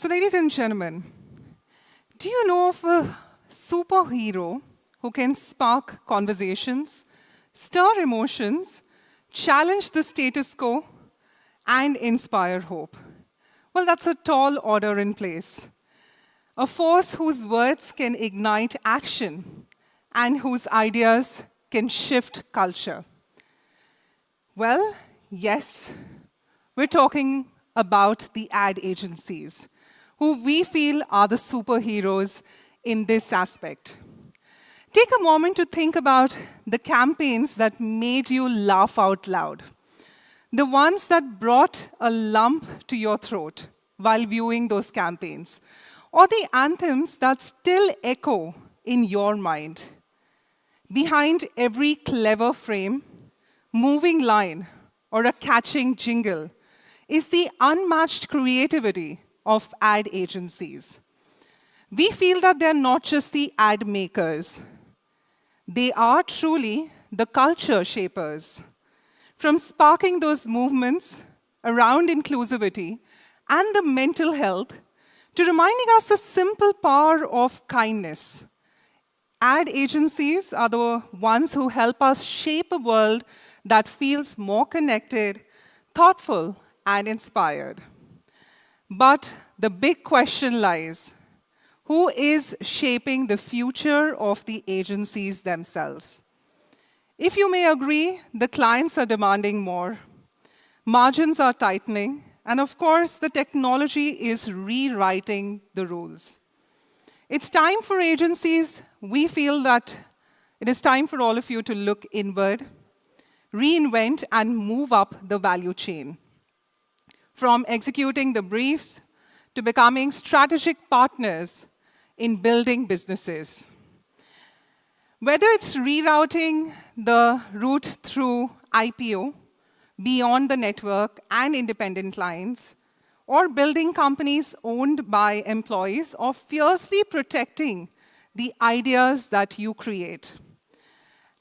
So, ladies and gentlemen, do you know of a superhero who can spark conversations, stir emotions, challenge the status quo, and inspire hope? Well, that's a tall order in place. A force whose words can ignite action and whose ideas can shift culture. Well, yes, we're talking about the ad agencies, who we feel are the superheroes in this aspect. Take a moment to think about the campaigns that made you laugh out loud, the ones that brought a lump to your throat while viewing those campaigns, or the anthems that still echo in your mind. Behind every clever frame, moving line, or a catching jingle is the unmatched creativity of ad agencies. We feel that they're not just the ad makers. They are truly the culture shapers. From sparking those movements around inclusivity and the mental health to reminding us the simple power of kindness. Ad agencies are the ones who help us shape a world that feels more connected, thoughtful, and inspired. But the big question lies, who is shaping the future of the agencies themselves? If you may agree, the clients are demanding more, margins are tightening, and of course, the technology is rewriting the rules. It's time for agencies. We feel that it is time for all of you to look inward, reinvent, and move up the value chain. From executing the briefs to becoming strategic partners in building businesses. Whether it's rerouting the route through IPO, beyond the network and independent clients, or building companies owned by employees, or fiercely protecting the ideas that you create.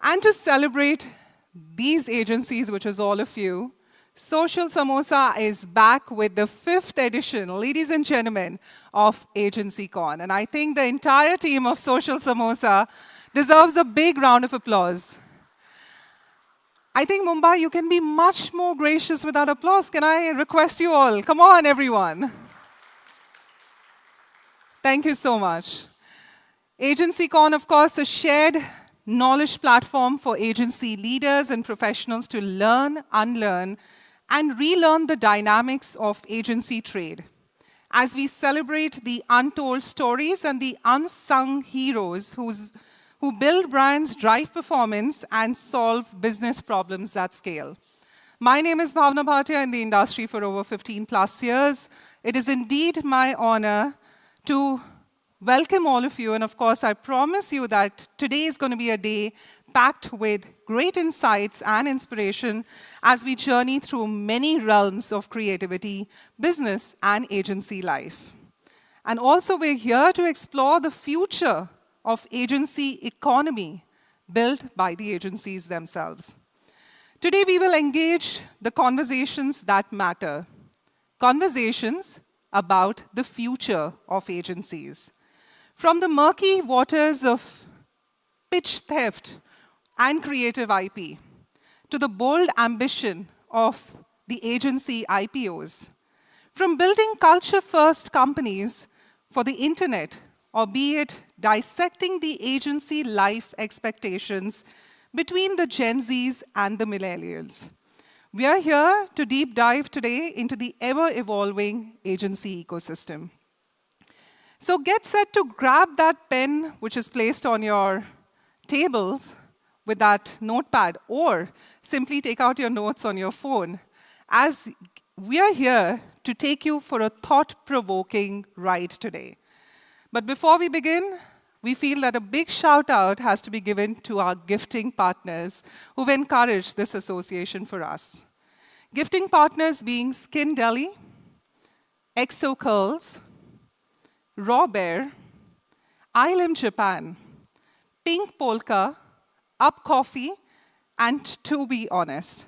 And to celebrate these agencies, which is all of you, Social Samosa is back with the 5th edition, ladies and gentlemen, of AgencyCon. And I think the entire team of Social Samosa deserves a big round of applause. I think, Mumbai, you can be much more gracious without applause. Can I request you all? Come on, everyone. Thank you so much. AgencyCon, of course, a shared knowledge platform for agency leaders and professionals to learn, unlearn, and relearn the dynamics of agency trade. As we celebrate the untold stories and the unsung heroes who build brands, drive performance, and solve business problems at scale. My name is Bhavna Bhatia, in the industry for over 15 plus years. It is indeed my honor to welcome all of you, and of course, I promise you that today is going to be a day packed with great insights and inspiration as we journey through many realms of creativity, business, and agency life. And also, we're here to explore the future of agency economy built by the agencies themselves. Today, we will engage the conversations that matter, conversations about the future of agencies. From the murky waters of pitch theft and creative IP, to the bold ambition of the agency IPOs, from building culture-first companies for the internet, or be it dissecting the agency life expectations between the Gen Zs and the millennials. We are here to deep dive today into the ever-evolving agency ecosystem. So get set to grab that pen which is placed on your tables with that notepad, or simply take out your notes on your phone, as we are here to take you for a thought-provoking ride today. But before we begin, we feel that a big shout out has to be given to our gifting partners who've encouraged this association for us. Gifting partners being Skin Deli, Exo Curls, Raw Bear, ILM Japan, Pink Polka, Up Coffee, and To Be Honest.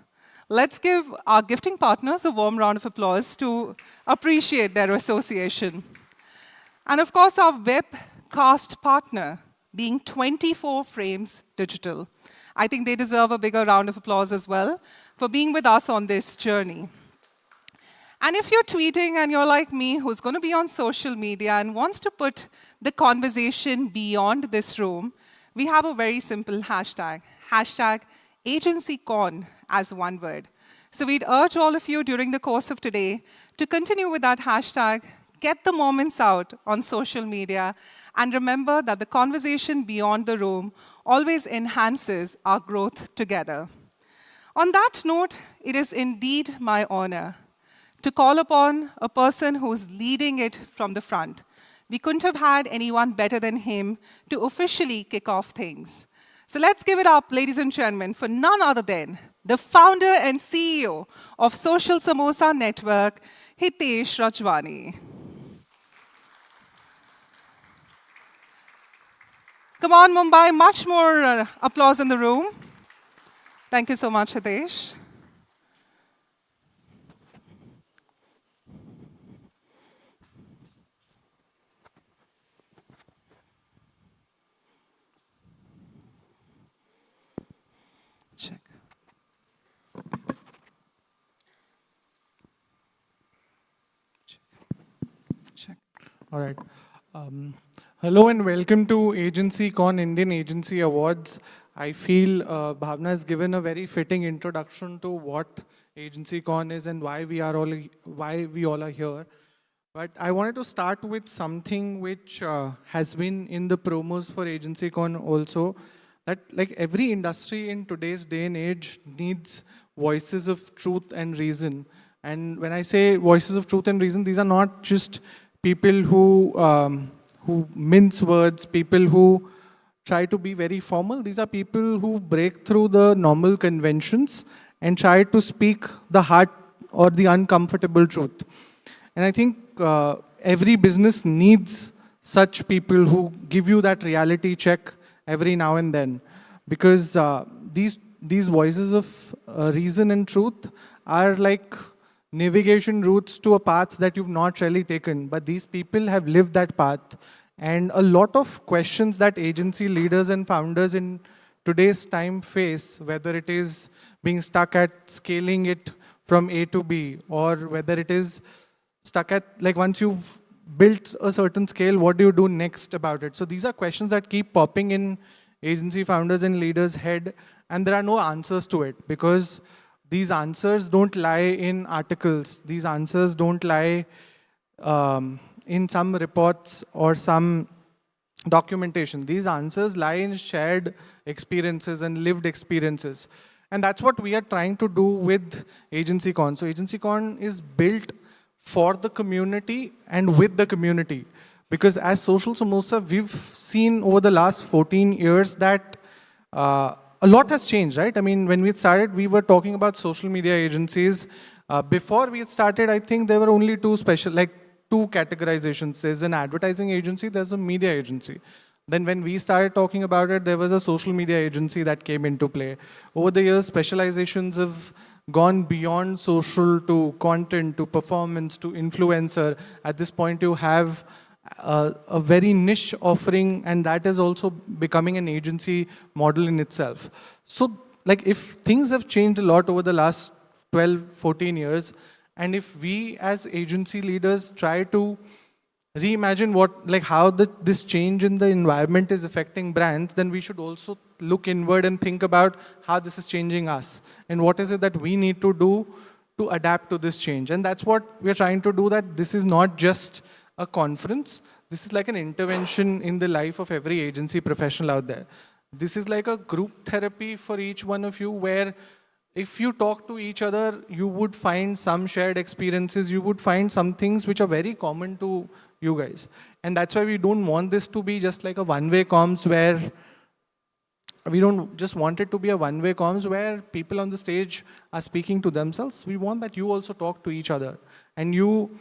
Let's give our gifting partners a warm round of applause to appreciate their association. And of course, our webcast partner, being 24 Frames Digital. I think they deserve a bigger round of applause as well for being with us on this journey. And if you're tweeting and you're like me, who's going to be on social media and wants to put the conversation beyond this room, we have a very simple hashtag, hashtag AgencyCon as one word. So we'd urge all of you during the course of today to continue with that hashtag, get the moments out on social media, and remember that the conversation beyond the room always enhances our growth together. On that note, it is indeed my honor to call upon a person who's leading it from the front. We couldn't have had anyone better than him to officially kick off things. So let's give it up, ladies and gentlemen, for none other than the founder and CEO of Social Samosa Network, Hitesh Rajwani. Come on, Mumbai, much more applause in the room. Thank you so much, Hitesh. Check. Check. All right. Hello and welcome to AgencyCon Indian Agency Awards. I feel Bhavna has given a very fitting introduction to what AgencyCon is and why we all are here. But I wanted to start with something which has been in the promos for AgencyCon also, that like every industry in today's day and age needs voices of truth and reason. And when I say voices of truth and reason, these are not just people who mince words, people who try to be very formal. These are people who break through the normal conventions and try to speak the heart or the uncomfortable truth. And I think every business needs such people who give you that reality check every now and then, because these voices of reason and truth are like navigation routes to a path that you've not really taken, but these people have lived that path. And a lot of questions that agency leaders and founders in today's time face, whether it is being stuck at scaling it from A to B, or whether it is stuck at, like, once you've built a certain scale, what do you do next about it? So these are questions that keep popping in agency founders and leaders' head, and there are no answers to it, because these answers don't lie in articles. These answers don't lie in some reports or some documentation. These answers lie in shared experiences and lived experiences. And that's what we are trying to do with AgencyCon. So AgencyCon is built for the community and with the community. Because as Social Samosa, we've seen over the last 14 years that a lot has changed, right? I mean, when we started, we were talking about social media agencies. Before we had started, I think there were only two categorizations. There's an advertising agency, there's a media agency. Then when we started talking about it, there was a social media agency that came into play. Over the years, specializations have gone beyond social to content, to performance, to influencer. At this point, you have a very niche offering, and that is also becoming an agency model in itself. So, like, if things have changed a lot over the last 12, 14 years, and if we as agency leaders try to reimagine how this change in the environment is affecting brands, then we should also look inward and think about how this is changing us and what is it that we need to do to adapt to this change. And that's what we're trying to do, that this is not just a conference. This is like an intervention in the life of every agency professional out there. This is like a group therapy for each one of you, where if you talk to each other, you would find some shared experiences, you would find some things which are very common to you guys. And that's why we don't want this to be just like a one-way comms, where we don't just want it to be a one-way comms where people on the stage are speaking to themselves. We want that you also talk to each other. And you,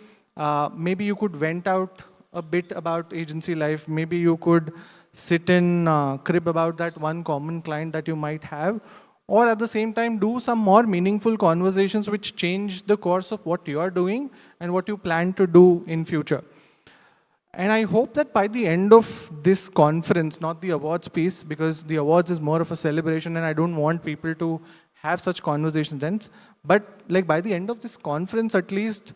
maybe you could vent out a bit about agency life. Maybe you could sit in crib about that one common client that you might have. Or at the same time, do some more meaningful conversations which change the course of what you are doing and what you plan to do in future. And I hope that by the end of this conference, not the awards piece, because the awards is more of a celebration and I don't want people to have such conversations then, but like by the end of this conference, at least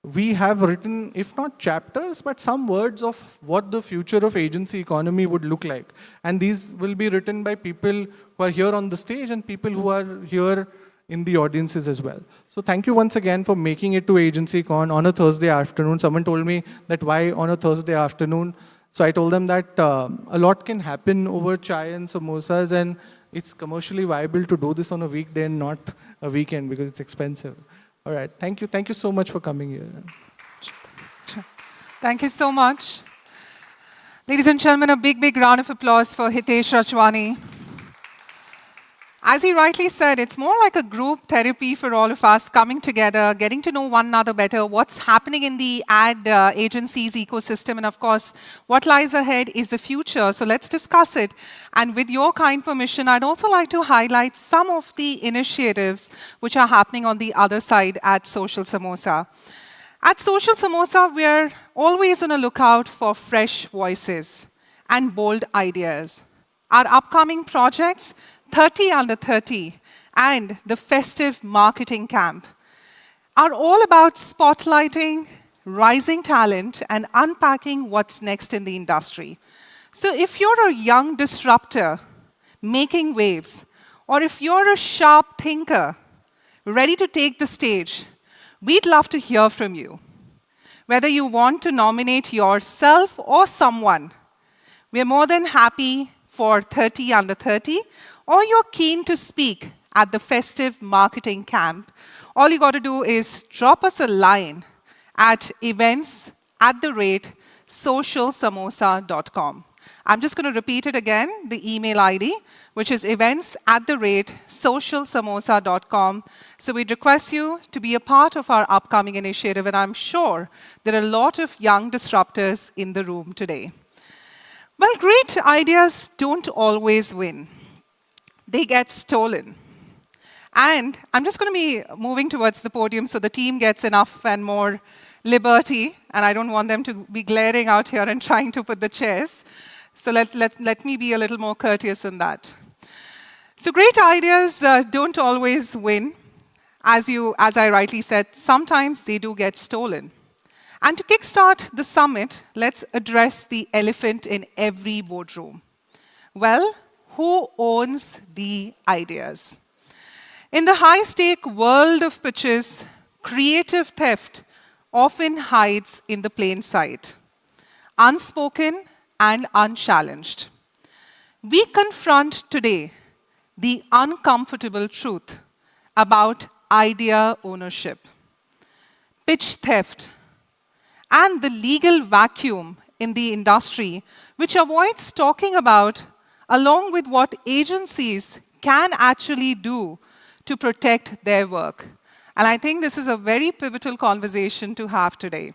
we have written, if not chapters, but some words of what the future of agency economy would look like. And these will be written by people who are here on the stage and people who are here in the audiences as well. So thank you once again for making it to AgencyCon on a Thursday afternoon. Someone told me that why on a Thursday afternoon. So I told them that a lot can happen over chai and samosas, and it's commercially viable to do this on a weekday and not a weekend because it's expensive. All right, thank you. Thank you so much for coming here. Thank you so much. Ladies and gentlemen, a big, big round of applause for Hitesh Rajwani. As he rightly said, it's more like a group therapy for all of us, coming together, getting to know one another better, what's happening in the ad agencies ecosystem, and of course, what lies ahead is the future. So let's discuss it. And with your kind permission, I'd also like to highlight some of the initiatives which are happening on the other side at Social Samosa. At Social Samosa, we're always on a lookout for fresh voices and bold ideas. Our upcoming projects, 30 under 30, and the festive marketing camp are all about spotlighting rising talent and unpacking what's next in the industry. So if you're a young disruptor making waves, or if you're a sharp thinker ready to take the stage, we'd love to hear from you. Whether you want to nominate yourself or someone, we're more than happy for 30 under 30, or you're keen to speak at the festive marketing camp, all you got to do is drop us a line at events@socialsamosa.com. I'm just going to repeat it again, the email ID, which is events@socialsamosa.com. So we'd request you to be a part of our upcoming initiative, and I'm sure there are a lot of young disruptors in the room today. Well, great ideas don't always win. They get stolen. And I'm just going to be moving towards the podium so the team gets enough and more liberty, and I don't want them to be glaring out here and trying to put the chairs. So let me be a little more courteous in that. So great ideas don't always win. As I rightly said, sometimes they do get stolen. And to kickstart the summit, let's address the elephant in every boardroom. Well, who owns the ideas? In the high-stake world of pitches, creative theft often hides in the plain sight, unspoken and unchallenged. We confront today the uncomfortable truth about idea ownership, pitch theft, and the legal vacuum in the industry, which avoids talking about along with what agencies can actually do to protect their work. And I think this is a very pivotal conversation to have today.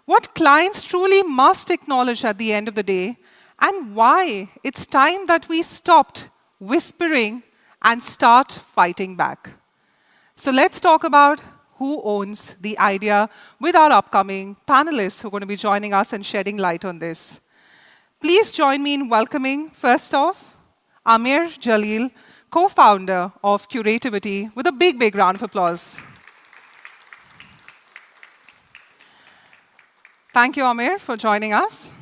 What clients truly must acknowledge at the end of the day, and why it's time that we stopped whispering and start fighting back. So let's talk about who owns the idea with our upcoming panelists who are going to be joining us and shedding light on this. Please join me in welcoming, first off, Amir Jalil, co-founder of Curativity, with a big, big round of applause. Thank you, Amir, for joining us.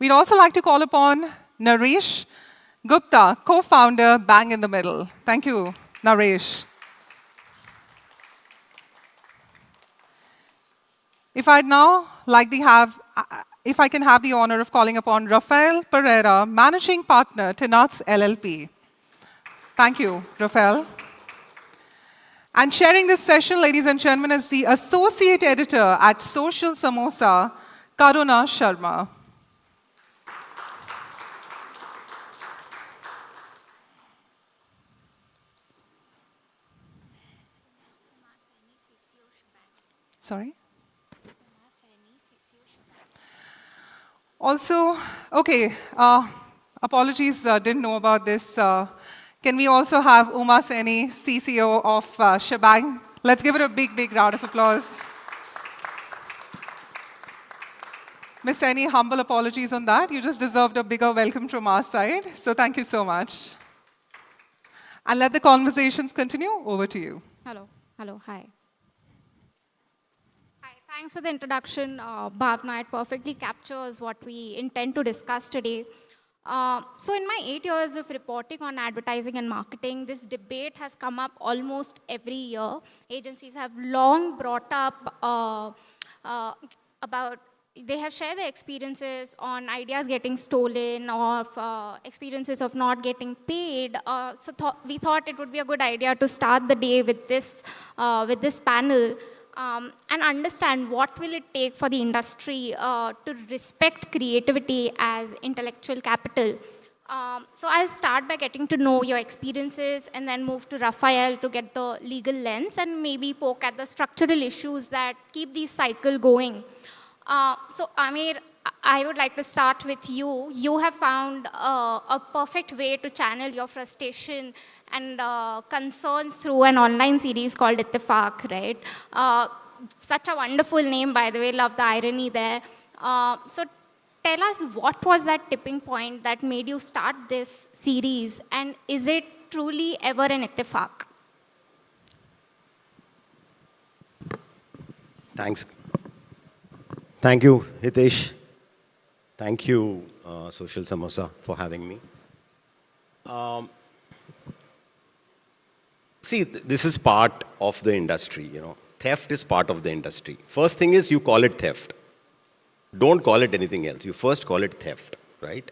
We'd also like to call upon Naresh Gupta, co-founder, Bang in the Middle. Thank you, Naresh. If I can have the honor of calling upon Rafael Pereira, Managing Partner, Tenats LLP. Thank you, Rafael. And sharing this session, ladies and gentlemen, is the Associate Editor at Social Samosa, Karuna Sharma. Sorry? Also, okay, apologies, didn't know about this. Can we also have Uma Seni, CCO of Shebang? Let's give it a big, big round of applause. miss any humble apologies on that. You just deserved a bigger welcome from our side. So thank you so much. And let the conversations continue. Over to you. Hello. Hello. Hi. Hi. Thanks for the introduction, Bhavna. It perfectly captures what we intend to discuss today. So in my 8 years of reporting on advertising and marketing, this debate has come up almost every year. Agencies have long brought up about, they have shared their experiences on ideas getting stolen or experiences of not getting paid. So we thought it would be a good idea to start the day with this panel. And understand what will it take for the industry to respect creativity as intellectual capital. So I'll start by getting to know your experiences and then move to Raphael to get the legal lens and maybe poke at the structural issues that keep the cycle going. So Amir, I would like to start with you. You have found a perfect way to channel your frustration and concerns through an online series called Ittifaq, right? Such a wonderful name, by the way, love the irony there. So tell us, what was that tipping point that made you start this series, and is it truly ever an Ittifaq? Thanks. Thank you, Hitesh. Thank you, Social Samosa, for having me. See, this is part of the industry, you know. Theft is part of the industry. First thing is you call it theft. Don't call it anything else. You first call it theft, right?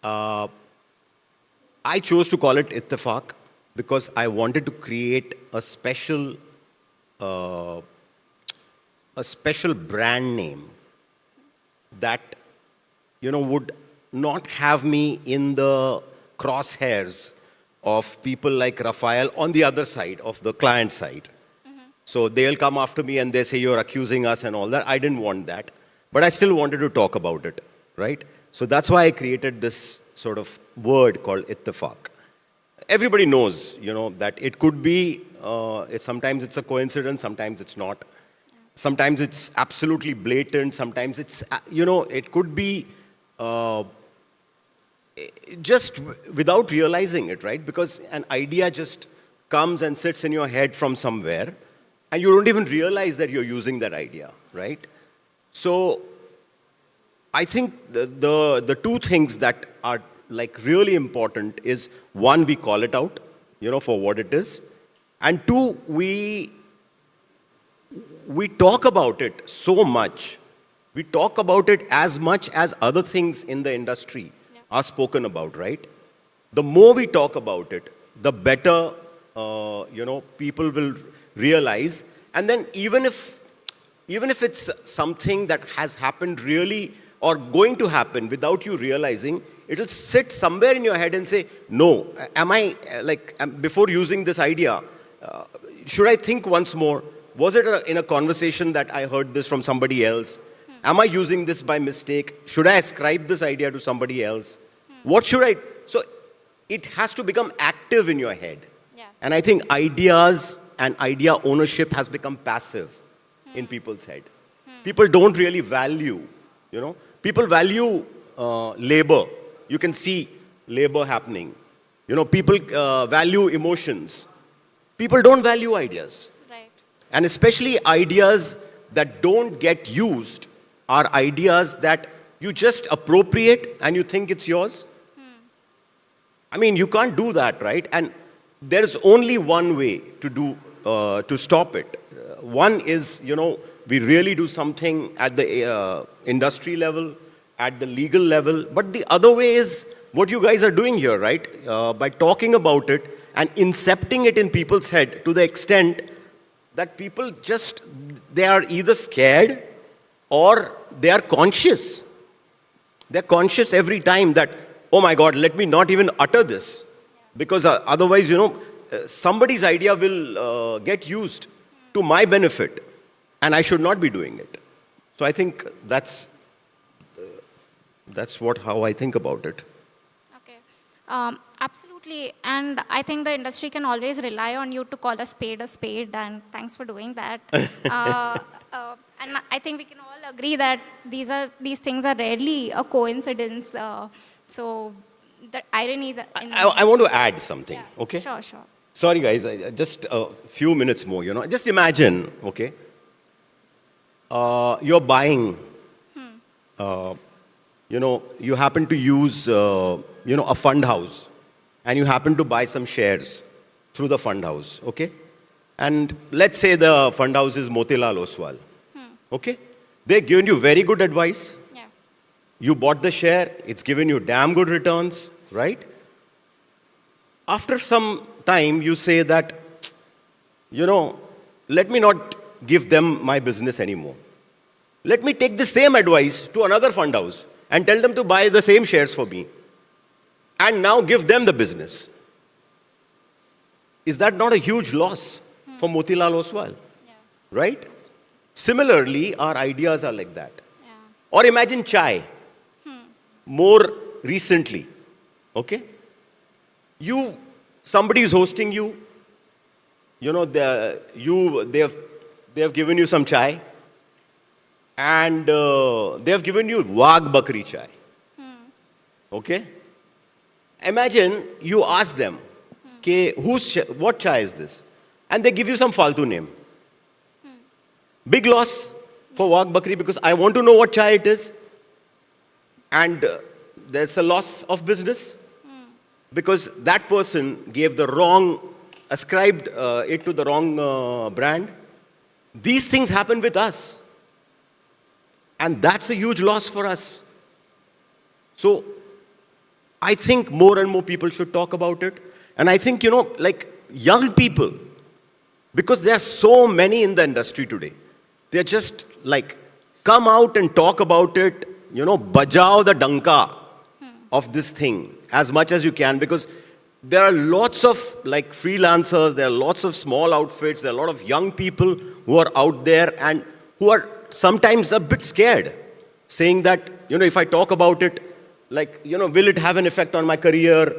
I chose to call it Ittifaq because I wanted to create a special brand name that, you know, would not have me in the crosshairs of people like Raphael on the other side, of the client side. So they'll come after me and they say, you're accusing us and all that. I didn't want that. But I still wanted to talk about it, right? So that's why I created this sort of word called Ittifaq. Everybody knows, you know, that it could be, sometimes it's a coincidence, sometimes it's not. Sometimes it's absolutely blatant, sometimes it's, you know, it could be just without realizing it, right? Because an idea just comes and sits in your head from somewhere, and you don't even realize that you're using that idea, right? So I think the two things that are like really important is, one, we call it out, you know, for what it is, and two, we talk about it so much. We talk about it as much as other things in the industry are spoken about, right? The more we talk about it, the better, you know, people will realize. And then even if it's something that has happened really or going to happen without you realizing, it'll sit somewhere in your head and say, no, before using this idea, should I think once more? Was it in a conversation that I heard this from somebody else? Am I using this by mistake? Should I ascribe this idea to somebody else? What should I? So it has to become active in your head. Yeah. And I think ideas and idea ownership has become passive in people's head. People don't really value, you know. People value labor. You can see labor happening. You know, people value emotions. People don't value ideas. Right. And especially ideas that don't get used are ideas that you just appropriate and you think it's yours. I mean, you can't do that, right? And there's only one way to do to stop it. One is, you know, we really do something at the industry level, at the legal level. But the other way is what you guys are doing here, right? By talking about it and incepting it in people's head to the extent that people just, they are either scared or they are conscious. They're conscious every time that, oh my God, let me not even utter this. Because otherwise, you know, somebody's idea will get used to my benefit, and I should not be doing it. So I think that's how I think about it. Okay. Absolutely. And I think the industry can always rely on you to call a spade, and thanks for doing that. And I think we can all agree that these things are rarely a coincidence. So the irony that I want to add something, okay? Sure, sure. Sorry, guys, just a few minutes more, Just imagine, okay? You're buying, you happen to use, a fund house, and you happen to buy some shares through the fund house, okay? And let's say the fund house is Motilal Oswal, okay? They've given you very good advice. Yeah. You bought the share, it's given you damn good returns, right? After some time, you say that, let me not give them my business anymore. Let me take the same advice to another fund house and tell them to buy the same shares for me and now give them the business. Is that not a huge loss for Motilal Oswal? Yeah. Right? Similarly, our ideas are like that. Yeah. Or imagine chai. More recently, okay? Somebody is hosting you. They have given you some chai, and they have given you Wagh Bakri chai. Okay? Imagine you ask them, what chai is this? And they give you some faltu name. Big loss for Wagh Bakri because I want to know what chai it is. And there's a loss of business because that person gave the wrong, ascribed it to the wrong brand. These things happen with us. And that's a huge loss for us. So I think more and more people should talk about it. And I think, like young people, because there are so many in the industry today, they're just like, come out and talk about it, bajao the danka of this thing as much as you can, because there are lots of like freelancers, there are lots of small outfits, there are a lot of young people who are out there and who are sometimes a bit scared, saying that, if I talk about it, like, will it have an effect on my career?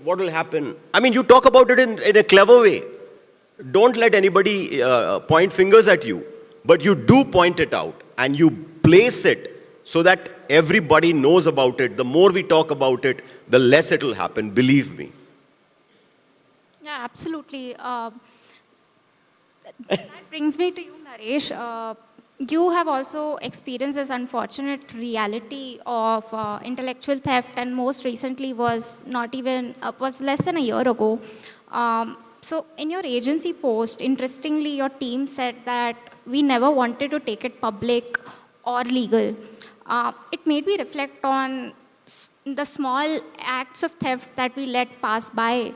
What will happen? I mean, you talk about it in a clever way. Don't let anybody point fingers at you, but you do point it out and you place it so that everybody knows about it. The more we talk about it, the less it will happen, believe me. Yeah, absolutely. That brings me to you, Naresh. You have also experienced this unfortunate reality of intellectual theft, and most recently was less than a year ago. So in your agency post, interestingly, your team said that we never wanted to take it public or legal. It made me reflect on the small acts of theft that we let pass by.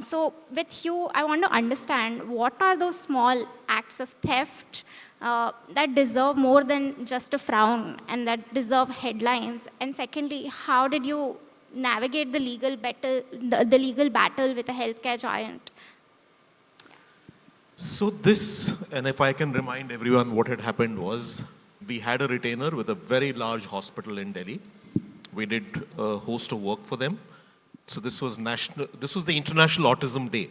So with you, I want to understand what are those small acts of theft that deserve more than just a frown and that deserve headlines? And secondly, how did you navigate the legal battle with a healthcare giant? So this, and if I can remind everyone what had happened was, we had a retainer with a very large hospital in Delhi. We did a host of work for them. So this was the International Autism Day.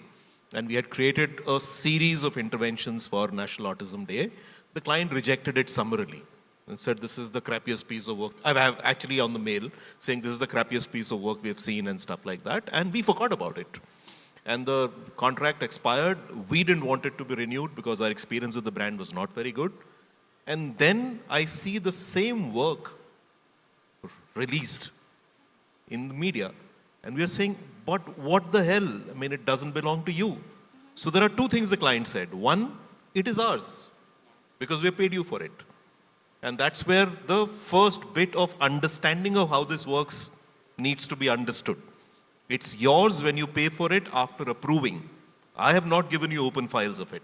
And we had created a series of interventions for National Autism Day. The client rejected it summarily and said, this is the crappiest piece of work. I have actually on the mail saying this is the crappiest piece of work we have seen and stuff like that. And we forgot about it. And the contract expired. We didn't want it to be renewed because our experience with the brand was not very good. And then I see the same work released in the media. And we are saying, but what the hell? I mean, it doesn't belong to you. So there are two things the client said. One, it is ours because we paid you for it. And that's where the first bit of understanding of how this works needs to be understood. It's yours when you pay for it after approving. I have not given you open files of it.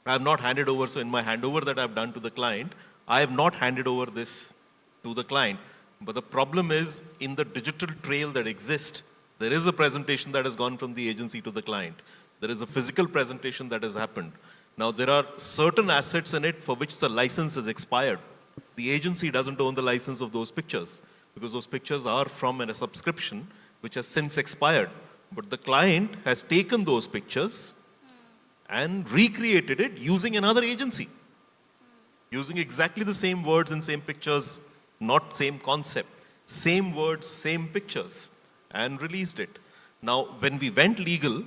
I have not handed over, so in my handover that I've done to the client, I have not handed over this to the client. But the problem is, in the digital trail that exists, there is a presentation that has gone from the agency to the client. There is a physical presentation that has happened. Now, there are certain assets in it for which the license is expired. The agency doesn't own the license of those pictures because those pictures are from a subscription which has since expired. But the client has taken those pictures and recreated it using another agency. using exactly the same words and same pictures, not same concept, same words, same pictures, and released it. Now, when we went legal,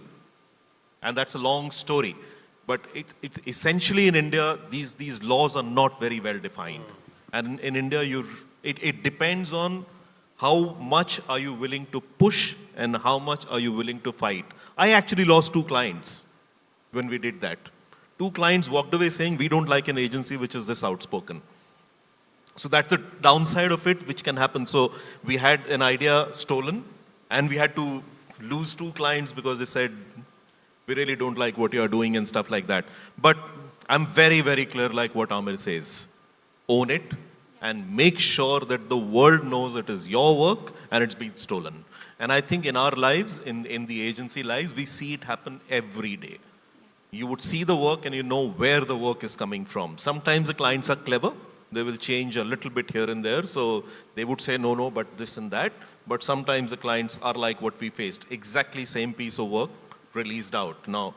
and that's a long story, but it essentially in India, these laws are not very well defined. And in India, it depends on how much are you willing to push and how much are you willing to fight. I actually lost 2 clients when we did that. 2 clients walked away saying, we don't like an agency which is this outspoken. So that's the downside of it, which can happen. So we had an idea stolen, and we had to lose 2 clients because they said, we really don't like what you're doing and stuff like that. But I'm very, very clear like what Amir says. Own it and make sure that the world knows it is your work and it's been stolen. And I think in our lives, in the agency lives, we see it happen every day. You would see the work and you know where the work is coming from. Sometimes the clients are clever. They will change a little bit here and there. So they would say, no, but this and that. But sometimes the clients are like what we faced. Exactly same piece of work released out. Now,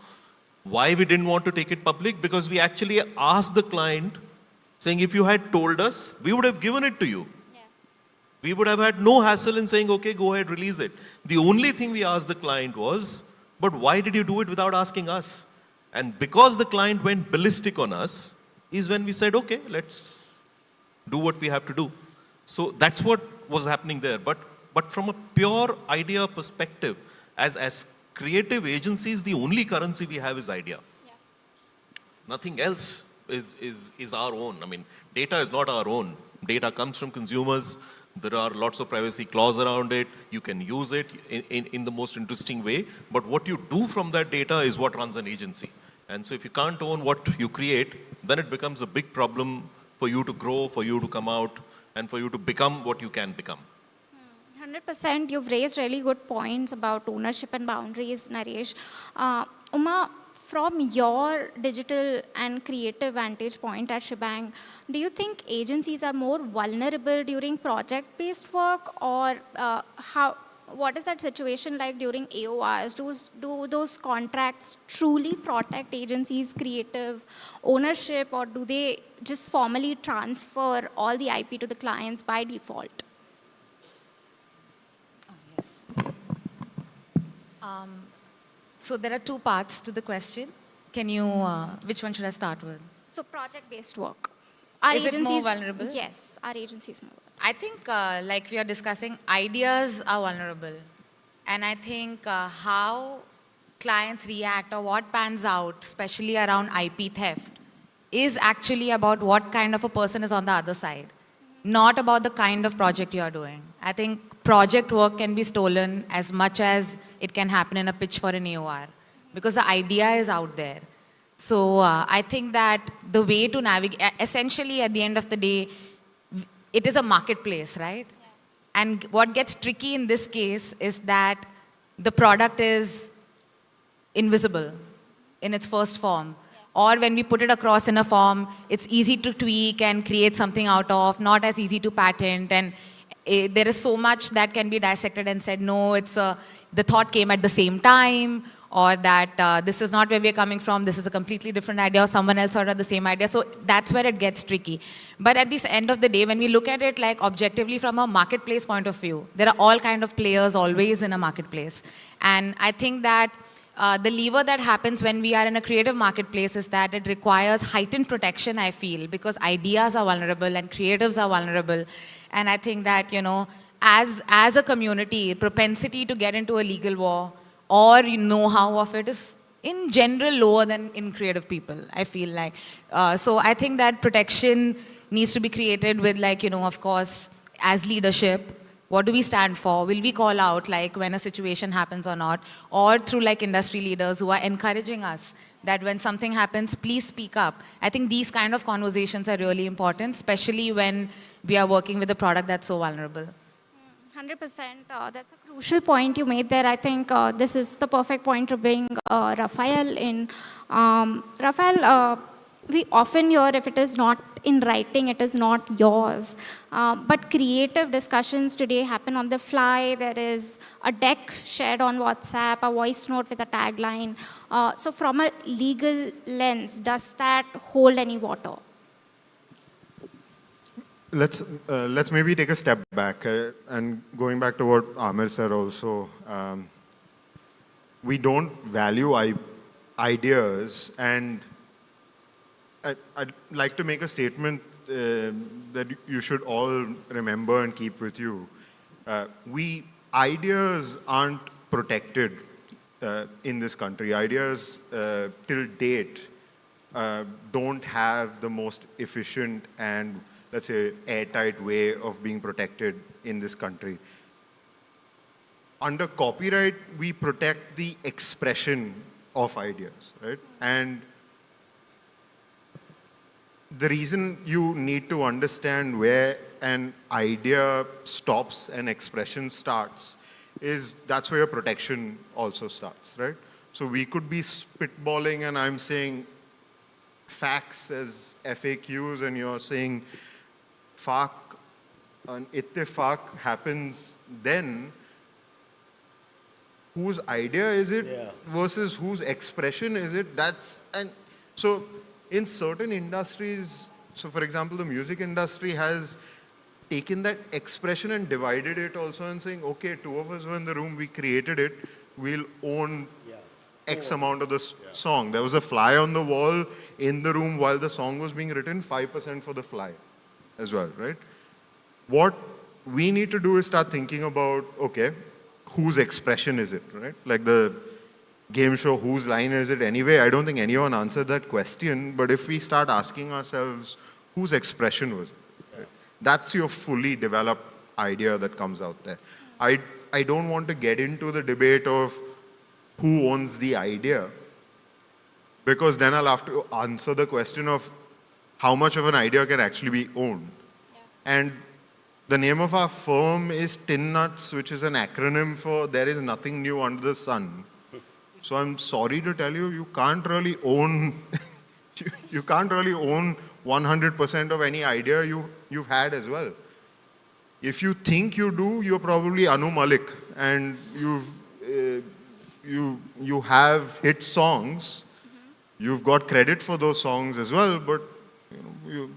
why we didn't want to take it public? Because we actually asked the client, saying, if you had told us, we would have given it to you. Yeah. We would have had no hassle in saying, okay, go ahead, release it. The only thing we asked the client was, but why did you do it without asking us? And because the client went ballistic on us, is when we said, okay, let's do what we have to do. So that's what was happening there. But from a pure idea perspective, as creative agencies, the only currency we have is idea. Yeah. Nothing else is our own. I mean, data is not our own. Data comes from consumers. There are lots of privacy clause around it. You can use it in the most interesting way. But what you do from that data is what runs an agency. And so if you can't own what you create, then it becomes a big problem for you to grow, for you to come out, and for you to become what you can become. 100%. You've raised really good points about ownership and boundaries, Naresh. Uma, from your digital and creative vantage point at Shebang, do you think agencies are more vulnerable during project-based work, or what is that situation like during AORs? Do those contracts truly protect agencies' creative ownership, or do they just formally transfer all the IP to the clients by default? So there are 2 parts to the question. Can you, which one should I start with? So project-based work. Our Is it more agencies, vulnerable? yes, our agencies more vulnerable. I think, like we are discussing, ideas are vulnerable. And I think how clients react or what pans out, especially around IP theft, is actually about what kind of a person is on the other side, not about the kind of project you are doing. I think project work can be stolen as much as it can happen in a pitch for an AOR, because the idea is out there. So I think that the way to navigate, essentially at the end of the day, it is a marketplace, right? Yeah. And what gets tricky in this case is that the product is invisible in its first form. Yeah. Or when we put it across in a form, it's easy to tweak and create something out of, not as easy to patent. And there is so much that can be dissected and said, no, the thought came at the same time, or that this is not where we're coming from, this is a completely different idea, or someone else thought of the same idea. So that's where it gets tricky. But at the end of the day, when we look at it like objectively from a marketplace point of view, there are all kind of players always in a marketplace. And I think that the lever that happens when we are in a creative marketplace is that it requires heightened protection, I feel, because ideas are vulnerable and creatives are vulnerable. And I think that, you know, as a community, propensity to get into a legal war or know-how of it is in general lower than in creative people, I feel like. So I think that protection needs to be created with, like, you know, of course, as leadership, what do we stand for? Will we call out like when a situation happens or not? Or through like industry leaders who are encouraging us that when something happens, please speak up. I think these kind of conversations are really important, especially when we are working with a product that's so vulnerable. 100%. That's a crucial point you made there. I think this is the perfect point to bring Rafael in. Rafael, we often hear if it is not in writing, it is not yours. But creative discussions today happen on the fly. There is a deck shared on WhatsApp, a voice note with a tagline. So from a legal lens, does that hold any water? let's maybe take a step back and going back to what Amir said also. We don't value ideas, and I'd like to make a statement that you should all remember and keep with you. Ideas aren't protected in this country. Ideas till date don't have the most efficient and, let's say, airtight way of being protected in this country. Under copyright, we protect the expression of ideas, right? And the reason you need to understand where an idea stops and expression starts is that's where your protection also starts, right? So we could be spitballing and I'm saying facts as FAQs and you're saying FAQ, an ittifaq happens then. Whose idea is it versus whose expression is it? And so in certain industries, so for example, the music industry has taken that expression and divided it also and saying, okay, two of us were in the room, we created it, we'll own X amount of the song. There was a fly on the wall in the room while the song was being written, 5% for the fly as well, right? What we need to do is start thinking about, okay, whose expression is it, right? Like the game show, whose line is it anyway? I don't think anyone answered that question, but if we start asking ourselves, whose expression was it? Right? That's your fully developed idea that comes out there. I don't want to get into the debate of who owns the idea, because then I'll have to answer the question of how much of an idea can actually be owned. And the name of our firm is Tin Nuts, which is an acronym for there is nothing new under the sun. So I'm sorry to tell you, you can't really own, you can't really own 100% of any idea you've had as well. If you think you do, you're probably Anu Malik, and you have hit songs. You've got credit for those songs as well, but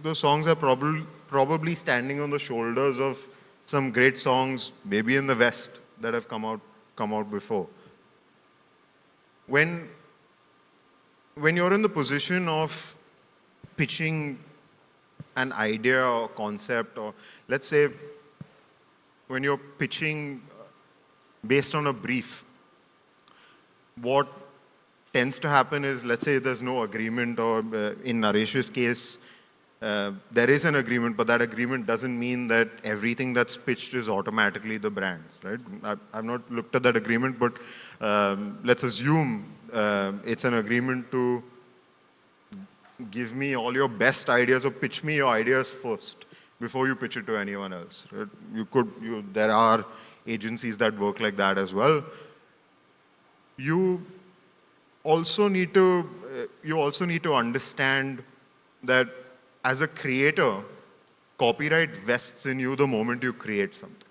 those songs are probably standing on the shoulders of some great songs, maybe in the West, that have come out before. When you're in the position of pitching an idea or concept, or let's say when you're pitching based on a brief, what tends to happen is, let's say there's no agreement, or in Naresh's case, there is an agreement, but that agreement doesn't mean that everything that's pitched is automatically the brand's, right? I've not looked at that agreement, but let's assume it's an agreement to give me all your best ideas or pitch me your ideas first before you pitch it to anyone else, right? There are agencies that work like that as well. You also need to understand that as a creator, copyright vests in you the moment you create something.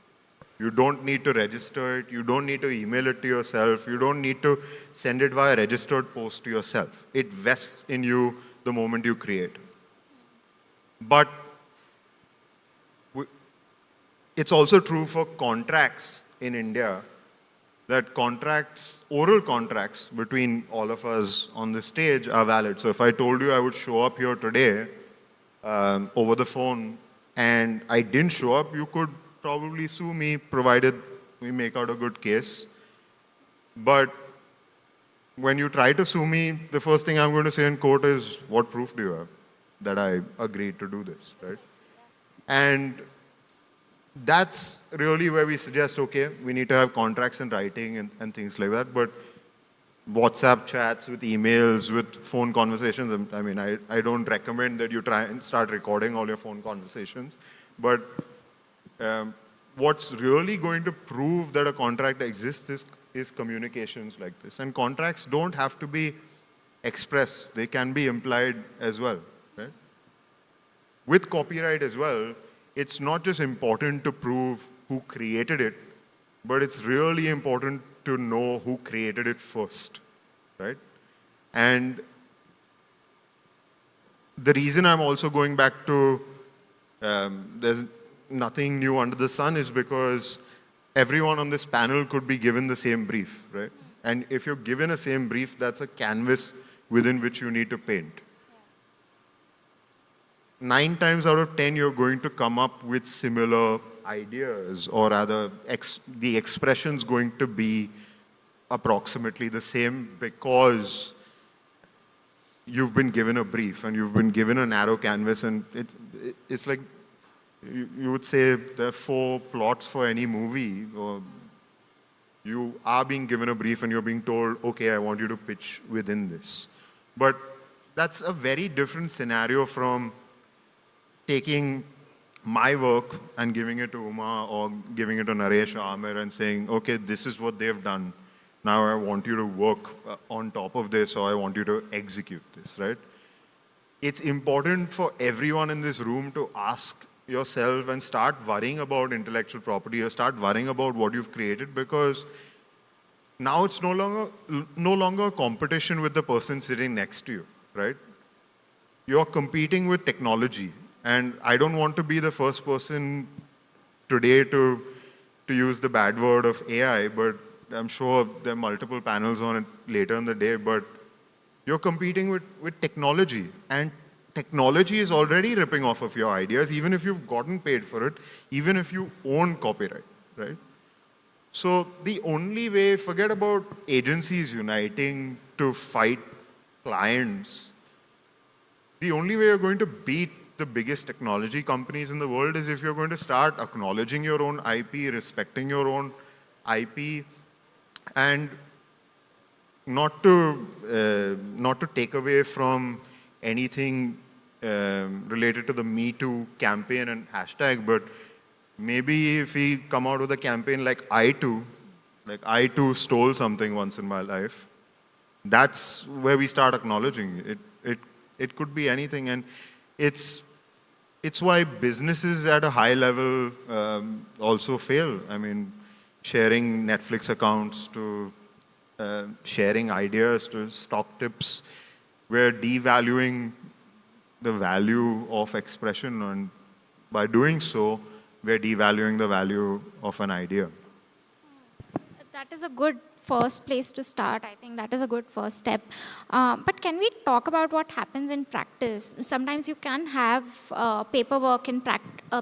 You don't need to register it. You don't need to email it to yourself. You don't need to send it via registered post to yourself. It vests in you the moment you create. But it's also true for contracts in India, that oral contracts between all of us on the stage are valid. So if I told you I would show up here today over the phone and I didn't show up, you could probably sue me, provided we make out a good case. But when you try to sue me, the first thing I'm going to say in court is, what proof do you have that I agreed to do this, right? And that's really where we suggest, okay, we need to have contracts in writing and things like that. But WhatsApp chats, with emails, with phone conversations, I mean, I don't recommend that you try and start recording all your phone conversations. But what's really going to prove that a contract exists is communications like this. And contracts don't have to be express. They can be implied as well, right? With copyright as well, it's not just important to prove who created it, but it's really important to know who created it first, right? And the reason I'm also going back to there's nothing new under the sun is because everyone on this panel could be given the same brief, right? And if you're given a same brief, that's a canvas within which you need to paint. 9 times out of 10, you're going to come up with similar ideas, or rather, the expression's going to be approximately the same because you've been given a brief and you've been given a narrow canvas, and it's like you would say there are 4 plots for any movie, or you are being given a brief and you're being told, okay, I want you to pitch within this. But that's a very different scenario from taking my work and giving it to Uma or giving it to Naresh or Amir and saying, okay, this is what they've done. Now I want you to work on top of this, or I want you to execute this, right? It's important for everyone in this room to ask yourself and start worrying about intellectual property, or start worrying about what you've created, because now it's no longer a competition with the person sitting next to you, right? You're competing with technology. And I don't want to be the first person today to use the bad word of AI, but I'm sure there are multiple panels on it later in the day, but you're competing with technology. And technology is already ripping off of your ideas, even if you've gotten paid for it, even if you own copyright, right? So the only way, forget about agencies uniting to fight clients, the only way you're going to beat the biggest technology companies in the world is if you're going to start acknowledging your own IP, respecting your own IP, and not to take away from anything related to the Me Too campaign and hashtag, but maybe if we come out with a campaign like I too stole something once in my life, that's where we start acknowledging it. It could be anything, and it's why businesses at a high level also fail. I mean, sharing Netflix accounts to sharing ideas to stock tips, we're devaluing the value of expression, and by doing so, we're devaluing the value of an idea. That is a good first place to start. I think that is a good first step. But can we talk about what happens in practice? Sometimes you can have paperwork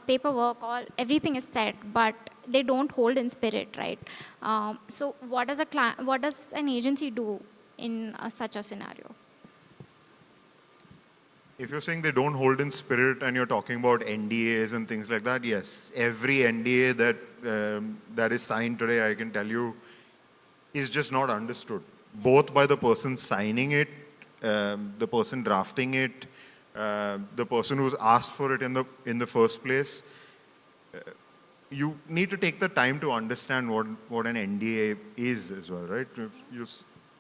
paperwork, or everything is set, but they don't hold in spirit, right? So what does an agency do in such a scenario? If you're saying they don't hold in spirit and you're talking about NDAs and things like that, yes. Every NDA that is signed today, I can tell you, is just not understood. Both by the person signing it, the person drafting it, the person who's asked for it in the first place. You need to take the time to understand what an NDA is as well, right?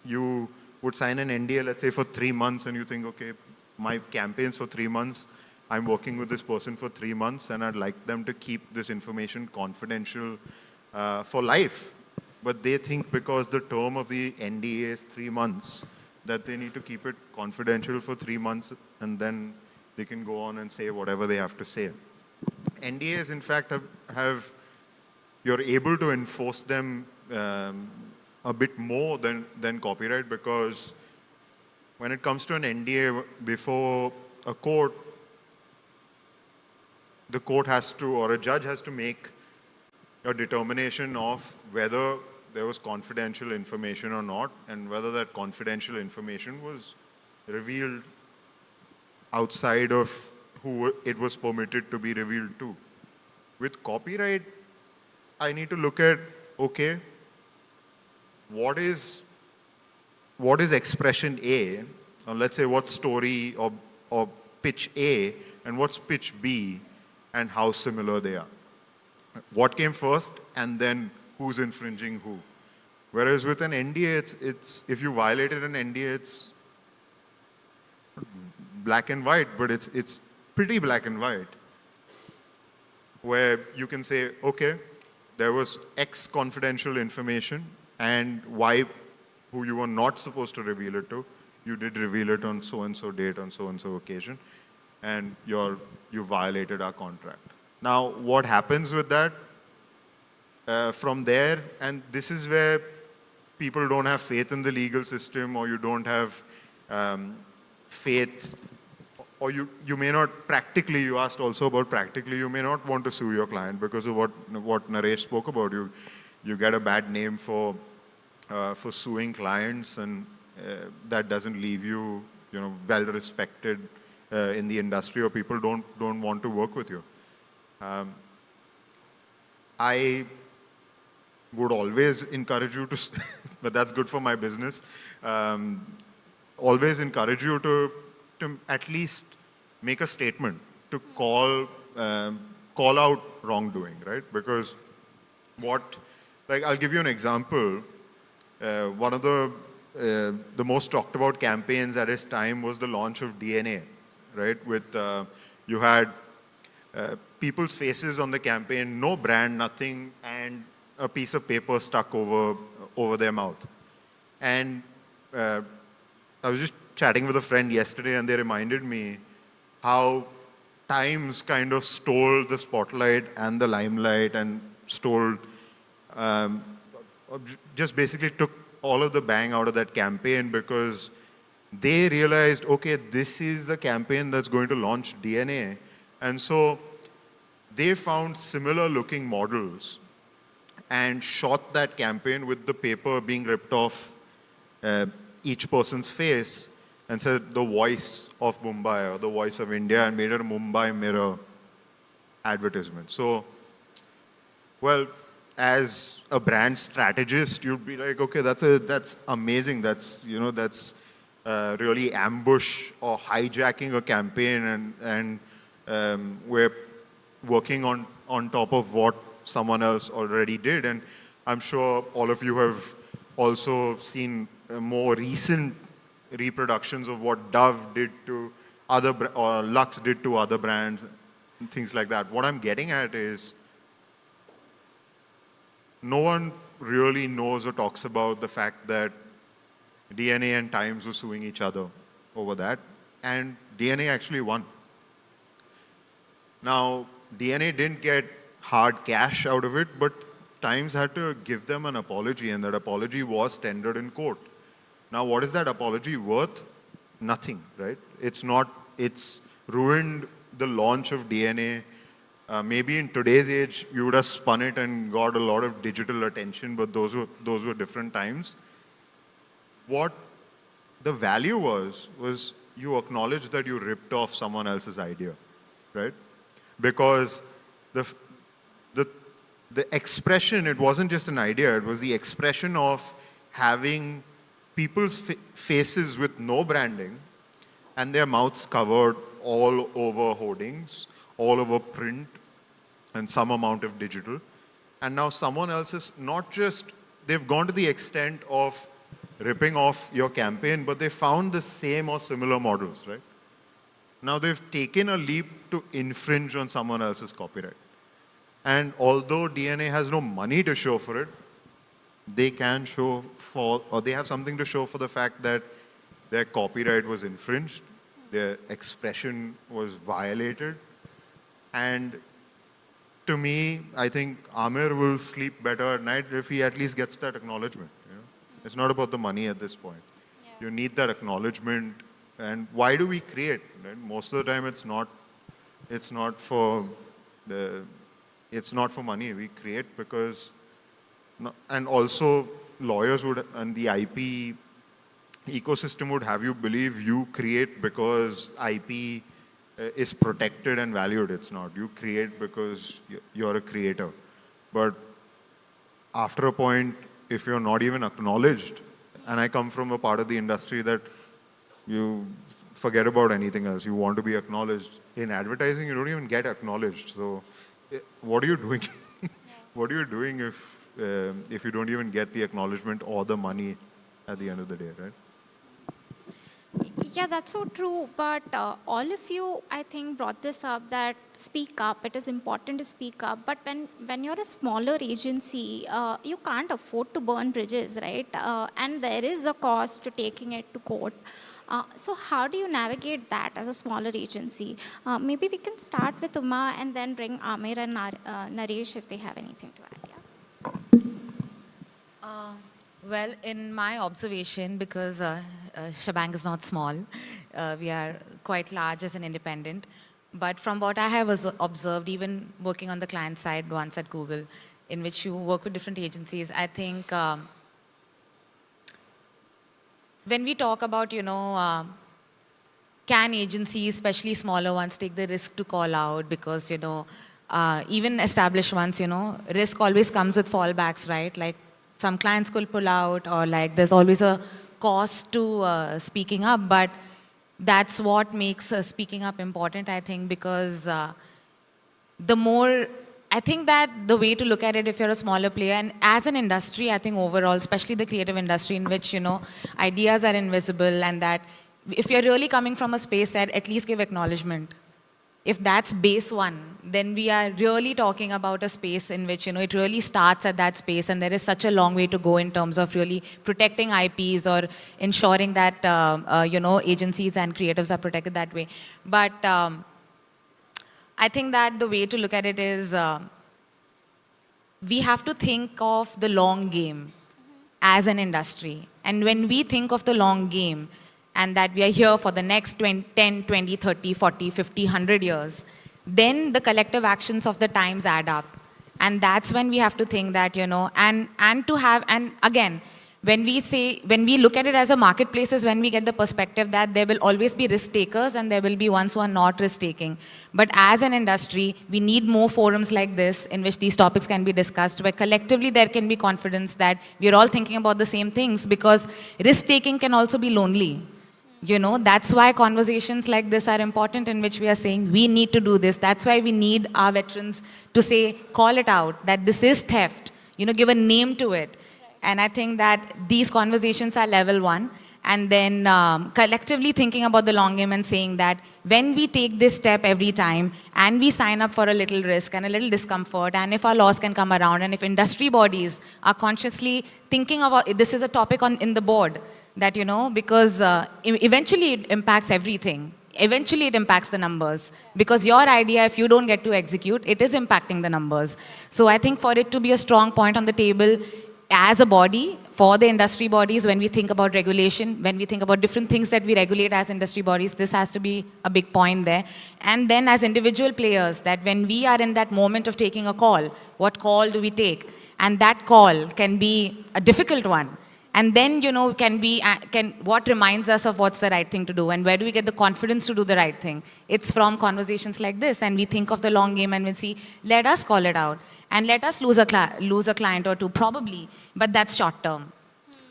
You would sign an NDA, let's say, for 3 months, and you think, okay, my campaign's for 3 months. I'm working with this person for 3 months, and I'd like them to keep this information confidential for life. But they think because the term of the NDA is 3 months, that they need to keep it confidential for 3 months, and then they can go on and say whatever they have to say. NDAs, in fact, you're able to enforce them a bit more than copyright, because when it comes to an NDA before a court, the court has to, or a judge has to make a determination of whether there was confidential information or not, and whether that confidential information was revealed outside of who it was permitted to be revealed to. With copyright, I need to look at, okay, what is expression A, or let's say what's story or pitch A, and what's pitch B, and how similar they are. What came first, and then who's infringing who. Whereas with an NDA, it's if you violated an NDA, it's black and white, but it's pretty black and white, where you can say, okay, there was X confidential information, and Y, who you were not supposed to reveal it to, you did reveal it on so-and-so date, on so-and-so occasion. and you violated our contract. Now, what happens with that? From there, and this is where people don't have faith in the legal system, or you don't have faith, or you may not practically, you asked also about practically, you may not want to sue your client because of what Naresh spoke about. You get a bad name for suing clients, and that doesn't leave you, well respected in the industry, or people don't want to work with you. I would always encourage you to, but that's good for my business, always encourage you to at least make a statement, to call out wrongdoing, right? Because I'll give you an example. One of the most talked about campaigns at its time was the launch of DNA, right? With, you had people's faces on the campaign, no brand, nothing, and a piece of paper stuck over their mouth. And I was just chatting with a friend yesterday, and they reminded me how Times kind of stole the spotlight and the limelight, and stole, just basically took all of the bang out of that campaign, because they realized, okay, this is a campaign that's going to launch DNA. And so they found similar looking models and shot that campaign with the paper being ripped off each person's face, and said the voice of Mumbai or the voice of India, and made it a Mumbai Mirror advertisement. So, well, as a brand strategist, you'd be like, okay, that's amazing. That's really ambush or hijacking a campaign, and we're working on top of what someone else already did. And I'm sure all of you have also seen more recent reproductions of what Dove did to or Lux did to other brands, and things like that. What I'm getting at is, no one really knows or talks about the fact that DNA and Times were suing each other over that, and DNA actually won. Now, DNA didn't get hard cash out of it, but Times had to give them an apology, and that apology was tendered in court. Now, what is that apology worth? Nothing, right? It's ruined the launch of DNA. Maybe in today's age, you would have spun it and got a lot of digital attention, but those were different times. What the value was you acknowledged that you ripped off someone else's idea, right? Because the expression, it wasn't just an idea, it was the expression of having people's faces with no branding and their mouths covered all over hoardings, all over print, and some amount of digital. And now someone else is not just, they've gone to the extent of ripping off your campaign, but they found the same or similar models, right? Now they've taken a leap to infringe on someone else's copyright. And although DNA has no money to show for it, they can show for, or they have something to show for the fact that their copyright was infringed, their expression was violated. And to me, I think Amir will sleep better at night if he at least gets that acknowledgement. It's not about the money at this point. Yeah. You need that acknowledgement. And why do we create? Right? Most of the time, it's not for money. We create because, and also lawyers would, and the IP ecosystem would have you believe you create because IP is protected and valued. It's not. You create because you're a creator. But after a point, if you're not even acknowledged, and I come from a part of the industry that you forget about anything else, you want to be acknowledged. In advertising, you don't even get acknowledged. So what are you doing? What are you doing if you don't even get the acknowledgement or the money at the end of the day, right? Yeah, that's so true. But all of you, I think, brought this up that speak up. It is important to speak up. But when you're a smaller agency, you can't afford to burn bridges, right? And there is a cost to taking it to court. So how do you navigate that as a smaller agency? Maybe we can start with Uma and then bring Amir and Naresh if they have anything to add. Yeah? Well, in my observation, because Shebang is not small, we are quite large as an independent. But from what I have observed, even working on the client side once at Google, in which you work with different agencies, I think when we talk about, can agencies, especially smaller ones, take the risk to call out? Because, even established ones, risk always comes with fallbacks, right? Like some clients could pull out, or like there's always a cost to speaking up. But that's what makes speaking up important, I think, because the more, I think that the way to look at it, if you're a smaller player, and as an industry, I think overall, especially the creative industry in which, ideas are invisible, and that if you're really coming from a space that at least give acknowledgement, if that's base one, then we are really talking about a space in which, it really starts at that space, and there is such a long way to go in terms of really protecting IPs or ensuring that, agencies and creatives are protected that way. But I think that the way to look at it is we have to think of the long game as an industry. And when we think of the long game, and that we are here for the next 10, 20, 30, 40, 50, 100 years, then the collective actions of the times add up. And that's when we have to think that, and again, when we look at it as a marketplace is when we get the perspective that there will always be risk takers and there will be ones who are not risk taking. But as an industry, we need more forums like this in which these topics can be discussed, where collectively there can be confidence that we are all thinking about the same things, because risk taking can also be lonely. That's why conversations like this are important, in which we are saying we need to do this. That's why we need our veterans to say, call it out, that this is theft, give a name to it. And I think that these conversations are level one. And then collectively thinking about the long game and saying that when we take this step every time and we sign up for a little risk and a little discomfort, and if our loss can come around, and if industry bodies are consciously thinking about, this is a topic in the board, that, because eventually it impacts everything. Eventually it impacts the numbers, because your idea, if you don't get to execute, it is impacting the numbers. So I think for it to be a strong point on the table as a body, for the industry bodies, when we think about regulation, when we think about different things that we regulate as industry bodies, this has to be a big point there. And then as individual players, that when we are in that moment of taking a call, what call do we take? And that call can be a difficult one. And then, what reminds us of what's the right thing to do, and where do we get the confidence to do the right thing? It's from conversations like this, and we think of the long game and we see, let us call it out, and let us lose a client or two, probably, but that's short term.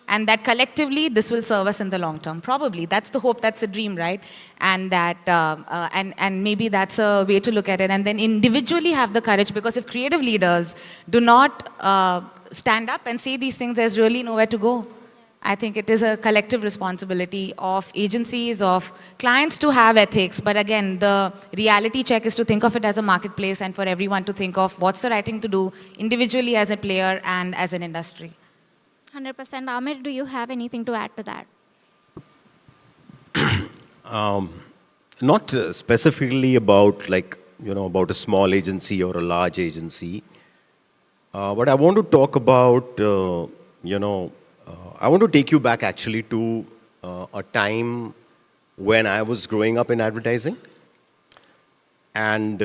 And that collectively, this will serve us in the long term, probably. That's the hope, that's the dream, right? And that, and maybe that's a way to look at it. And then individually have the courage, because if creative leaders do not stand up and say these things, there's really nowhere to go. I think it is a collective responsibility of agencies, of clients to have ethics. But again, the reality check is to think of it as a marketplace, and for everyone to think of what's the right thing to do individually as a player and as an industry. 100%. Amir, do you have anything to add to that? Not specifically about about a small agency or a large agency. But I want to talk about, I want to take you back actually to a time when I was growing up in advertising. And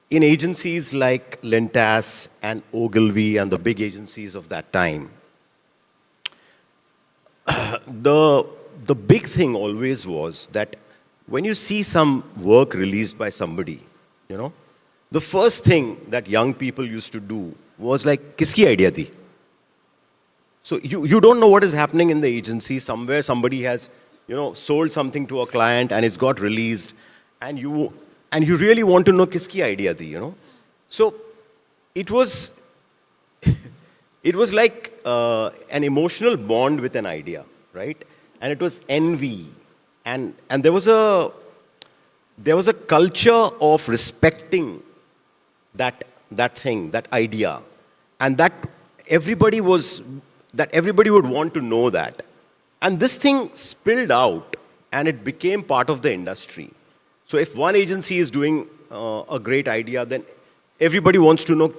in agencies like Lintas and Ogilvy and the big agencies of that time, the big thing always was that when you see some work released by somebody, the first thing that young people used to do was like, kiski idea thi? So you don't know what is happening in the agency. Somewhere somebody has, sold something to a client and it's got released, and you really want to know kiski idea thi, So it was like an emotional bond with an idea, right? And it was envy, and there was a culture of respecting that thing, that idea, and that everybody was that everybody would want to know that. And this thing spilled out and it became part of the industry. So if one agency is doing a great idea, then everybody wants to know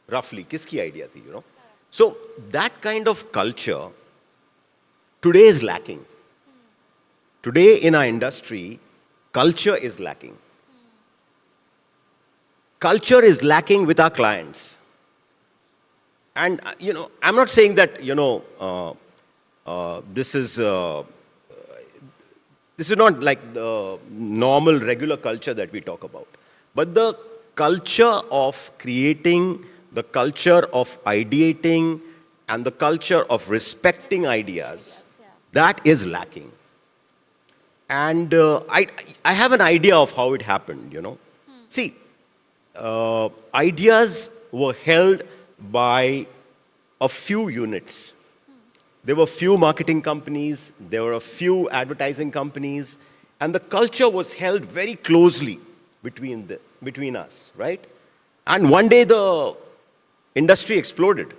roughly, kiski idea thi, you know. So that kind of culture today is lacking. Today in our industry, culture is lacking. Culture is lacking with our clients. And, you know, I'm not saying that, you know, this is not like the normal, regular culture that we talk about. But the culture of creating, the culture of ideating, and the culture of respecting ideas, that is lacking. And I have an idea of how it happened, you know. See, ideas were held by a few units. There were few marketing companies, there were a few advertising companies, and the culture was held very closely between us, right? And one day the industry exploded.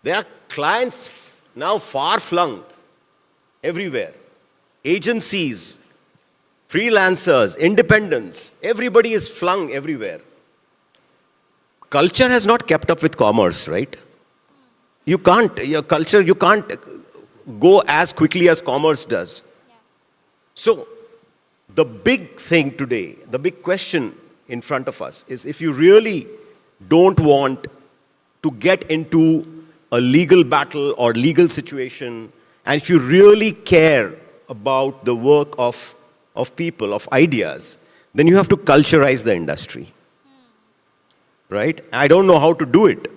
There are clients now far-flung everywhere. Agencies, freelancers, independents, everybody is flung everywhere. Culture has not kept up with commerce, right? You can't go as quickly as commerce does. So the big thing today, the big question in front of us is, if you really don't want to get into a legal battle or legal situation, and if you really care about the work of people, of ideas, then you have to culturize the industry. Right? I don't know how to do it,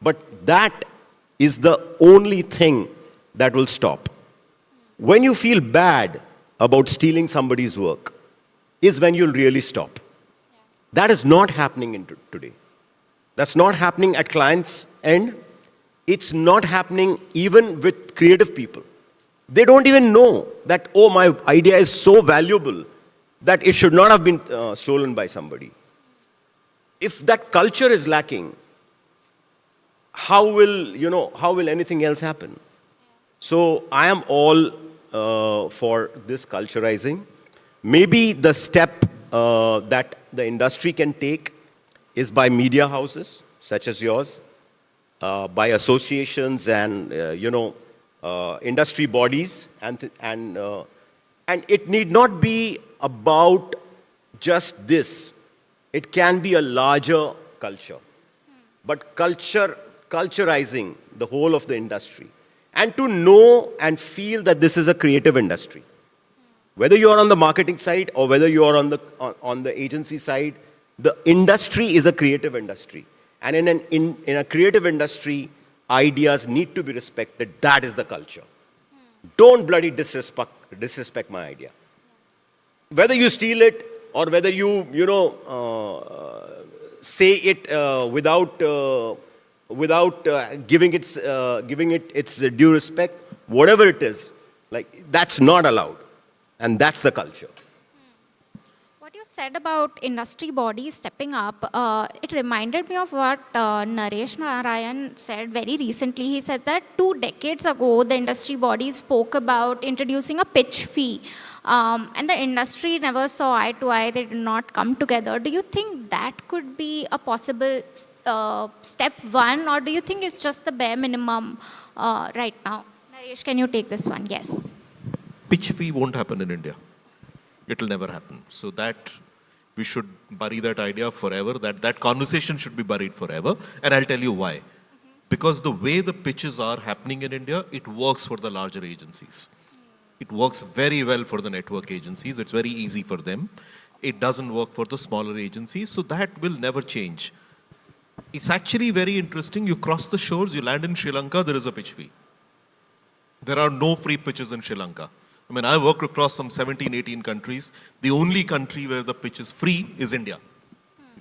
but that is the only thing that will stop. When you feel bad about stealing somebody's work is when you'll really stop. That is not happening today. That's not happening at clients' end. It's not happening even with creative people. They don't even know that, oh, my idea is so valuable that it should not have been stolen by somebody. If that culture is lacking, how will anything else happen? So I am all for this culturizing. Maybe the step that the industry can take is by media houses such as yours, by associations and industry bodies, and it need not be about just this. It can be a larger culture, but culturizing the whole of the industry, and to know and feel that this is a creative industry. Whether you are on the marketing side or whether you are on the agency side, the industry is a creative industry. And in a creative industry, ideas need to be respected. That is the culture. Don't bloody disrespect my idea. Whether you steal it or whether you say it without giving it its due respect, whatever it is, like, that's not allowed. And that's the culture. What you said about industry bodies stepping up, it reminded me of what Naresh Narayan said very recently. He said that 2 decades ago, the industry bodies spoke about introducing a pitch fee. And the industry never saw eye to eye. They did not come together. Do you think that could be a possible step one, or do you think it's just the bare minimum right now? Naresh, can you take this one? Yes. Pitch fee won't happen in India. It will never happen. So that we should bury that idea forever. That conversation should be buried forever. And I'll tell you why. Because the way the pitches are happening in India, it works for the larger agencies. It works very well for the network agencies. It's very easy for them. It doesn't work for the smaller agencies. So that will never change. It's actually very interesting. You cross the shores, you land in Sri Lanka, there is a pitch fee. There are no free pitches in Sri Lanka. I mean, I worked across some 17, 18 countries. The only country where the pitch is free is India.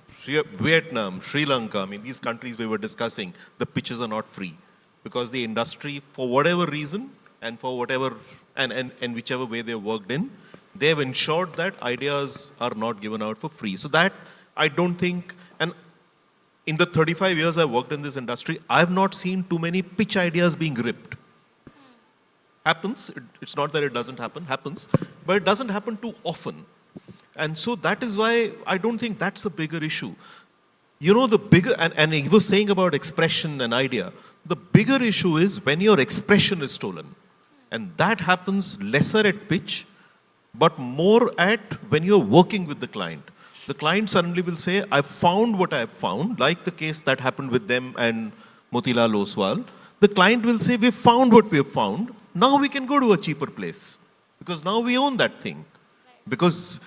Vietnam, Sri Lanka, I mean, these countries we were discussing, the pitches are not free. Because the industry, for whatever reason, and for whatever, and whichever way they worked in, they have ensured that ideas are not given out for free. So that, I don't think, and in the 35 years I've worked in this industry, I've not seen too many pitch ideas being ripped. Happens, it's not that it doesn't happen, happens, but it doesn't happen too often. And so that is why I don't think that's a bigger issue. You know, the bigger, and he was saying about expression and idea, the bigger issue is when your expression is stolen. And that happens lesser at pitch, but more at when you're working with the client. The client suddenly will say, I've found what I've found, like the case that happened with them and Motilal Oswal. The client will say, we've found what we've found, now we can go to a cheaper place. Because now we own that thing. Because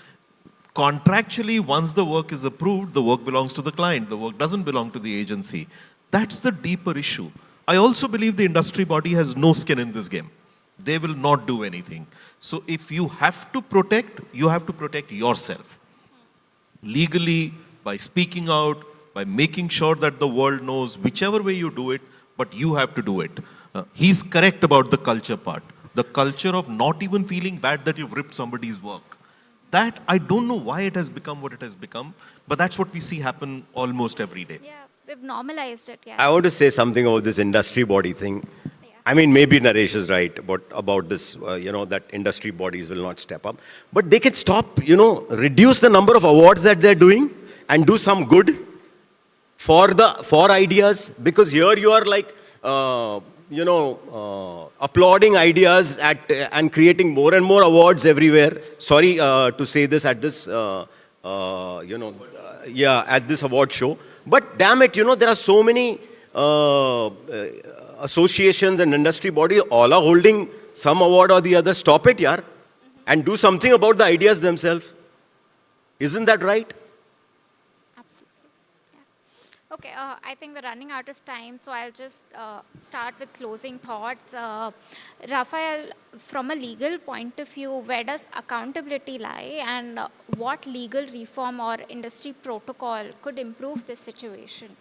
contractually, once the work is approved, the work belongs to the client. The work doesn't belong to the agency. That's the deeper issue. I also believe the industry body has no skin in this game. They will not do anything. So if you have to protect, you have to protect yourself. Legally, by speaking out, by making sure that the world knows, whichever way you do it, but you have to do it. He's correct about the culture part. The culture of not even feeling bad that you've ripped somebody's work. That, I don't know why it has become what it has become, but that's what we see happen almost every day. Yeah, we've normalized it, yes. I want to say something about this industry body thing. I mean, maybe Naresh is right about this, that industry bodies will not step up. But they can stop, reduce the number of awards that they're doing and do some good for ideas. Because here you are like, applauding ideas and creating more and more awards everywhere. Sorry to say this at this, at this award show. But damn it, there are so many associations and industry bodies, all are holding some award or the other. Stop it, yaar. And do something about the ideas themselves. Isn't that right? Absolutely. Yeah. Okay, I think we're running out of time, so I'll just start with closing thoughts. Raphael, from a legal point of view, where does accountability lie, and what legal reform or industry protocol could improve this situation?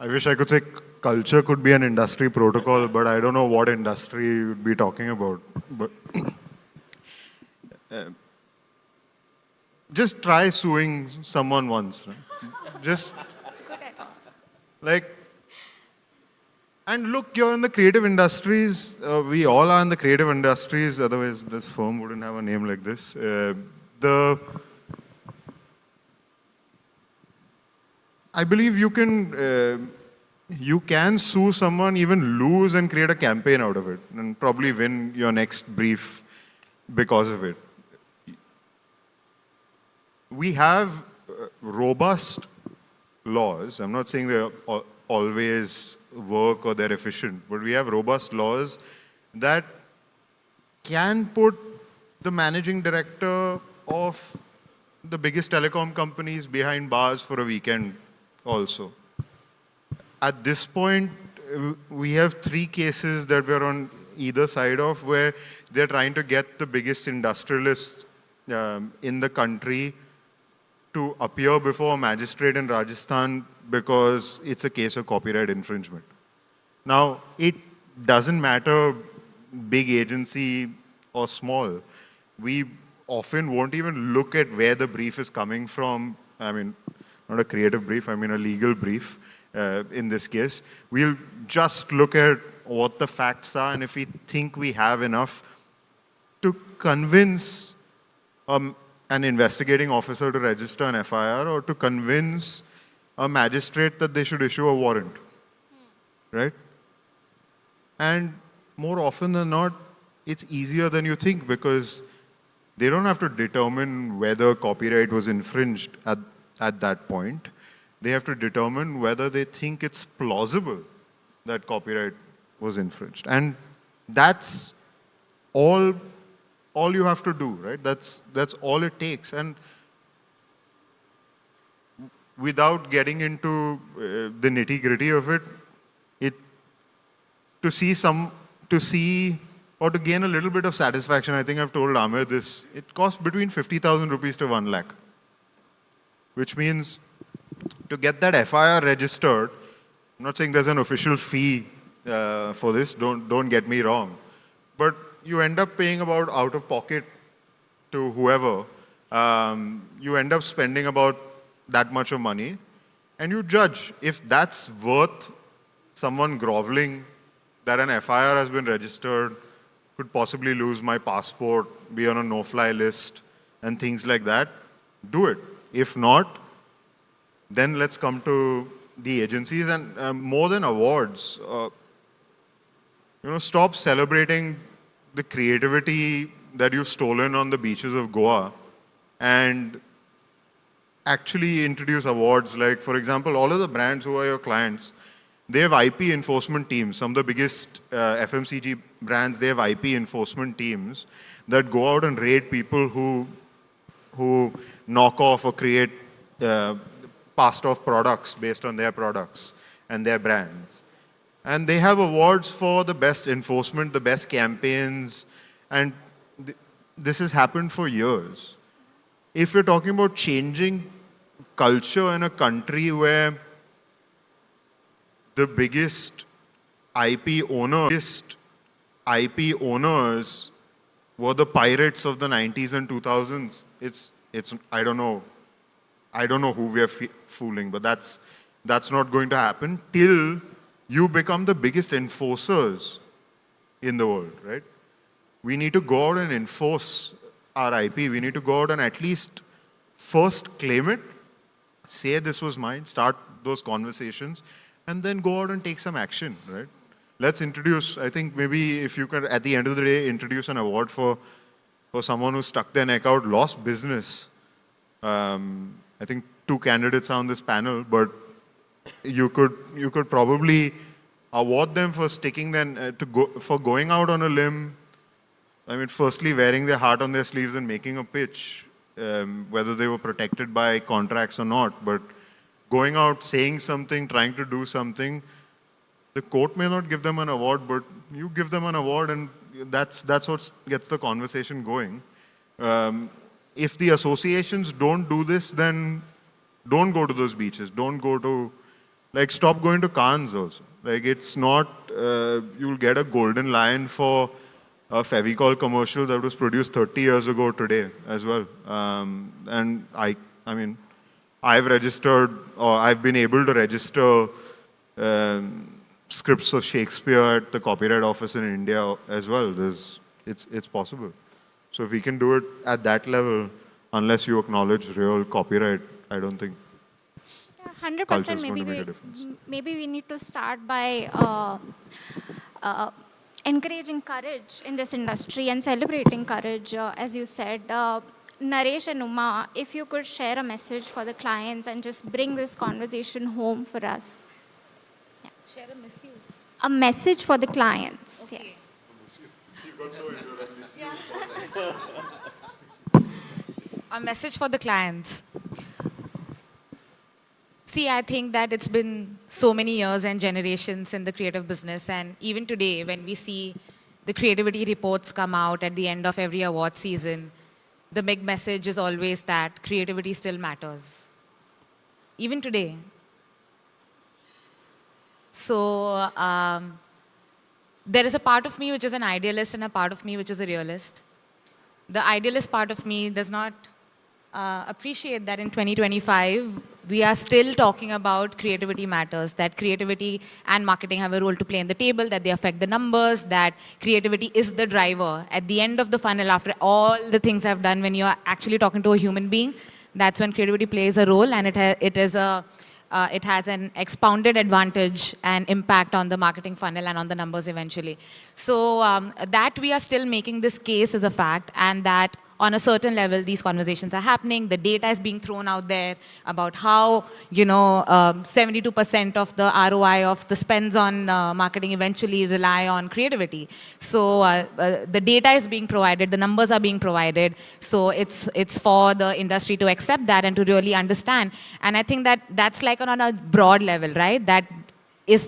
I wish I could say culture could be an industry protocol, but I don't know what industry you would be talking about. But just try suing someone once. Right? Just and look, you're in the creative industries. We all are in the creative industries. Otherwise, this firm wouldn't have a name like this. I believe you can sue someone, even lose and create a campaign out of it, and probably win your next brief because of it. We have robust laws. I'm not saying they always work or they're efficient, but we have robust laws that can put the managing director of the biggest telecom companies behind bars for a weekend also. At this point, we have 3 cases that we're on either side of where they're trying to get the biggest industrialists in the country to appear before a magistrate in Rajasthan because it's a case of copyright infringement. Now, it doesn't matter big agency or small. We often won't even look at where the brief is coming from. I mean, not a creative brief, I mean a legal brief in this case. We'll just look at what the facts are, and if we think we have enough to convince an investigating officer to register an FIR or to convince a magistrate that they should issue a warrant, right? And more often than not, it's easier than you think because they don't have to determine whether copyright was infringed at that point. They have to determine whether they think it's plausible that copyright was infringed. And that's all you have to do, right? That's all it takes. And without getting into the nitty-gritty of it, to see or to gain a little bit of satisfaction, I think I've told Amir this, it costs between 50,000 rupees to 1 lakh, which means to get that FIR registered, I'm not saying there's an official fee for this, don't get me wrong, but you end up paying about out of pocket to whoever You end up spending about that much of money, and you judge if that's worth someone groveling that an FIR has been registered, could possibly lose my passport, be on a no-fly list, and things like that. Do it. If not, then let's come to the agencies, and more than awards, stop celebrating the creativity that you've stolen on the beaches of Goa and actually introduce awards. Like, for example, all of the brands who are your clients, they have IP enforcement teams. Some of the biggest FMCG brands, they have IP enforcement teams that go out and raid people who knock off or create passed off products based on their products and their brands. And they have awards for the best enforcement, the best campaigns, and this has happened for years. If you're talking about changing culture in a country where the biggest IP owners were the pirates of the 90s and 2000s, I don't know who we are fooling, but that's not going to happen till you become the biggest enforcers in the world, right? We need to go out and enforce our IP. We need to go out and at least first claim it, say this was mine, start those conversations, and then go out and take some action, right? Let's introduce, I think maybe if you could, at the end of the day, introduce an award for someone who stuck their neck out, lost business. I think 2 candidates are on this panel, but you could probably award them for sticking their, for going out on a limb. I mean, firstly, wearing their heart on their sleeves and making a pitch, whether they were protected by contracts or not, but going out, saying something, trying to do something, the court may not give them an award, but you give them an award, and that's what gets the conversation going. If the associations don't do this, then don't go to those beaches. Don't go to, like, stop going to Cannes also. Like, it's not, you'll get a golden lion for a Fevicol commercial that was produced 30 years ago today as well. And I mean, I've registered, or I've been able to register scripts of Shakespeare at the Copyright Office in India as well. It's possible. So if we can do it at that level, unless you acknowledge real copyright, I don't think 100%. Maybe we need to start by encouraging courage in this industry and celebrating courage, as you said. Naresh and Uma, if you could share a message for the clients and just bring this conversation home for us. Yeah. Share a misuse. A message for the clients, Okay. yes. A message for the clients. See, I think that it's been so many years and generations in the creative business, and even today when we see the creativity reports come out at the end of every award season, the big message is always that creativity still matters. Even today. So there is a part of me which is an idealist and a part of me which is a realist. The idealist part of me does not appreciate that in 2025, we are still talking about creativity matters, that creativity and marketing have a role to play in the table, that they affect the numbers, that creativity is the driver. At the end of the funnel, after all the things I've done, when you're actually talking to a human being, that's when creativity plays a role, and it has an expounded advantage and impact on the marketing funnel and on the numbers eventually. So that we are still making this case as a fact, and that on a certain level, these conversations are happening. The data is being thrown out there about how, 72% of the ROI of the spends on marketing eventually rely on creativity. So the data is being provided, the numbers are being provided. So it's for the industry to accept that and to really understand. And I think that that's like on a broad level, right?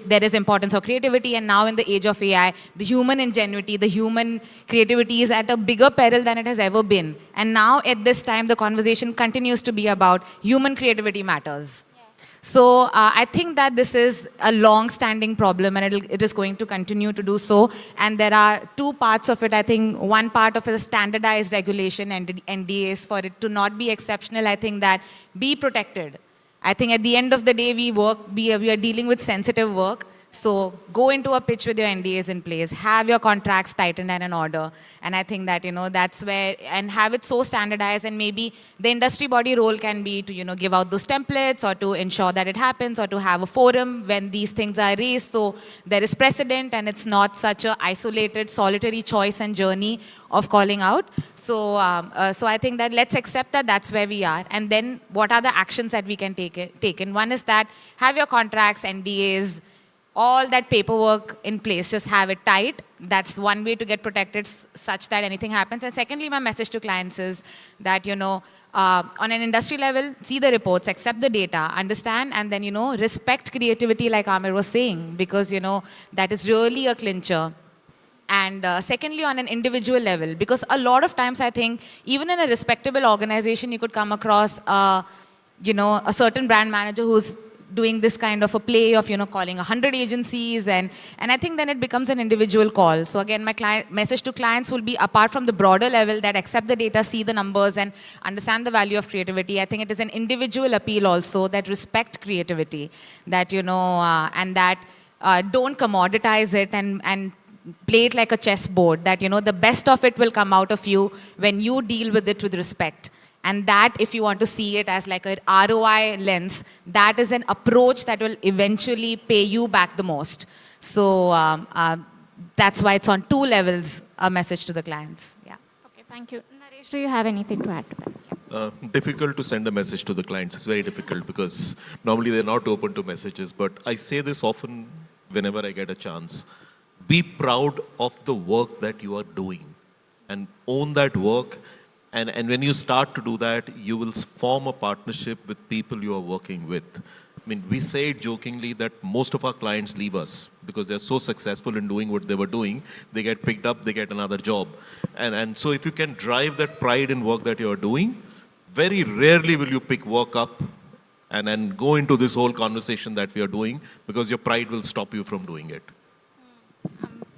There is importance of creativity, and now in the age of AI, the human ingenuity, the human creativity is at a bigger peril than it has ever been. And now at this time, the conversation continues to be about human creativity matters. Yeah. So I think that this is a long-standing problem, and it is going to continue to do so. And there are two parts of it. I think one part of it is standardized regulation and NDAs. For it to not be exceptional, I think that be protected. I think at the end of the day, we are dealing with sensitive work. So go into a pitch with your NDAs in place, have your contracts tightened and in order. And I think that, that's where, and have it so standardized, and maybe the industry body role can be to, give out those templates, or to ensure that it happens, or to have a forum when these things are raised. So there is precedent, and it's not such a isolated, solitary choice and journey of calling out. So, so I think that let's accept that that's where we are. And then what are the actions that we can take in? One is that have your contracts, NDAs, all that paperwork in place, just have it tight. That's one way to get protected such that anything happens. And secondly, my message to clients is that, on an industry level, see the reports, accept the data, understand, and then, respect creativity like Amir was saying, because, that is really a clincher. And secondly, on an individual level, because a lot of times I think, even in a respectable organization, you could come across, a certain brand manager who's doing this kind of a play of, calling 100 agencies, and I think then it becomes an individual call. So again, my message to clients will be, apart from the broader level that accept the data, see the numbers, and understand the value of creativity, I think it is an individual appeal also that respect creativity, that, and that don't commoditize it and play it like a chessboard, that, the best of it will come out of you when you deal with it with respect. And that, if you want to see it as like an ROI lens, that is an approach that will eventually pay you back the most. So that's why it's on two levels, a message to the clients. Yeah. Okay, thank you. Naresh, do you have anything to add to that? Yeah. Difficult to send a message to the clients. It's very difficult because normally they're not open to messages. But I say this often whenever I get a chance. Be proud of the work that you are doing and own that work. And when you start to do that, you will form a partnership with people you are working with. I mean, we say it jokingly that most of our clients leave us because they're so successful in doing what they were doing. They get picked up, they get another job. And so if you can drive that pride in work that you're doing, very rarely will you pick work up and go into this whole conversation that we are doing, because your pride will stop you from doing it.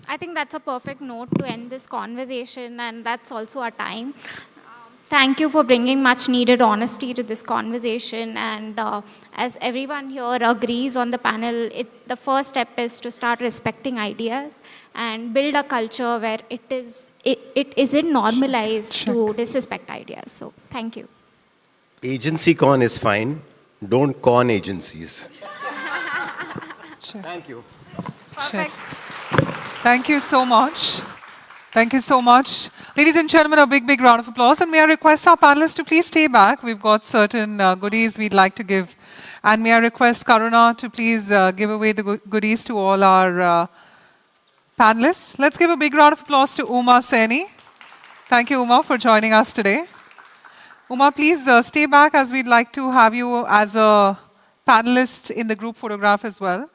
I think that's a perfect note to end this conversation, and that's also our time. Thank you for bringing much needed honesty to this conversation. And as everyone here agrees on the panel, the first step is to start respecting ideas and build a culture where it isn't normalized to disrespect ideas. So thank you. AgencyCon is fine. Don't con agencies. Sure. Thank you. Perfect. Thank you so much. Thank you so much. Ladies and gentlemen, a big, big round of applause. And may I request our panelists to please stay back. We've got certain goodies we'd like to give. And may I request Karuna to please give away the goodies to all our panelists. Let's give a big round of applause to Uma Saini. Thank you, Uma, for joining us today. Uma, please stay back, as we'd like to have you as a panelist in the group photograph as well.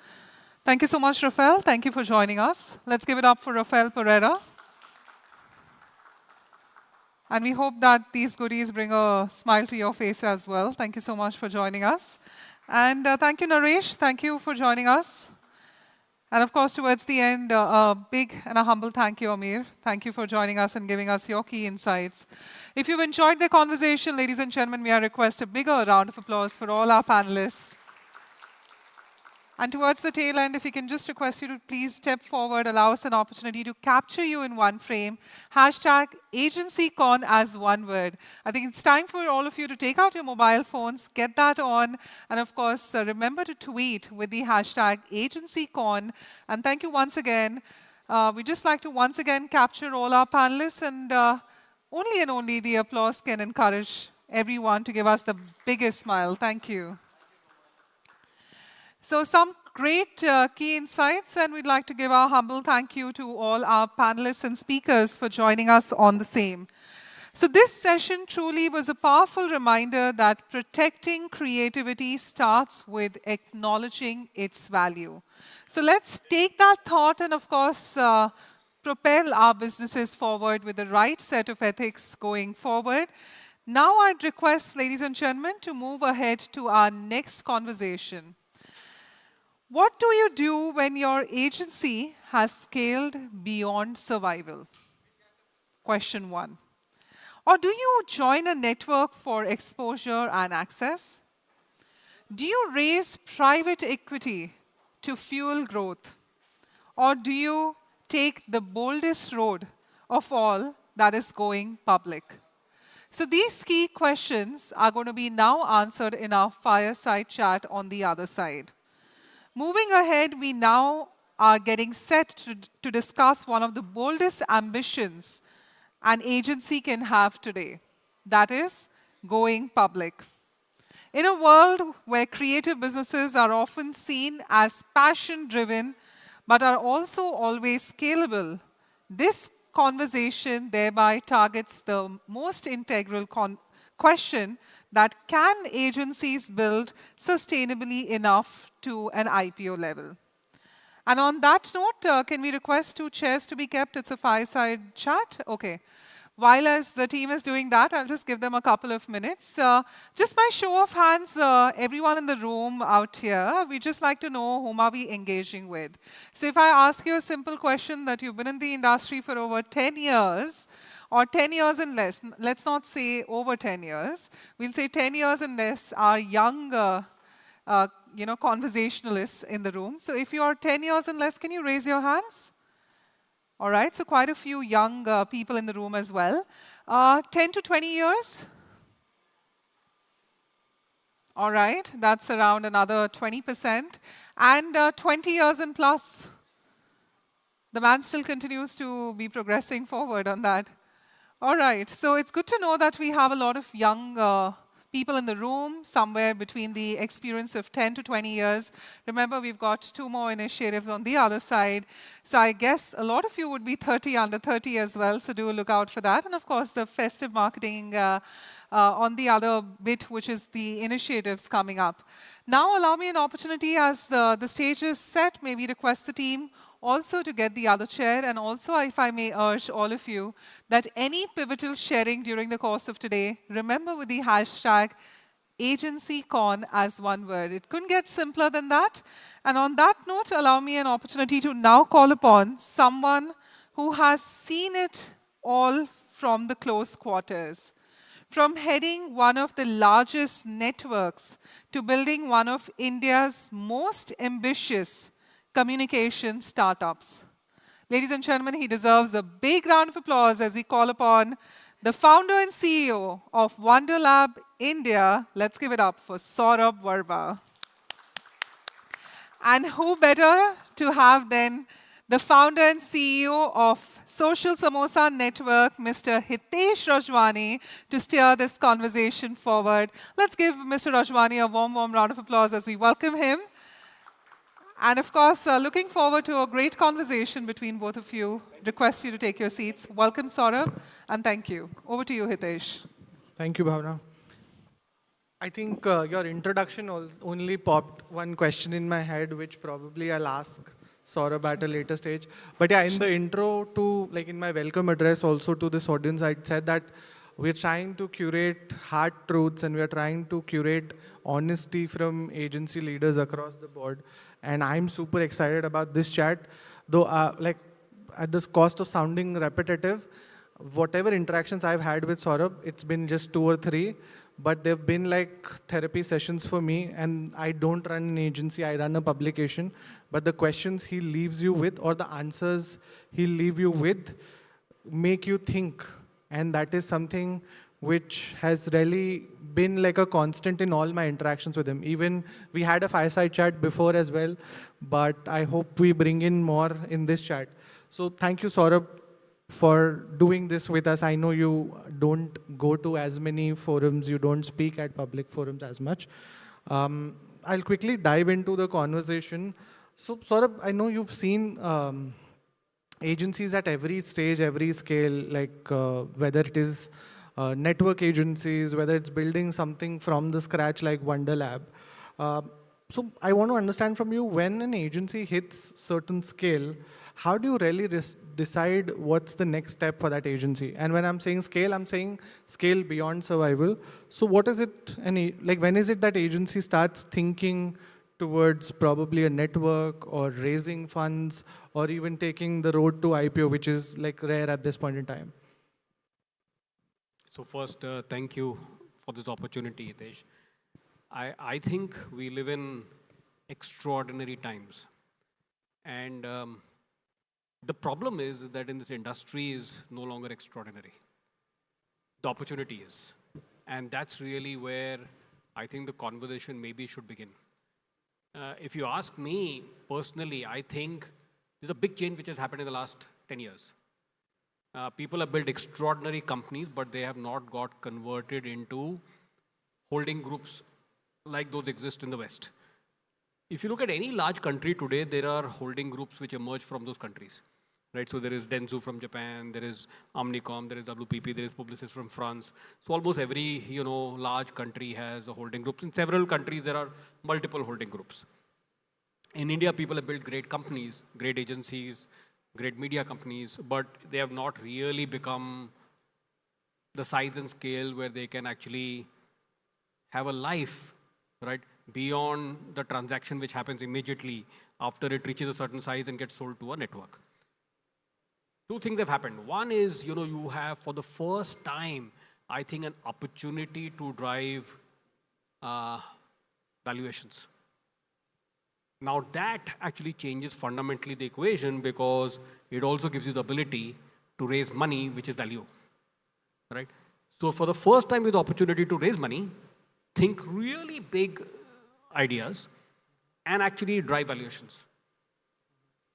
Thank you so much, Rafael. Thank you for joining us. Let's give it up for Rafael Pereira. And we hope that these goodies bring a smile to your face as well. Thank you so much for joining us. And thank you, Naresh. Thank you for joining us. And of course, towards the end, a big and a humble thank you, Amir. Thank you for joining us and giving us your key insights. If you've enjoyed the conversation, ladies and gentlemen, may I request a bigger round of applause for all our panelists. And towards the tail end, if we can just request you to please step forward, allow us an opportunity to capture you in one frame. Hashtag AgencyCon as one word. I think it's time for all of you to take out your mobile phones, get that on, and of course, remember to tweet with the hashtag AgencyCon. And thank you once again. We'd just like to once again capture all our panelists, and only and only the applause can encourage everyone to give us the biggest smile. Thank you. So some great key insights, and we'd like to give our humble thank you to all our panelists and speakers for joining us on the same. So this session truly was a powerful reminder that protecting creativity starts with acknowledging its value. So let's take that thought and, of course, propel our businesses forward with the right set of ethics going forward. Now I'd request, ladies and gentlemen, to move ahead to our next conversation. What do you do when your agency has scaled beyond survival? Question 1. Or do you join a network for exposure and access? Do you raise private equity to fuel growth? Or do you take the boldest road of all, that is going public? So these key questions are going to be now answered in our fireside chat on the other side. Moving ahead, we now are getting set to discuss one of the boldest ambitions an agency can have today. That is going public. In a world where creative businesses are often seen as passion-driven, but are also always scalable, this conversation thereby targets the most integral question that can agencies build sustainably enough to an IPO level? And on that note, can we request 2 chairs to be kept? It's a fireside chat. Okay. While as the team is doing that, I'll just give them a couple of minutes. Just by show of hands, everyone in the room out here, we just like to know whom are we engaging with. So if I ask you a simple question that you've been in the industry for over 10 years, or 10 years and less, let's not say over 10 years, we'll say 10 years and less are young conversationalists in the room. So if you are 10 years and less, can you raise your hands? All right, so quite a few young people in the room as well. 10 to 20 years? All right, that's around another 20%. And 20 years and plus? The man still continues to be progressing forward on that. All right, so it's good to know that we have a lot of young people in the room, somewhere between the experience of 10 to 20 years. Remember, we've got 2 more initiatives on the other side. So I guess a lot of you would be 30, under 30 as well, so do look out for that. And of course, the festive marketing on the other bit, which is the initiatives coming up. Now allow me an opportunity as the stage is set, maybe request the team also to get the other chair, and also, if I may urge all of you, that any pivotal sharing during the course of today, remember with the hashtag AgencyCon as one word. It couldn't get simpler than that. And on that note, allow me an opportunity to now call upon someone who has seen it all from the close quarters. From heading one of the largest networks to building one of India's most ambitious communication startups. Ladies and gentlemen, he deserves a big round of applause as we call upon the founder and CEO of Wonderlab India. Let's give it up for Saurabh Verma. And who better to have than the founder and CEO of Social Samosa Network, Mr. Hitesh Rajwani, to steer this conversation forward. Let's give Mr. Rajwani a warm, warm round of applause as we welcome him. And of course, looking forward to a great conversation between both of you. Request you to take your seats. Welcome, Saurabh, and thank you. Over to you, Hitesh. Thank you, Bhavna. I think your introduction only popped one question in my head, which probably I'll ask Saurabh at a later stage. But yeah, in the intro to, like in my welcome address also to this audience, I said that we're trying to curate hard truths and we're trying to curate honesty from agency leaders across the board. And I'm super excited about this chat, though like at this cost of sounding repetitive, whatever interactions I've had with Saurabh, it's been just 2 or 3, but they've been like therapy sessions for me. And I don't run an agency, I run a publication. But the questions he leaves you with or the answers he'll leave you with make you think. And that is something which has really been like a constant in all my interactions with him. Even we had a fireside chat before as well, but I hope we bring in more in this chat. So thank you, Saurabh, for doing this with us. I know you don't go to as many forums, you don't speak at public forums as much. I'll quickly dive into the conversation. So Saurabh, I know you've seen agencies at every stage, every scale, like whether it is network agencies, whether it's building something from the scratch like Wonderlab. So I want to understand from you, when an agency hits certain scale, how do you really decide what's the next step for that agency? And when I'm saying scale beyond survival. So what is it, like when is it that agency starts thinking towards probably a network or raising funds or even taking the road to IPO, which is like rare at this point in time? So first, thank you for this opportunity, Hitesh. I think we live in extraordinary times. And the problem is that in this industry is no longer extraordinary. The opportunity is. And that's really where I think the conversation maybe should begin. If you ask me personally, I think there's a big change which has happened in the last 10 years. People have built extraordinary companies, but they have not got converted into holding groups like those exist in the West. If you look at any large country today, there are holding groups which emerge from those countries, right? So there is Dentsu from Japan, there is Omnicom, there is WPP, there is Publicis from France. So almost every, large country has a holding group. In several countries, there are multiple holding groups. In India, people have built great companies, great agencies, great media companies, but they have not really become the size and scale where they can actually have a life, right, beyond the transaction which happens immediately after it reaches a certain size and gets sold to a network. Two things have happened. One is, you have for the first time, I think, an opportunity to drive valuations. Now that actually changes fundamentally the equation because it also gives you the ability to raise money, which is value, right? So for the first time with the opportunity to raise money, think really big ideas and actually drive valuations.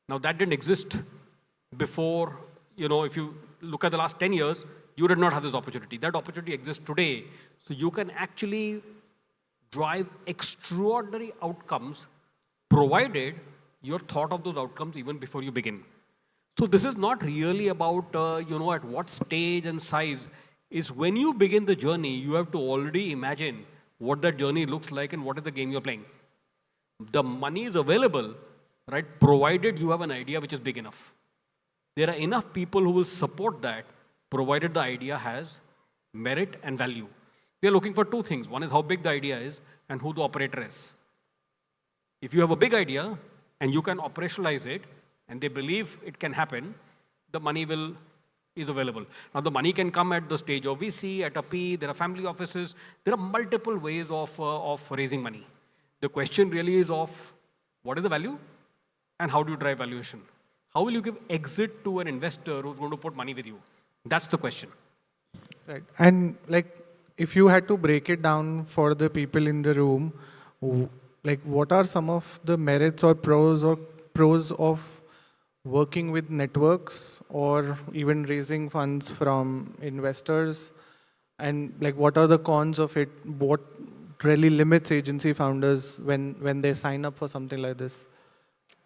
Now that didn't exist before, if you look at the last 10 years, you did not have this opportunity. That opportunity exists today. So you can actually drive extraordinary outcomes provided you're thought of those outcomes even before you begin. So this is not really about, at what stage and size. Is when you begin the journey, you have to already imagine what that journey looks like and what is the game you're playing. The money is available, right, provided you have an idea which is big enough. There are enough people who will support that, provided the idea has merit and value. We are looking for two things. One is how big the idea is and who the operator is. If you have a big idea and you can operationalize it and they believe it can happen, the money is available. Now the money can come at the stage of VC, at a P, there are family offices, there are multiple ways of raising money. The question really is of what is the value and how do you drive valuation? How will you give exit to an investor who's going to put money with you? That's the question. Right. And like, if you had to break it down for the people in the room, like what are some of the merits or pros of working with networks or even raising funds from investors? And like, what are the cons of it? What really limits agency founders when they sign up for something like this?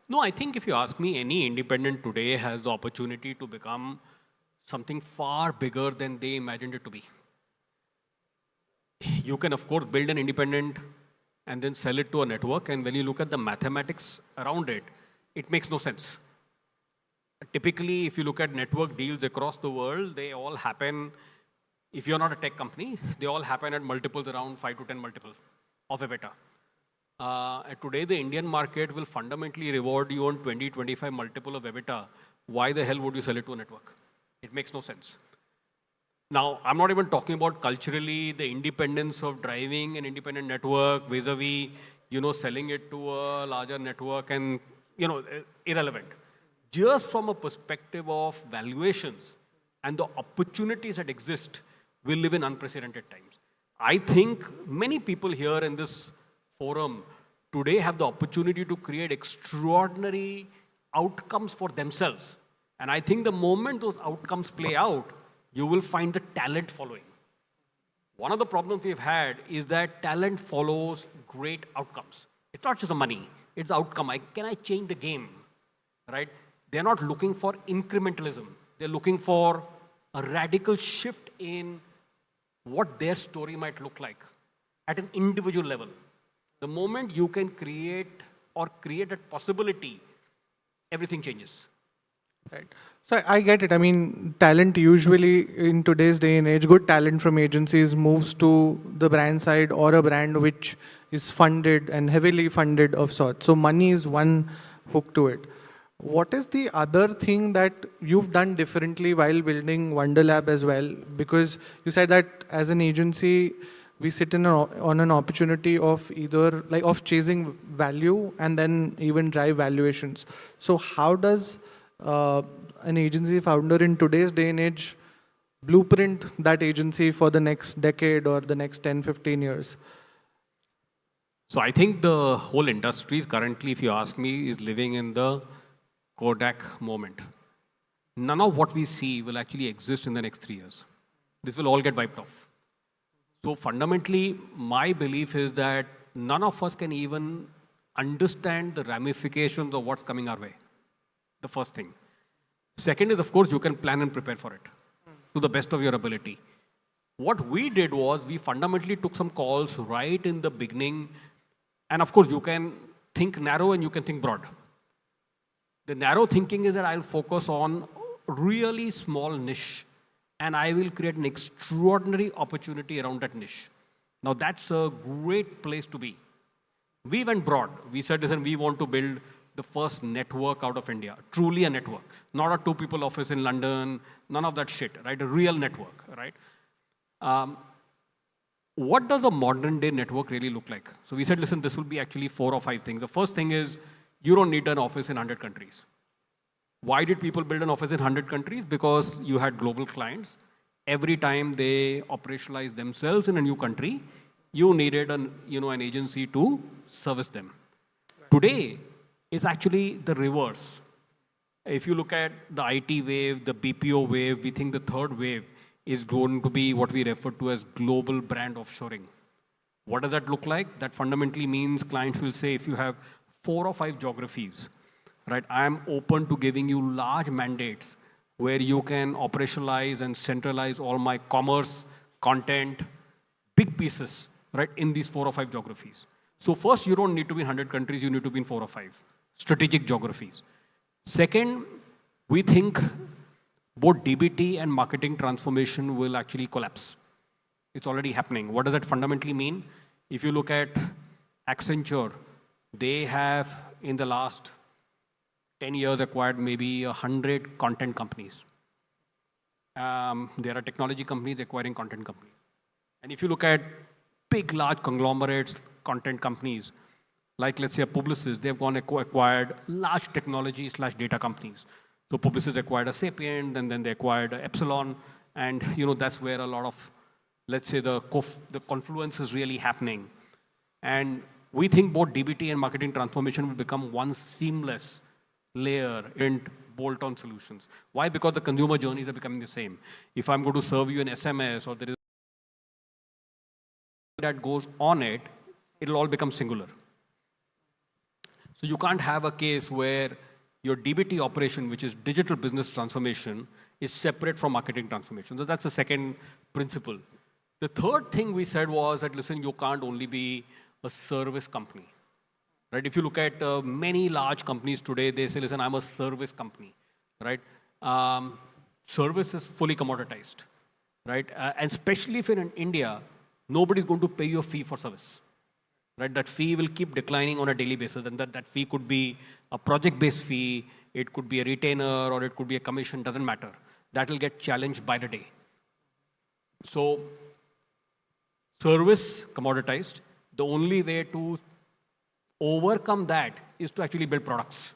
No, I think if you ask me, any independent today has the opportunity to become something far bigger than they imagined it to be. You can, of course, build an independent and then sell it to a network. And when you look at the mathematics around it, it makes no sense. Typically, if you look at network deals across the world, they all happen, if you're not a tech company, they all happen at multiples around 5 to 10 multiple of EBITDA. Today, the Indian market will fundamentally reward you on 20, 25 multiple of EBITDA. Why the hell would you sell it to a network? It makes no sense. Now, I'm not even talking about culturally the independence of driving an independent network vis-a-vis, selling it to a larger network and, irrelevant. Just from a perspective of valuations and the opportunities that exist, we live in unprecedented times. I think many people here in this forum today have the opportunity to create extraordinary outcomes for themselves. And I think the moment those outcomes play out, you will find the talent following. One of the problems we've had is that talent follows great outcomes. It's not just the money, it's the outcome. Can I change the game, right? They're not looking for incrementalism. They're looking for a radical shift in what their story might look like at an individual level. The moment you can create that possibility, everything changes. Right. So I get it. I mean, talent usually in today's day and age, good talent from agencies moves to the brand side or a brand which is funded and heavily funded of sorts. So money is one hook to it. What is the other thing that you've done differently while building Wonderlab as well? Because you said that as an agency, we sit on an opportunity of either like of chasing value and then even drive valuations. So how does an agency founder in today's day and age blueprint that agency for the next decade or the next 10, 15 years? So I think the whole industry is currently, if you ask me, is living in the Kodak moment. None of what we see will actually exist in the next 3 years. This will all get wiped off. So fundamentally, my belief is that none of us can even understand the ramifications of what's coming our way. The first thing. Second is, of course, you can plan and prepare for it to the best of your ability. What we did was we fundamentally took some calls right in the beginning. And of course, you can think narrow and you can think broad. The narrow thinking is that I'll focus on really small niche and I will create an extraordinary opportunity around that niche. Now that's a great place to be. We went broad. We said, listen, we want to build the first network out of India, truly a network, not a 2-people office in London, none of that shit, right? A real network, right? What does a modern day network really look like? So we said, listen, this will be actually 4 or 5 things. The first thing is you don't need an office in 100 countries. Why did people build an office in 100 countries? Because you had global clients. Every time they operationalize themselves in a new country, you needed an agency to service them. Today, is actually the reverse. If you look at the IT wave, the BPO wave, we think the third wave is going to be what we refer to as global brand offshoring. What does that look like? That fundamentally means clients will say, if you have 4 or 5 geographies, right, I'm open to giving you large mandates where you can operationalize and centralize all my commerce, content, big pieces, right, in these 4 or 5 geographies. So first, you don't need to be in 100 countries, you need to be in 4 or 5 strategic geographies. Second, we think both DBT and marketing transformation will actually collapse. It's already happening. What does that fundamentally mean? If you look at Accenture, they have in the last 10 years acquired maybe 100 content companies. There are technology companies acquiring content companies. And if you look at big, large conglomerates, content companies, like let's say a Publicis, they've gone acquired large technology/data companies. So Publicis acquired a Sapient, and then they acquired a Epsilon, and that's where a lot of, let's say, the confluence is really happening. And we think both DBT and marketing transformation will become one seamless layer in bolt-on solutions. Why? Because the consumer journeys are becoming the same. If I'm going to serve you an SMS or there is that goes on it, it'll all become singular. So you can't have a case where your DBT operation, which is digital business transformation, is separate from marketing transformation. So that's the second principle. The third thing we said was that, listen, you can't only be a service company. Right? If you look at many large companies today, they say, listen, I'm a service company. Right? Service is fully commoditized. Right? And especially if you're in India, nobody's going to pay you a fee for service. Right? That fee will keep declining on a daily basis, and that fee could be a project-based fee, it could be a retainer, or it could be a commission, doesn't matter. That will get challenged by the day. So, service commoditized. The only way to overcome that is to actually build products,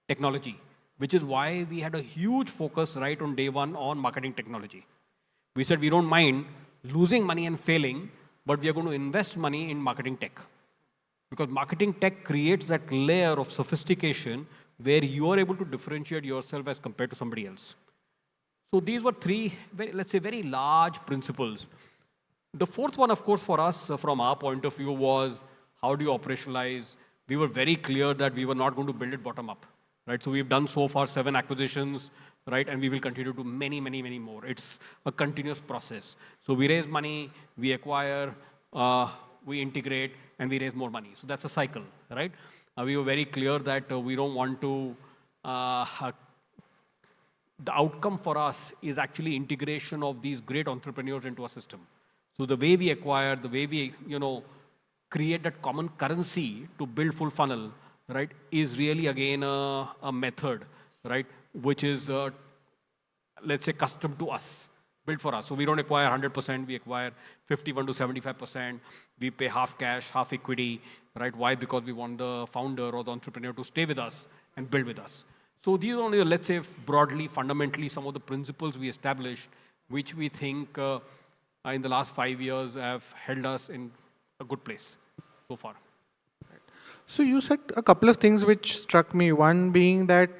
technology, which is why we had a huge focus right on day one on marketing technology. We said we don't mind losing money and failing, but we are going to invest money in marketing tech. Because marketing tech creates that layer of sophistication where you are able to differentiate yourself as compared to somebody else. So these were 3, let's say, very large principles. The fourth one, of course, for us, from our point of view, was how do you operationalize? We were very clear that we were not going to build it bottom up. Right? So we've done so far 7 acquisitions, right? And we will continue to do many, many, many more. It's a continuous process. So we raise money, we acquire, we integrate, and we raise more money. So that's a cycle, right? We were very clear that we don't want to the outcome for us is actually integration of these great entrepreneurs into our system. So the way we acquire, the way we, create that common currency to build full funnel, right, is really again a method, right, which is, let's say, custom to us, built for us. So we don't acquire 100%, we acquire 51 to 75%. We pay half cash, half equity, right? Why? Because we want the founder or the entrepreneur to stay with us and build with us. So these are only, let's say, broadly, fundamentally, some of the principles we established, which we think in the last 5 years have held us in a good place so far. So you said a couple of things which struck me. One being that,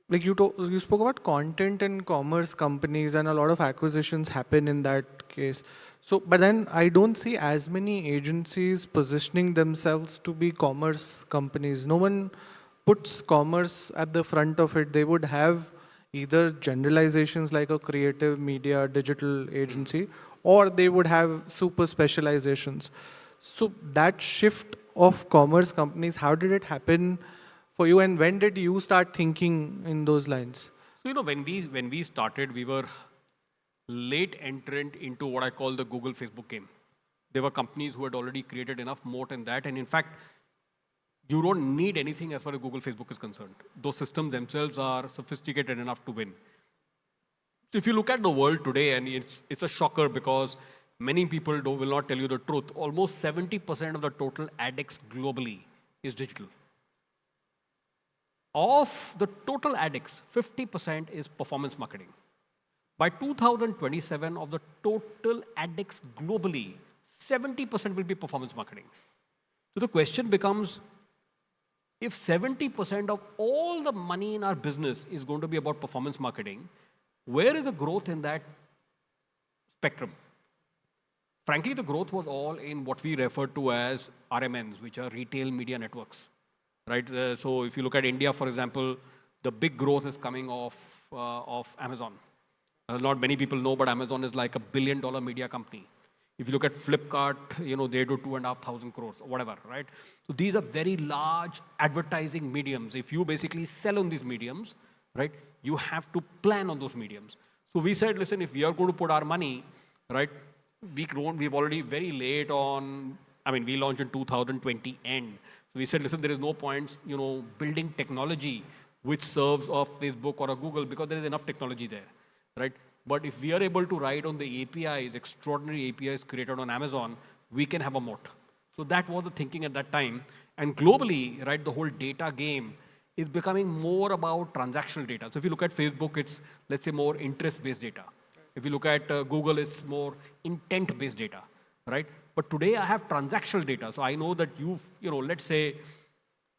like you spoke about content and commerce companies, and a lot of acquisitions happen in that case. So, but then I don't see as many agencies positioning themselves to be commerce companies. No one puts commerce at the front of it. They would have either generalizations like a creative media digital agency, or they would have super specializations. So that shift of commerce companies, how did it happen for you, and when did you start thinking in those lines? So, when we started, we were late entrant into what I call the Google, Facebook game. There were companies who had already created enough moat in that, and in fact, you don't need anything as far as Google, Facebook is concerned. Those systems themselves are sophisticated enough to win. So if you look at the world today, and it's a shocker because many people will not tell you the truth, almost 70% of the total AdX globally is digital. Of the total AdX, 50% is performance marketing. By 2027, of the total AdX globally, 70% will be performance marketing. So the question becomes, if 70% of all the money in our business is going to be about performance marketing, where is the growth in that spectrum? Frankly, the growth was all in what we refer to as RMNs, which are retail media networks, right? So if you look at India, for example, the big growth is coming off Amazon. Not many people know, but Amazon is like $1 billion media company. If you look at Flipkart, they do 2,500 crores or whatever, right? So these are very large advertising mediums. If you basically sell on these mediums, right, you have to plan on those mediums. So we said, listen, if we are going to put our money, right, we've already very late on, we launched in 2020 end. So we said, listen, there is no point, building technology which serves of Facebook or a Google because there is enough technology there, right? But if we are able to write on the APIs, extraordinary APIs created on Amazon, we can have a moat. So that was the thinking at that time. And globally, right, the whole data game is becoming more about transactional data. So if you look at Facebook, it's, let's say, more interest-based data. If you look at Google, it's more intent-based data, right? But today I have transactional data. So I know that you've, let's say,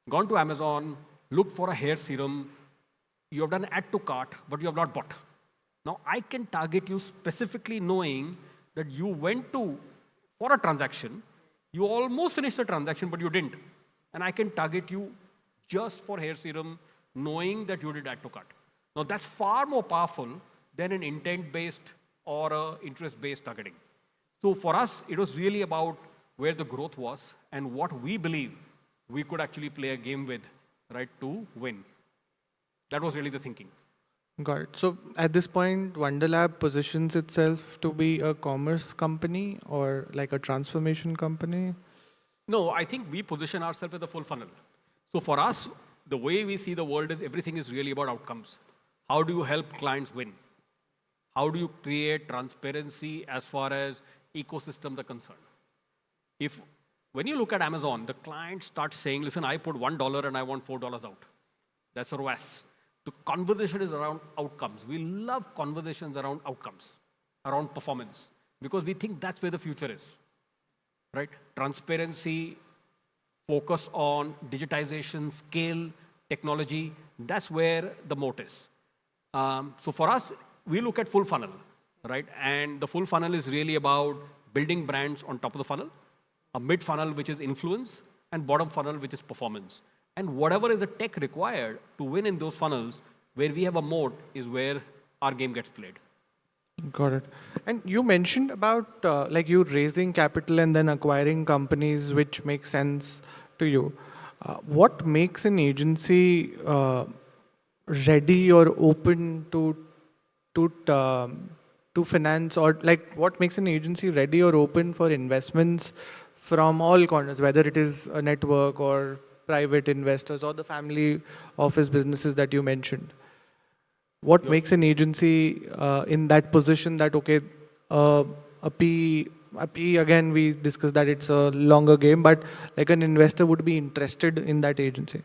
gone to Amazon, looked for a hair serum, you have done add to cart, but you have not bought. Now, I can target you specifically knowing that you went for a transaction, you almost finished the transaction, but you didn't. And I can target you just for hair serum, knowing that you did add to cart. Now, that's far more powerful than an intent-based or an interest-based targeting. So for us, it was really about where the growth was and what we believe we could actually play a game with, right, to win. That was really the thinking. Got it. So at this point, Wonderlab positions itself to be a commerce company or like a transformation company? No, I think we position ourselves as a full funnel. So for us, the way we see the world is everything is really about outcomes. How do you help clients win? How do you create transparency as far as ecosystems are concerned? When you look at Amazon, the client starts saying, listen, I put $1 and I want $4 out. That's ROAS. The conversation is around outcomes. We love conversations around outcomes, around performance, because we think that's where the future is, right? Transparency, focus on digitization, scale, technology, that's where the moat is. So for us, we look at full funnel, right? And the full funnel is really about building brands on top of the funnel, a mid funnel, which is influence, and bottom funnel, which is performance. And whatever is the tech required to win in those funnels, where we have a moat is where our game gets played. Got it. And you mentioned about like you raising capital and then acquiring companies which make sense to you. What makes an agency ready or open to to finance, or like what makes an agency ready or open for investments from all corners, whether it is a network or private investors or the family office businesses that you mentioned? What makes an agency in that position that, okay, uh, a P again, we discussed that it's a longer game, but like an investor would be interested in that agency?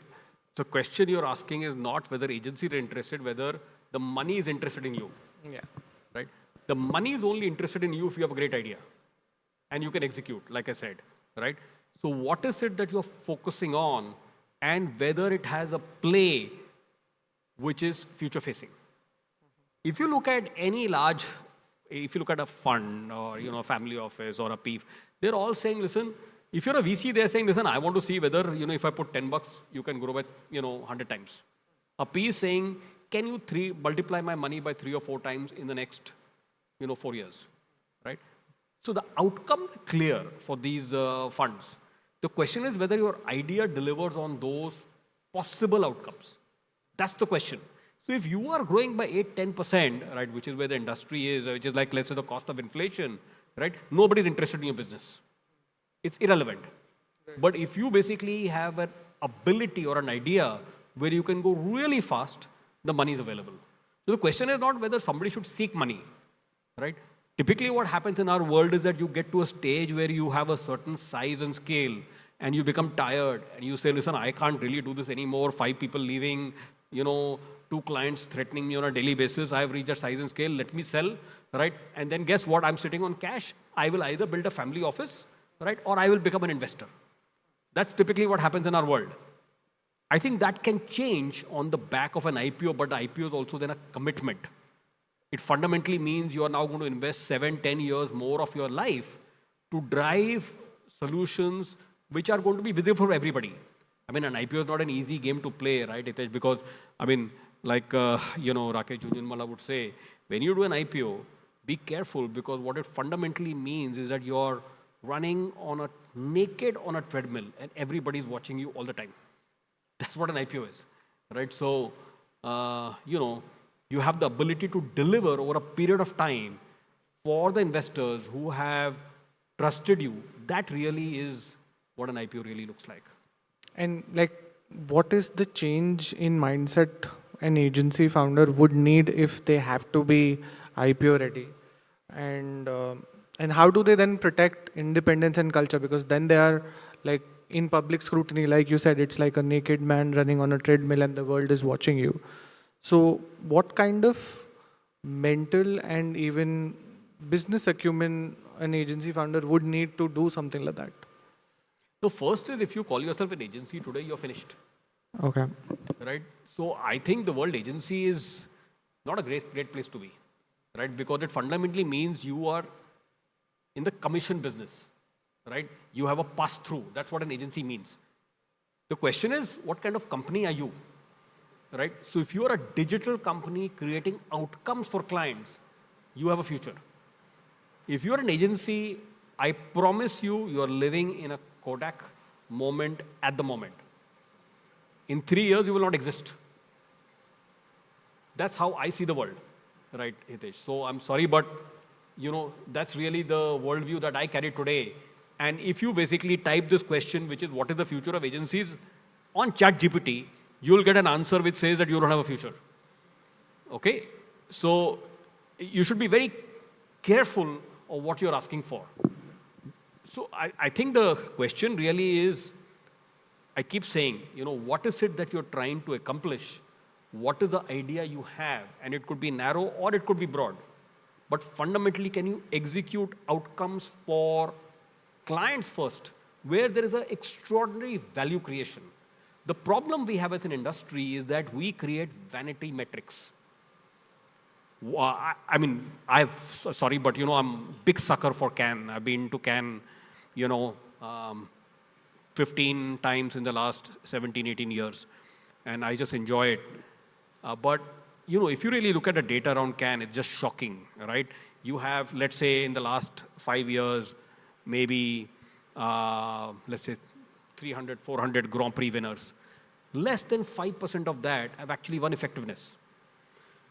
So question you're asking is not whether agencies are interested, whether the money is interested in you. Yeah. Right? The money is only interested in you if you have a great idea and you can execute, like I said, right? So what is it that you're focusing on, and whether it has a play which is future facing. If you look at any large, if you look at a fund or a family office or a PIF, they're all saying, listen, if you're a VC, they're saying, listen, I want to see whether if I put $10, you can grow by 100 times. A P is saying, can you multiply my money by 3 or 4 times in the next 4 years, right? So the outcomes are clear for these funds. The question is whether your idea delivers on those possible outcomes. That's the question. So if you are growing by 8-10%, right, which is where the industry is, which is like, let's say, the cost of inflation, right, nobody's interested in your business. It's irrelevant. Right. But if you basically have an ability or an idea where you can go really fast, the money is available. So the question is not whether somebody should seek money, right? Typically what happens in our world is that you get to a stage where you have a certain size and scale and you become tired and you say, listen, I can't really do this anymore. 5 people leaving, 2 clients threatening me on a daily basis. I have reached that size and scale. Let me sell, right? And then guess what? I'm sitting on cash. I will either build a family office, right? Or I will become an investor. That's typically what happens in our world. I think that can change on the back of an IPO, but the IPO is also then a commitment. It fundamentally means you are now going to invest 7-10 years more of your life to drive solutions which are going to be visible for everybody. I mean, an IPO is not an easy game to play, right, Hitesh? Because, I mean, like, Rakesh Junjanmala would say, when you do an IPO, be careful, because what it fundamentally means is that you're running naked on a treadmill and everybody's watching you all the time. That's what an IPO is, right? So, you have the ability to deliver over a period of time for the investors who have trusted you. That really is what an IPO really looks like. And like, what is the change in mindset an agency founder would need if they have to be IPO ready? And how do they then protect independence and culture? Because then they are like in public scrutiny, like you said, it's like a naked man running on a treadmill and the world is watching you. So what kind of mental and even business acumen an agency founder would need to do something like that? The first is, if you call yourself an agency today, you're finished. Okay. Right? So I think the word agency is not a great place to be, right? Because it fundamentally means you are in the commission business, right? You have a pass-through. That's what an agency means. The question is, what kind of company are you, right? So if you are a digital company creating outcomes for clients, you have a future. If you are an agency, I promise you, you are living in a Kodak moment at the moment. In 3 years, you will not exist. That's how I see the world, right, Hitesh? So I'm sorry, but that's really the worldview that I carry today. And if you basically type this question, which is what is the future of agencies, on ChatGPT, you'll get an answer which says that you don't have a future. Okay? So you should be very careful of what you're asking for. So I think the question really is, I keep saying, what is it that you're trying to accomplish? What is the idea you have? And it could be narrow or it could be broad. But fundamentally, can you execute outcomes for clients first, where there is an extraordinary value creation? The problem we have as an industry is that we create vanity metrics. I mean, sorry, but I'm a big sucker for Cannes. I've been to Cannes, 15 times in the last 17, 18 years. And I just enjoy it. But, if you really look at the data around Cannes, it's just shocking, right? You have, let's say, in the last 5 years, maybe, let's say, 300, 400 Grand Prix winners. less than 5% of that have actually won effectiveness.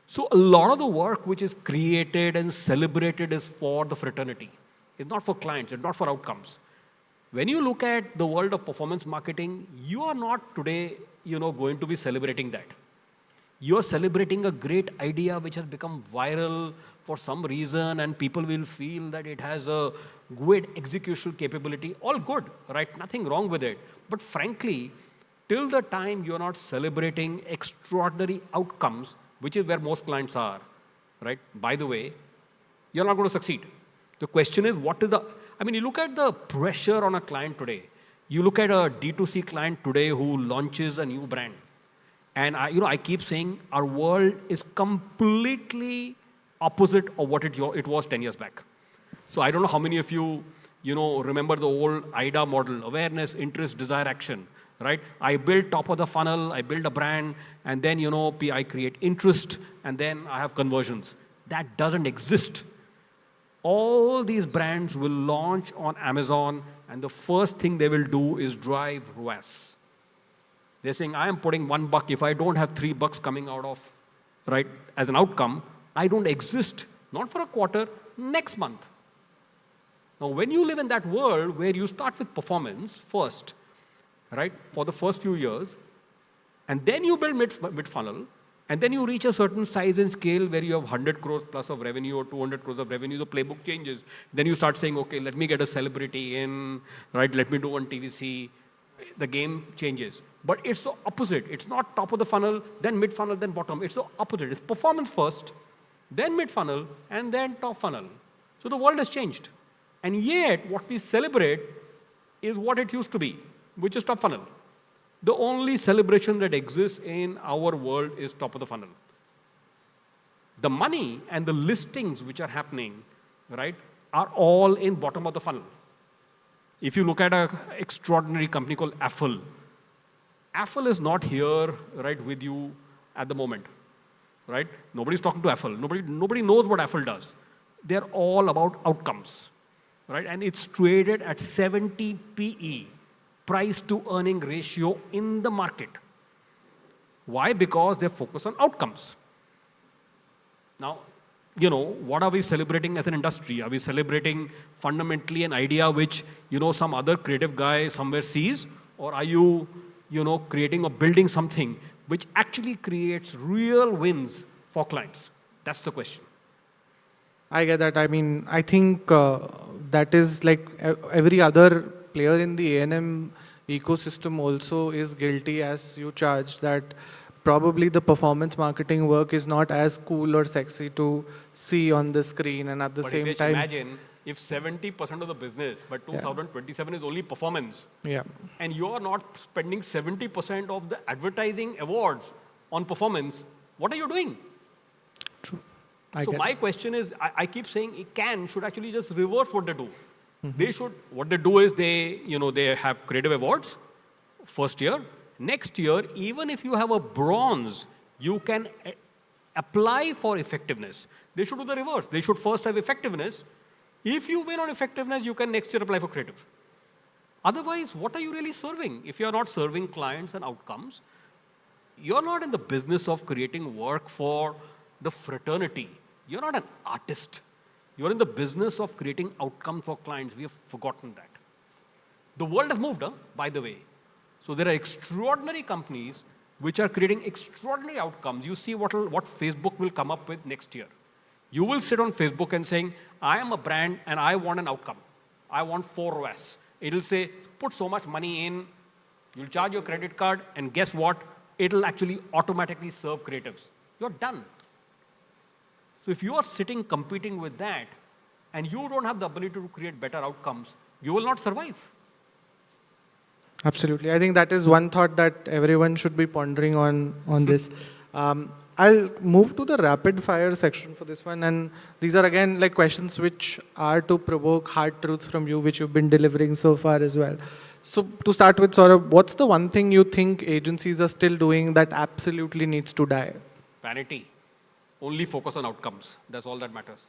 So a lot of the work which is created and celebrated is for the fraternity. It's not for clients, it's not for outcomes. When you look at the world of performance marketing, you are not today, going to be celebrating that. You're celebrating a great idea which has become viral for some reason and people will feel that it has a great executional capability. All good, right? Nothing wrong with it. But frankly, till the time you're not celebrating extraordinary outcomes, which is where most clients are, right? By the way, you're not going to succeed. The question is, you look at the pressure on a client today. You look at a D2C client today who launches a new brand. And I keep saying our world is completely opposite of what it was 10 years back. So I don't know how many of you, remember the old IDA model, awareness, interest, desire, action, right? I build top of the funnel, I build a brand, and then, I create interest, and then I have conversions. That doesn't exist. All these brands will launch on Amazon, and the first thing they will do is drive ROAS. They're saying, I am putting $1. If I don't have $3 coming out of, right, as an outcome, I don't exist, not for a quarter, next month. Now, when you live in that world where you start with performance first, right, for the first few years, and then you build mid-funnel, and then you reach a certain size and scale where you have 100 crores plus of revenue or 200 crores of revenue, the playbook changes. Then you start saying, okay, let me get a celebrity in, right, let me do on TVC. The game changes. But it's the opposite. It's not top of the funnel, then mid-funnel, then bottom. It's the opposite. It's performance first, then mid-funnel, and then top funnel. So the world has changed. And yet, what we celebrate is what it used to be, which is top funnel. The only celebration that exists in our world is top of the funnel. The money and the listings which are happening, right, are all in bottom of the funnel. If you look at an extraordinary company called Affle, Affle is not here, right, with you at the moment, right? Nobody's talking to Affle. Nobody knows what Affle does. They're all about outcomes, right? And it's traded at 70 PE, price to earning ratio in the market. Why? Because they're focused on outcomes. Now, what are we celebrating as an industry? Are we celebrating fundamentally an idea which, some other creative guy somewhere sees? Or are you, creating or building something which actually creates real wins for clients? That's the question. I get that. I think that is like every other player in the A&M ecosystem also is guilty as you charge that probably the performance marketing work is not as cool or sexy to see on the screen, and at the same Hitesh, time, imagine if 70% of the business by 2027 is only performance, and you are not spending 70% of the advertising awards on performance, what are you doing? True. So my question is, I keep saying should actually just reverse what they do. What they do is they have creative awards first year. Next year, even if you have a bronze, you can apply for effectiveness. They should do the reverse. They should first have effectiveness. If you win on effectiveness, you can next year apply for creative. Otherwise, what are you really serving? If you're not serving clients and outcomes, you're not in the business of creating work for the fraternity. You're not an artist. You're in the business of creating outcomes for clients. We have forgotten that. The world has moved, by the way. So there are extraordinary companies which are creating extraordinary outcomes. You see what Facebook will come up with next year. You will sit on Facebook and saying, I am a brand and I want an outcome. I want 4 ROAS. It'll say, put so much money in, you'll charge your credit card, and guess what? It'll actually automatically serve creatives. You're done. So if you are sitting competing with that, and you don't have the ability to create better outcomes, you will not survive. Absolutely. I think that is one thought that everyone should be pondering on this. I'll move to the rapid fire section for this one. And these are again like questions which are to provoke hard truths from you, which you've been delivering so far as well. So to start with, Saurabh, what's the one thing you think agencies are still doing that absolutely needs to die? Vanity. Only focus on outcomes. That's all that matters.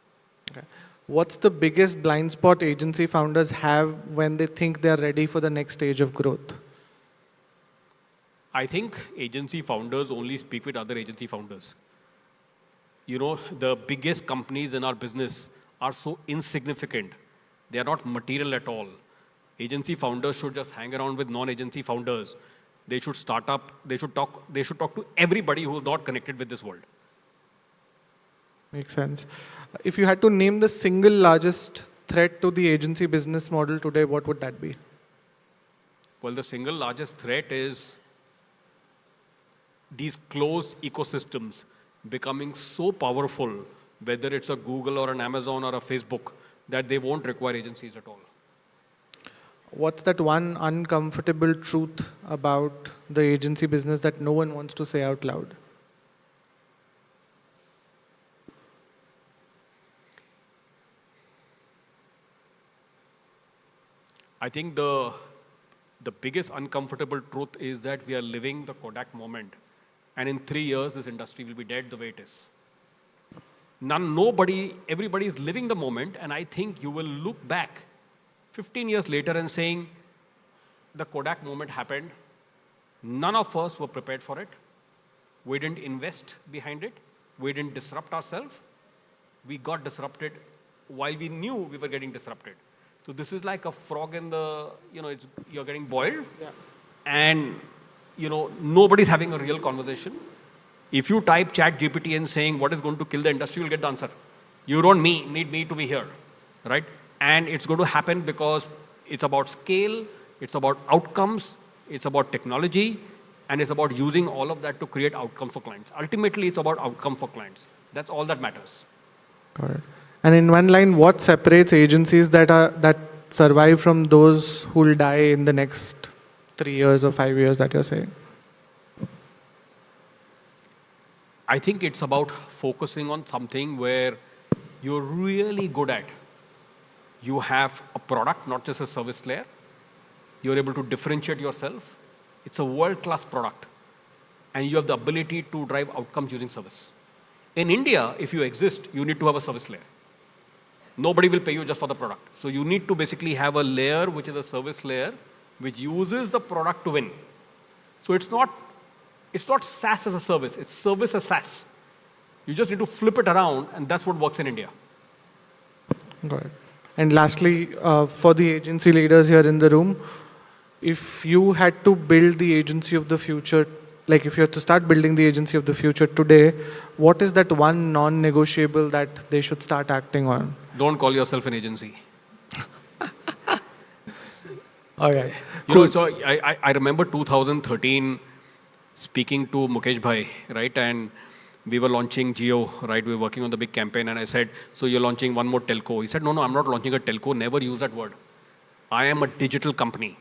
Okay. What's the biggest blind spot agency founders have when they think they're ready for the next stage of growth? I think agency founders only speak with other agency founders. You know, the biggest companies in our business are so insignificant. They are not material at all. Agency founders should just hang around with non-agency founders. They should start up, they should talk to everybody who is not connected with this world. Makes sense. If you had to name the single largest threat to the agency business model today, what would that be? Well, the single largest threat is these closed ecosystems becoming so powerful, whether it's a Google or an Amazon or a Facebook, that they won't require agencies at all. What's that one uncomfortable truth about the agency business that no one wants to say out loud? I think the biggest uncomfortable truth is that we are living the Kodak moment. And in 3 years, this industry will be dead the way it is. Everybody is living the moment, and I think you will look back 15 years later and saying, the Kodak moment happened. None of us were prepared for it. We didn't invest behind it. We didn't disrupt ourselves. We got disrupted while we knew we were getting disrupted. So this is like a frog in the, you're getting boiled. Yeah. And, nobody's having a real conversation. If you type ChatGPT and saying what is going to kill the industry, you'll get the answer. You don't need me to be here, right? And it's going to happen because it's about scale, it's about outcomes, it's about technology, and it's about using all of that to create outcomes for clients. Ultimately, it's about outcome for clients. That's all that matters. Got it. And in one line, what separates agencies that survive from those who will die in the next 3 years or 5 years that you're saying? I think it's about focusing on something where you're really good at. You have a product, not just a service layer. You're able to differentiate yourself. It's a world-class product. And you have the ability to drive outcomes using service. In India, if you exist, you need to have a service layer. Nobody will pay you just for the product. So you need to basically have a layer which is a service layer which uses the product to win. So it's not SaaS as a service, it's service as SaaS. You just need to flip it around, and that's what works in India. Got it. And lastly, for the agency leaders here in the room, if you had to build the agency of the future, like if you had to start building the agency of the future today, what is that one non-negotiable that they should start acting on? Don't call yourself an agency. All right. So I remember 2013 speaking to Mukesh Bhai, right? And we were launching Jio, right? We were working on the big campaign, and I said, so you're launching one more telco. He said, no, I'm not launching a telco. Never use that word. I am a digital company.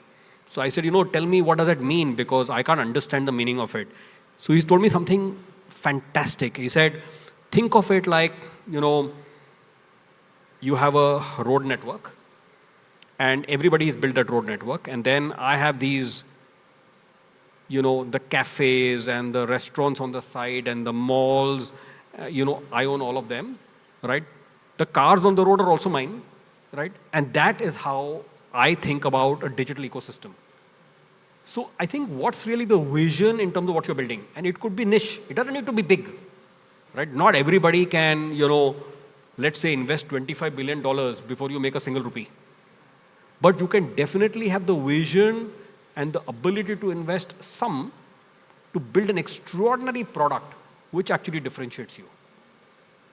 So I said, tell me what does that mean, because I can't understand the meaning of it. So he told me something fantastic. He said, think of it like, you have a road network, and everybody has built that road network, and then I have these, the cafes and the restaurants on the side and the malls, I own all of them, right? The cars on the road are also mine, right? And that is how I think about a digital ecosystem. So I think what's really the vision in terms of what you're building, and it could be niche. It doesn't need to be big, right? Not everybody can, let's say invest $25 billion before you make a single rupee. But you can definitely have the vision and the ability to invest some to build an extraordinary product which actually differentiates you.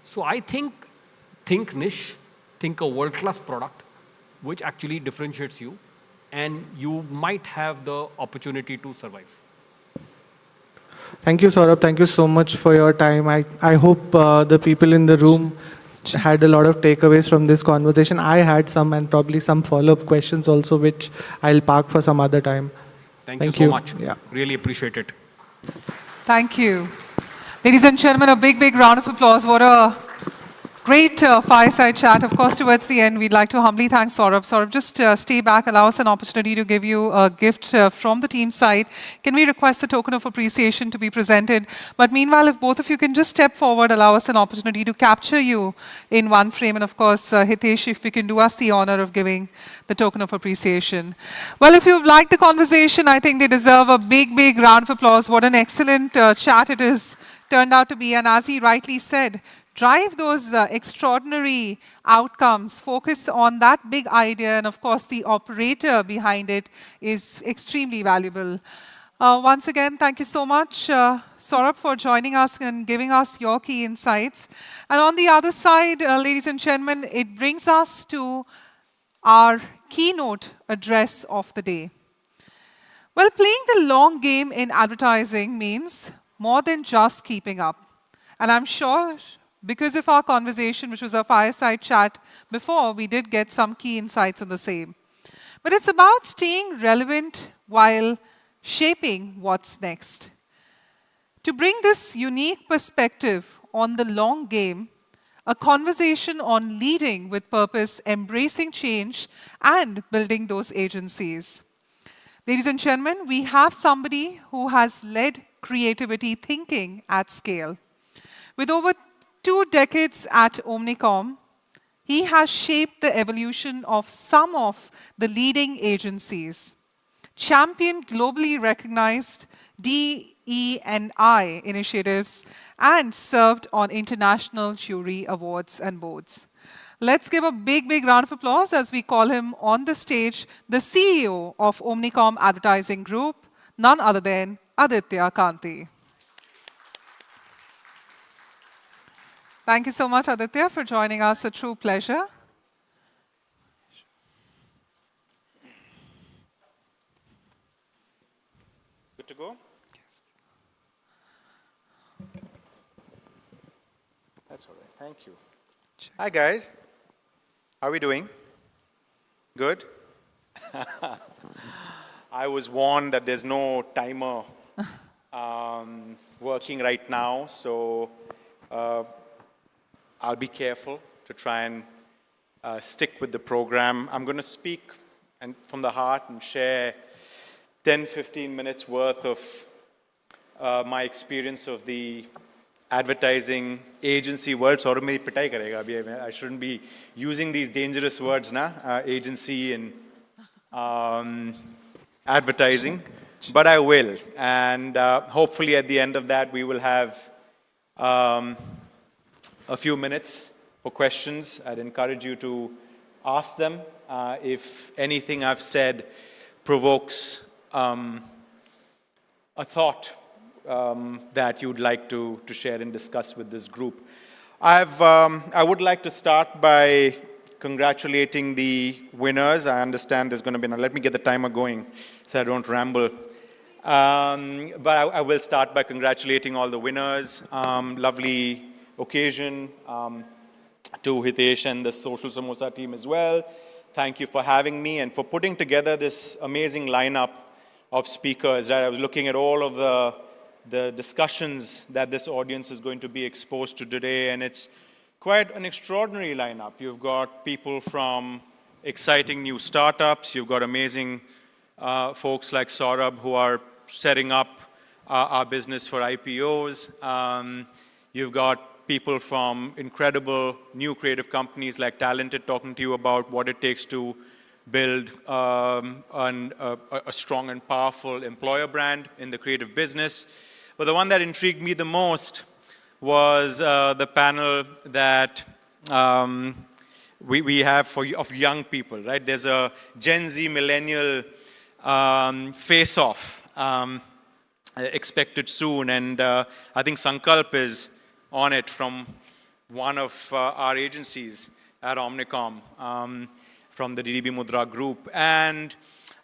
So I think niche, think a world-class product which actually differentiates you, and you might have the opportunity to survive. Thank you, Saurabh. Thank you so much for your time. I hope the people in the room had a lot of takeaways from this conversation. I had some, and probably some follow-up questions also, which I'll park for some other time. Thank you so much. Yeah. Really appreciate it. Thank you. Ladies and gentlemen, a big, big round of applause. What a Great fireside chat. Of course, towards the end, we'd like to humbly thank Saurabh. Saurabh, just stay back, allow us an opportunity to give you a gift from the team side. Can we request the token of appreciation to be presented? But meanwhile, if both of you can just step forward, allow us an opportunity to capture you in one frame. And of course, Hitesh, if you can do us the honor of giving the token of appreciation. Well, if you've liked the conversation, I think they deserve a big, big round of applause. What an excellent chat it is turned out to be. And as he rightly said, drive those extraordinary outcomes, focus on that big idea, and of course, the operator behind it is extremely valuable. Once again, thank you so much, Saurabh, for joining us and giving us your key insights. And on the other side, ladies and gentlemen, it brings us to our keynote address of the day. Well, playing the long game in advertising means more than just keeping up. And I'm sure because of our conversation, which was a fireside chat before, we did get some key insights on the same. But it's about staying relevant while shaping what's next. To bring this unique perspective on the long game, a conversation on leading with purpose, embracing change, and building those agencies. Ladies and gentlemen, we have somebody who has led creativity thinking at scale. With over 2 decades at Omnicom, he has shaped the evolution of some of the leading agencies, championed globally recognized DE&I initiatives, and served on international jury awards and boards. Let's give a big, big round of applause as we call him on the stage, the CEO of Omnicom Advertising Group, none other than Aditya Kanti. Thank you so much, Aditya, for joining us. A true pleasure. Good to go? That's all right. Thank you. Hi, guys. How are we doing? Good? I was warned that there's no timer working right now, so I'll be careful to try and stick with the program. I'm going to speak from the heart and share 10, 15 minutes worth of my experience of the advertising agency world. Saurabh meri pitai karega abhi. I shouldn't be using these dangerous words, na? Agency and advertising, but I will. And hopefully at the end of that, we will have a few minutes for questions. I'd encourage you to ask them if anything I've said provokes a thought that you'd like to share and discuss with this group. I would like to start by congratulating the winners. I understand there's going to be, now let me get the timer going so I don't ramble. But I will start by congratulating all the winners. Lovely occasion to Hitesh and the Social Samosa team as well. Thank you for having me and for putting together this amazing lineup of speakers. Right? I was looking at all of the discussions that this audience is going to be exposed to today, and it's quite an extraordinary lineup. You've got people from exciting new startups. You've got amazing folks like Saurabh who are setting up our business for IPOs. You've got people from incredible new creative companies like Talented talking to you about what it takes to build a strong and powerful employer brand in the creative business. But the one that intrigued me the most was the panel that we have of young people, right? There's a Gen Z millennial face-off expected soon, and I think Sankalp is on it from one of our agencies at Omnicom, from the DDB Mudra group. And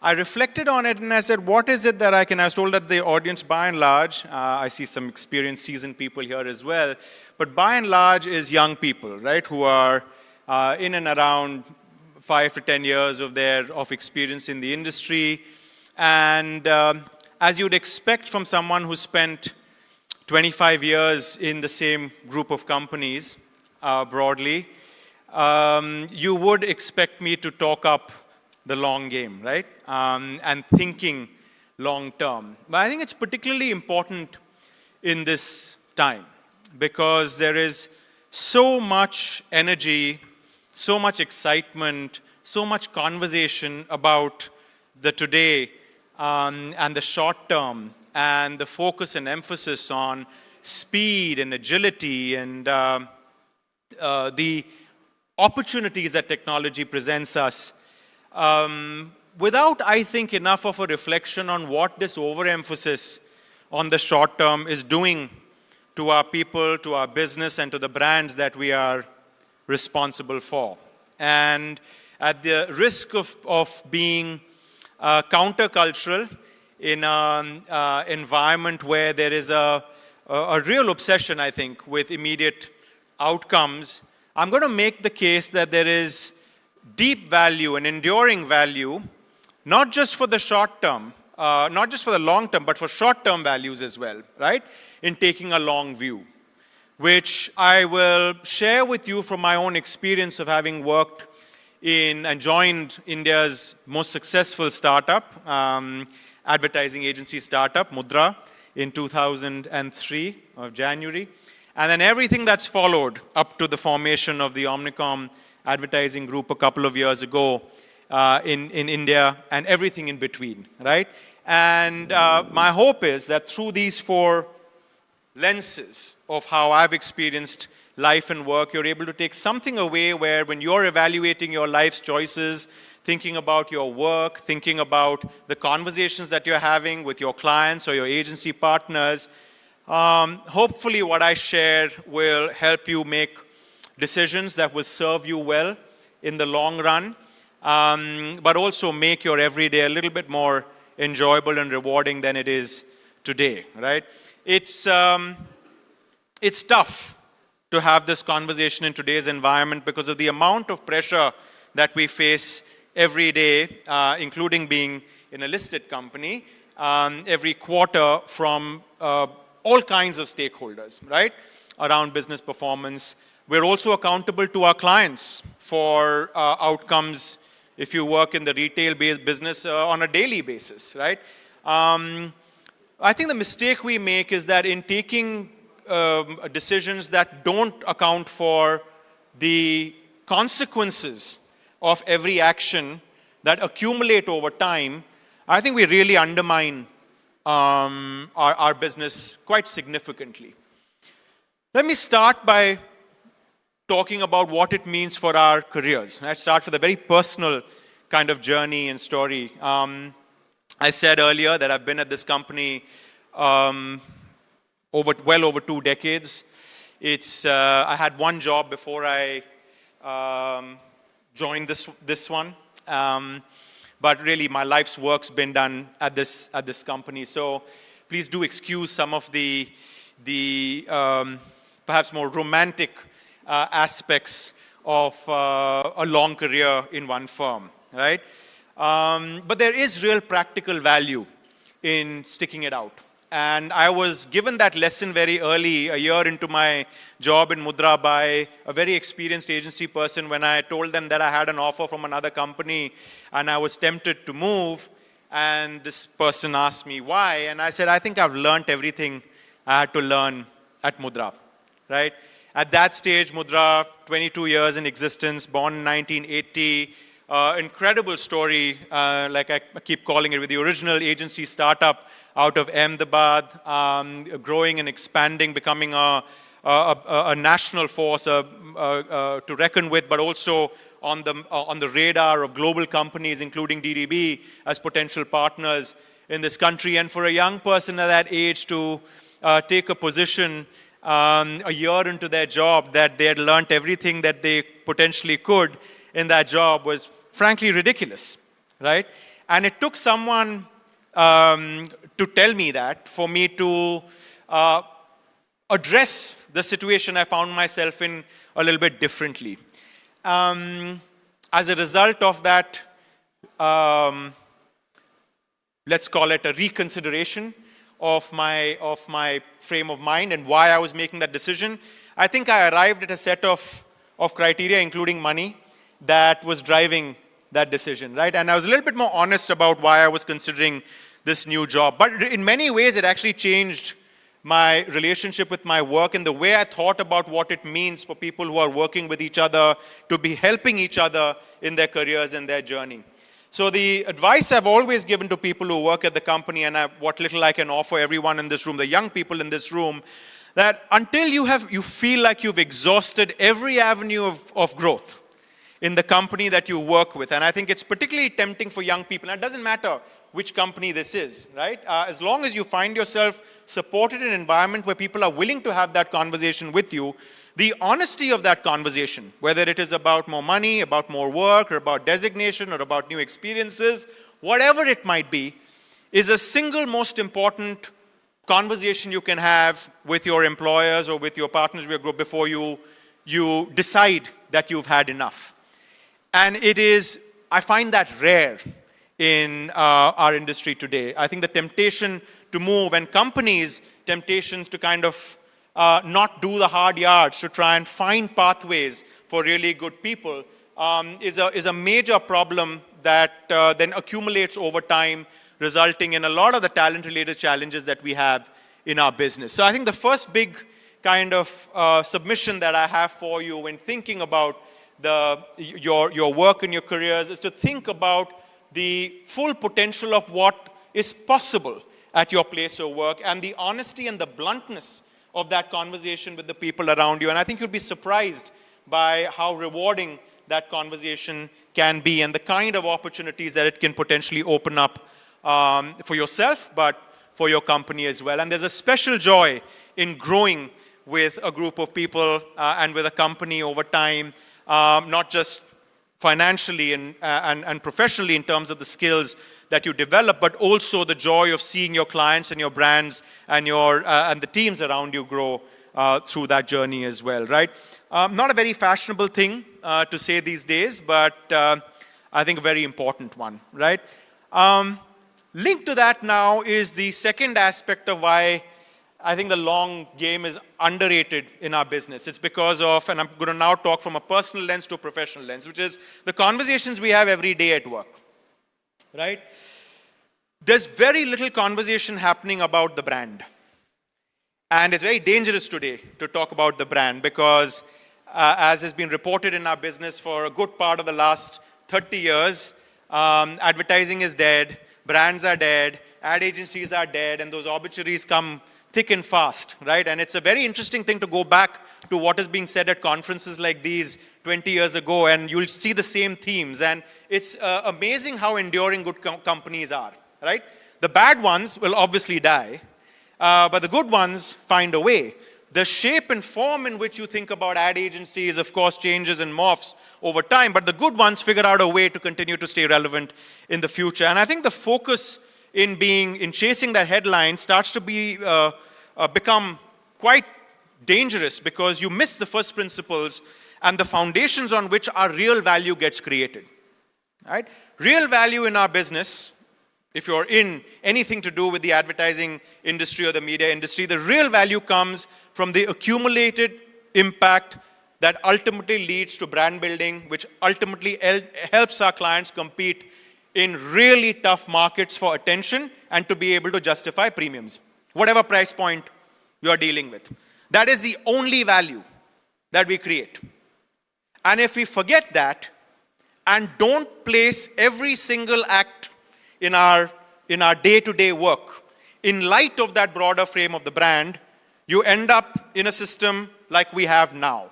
I reflected on it and I said, what is it that I was told that the audience by and large, I see some experienced, seasoned people here as well, but by and large is young people, right, who are in and around 5 to 10 years of experience in the industry. And as you'd expect from someone who spent 25 years in the same group of companies, broadly, you would expect me to talk up the long game, right? And thinking long term. But I think it's particularly important in this time because there is so much energy, so much excitement, so much conversation about the today and the short term and the focus and emphasis on speed and agility and the opportunities that technology presents us without, I think, enough of a reflection on what this overemphasis on the short term is doing to our people, to our business, and to the brands that we are responsible for. And at the risk of being countercultural in an environment where there is a real obsession, I think, with immediate outcomes, I'm going to make the case that there is deep value and enduring value, not just for the short term, not just for the long term, but for short-term values as well, right? In taking a long view, which I will share with you from my own experience of having worked in and joined India's most successful startup, advertising agency startup, Mudra, in 2003 of January. And then everything that's followed up to the formation of the Omnicom advertising group a couple of years ago in India and everything in between, right? And my hope is that through these four lenses of how I've experienced life and work, you're able to take something away where when you're evaluating your life's choices, thinking about your work, thinking about the conversations that you're having with your clients or your agency partners, hopefully what I share will help you make decisions that will serve you well in the long run, but also make your everyday a little bit more enjoyable and rewarding than it is today, right? It's tough to have this conversation in today's environment because of the amount of pressure that we face every day, including being in a listed company, every quarter from all kinds of stakeholders, right, around business performance. We're also accountable to our clients for outcomes if you work in the retail-based business on a daily basis, right? I think the mistake we make is that in taking decisions that don't account for the consequences of every action that accumulate over time, I think we really undermine our business quite significantly. Let me start by talking about what it means for our careers. Let's start with a very personal kind of journey and story. I said earlier that I've been at this company well over 2 decades. I had one job before I joined this one. But really, my life's work's been done at this company. So please do excuse some of the perhaps more romantic aspects of a long career in one firm, right? But there is real practical value in sticking it out. And I was given that lesson very early, a year into my job in Mudra, by a very experienced agency person when I told them that I had an offer from another company and I was tempted to move. And this person asked me why. And I said, I think I've learned everything I had to learn at Mudra, right? At that stage, Mudra, 22 years in existence, born in 1980, incredible story, like I keep calling it, with the original agency startup out of Ahmedabad, growing and expanding, becoming a national force to reckon with, but also on the radar of global companies, including DDB, as potential partners in this country. And for a young person at that age to take a position a year into their job that they had learned everything that they potentially could in that job was frankly ridiculous, right? And it took someone to tell me that, for me to address the situation I found myself in a little bit differently. As a result of that, let's call it a reconsideration of my frame of mind and why I was making that decision, I think I arrived at a set of criteria, including money, that was driving that decision, right? And I was a little bit more honest about why I was considering this new job. But in many ways, it actually changed my relationship with my work and the way I thought about what it means for people who are working with each other to be helping each other in their careers and their journey. So the advice I've always given to people who work at the company, and what little I can offer everyone in this room, the young people in this room, that until you feel like you've exhausted every avenue of growth in the company that you work with, and I think it's particularly tempting for young people, and it doesn't matter which company this is, right? As long as you find yourself supported in an environment where people are willing to have that conversation with you, the honesty of that conversation, whether it is about more money, about more work, or about designation, or about new experiences, whatever it might be, is a single most important conversation you can have with your employers or with your partners before you decide that you've had enough. And I find that rare in our industry today. I think the temptation to move, and companies' temptations to kind of not do the hard yards to try and find pathways for really good people is a major problem that then accumulates over time, resulting in a lot of the talent-related challenges that we have in our business. So I think the first big kind of submission that I have for you when thinking about your work and your careers is to think about the full potential of what is possible at your place of work and the honesty and the bluntness of that conversation with the people around you. And I think you'll be surprised by how rewarding that conversation can be and the kind of opportunities that it can potentially open up for yourself, but for your company as well. And there's a special joy in growing with a group of people and with a company over time, not just financially and professionally in terms of the skills that you develop, but also the joy of seeing your clients and your brands and and the teams around you grow through that journey as well, right? Not a very fashionable thing to say these days, but I think a very important one, right? Linked to that now is the second aspect of why I think the long game is underrated in our business. It's because of, and I'm going to now talk from a personal lens to a professional lens, which is the conversations we have every day at work, right? There's very little conversation happening about the brand. And it's very dangerous today to talk about the brand because, as has been reported in our business for a good part of the last 30 years, advertising is dead, brands are dead, ad agencies are dead, and those obituaries come thick and fast, right? And it's a very interesting thing to go back to what is being said at conferences like these 20 years ago, and you'll see the same themes. And it's amazing how enduring good companies are, right? The bad ones will obviously die, but the good ones find a way. The shape and form in which you think about ad agencies, of course, changes and morphs over time, but the good ones figure out a way to continue to stay relevant in the future. And I think the focus in chasing that headline starts to become quite dangerous because you miss the first principles and the foundations on which our real value gets created, right? Real value in our business, if you're in anything to do with the advertising industry or the media industry, the real value comes from the accumulated impact that ultimately leads to brand building, which ultimately helps our clients compete in really tough markets for attention and to be able to justify premiums, whatever price point you're dealing with. That is the only value that we create. And if we forget that and don't place every single act in our day-to-day work in light of that broader frame of the brand, you end up in a system like we have now,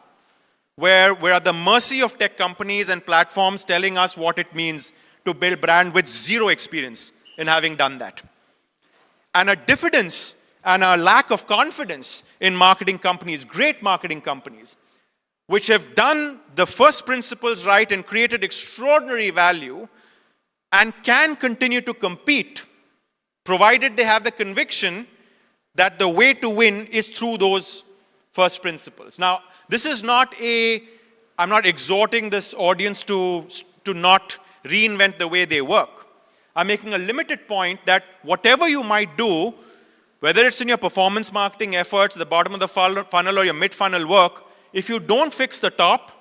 where we're at the mercy of tech companies and platforms telling us what it means to build brand with zero experience in having done that. And a diffidence and a lack of confidence in marketing companies, great marketing companies, which have done the first principles right and created extraordinary value and can continue to compete, provided they have the conviction that the way to win is through those first principles. Now, this is not I'm not exhorting this audience to not reinvent the way they work. I'm making a limited point that whatever you might do, whether it's in your performance marketing efforts, the bottom of the funnel or your mid-funnel work, if you don't fix the top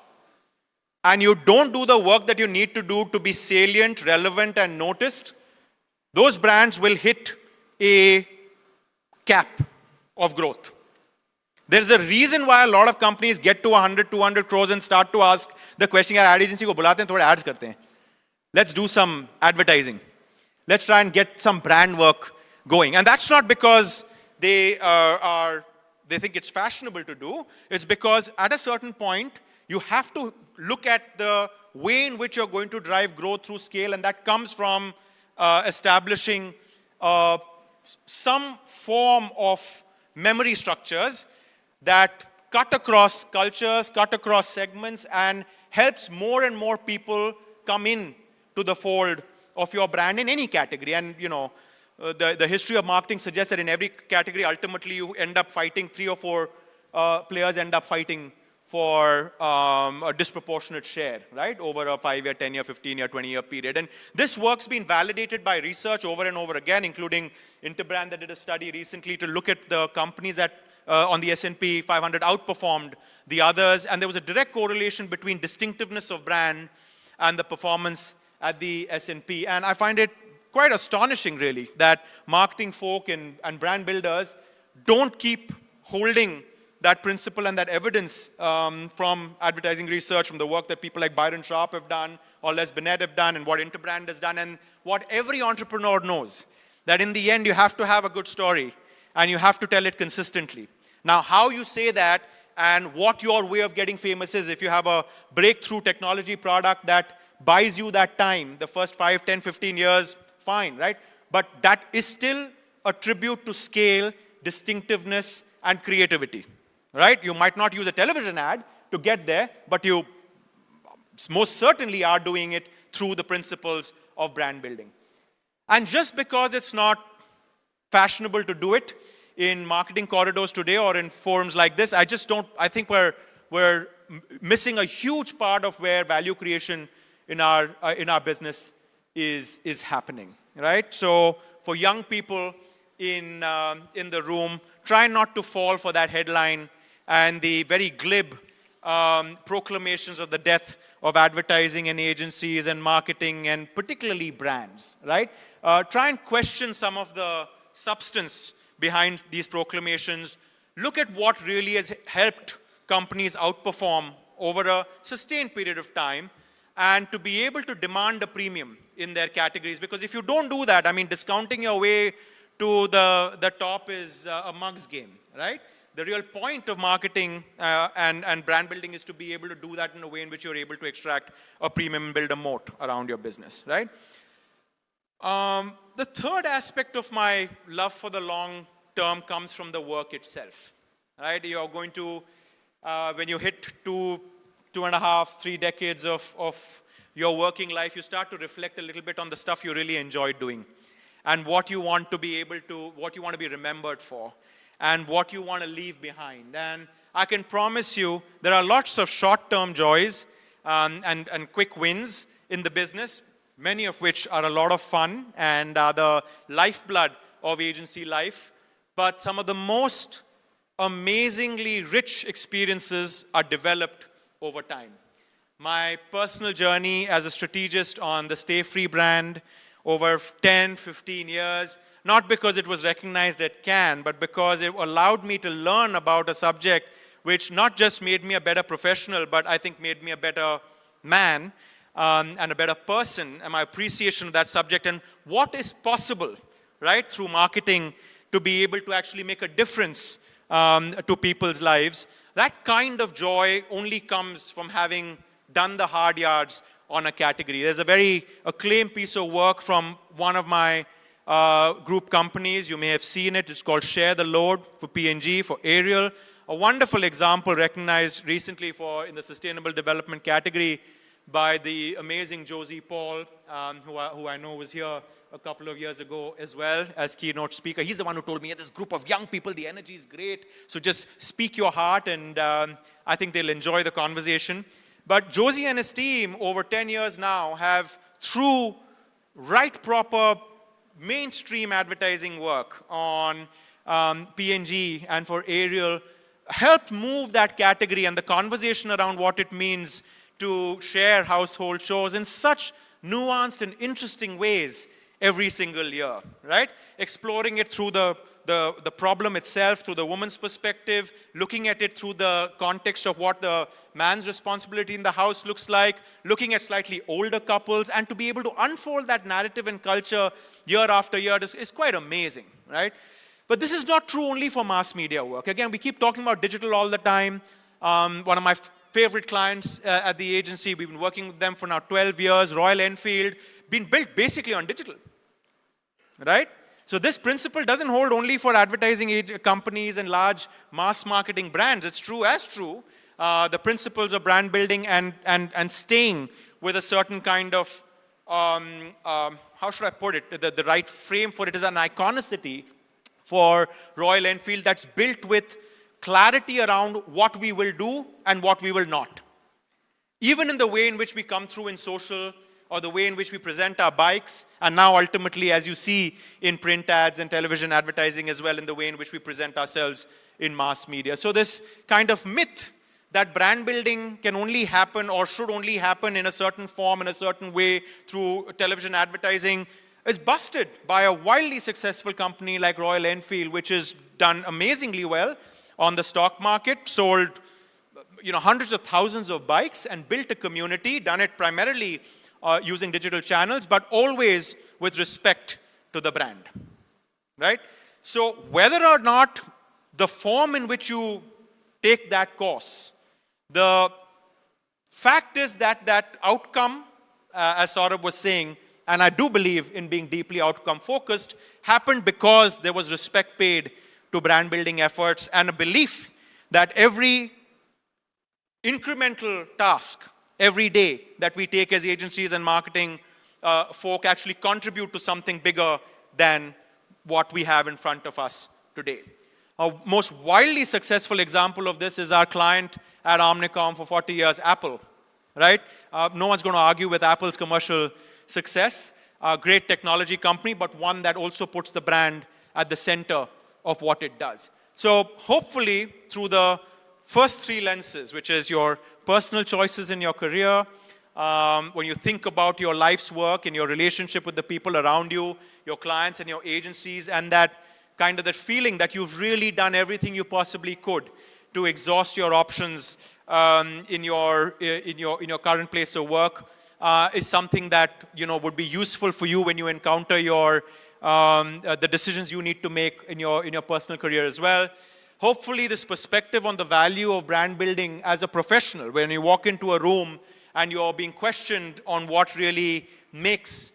and you don't do the work that you need to do to be salient, relevant, and noticed, those brands will hit a cap of growth. There's a reason why a lot of companies get to 100, 200 crores and start to ask the question, यार ad agency को बुलाते हैं, थोड़े ads करते हैं. Let's do some advertising. Let's try and get some brand work going. And that's not because they think it's fashionable to do. It's because at a certain point, you have to look at the way in which you're going to drive growth through scale, and that comes from establishing some form of memory structures that cut across cultures, cut across segments, and helps more and more people come in to the fold of your brand in any category. And you know, the history of marketing suggests that in every category, ultimately you end up fighting, 3 or 4 players end up fighting for a disproportionate share, right? Over a 5-year, 10-year, 15-year, 20-year period. And this work's been validated by research over and over again, including Interbrand that did a study recently to look at the companies that on the S&P 500 outperformed the others. And there was a direct correlation between distinctiveness of brand and the performance at the S&P. And I find it quite astonishing, really, that marketing folk and brand builders don't keep holding that principle and that evidence from advertising research, from the work that people like Byron Sharp have done, or Les Binet have done, and what Interbrand has done, and what every entrepreneur knows, that in the end you have to have a good story and you have to tell it consistently. Now, how you say that and what your way of getting famous is, if you have a breakthrough technology product that buys you that time, the first 5, 10, 15 years, fine, right? But that is still a tribute to scale, distinctiveness, and creativity, right? You might not use a television ad to get there, but you most certainly are doing it through the principles of brand building. And just because it's not fashionable to do it in marketing corridors today or in forums like this, I think we're missing a huge part of where value creation in our business is happening, right? So for young people in the room, try not to fall for that headline and the very glib proclamations of the death of advertising and agencies and marketing and particularly brands, right? Try and question some of the substance behind these proclamations. Look at what really has helped companies outperform over a sustained period of time and to be able to demand a premium in their categories. Because if you don't do that, I mean, discounting your way to the top is a mug's game, right? The real point of marketing and brand building is to be able to do that in a way in which you're able to extract a premium and build a moat around your business, right? The third aspect of my love for the long term comes from the work itself, right? You're going to, when you hit 2.5, 3 decades of your working life, you start to reflect a little bit on the stuff you really enjoy doing and what you want to be able to, what you want to be remembered for and what you want to leave behind. And I can promise you there are lots of short-term joys and quick wins in the business, many of which are a lot of fun and are the lifeblood of agency life. But some of the most amazingly rich experiences are developed over time. My personal journey as a strategist on the Stay Free brand over 10, 15 years, not because it was recognized at Cannes, but because it allowed me to learn about a subject which not just made me a better professional, but I think made me a better man and a better person, and my appreciation of that subject and what is possible, right, through marketing to be able to actually make a difference to people's lives. That kind of joy only comes from having done the hard yards on a category. There's a very acclaimed piece of work from one of my group companies. You may have seen it. It's called Share the Load for P&G, for Ariel. A wonderful example recognized recently in the sustainable development category by the amazing Josie Paul, who I know was here a couple of years ago as well as keynote speaker. He's the one who told me, this group of young people, the energy is great, so just speak your heart, and I think they'll enjoy the conversation. But Josie and his team, over 10 years now, have, through right proper mainstream advertising work on P&G and for Ariel, helped move that category and the conversation around what it means to share household chores in such nuanced and interesting ways every single year, right? Exploring it through the problem itself, through the woman's perspective, looking at it through the context of what the man's responsibility in the house looks like, looking at slightly older couples, and to be able to unfold that narrative and culture year after year is quite amazing, right? But this is not true only for mass media work. Again, we keep talking about digital all the time. One of my favorite clients at the agency, we've been working with them for now 12 years, Royal Enfield, been built basically on digital, right? So this principle doesn't hold only for advertising companies and large mass marketing brands. It's true as true. The principles of brand building and staying with a certain kind of, how should I put it, the right frame for it is an iconicity for Royal Enfield that's built with clarity around what we will do and what we will not. Even in the way in which we come through in social, or the way in which we present our bikes, and now ultimately, as you see in print ads and television advertising as well, in the way in which we present ourselves in mass media. So this kind of myth that brand building can only happen or should only happen in a certain form, in a certain way through television advertising is busted by a wildly successful company like Royal Enfield, which has done amazingly well on the stock market, sold hundreds of thousands of bikes and built a community, done it primarily using digital channels, but always with respect to the brand, right? So whether or not the form in which you take that course, the fact is that that outcome, as Saurabh was saying, and I do believe in being deeply outcome focused, happened because there was respect paid to brand building efforts and a belief that every incremental task every day that we take as agencies and marketing folk actually contribute to something bigger than what we have in front of us today. Our most wildly successful example of this is our client at Omnicom for 40 years, Apple, right? No one's going to argue with Apple's commercial success. A great technology company, but one that also puts the brand at the center of what it does. So hopefully through the first three lenses, which is your personal choices in your career, when you think about your life's work and your relationship with the people around you, your clients and your agencies, and that kind of that feeling that you've really done everything you possibly could to exhaust your options in your current place of work, is something that would be useful for you when you encounter your the decisions you need to make in your personal career as well. Hopefully this perspective on the value of brand building as a professional, when you walk into a room and you're being questioned on what really makes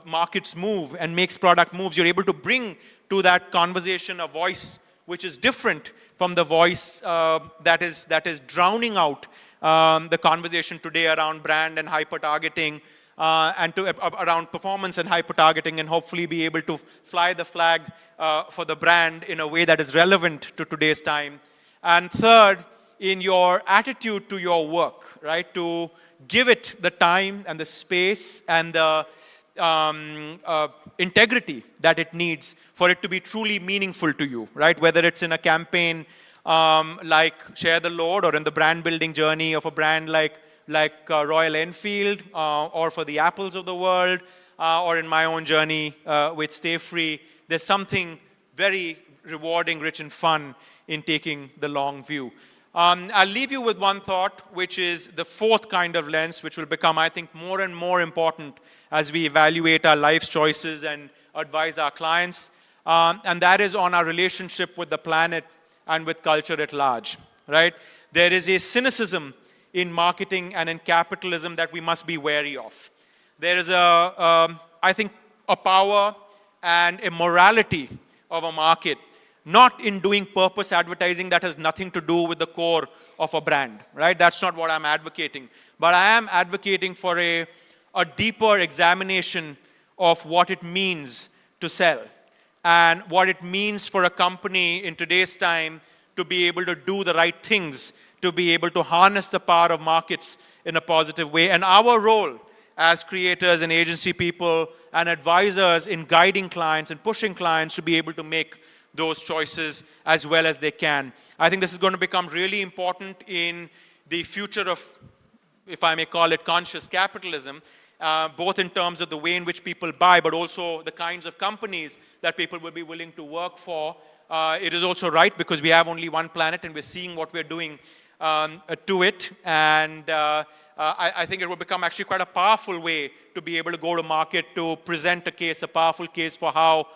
markets move and makes product moves, you're able to bring to that conversation a voice which is different from the voice that is drowning out the conversation today around brand and hyper-targeting and around performance and hyper-targeting, and hopefully be able to fly the flag for the brand in a way that is relevant to today's time. And third, in your attitude to your work, right? To give it the time and the space and the integrity that it needs for it to be truly meaningful to you, right? Whether it's in a campaign like Share the Load, or in the brand building journey of a brand like Royal Enfield, or for the Apples of the world, or in my own journey with Stay Free, there's something very rewarding, rich, and fun in taking the long view. I'll leave you with one thought, which is the fourth kind of lens, which will become, I think, more and more important as we evaluate our life's choices and advise our clients, and that is on our relationship with the planet and with culture at large, right? There is a cynicism in marketing and in capitalism that we must be wary of. There is I think, a power and a morality of a market, not in doing purpose advertising that has nothing to do with the core of a brand, right? That's not what I'm advocating. But I am advocating for a deeper examination of what it means to sell and what it means for a company in today's time to be able to do the right things, to be able to harness the power of markets in a positive way. And our role as creators and agency people and advisors in guiding clients and pushing clients to be able to make those choices as well as they can. I think this is going to become really important in the future of, if I may call it, conscious capitalism, both in terms of the way in which people buy, but also the kinds of companies that people will be willing to work for. It is also right because we have only one planet and we're seeing what we're doing to it. And I think it will become actually quite a powerful way to be able to go to market to present a case, a powerful case for how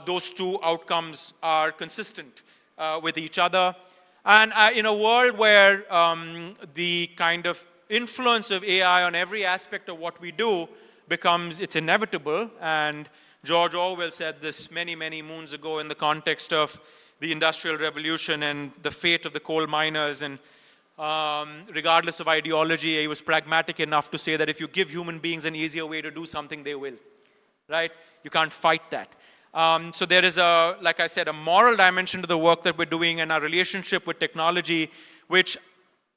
those two outcomes are consistent with each other. And in a world where the kind of influence of AI on every aspect of what we do becomes, it's inevitable. And George Orwell said this many, many moons ago in the context of the Industrial Revolution and the fate of the coal miners. And regardless of ideology, he was pragmatic enough to say that if you give human beings an easier way to do something, they will, right? You can't fight that. So there is a, like I said, a moral dimension to the work that we're doing and our relationship with technology, which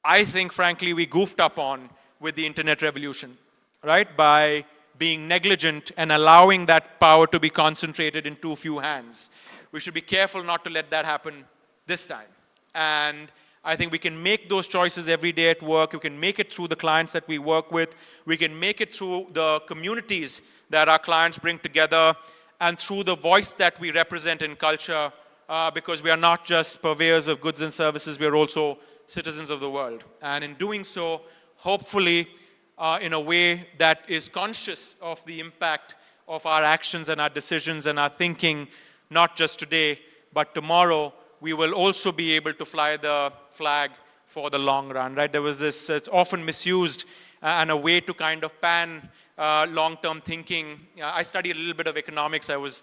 I think, frankly, we goofed up on with the internet revolution, right? By being negligent and allowing that power to be concentrated in too few hands. We should be careful not to let that happen this time. And I think we can make those choices every day at work. We can make it through the clients that we work with. We can make it through the communities that our clients bring together and through the voice that we represent in culture, because we are not just purveyors of goods and services, we are also citizens of the world. And in doing so, hopefully, in a way that is conscious of the impact of our actions and our decisions and our thinking, not just today, but tomorrow, we will also be able to fly the flag for the long run, right? There was this, it's often misused and a way to kind of pan long-term thinking. I studied a little bit of economics. I was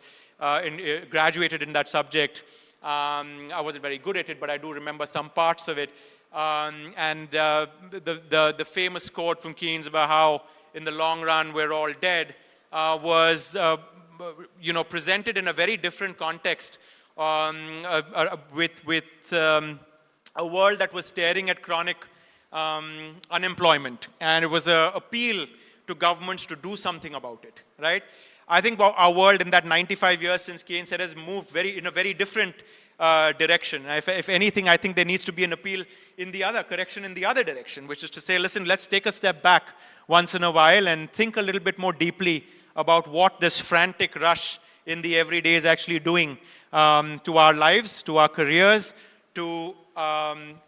graduated in that subject. I wasn't very good at it, but I do remember some parts of it. The famous quote from Keynes about how, in the long run, we're all dead, was presented in a very different context, with a world that was staring at chronic unemployment, and it was an appeal to governments to do something about it, right? I think our world in that 95 years since Keynes said has moved in a very different direction. If anything, I think there needs to be an appeal in the other direction, which is to say, listen, let's take a step back once in a while and think a little bit more deeply about what this frantic rush in the everyday is actually doing to our lives, to our careers, to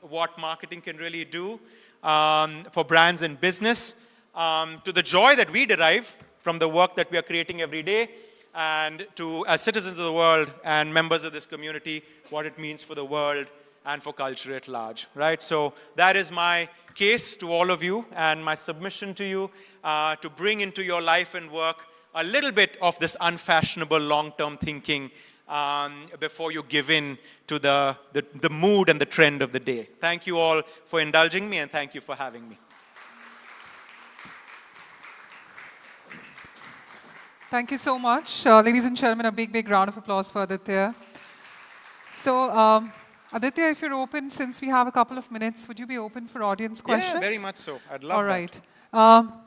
what marketing can really do for brands and business, to the joy that we derive from the work that we are creating every day, and to, as citizens of the world and members of this community, what it means for the world and for culture at large, right? So that is my case to all of you and my submission to you to bring into your life and work a little bit of this unfashionable long-term thinking before you give in to the mood and the trend of the day. Thank you all for indulging me, and thank you for having me. Thank you so much. Ladies and gentlemen, a big, big round of applause for Aditya. So, Aditya, if you're open, since we have a couple of minutes, would you be open for audience questions? Yeah, very much so. I'd love All right.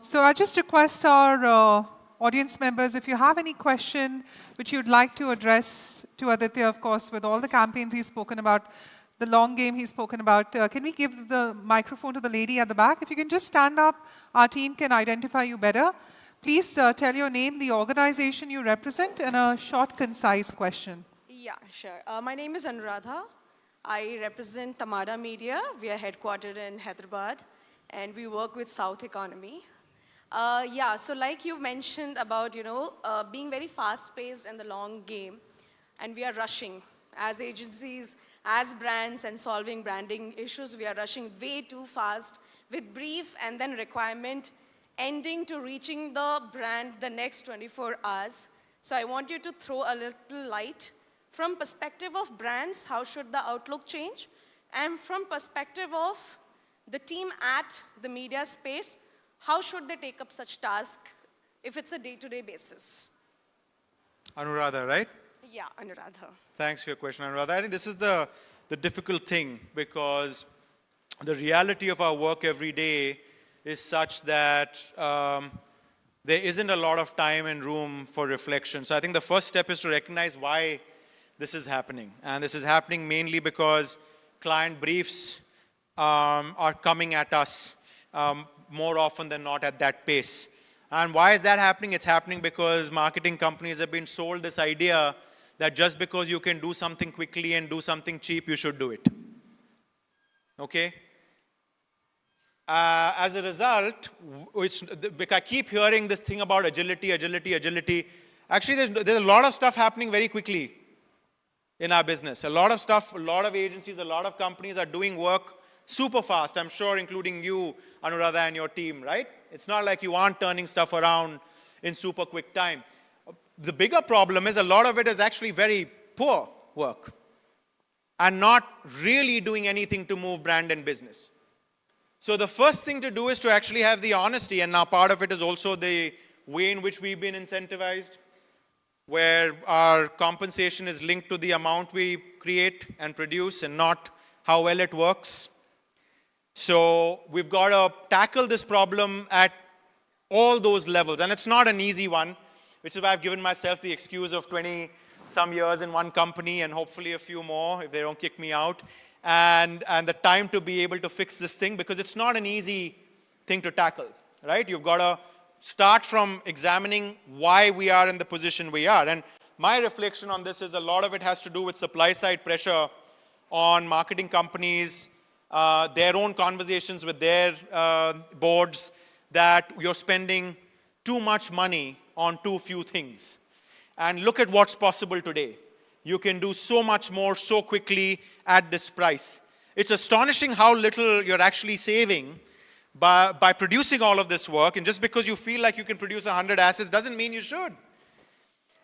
So I just request our audience members, if you have any question which you'd like to address to Aditya, of course, with all the campaigns he's spoken about, the long game he's spoken about, can we give the microphone to the lady at the back? If you can just stand up, our team can identify you better. Please tell your name, the organization you represent, and a short, concise question. Yeah, sure. My name is Anuradha. I represent Tamara Media. We are headquartered in Hyderabad, and we work with South Economy. Yeah, so like you mentioned about, being very fast-paced in the long game, and we are rushing. As agencies, as brands, and solving branding issues, we are rushing way too fast with brief and then requirement, ending to reaching the brand the next 24 hours. So I want you to throw a little light. From perspective of brands, how should the outlook change? And from perspective of the team at the media space, how should they take up such tasks if it's a day-to-day basis? Anuradha, right? Yeah, Anuradha. Thanks for your question, Anuradha. I think this is the difficult thing, because the reality of our work every day is such that there isn't a lot of time and room for reflection. So I think the first step is to recognize why this is happening. And this is happening mainly because client briefs are coming at us more often than not at that pace. And why is that happening? It's happening because marketing companies have been sold this idea that just because you can do something quickly and do something cheap, you should do it. Okay? As a result, I keep hearing this thing about agility, agility, agility. Actually, there's a lot of stuff happening very quickly in our business. A lot of stuff, a lot of agencies, a lot of companies are doing work super fast. I'm sure including you, Anuradha, and your team, right? It's not like you aren't turning stuff around in super quick time. The bigger problem is a lot of it is actually very poor work and not really doing anything to move brand and business. So the first thing to do is to actually have the honesty, and now part of it is also the way in which we've been incentivized, where our compensation is linked to the amount we create and produce and not how well it works. So we've got to tackle this problem at all those levels, and it's not an easy one, which is why I've given myself the excuse of 20-some years in one company and hopefully a few more if they don't kick me out. And the time to be able to fix this thing, because it's not an easy thing to tackle, right? You've got to start from examining why we are in the position we are. And my reflection on this is a lot of it has to do with supply side pressure on marketing companies, their own conversations with their boards, that you're spending too much money on too few things. And look at what's possible today. You can do so much more so quickly at this price. It's astonishing how little you're actually saving by producing all of this work. And just because you feel like you can produce 100 assets doesn't mean you should.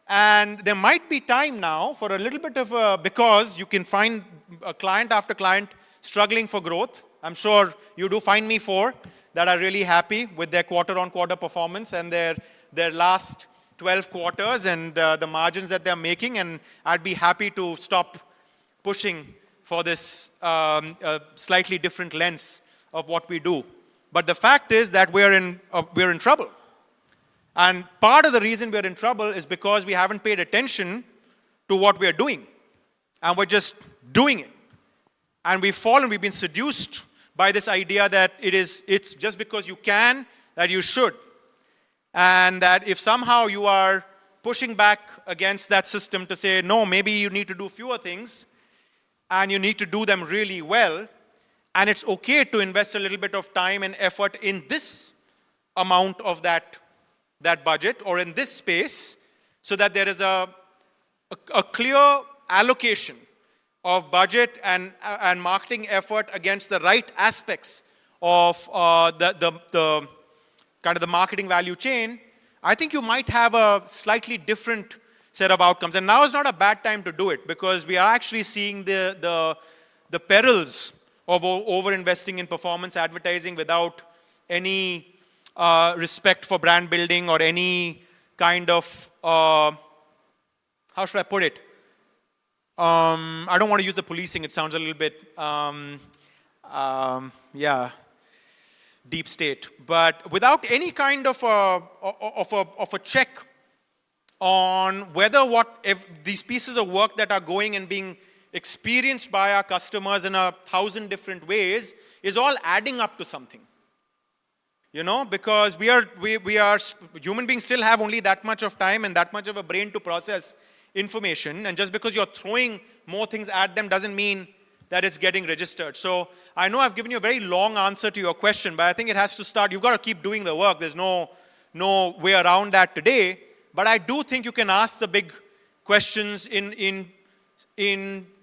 And there might be time now for a little bit of because you can find a client after client struggling for growth. I'm sure you do find me 4 that are really happy with their quarter-on-quarter performance and their last 12 quarters and the margins that they're making, and I'd be happy to stop pushing for this slightly different lens of what we do. But the fact is that we're in trouble. And part of the reason we're in trouble is because we haven't paid attention to what we're doing. And we're just doing it. And we've been seduced by this idea that it's just because you can, that you should. And that if somehow you are pushing back against that system to say, no, maybe you need to do fewer things and you need to do them really well, and it's okay to invest a little bit of time and effort in this amount of that budget or in this space, so that there is a clear allocation of budget and marketing effort against the right aspects of the kind of the marketing value chain, I think you might have a slightly different set of outcomes. And now is not a bad time to do it, because we are actually seeing the perils of over-investing in performance advertising without any respect for brand building or any kind of, how should I put it? I don't want to use the policing. It sounds a little bit, deep state, but without any kind of a check on whether if these pieces of work that are going and being experienced by our customers in 1,000 different ways is all adding up to something. You know, because we are human beings still have only that much of time and that much of a brain to process information, and just because you're throwing more things at them doesn't mean that it's getting registered. So I know I've given you a very long answer to your question, but I think it has to start. You've got to keep doing the work. There's no way around that today. But I do think you can ask the big questions in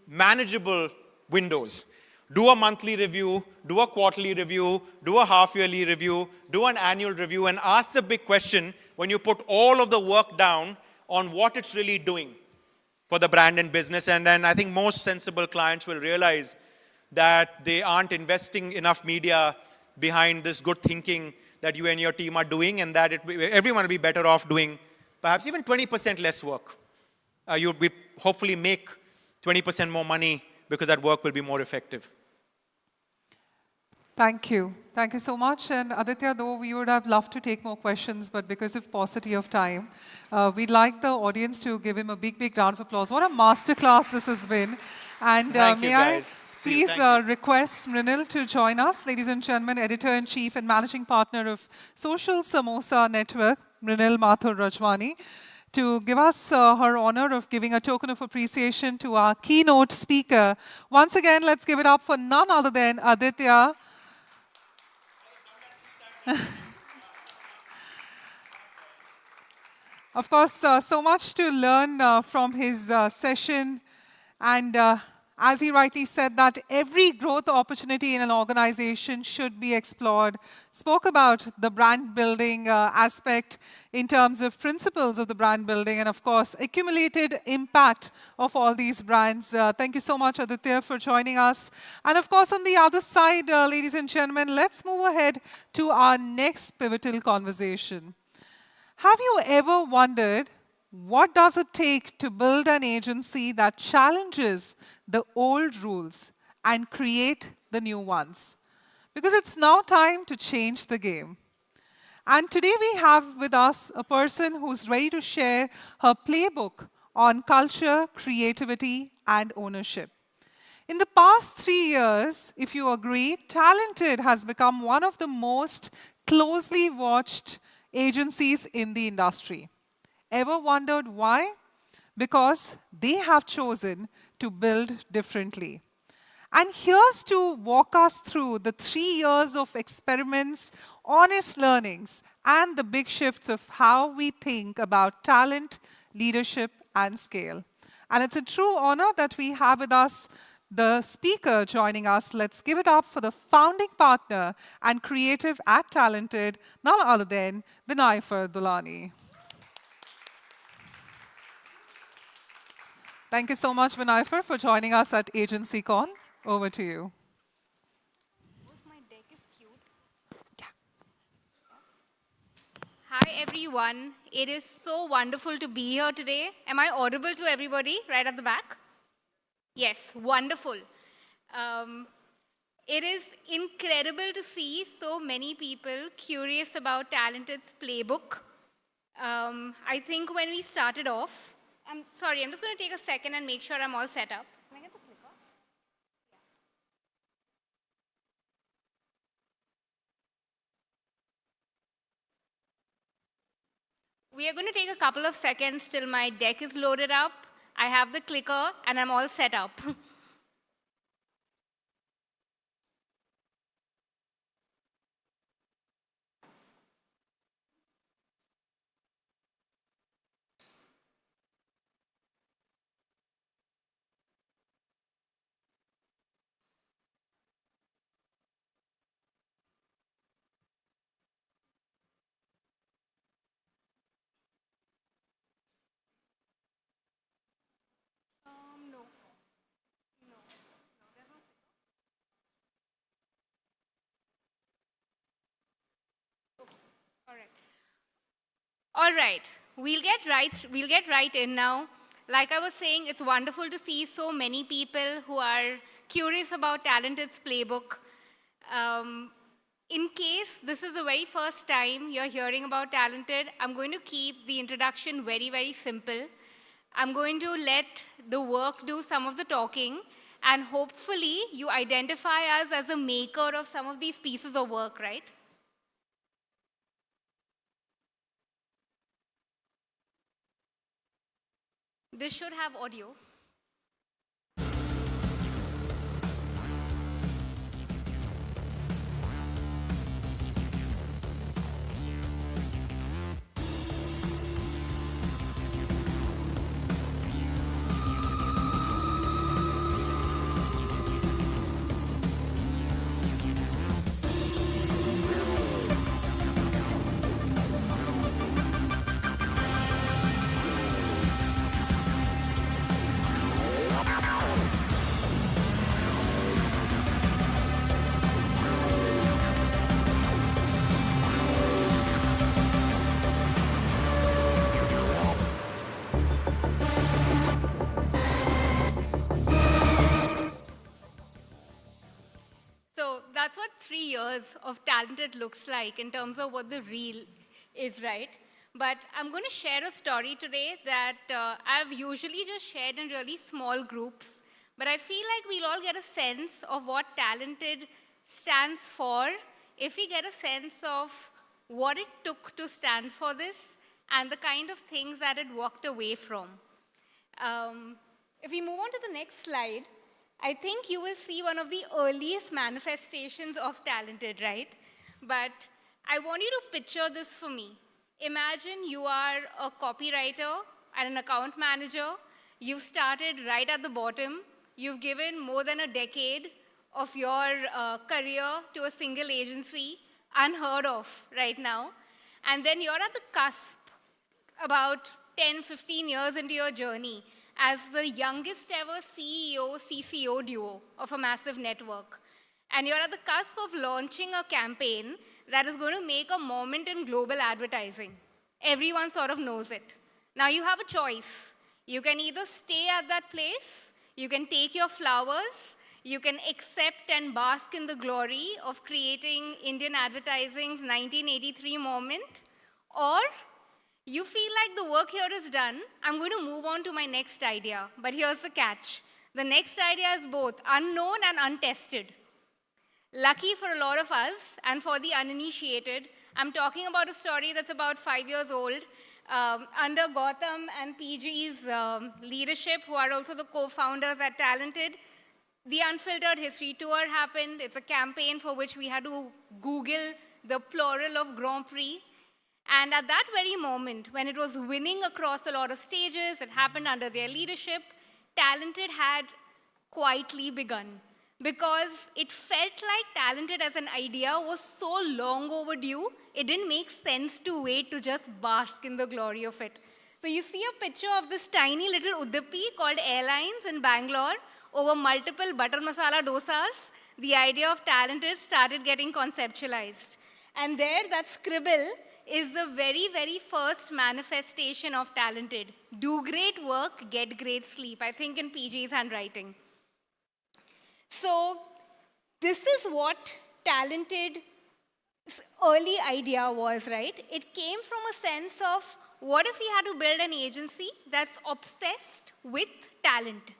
manageable windows. Do a monthly review, do a quarterly review, do a half-yearly review, do an annual review, and ask the big question when you put all of the work down on what it's really doing for the brand and business. And then I think most sensible clients will realize that they aren't investing enough media behind this good thinking that you and your team are doing, and that everyone will be better off doing perhaps even 20% less work. You would hopefully make 20% more money because that work will be more effective. Thank you. Thank you so much. And Aditya, though we would have loved to take more questions, but because of paucity of time, we'd like the audience to give him a big, big round of applause. What a masterclass this has been. And Thank you, may I guys. See you. please Thank you. request Mrinal to join us. Ladies and gentlemen, Editor-in-Chief and Managing Partner of Social Samosa Network, Mrinal Mathur Rajwani, to give us her honor of giving a token of appreciation to our keynote speaker. Once again, let's give it up for none other than Aditya. Of course, so much to learn from his session. And as he rightly said, that every growth opportunity in an organization should be explored. Spoke about the brand building aspect in terms of principles of the brand building and, of course, accumulated impact of all these brands. Thank you so much, Aditya, for joining us. And, of course, on the other side, ladies and gentlemen, let's move ahead to our next pivotal conversation. Have you ever wondered what does it take to build an agency that challenges the old rules and create the new ones? Because it's now time to change the game. And today we have with us a person who's ready to share her playbook on culture, creativity, and ownership. In the past 3 years, if you agree, Talented has become one of the most closely watched agencies in the industry. Ever wondered why? Because they have chosen to build differently. And here's to walk us through the 3 years of experiments, honest learnings, and the big shifts of how we think about talent, leadership, and scale. And it's a true honor that we have with us the speaker joining us. Let's give it up for the founding partner and creative at Talented, none other than Vinay Fardulani. Thank you so much, Vinay, for joining us at AgencyCon. Over to you. My deck is cute. Hi, everyone. It is so wonderful to be here today. Am I audible to everybody right at the back? Yes, wonderful. It is incredible to see so many people curious about Talented's playbook. I think when we started off, I'm sorry, I'm just going to take a second and make sure I'm all set up. Can I get the clicker? We are going to take a couple of seconds till my deck is loaded up. I have the clicker and I'm all set up. No. All right, we'll get right in now. Like I was saying, it's wonderful to see so many people who are curious about Talented's playbook. In case this is the very first time you're hearing about Talented, I'm going to keep the introduction very, very simple. I'm going to let the work do some of the talking, and hopefully you identify us as a maker of some of these pieces of work, right? This should have audio. 3 years of Talented looks like in terms of what the real is, right? But I'm going to share a story today that I've usually just shared in really small groups. But I feel like we'll all get a sense of what Talented stands for if we get a sense of what it took to stand for this and the kind of things that it walked away from. If we move on to the next slide, I think you will see one of the earliest manifestations of Talented, right? But I want you to picture this for me. Imagine you are a copywriter and an account manager. You've started right at the bottom. You've given more than a decade of your career to a single agency, unheard of right now. And then you're at the cusp, about 10, 15 years into your journey, as the youngest ever CEO, CCO duo of a massive network. And you're at the cusp of launching a campaign that is going to make a moment in global advertising. Everyone sort of knows it. Now you have a choice. You can either stay at that place, you can take your flowers, you can accept and bask in the glory of creating Indian advertising's 1983 moment, or you feel like the work here is done, I'm going to move on to my next idea. But here's the catch. The next idea is both unknown and untested. Lucky for a lot of us, and for the uninitiated, I'm talking about a story that's about 5 years old, under Gautam and PG's leadership, who are also the co-founders at Talented. The Unfiltered History Tour happened. It's a campaign for which we had to Google the plural of Grand Prix. And at that very moment, when it was winning across a lot of stages, it happened under their leadership, Talented had quietly begun. Because it felt like Talented as an idea was so long overdue, it didn't make sense to wait to just bask in the glory of it. So you see a picture of this tiny little Udupi called Airlines in Bangalore over multiple butter masala dosas. The idea of Talented started getting conceptualized. And there, that scribble is the very, very first manifestation of Talented. Do great work, get great sleep. I think in PG's handwriting. So this is what Talented's early idea was, right? It came from a sense of, what if we had to build an agency that's obsessed with talent?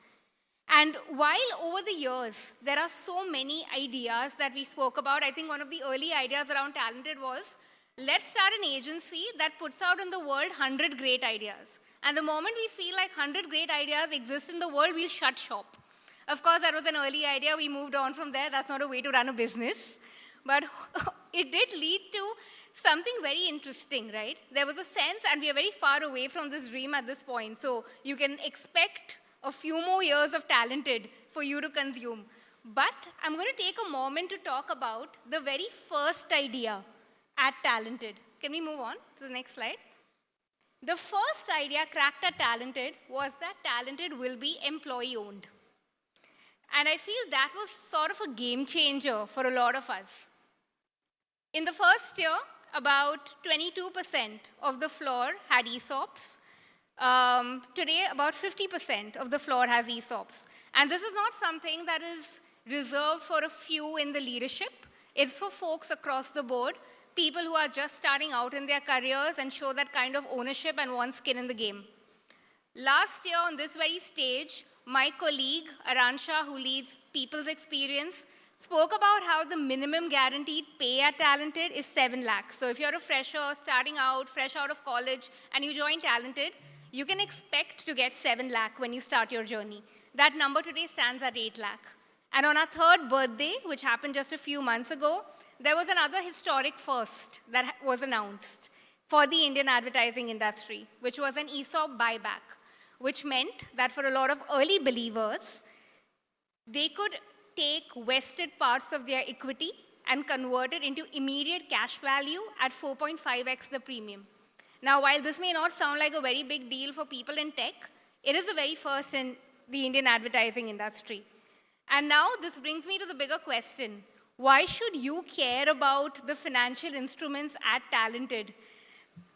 And while over the years, there are so many ideas that we spoke about, I think one of the early ideas around Talented was, let's start an agency that puts out in the world 100 great ideas. And the moment we feel like 100 great ideas exist in the world, we'll shut shop. Of course, that was an early idea. We moved on from there. That's not a way to run a business. But it did lead to something very interesting, right? There was a sense, and we are very far away from this dream at this point. So you can expect a few more years of Talented for you to consume. But I'm going to take a moment to talk about the very first idea at Talented. Can we move on to the next slide? The first idea cracked at Talented was that Talented will be employee-owned. And I feel that was sort of a game changer for a lot of us. In the first year, about 22% of the floor had ESOPs. Today, about 50% of the floor has ESOPs. And this is not something that is reserved for a few in the leadership. It's for folks across the board, people who are just starting out in their careers and show that kind of ownership and want skin in the game. Last year, on this very stage, my colleague, Aransha, who leads People's Experience, spoke about how the minimum guaranteed pay at Talented is 7 lakhs. So if you're a fresher, starting out, fresh out of college, and you join Talented, you can expect to get 7 lakh when you start your journey. That number today stands at 8 lakh. And on our 3rd birthday, which happened just a few months ago, there was another historic first that was announced for the Indian advertising industry, which was an ESOP buyback, which meant that for a lot of early believers, they could take vested parts of their equity and convert it into immediate cash value at 4.5x the premium. Now, while this may not sound like a very big deal for people in tech, it is the very first in the Indian advertising industry. And now this brings me to the bigger question. Why should you care about the financial instruments at Talented?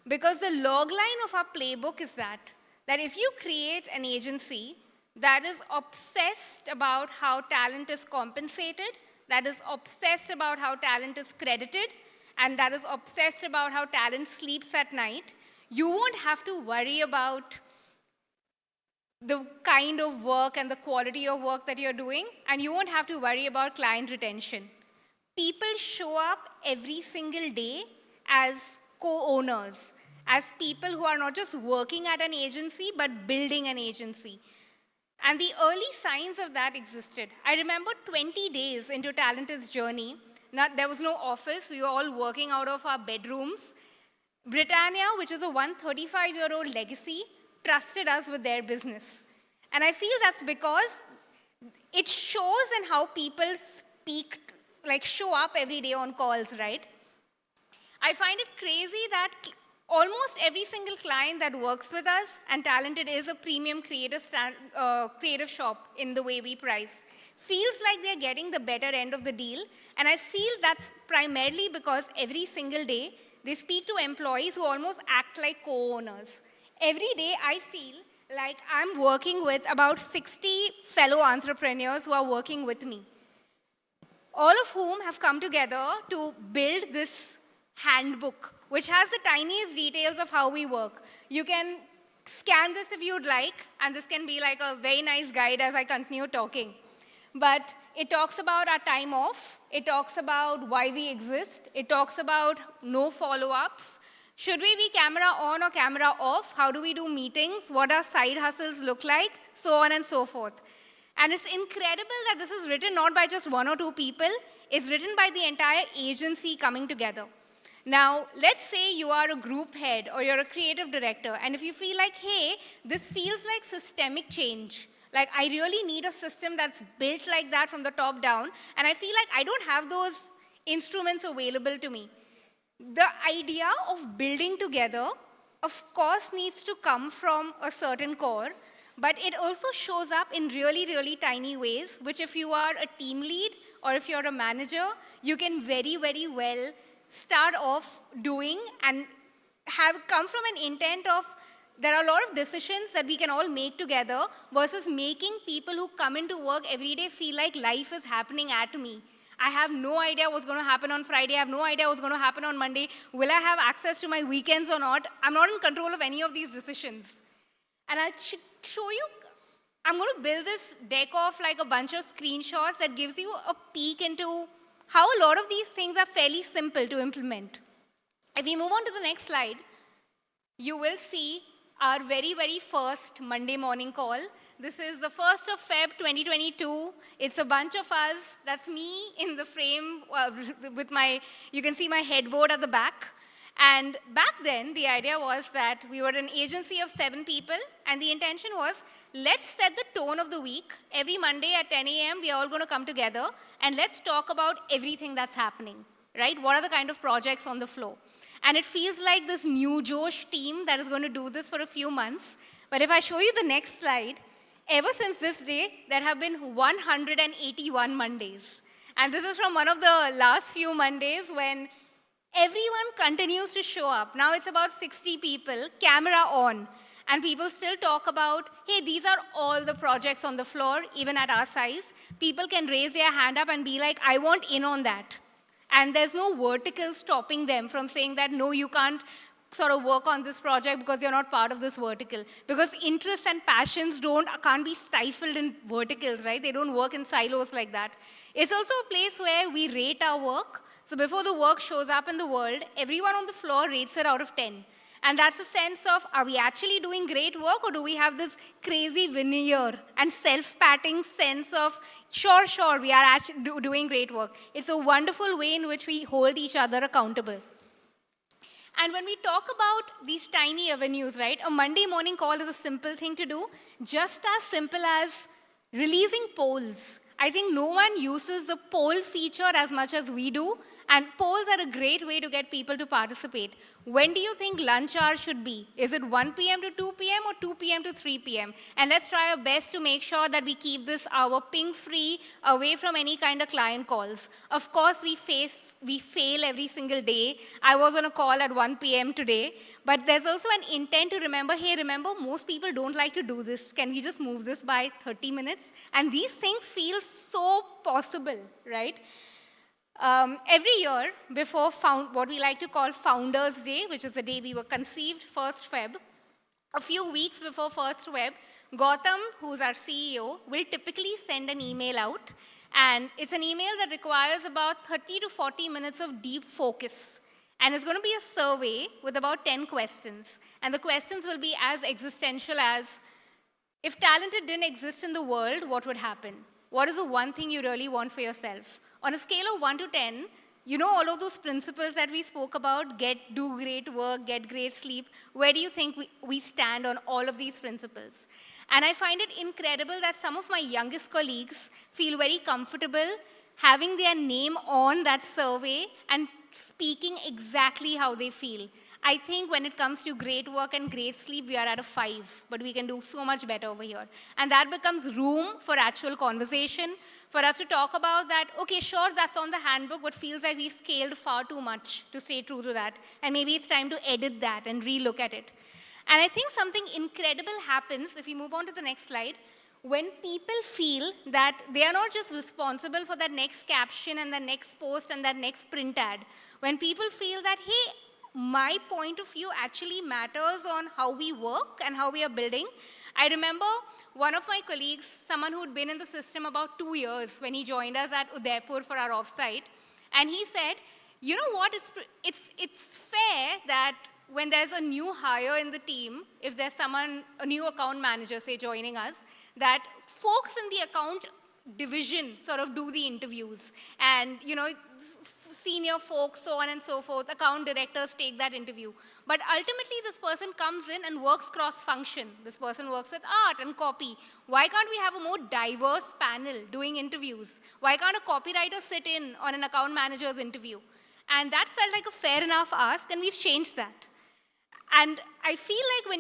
Because the log line of our playbook is that if you create an agency that is obsessed about how talent is compensated, that is obsessed about how talent is credited, and that is obsessed about how talent sleeps at night, you won't have to worry about the kind of work and the quality of work that you're doing, and you won't have to worry about client retention. People show up every single day as co-owners, as people who are not just working at an agency, but building an agency. And the early signs of that existed. I remember 20 days into Talented's journey, there was no office, we were all working out of our bedrooms. Britannia, which is a 135-year-old legacy, trusted us with their business. And I feel that's because it shows in how people speak, like show up every day on calls, right? I find it crazy that almost every single client that works with us, and Talented is a premium creative shop in the way we price, feels like they're getting the better end of the deal. And I feel that's primarily because every single day, they speak to employees who almost act like co-owners. Every day, I feel like I'm working with about 60 fellow entrepreneurs who are working with me, all of whom have come together to build this handbook, which has the tiniest details of how we work. You can scan this if you'd like, and this can be like a very nice guide as I continue talking. But it talks about our time off. It talks about why we exist. It talks about no follow-ups. Should we be camera on or camera off? How do we do meetings? What our side hustles look like? So on and so forth. And it's incredible that this is written not by just one or two people. It's written by the entire agency coming together. Now, let's say you are a group head or you're a creative director, and if you feel like, hey, this feels like systemic change, like I really need a system that's built like that from the top down, and I feel like I don't have those instruments available to me. The idea of building together, of course, needs to come from a certain core, but it also shows up in really, really tiny ways, which if you are a team lead or if you're a manager, you can very, very well start off doing and have come from an intent of there are a lot of decisions that we can all make together versus making people who come into work every day feel like life is happening at me. I have no idea what's going to happen on Friday. I have no idea what's going to happen on Monday. Will I have access to my weekends or not? I'm not in control of any of these decisions. And I'll show you, I'm going to build this deck of like a bunch of screenshots that gives you a peek into how a lot of these things are fairly simple to implement. If we move on to the next slide, you will see our very, very first Monday morning call. This is the 1st of Feb 2022. It's a bunch of us. That's me in the frame with my, you can see my headboard at the back. And back then, the idea was that we were an agency of 7 people, and the intention was, let's set the tone of the week. Every Monday at 10 a.m., we are all going to come together, and let's talk about everything that's happening, right? What are the kind of projects on the floor? And it feels like this new Josh team that is going to do this for a few months. But if I show you the next slide, ever since this day, there have been 181 Mondays. And this is from one of the last few Mondays when everyone continues to show up. Now it's about 60 people, camera on. And people still talk about, hey, these are all the projects on the floor, even at our size. People can raise their hand up and be like, I want in on that. And there's no vertical stopping them from saying that, no, you can't sort of work on this project because you're not part of this vertical. Because interest and passions can't be stifled in verticals, right? They don't work in silos like that. It's also a place where we rate our work. So before the work shows up in the world, everyone on the floor rates it out of 10. And that's a sense of, are we actually doing great work, or do we have this crazy veneer and self-patting sense of, sure, we are actually doing great work. It's a wonderful way in which we hold each other accountable. And when we talk about these tiny avenues, right, a Monday morning call is a simple thing to do, just as simple as releasing polls. I think no one uses the poll feature as much as we do, And polls are a great way to get people to participate. When do you think lunch hour should be? Is it 1 p.m. to 2 p.m. or 2 p.m. to 3 p.m.? And let's try our best to make sure that we keep this hour ping-free, away from any kind of client calls. Of course, we fail every single day. I was on a call at 1 p.m. today. But there's also an intent to remember, hey, remember, most people don't like to do this. Can we just move this by 30 minutes? And these things feel so possible, right? Every year, before what we like to call Founders Day, which is the day we were conceived, 1st Feb, a few weeks before 1st Feb, Gautam, who's our CEO, will typically send an email out. And it's an email that requires about 30 to 40 minutes of deep focus. And it's going to be a survey with about 10 questions. And the questions will be as existential as, if talented didn't exist in the world, what would happen? What is the one thing you really want for yourself? On a scale of 1 to 10, you know all of those principles that we spoke about, do great work, get great sleep. Where do you think we stand on all of these principles? And I find it incredible that some of my youngest colleagues feel very comfortable having their name on that survey and speaking exactly how they feel. I think when it comes to great work and great sleep, we are at a 5, but we can do so much better over here. And that becomes room for actual conversation, for us to talk about that, okay, sure, that's on the handbook, but feels like we've scaled far too much to stay true to that. And maybe it's time to edit that and relook at it. And I think something incredible happens, if we move on to the next slide, when people feel that they are not just responsible for that next caption and the next post and that next print ad. When people feel that, hey, my point of view actually matters on how we work and how we are building. I remember one of my colleagues, someone who'd been in the system about 2 years when he joined us at Udaipur for our offsite, and he said, you know what, it's fair that when there's a new hire in the team, if there's a new account manager, say, joining us, that folks in the account division sort of do the interviews. And, senior folks, so on and so forth, account directors take that interview. But ultimately, this person comes in and works cross-function. This person works with art and copy. Why can't we have a more diverse panel doing interviews? Why can't a copywriter sit in on an account manager's interview? And that felt like a fair enough ask, and we've changed that. And I feel like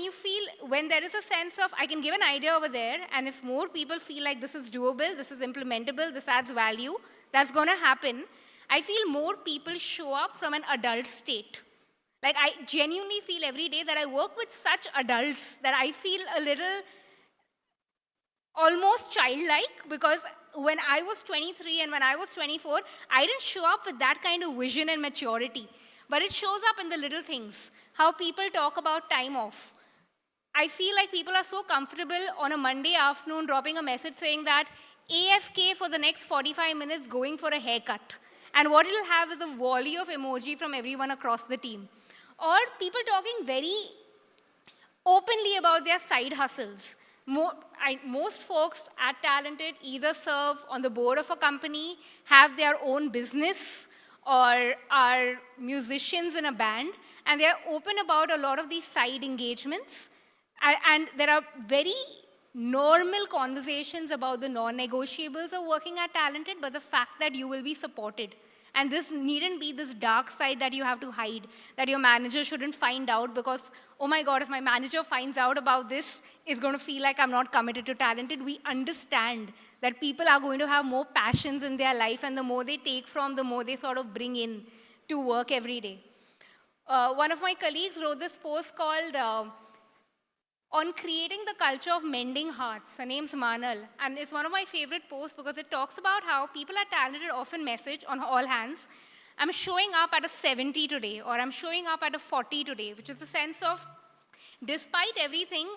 when there is a sense of, I can give an idea over there, and if more people feel like this is doable, this is implementable, this adds value, that's going to happen, I feel more people show up from an adult state. Like, I genuinely feel every day that I work with such adults that I feel a little almost childlike, because when I was 23 and when I was 24, I didn't show up with that kind of vision and maturity. But it shows up in the little things, how people talk about time off. I feel like people are so comfortable on a Monday afternoon dropping a message saying that AFK for the next 45 minutes going for a haircut. And what it'll have is a volley of emoji from everyone across the team. Or people talking very openly about their side hustles. Most folks at Talented either serve on the board of a company, have their own business, or are musicians in a band, and they're open about a lot of these side engagements. And there are very normal conversations about the non-negotiables of working at Talented, but the fact that you will be supported. And this needn't be this dark side that you have to hide, that your manager shouldn't find out because, oh my God, if my manager finds out about this, it's going to feel like I'm not committed to Talented. We understand that people are going to have more passions in their life, and the more they take from, the more they sort of bring in to work every day. One of my colleagues wrote this post called on creating the culture of mending hearts. Her name's Manal, and it's one of my favorite posts because it talks about how people at Talented often message on all hands, I'm showing up at a 70 today, or I'm showing up at a 40 today, which is the sense of, despite everything,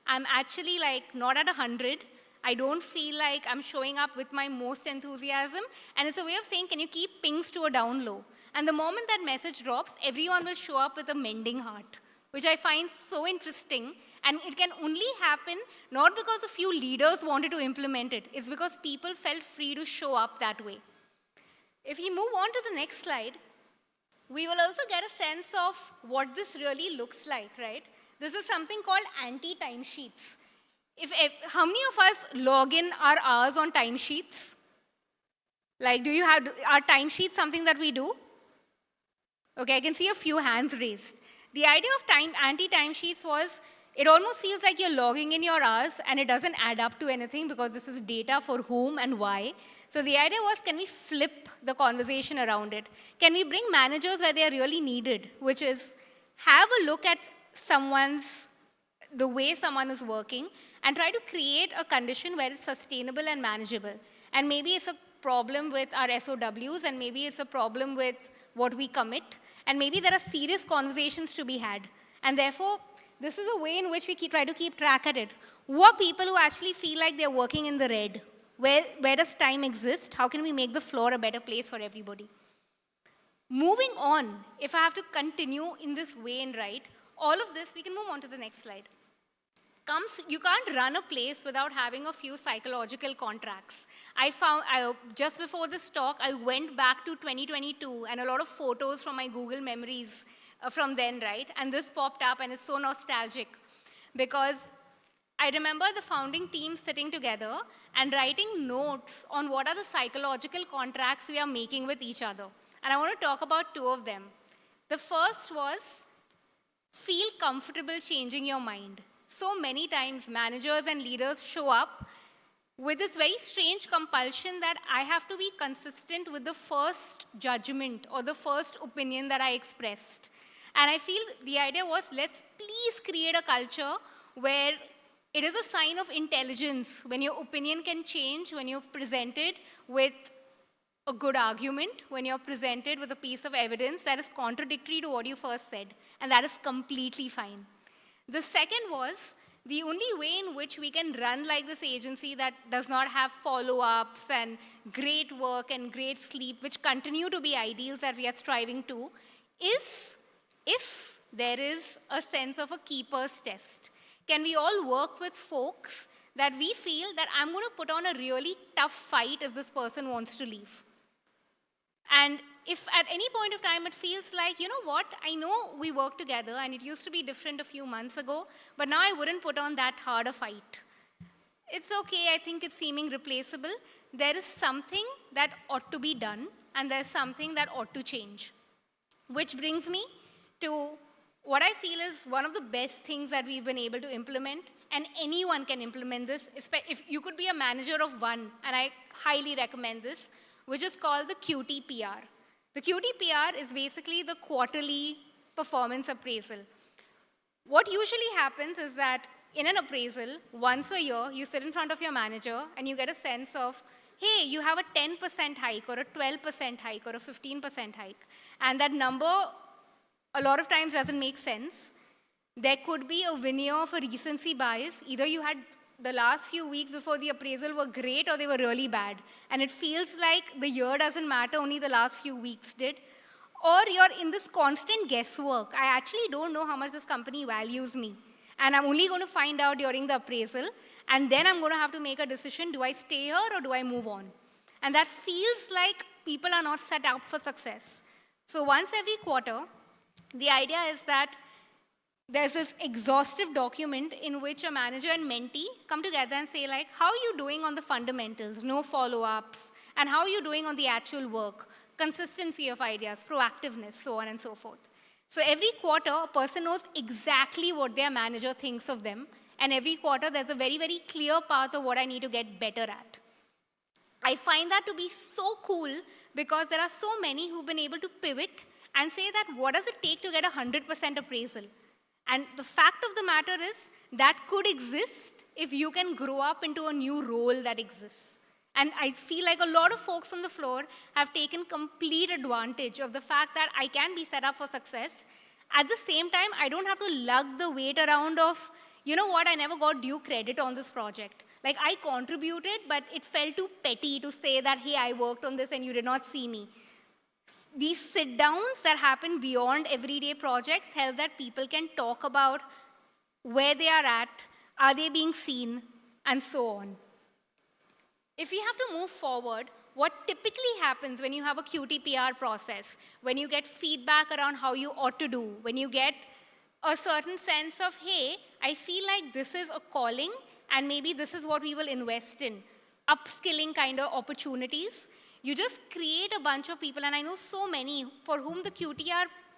I'm actually like not at 100. I don't feel like I'm showing up with my most enthusiasm, and it's a way of saying, can you keep pings to a down low? And the moment that message drops, everyone will show up with a mending heart, which I find so interesting. And it can only happen not because a few leaders wanted to implement it. It's because people felt free to show up that way. If we move on to the next slide, we will also get a sense of what this really looks like, right? This is something called anti-timesheets. How many of us log in our hours on timesheets? Like, are timesheets something that we do? Okay, I can see a few hands raised. The idea of anti-timesheets was, it almost feels like you're logging in your hours and it doesn't add up to anything because this is data for whom and why. So the idea was, can we flip the conversation around it? Can we bring managers where they're really needed, which is have a look at the way someone is working and try to create a condition where it's sustainable and manageable. And maybe it's a problem with our SOWs, and maybe it's a problem with what we commit, and maybe there are serious conversations to be had. And therefore, this is a way in which we try to keep track at it. Who are people who actually feel like they're working in the red? Where does time exist? How can we make the floor a better place for everybody? Moving on, if I have to continue in this way and right, all of this, we can move on to the next slide. You can't run a place without having a few psychological contracts. Just before this talk, I went back to 2022 and a lot of photos from my Google memories from then, right? And this popped up and it's so nostalgic because I remember the founding team sitting together and writing notes on what are the psychological contracts we are making with each other. And I want to talk about two of them. The first was, feel comfortable changing your mind. So many times, managers and leaders show up with this very strange compulsion that I have to be consistent with the first judgment or the first opinion that I expressed. And I feel the idea was, let's please create a culture where it is a sign of intelligence when your opinion can change, when you're presented with a good argument, when you're presented with a piece of evidence that is contradictory to what you first said. And that is completely fine. The second was, the only way in which we can run like this agency that does not have follow-ups and great work and great sleep, which continue to be ideals that we are striving to, is if there is a sense of a keeper's test. Can we all work with folks that we feel that I'm going to put on a really tough fight if this person wants to leave? And if at any point of time it feels like, you know what, I know we work together and it used to be different a few months ago, but now I wouldn't put on that hard a fight. It's okay, I think it's seeming replaceable. There is something that ought to be done and there's something that ought to change. Which brings me to what I feel is one of the best things that we've been able to implement, and anyone can implement this. If you could be a manager of one, and I highly recommend this, which is called the QTPR. The QTPR is basically the quarterly performance appraisal. What usually happens is that in an appraisal, once a year, you sit in front of your manager and you get a sense of, hey, you have a 10% hike or a 12% hike or a 15% hike. And that number a lot of times doesn't make sense. There could be a veneer of a recency bias. Either you had the last few weeks before the appraisal were great or they were really bad. And it feels like the year doesn't matter, only the last few weeks did. Or you're in this constant guesswork. I actually don't know how much this company values me. And I'm only going to find out during the appraisal. And then I'm going to have to make a decision, do I stay here or do I move on? And that feels like people are not set up for success. So once every quarter, the idea is that there's this exhaustive document in which a manager and mentee come together and say, like, how are you doing on the fundamentals, no follow-ups, and how are you doing on the actual work, consistency of ideas, proactiveness, so on and so forth. So every quarter, a person knows exactly what their manager thinks of them, and every quarter there's a very, very clear path of what I need to get better at. I find that to be so cool because there are so many who've been able to pivot and say that, what does it take to get 100% appraisal? And the fact of the matter is, that could exist if you can grow up into a new role that exists. And I feel like a lot of folks on the floor have taken complete advantage of the fact that I can be set up for success. At the same time, I don't have to lug the weight around of, you know what, I never got due credit on this project. Like, I contributed, but it felt too petty to say that, hey, I worked on this and you did not see me. These sit-downs that happen beyond everyday projects help that people can talk about where they are they being seen, and so on. If we have to move forward, what typically happens when you have a QTPR process, when you get feedback around how you ought to do, when you get a certain sense of, hey, I feel like this is a calling, and maybe this is what we will invest in, upskilling kind of opportunities, you just create a bunch of people, and I know so many for whom the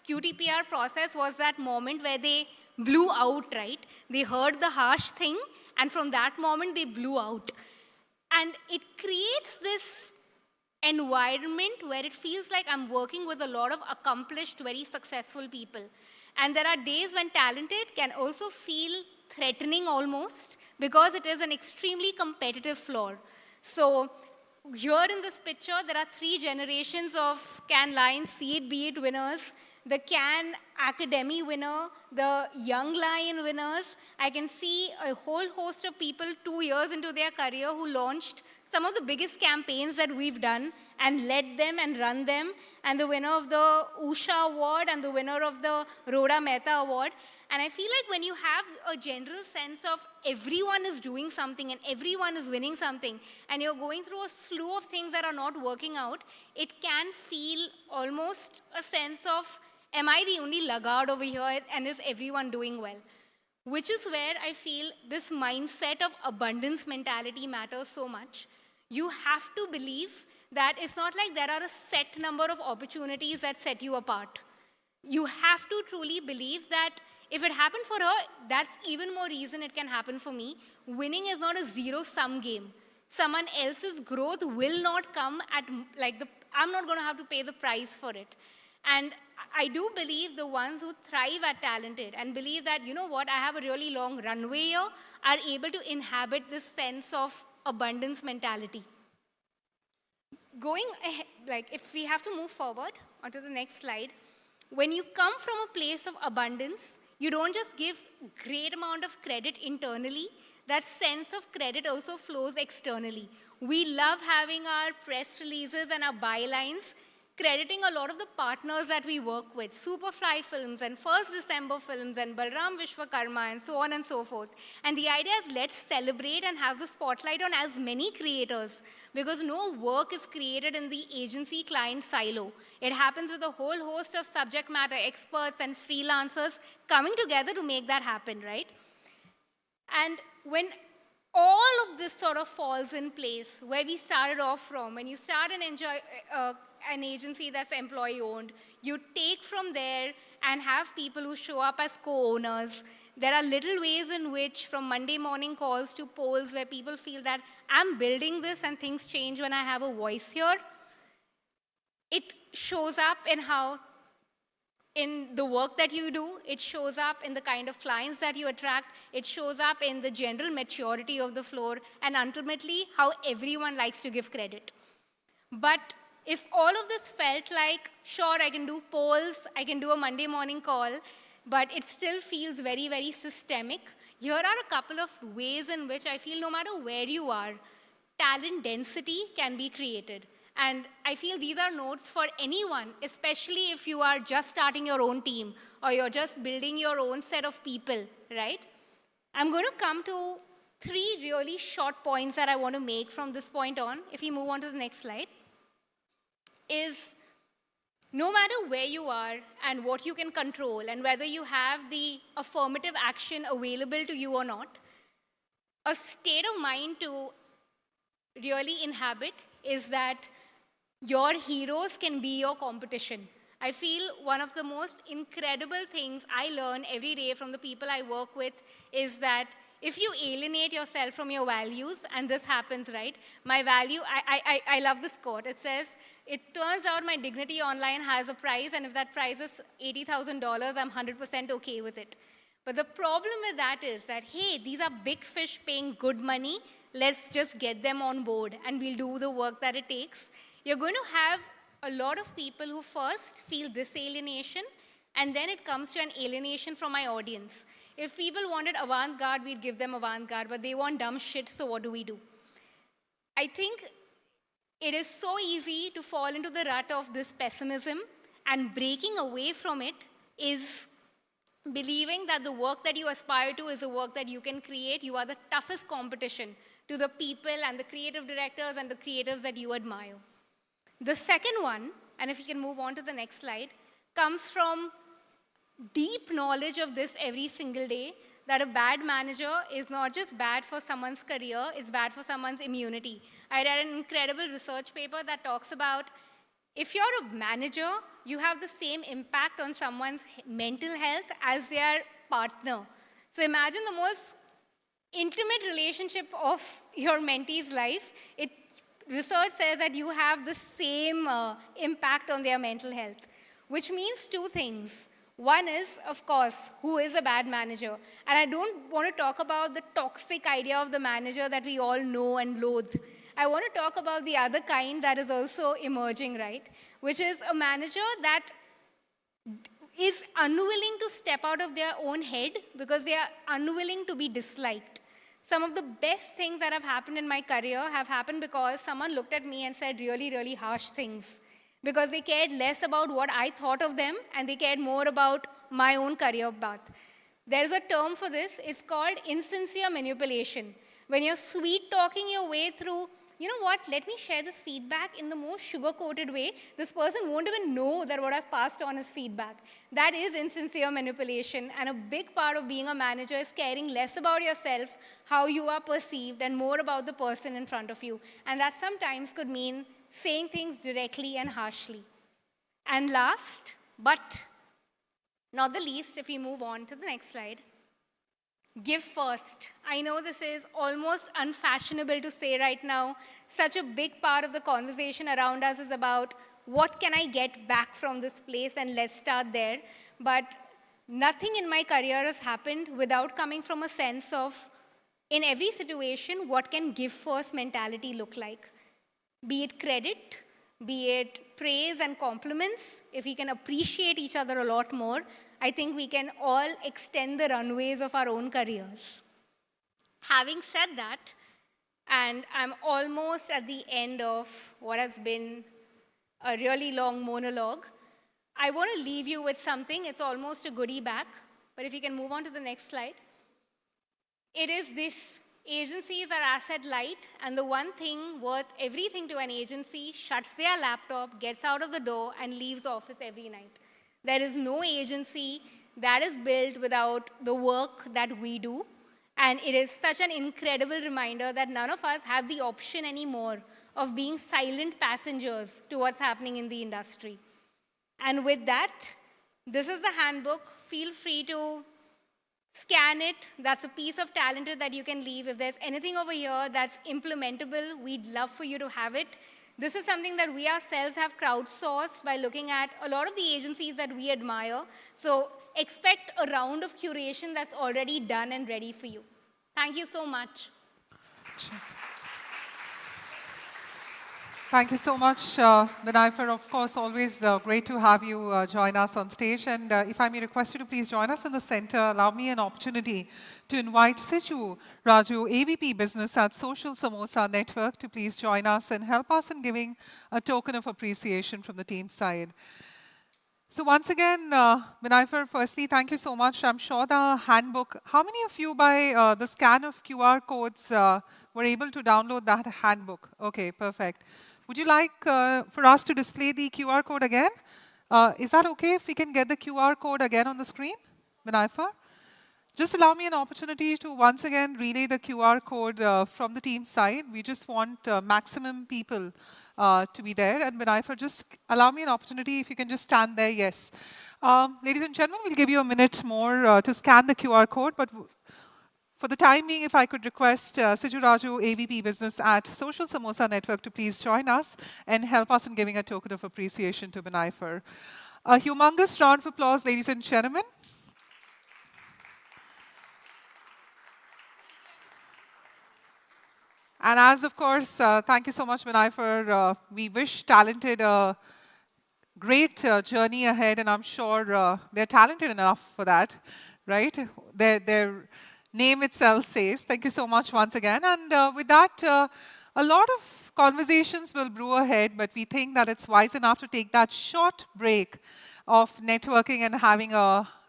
QTPR process was that moment where they blew out, right? They heard the harsh thing, and from that moment, they blew out. And it creates this environment where it feels like I'm working with a lot of accomplished, very successful people. And there are days when talented can also feel threatening almost because it is an extremely competitive floor. So here in this picture, there are 3 generations of Cannes Lions, See It, Be It winners, the Cannes Academy winner, the Young Lion winners. I can see a whole host of people 2 years into their career who launched some of the biggest campaigns that we've done and led them and run them, and the winner of the Usha Award and the winner of the Rhoda Mehta Award. And I feel like when you have a general sense of everyone is doing something and everyone is winning something, and you're going through a slew of things that are not working out, it can feel almost a sense of, am I the only laggard over here and is everyone doing well? Which is where I feel this mindset of abundance mentality matters so much. You have to believe that it's not like there are a set number of opportunities that set you apart. You have to truly believe that if it happened for her, that's even more reason it can happen for me. Winning is not a zero-sum game. Someone else's growth will not come at, I'm not going to have to pay the price for it. And I do believe the ones who thrive at talented and believe that, you know what, I have a really long runway here, are able to inhabit this sense of abundance mentality. Going ahead, if we have to move forward onto the next slide, when you come from a place of abundance, you don't just give great amount of credit internally, that sense of credit also flows externally. We love having our press releases and our bylines crediting a lot of the partners that we work with, Superfly Films and First December Films and Balram Vishwakarma and so on and so forth. And the idea is let's celebrate and have the spotlight on as many creators, because no work is created in the agency client silo. It happens with a whole host of subject matter experts and freelancers coming together to make that happen, right? And when all of this sort of falls in place, where we started off from, when you start an agency that's employee-owned, you take from there and have people who show up as co-owners. There are little ways in which, from Monday morning calls to polls, where people feel that I'm building this and things change when I have a voice here. It shows up in how, in the work that you do, it shows up in the kind of clients that you attract, it shows up in the general maturity of the floor, and ultimately, how everyone likes to give credit. But if all of this felt like, sure, I can do polls, I can do a Monday morning call, but it still feels very, very systemic, here are a couple of ways in which I feel no matter where you are, talent density can be created. And I feel these are notes for anyone, especially if you are just starting your own team or you're just building your own set of people, right? I'm going to come to 3 really short points that I want to make from this point on. If we move on to the next slide, is no matter where you are and what you can control and whether you have the affirmative action available to you or not, a state of mind to really inhabit is that your heroes can be your competition. I feel one of the most incredible things I learn every day from the people I work with is that if you alienate yourself from your values, and this happens, right? My value, I love this quote. It says, it turns out my dignity online has a price, and if that price is $80,000, I'm 100% okay with it. But the problem with that is that, hey, these are big fish paying good money. Let's just get them on board, and we'll do the work that it takes. You're going to have a lot of people who first feel this alienation, and then it comes to an alienation from my audience. If people wanted avant-garde, we'd give them avant-garde, but they want dumb shit, so what do we do? I think it is so easy to fall into the rut of this pessimism, and breaking away from it is believing that the work that you aspire to is the work that you can create. You are the toughest competition to the people and the creative directors and the creators that you admire. The second one, and if you can move on to the next slide, comes from deep knowledge of this every single day, that a bad manager is not just bad for someone's career, it's bad for someone's immunity. I read an incredible research paper that talks about if you're a manager, you have the same impact on someone's mental health as their partner. So imagine the most intimate relationship of your mentee's life. Research says that you have the same impact on their mental health, which means two things. One is, of course, who is a bad manager? And I don't want to talk about the toxic idea of the manager that we all know and loathe. I want to talk about the other kind that is also emerging, right? Which is a manager that is unwilling to step out of their own head because they are unwilling to be disliked. Some of the best things that have happened in my career have happened because someone looked at me and said really, really harsh things. Because they cared less about what I thought of them and they cared more about my own career path. There's a term for this. It's called insincere manipulation. When you're sweet talking your way through, you know what, let me share this feedback in the most sugar-coated way. This person won't even know that what I've passed on is feedback. That is insincere manipulation. And a big part of being a manager is caring less about yourself, how you are perceived, and more about the person in front of you. And that sometimes could mean saying things directly and harshly. And last, but not the least, if we move on to the next slide, give first. I know this is almost unfashionable to say right now. Such a big part of the conversation around us is about what can I get back from this place, and let's start there. But nothing in my career has happened without coming from a sense of, in every situation, what can give first mentality look like? Be it credit, be it praise and compliments. If we can appreciate each other a lot more, I think we can all extend the runways of our own careers. Having said that, and I'm almost at the end of what has been a really long monologue, I want to leave you with something. It's almost a goodie bag, but if you can move on to the next slide. It is this: agencies are asset light, and the one thing worth everything to an agency shuts their laptop, gets out of the door, and leaves office every night. There is no agency that is built without the work that we do. And it is such an incredible reminder that none of us have the option anymore of being silent passengers to what's happening in the industry. And with that, this is the handbook. Feel free to scan it. That's a piece of talent that you can leave. If there's anything over here that's implementable, we'd love for you to have it. This is something that we ourselves have crowdsourced by looking at a lot of the agencies that we admire. So expect a round of curation that's already done and ready for you. Thank you so much. Thank you so much, Vinayfer. Of course, always great to have you join us on stage. And if I may request you to please join us in the center, allow me an opportunity to invite Siju Raju, AVP Business at Social Samosa Network, to please join us and help us in giving a token of appreciation from the team side. So once again, Vinayfer, firstly, thank you so much. I'm sure the handbook, how many of you by the scan of QR codes were able to download that handbook? Okay, perfect. Would you like for us to display the QR code again? Is that okay if we can get the QR code again on the screen, Vinayfer? Just allow me an opportunity to once again relay the QR code from the team side. We just want maximum people to be there. And Vinayfer, just allow me an opportunity if you can just stand there, yes. Ladies and gentlemen, we'll give you a minute more to scan the QR code, but for the time being, if I could request Siju Raju, AVP Business at Social Samosa Network, to please join us and help us in giving a token of appreciation to Vinayfer. A humongous round of applause, ladies and gentlemen. And as, of course, thank you so much, Vinayfer. We wish Talented a great journey ahead, and I'm sure they're talented enough for that, right? Their name itself says. Thank you so much once again. And with that, a lot of conversations will brew ahead, but we think that it's wise enough to take that short break of networking and having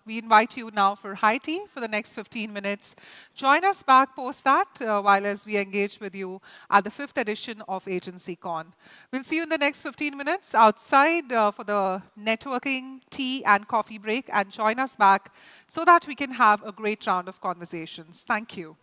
we invite you now for high tea for the next 15 minutes. Join us back post that while as we engage with you at the 5th edition of AgencyCon. We'll see you in the next 15 minutes outside for the networking, tea and coffee break, and join us back so that we can have a great round of conversations. Thank you.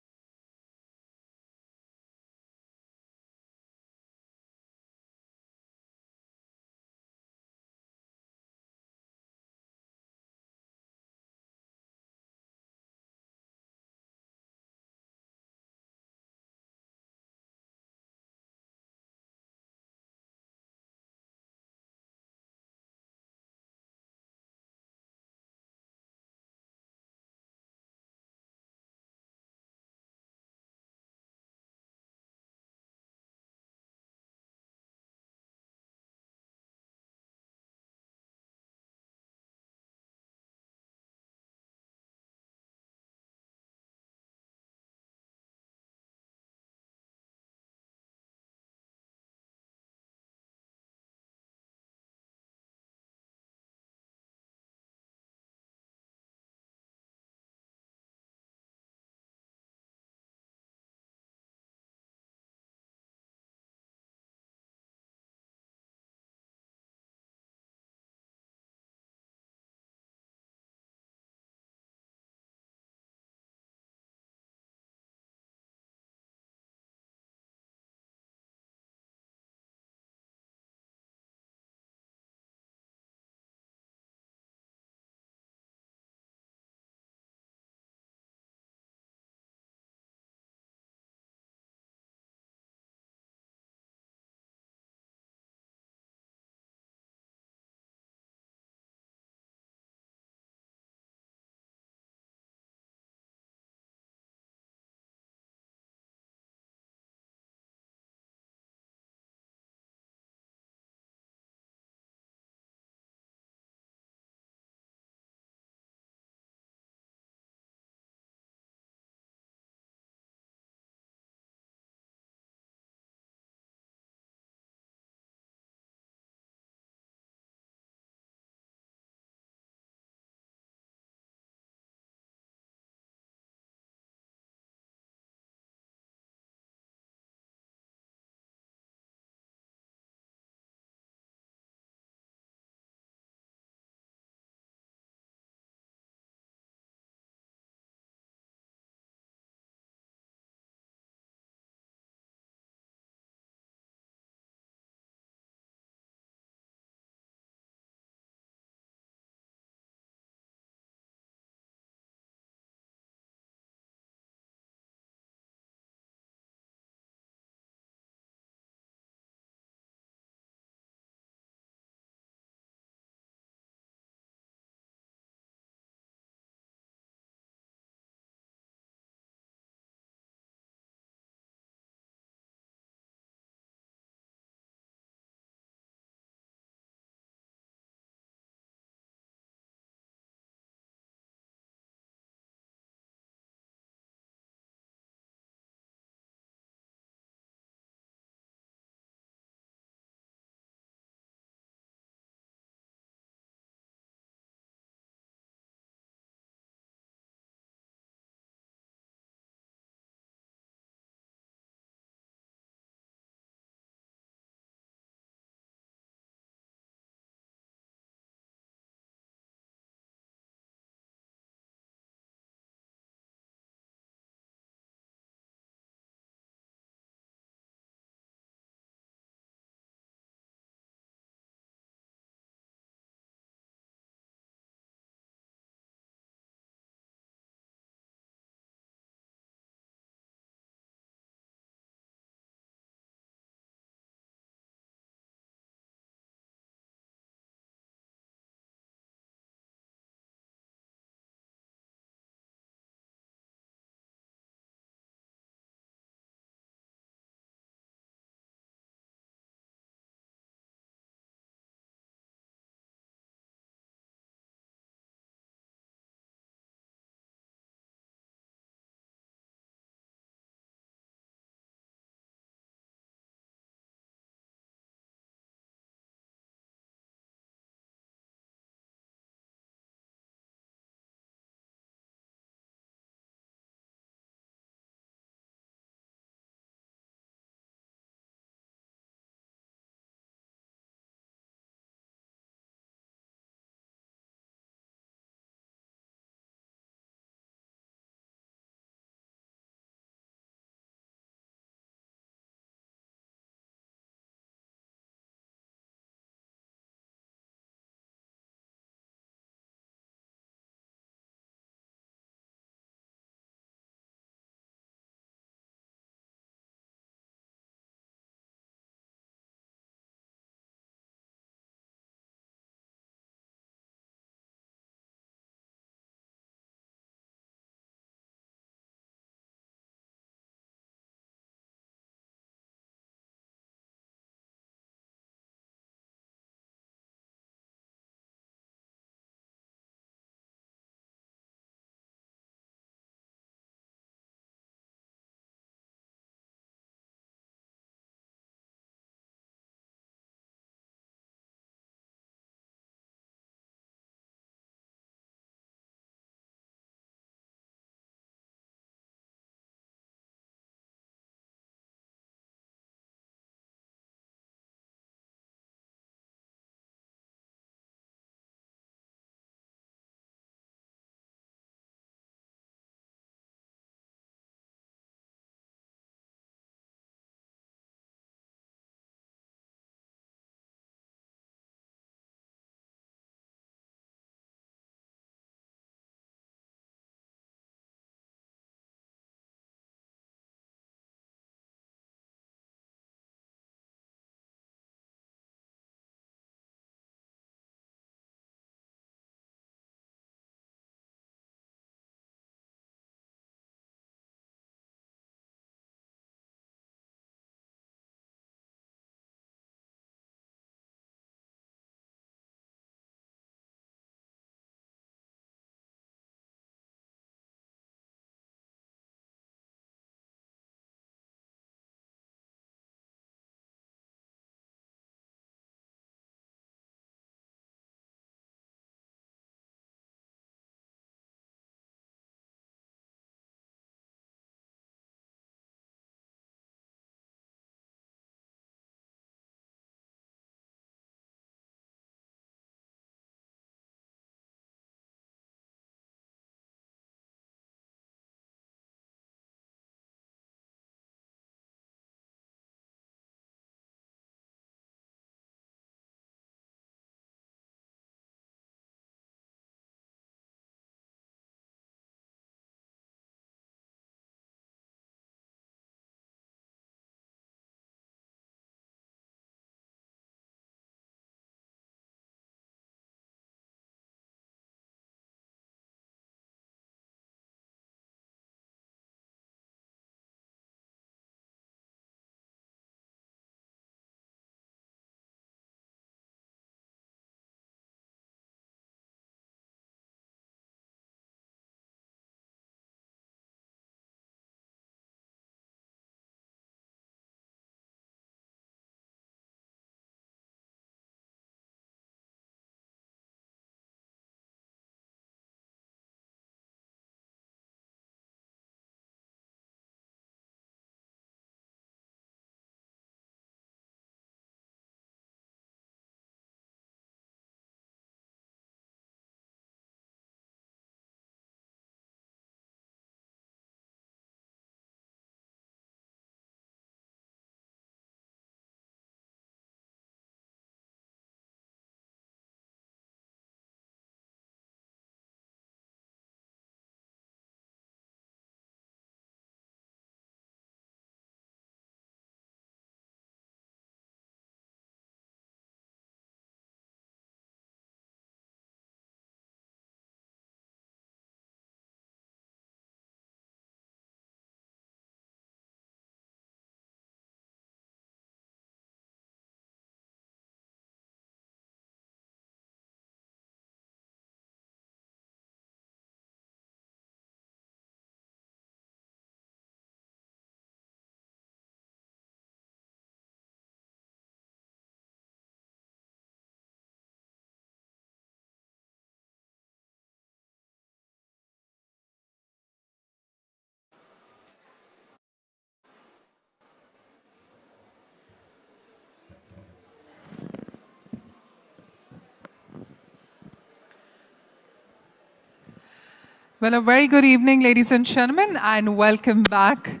Well, a very good evening, ladies and gentlemen, and welcome back.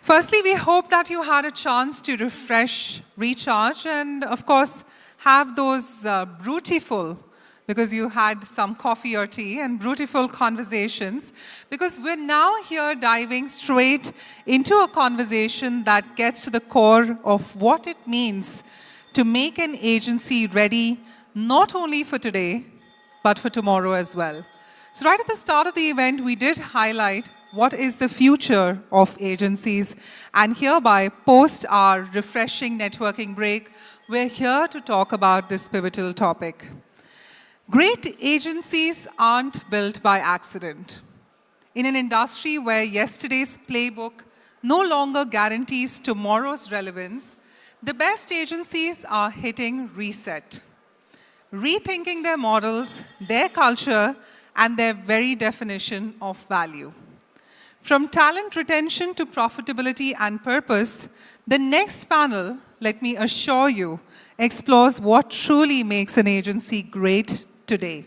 Firstly, we hope that you had a chance to refresh, recharge, and of course, have those beautiful, because you had some coffee or tea, and beautiful conversations, because we're now here diving straight into a conversation that gets to the core of what it means to make an agency ready, not only for today, but for tomorrow as well. So right at the start of the event, we did highlight what is the future of agencies. And hereby, post our refreshing networking break, we're here to talk about this pivotal topic. Great agencies aren't built by accident. In an industry where yesterday's playbook no longer guarantees tomorrow's relevance, the best agencies are hitting reset, rethinking their models, their culture, and their very definition of value. From talent retention to profitability and purpose, the next panel, let me assure you, explores what truly makes an agency great today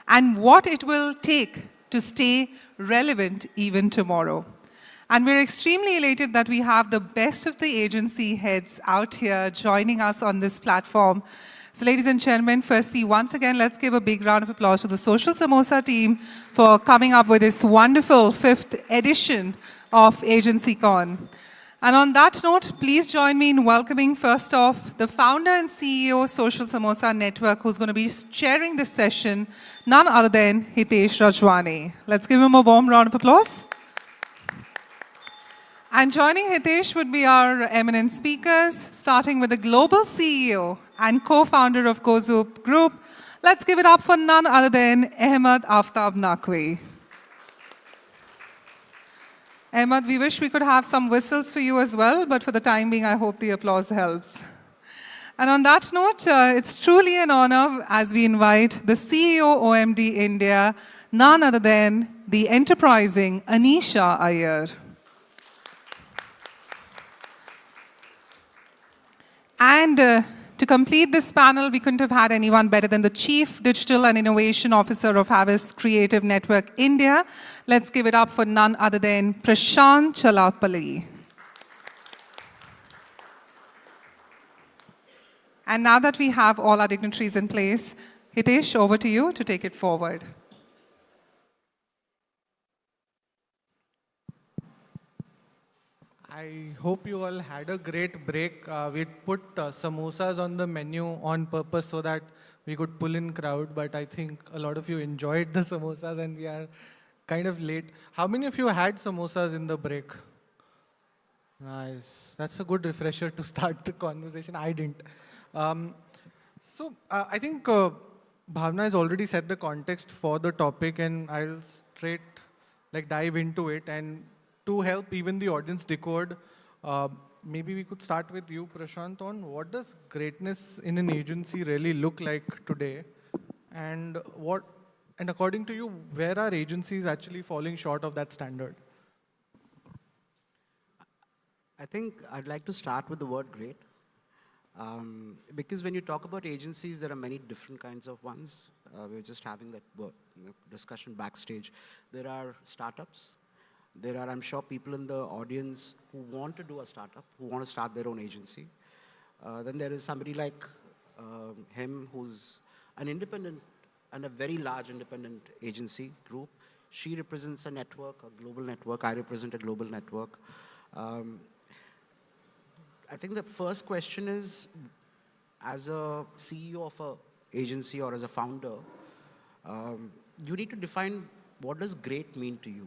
and what it will take to stay relevant even tomorrow. And we're extremely elated that we have the best of the agency heads out here joining us on this platform. So ladies and gentlemen, firstly, once again, let's give a big round of applause to the Social Samosa team for coming up with this wonderful 5th edition of AgencyCon. And on that note, please join me in welcoming first off the founder and CEO Social Samosa Network, who's going to be chairing this session, none other than Hitesh Rajwani. Let's give him a warm round of applause. And joining Hitesh would be our eminent speakers, starting with the global CEO and co-founder of Gozoop Group. Let's give it up for none other than Ahmed Aftab Naqvi. Ahmed, we wish we could have some whistles for you as well, but for the time being, I hope the applause helps. And on that note, it's truly an honor as we invite the CEO OMD India, none other than the enterprising Anisha Iyer. And to complete this panel, we couldn't have had anyone better than the Chief Digital and Innovation Officer of Havis Creative Network India. Let's give it up for none other than Prashant Chalapalli. And now that we have all our dignitaries in place, Hitesh, over to you to take it forward. I hope you all had a great break. We put samosas on the menu on purpose so that we could pull in crowd, but I think a lot of you enjoyed the samosas and we are kind of late. How many of you had samosas in the break? Nice. That's a good refresher to start the conversation. I didn't. I think Bhavna has already set the context for the topic and I'll straight dive into it. And to help even the audience decode, maybe we could start with you, Prashant, on what does greatness in an agency really look like today? And according to you, where are agencies actually falling short of that standard? I think I'd like to start with the word great. Because when you talk about agencies, there are many different kinds of ones. We were just having that discussion backstage. There are startups. There are, I'm sure, people in the audience who want to do a startup, who want to start their own agency. Then there is somebody like him who's an independent and a very large independent agency group. She represents a network, a global network. I represent a global network. I think the first question is, as a CEO of an agency or as a founder, you need to define what does great mean to you.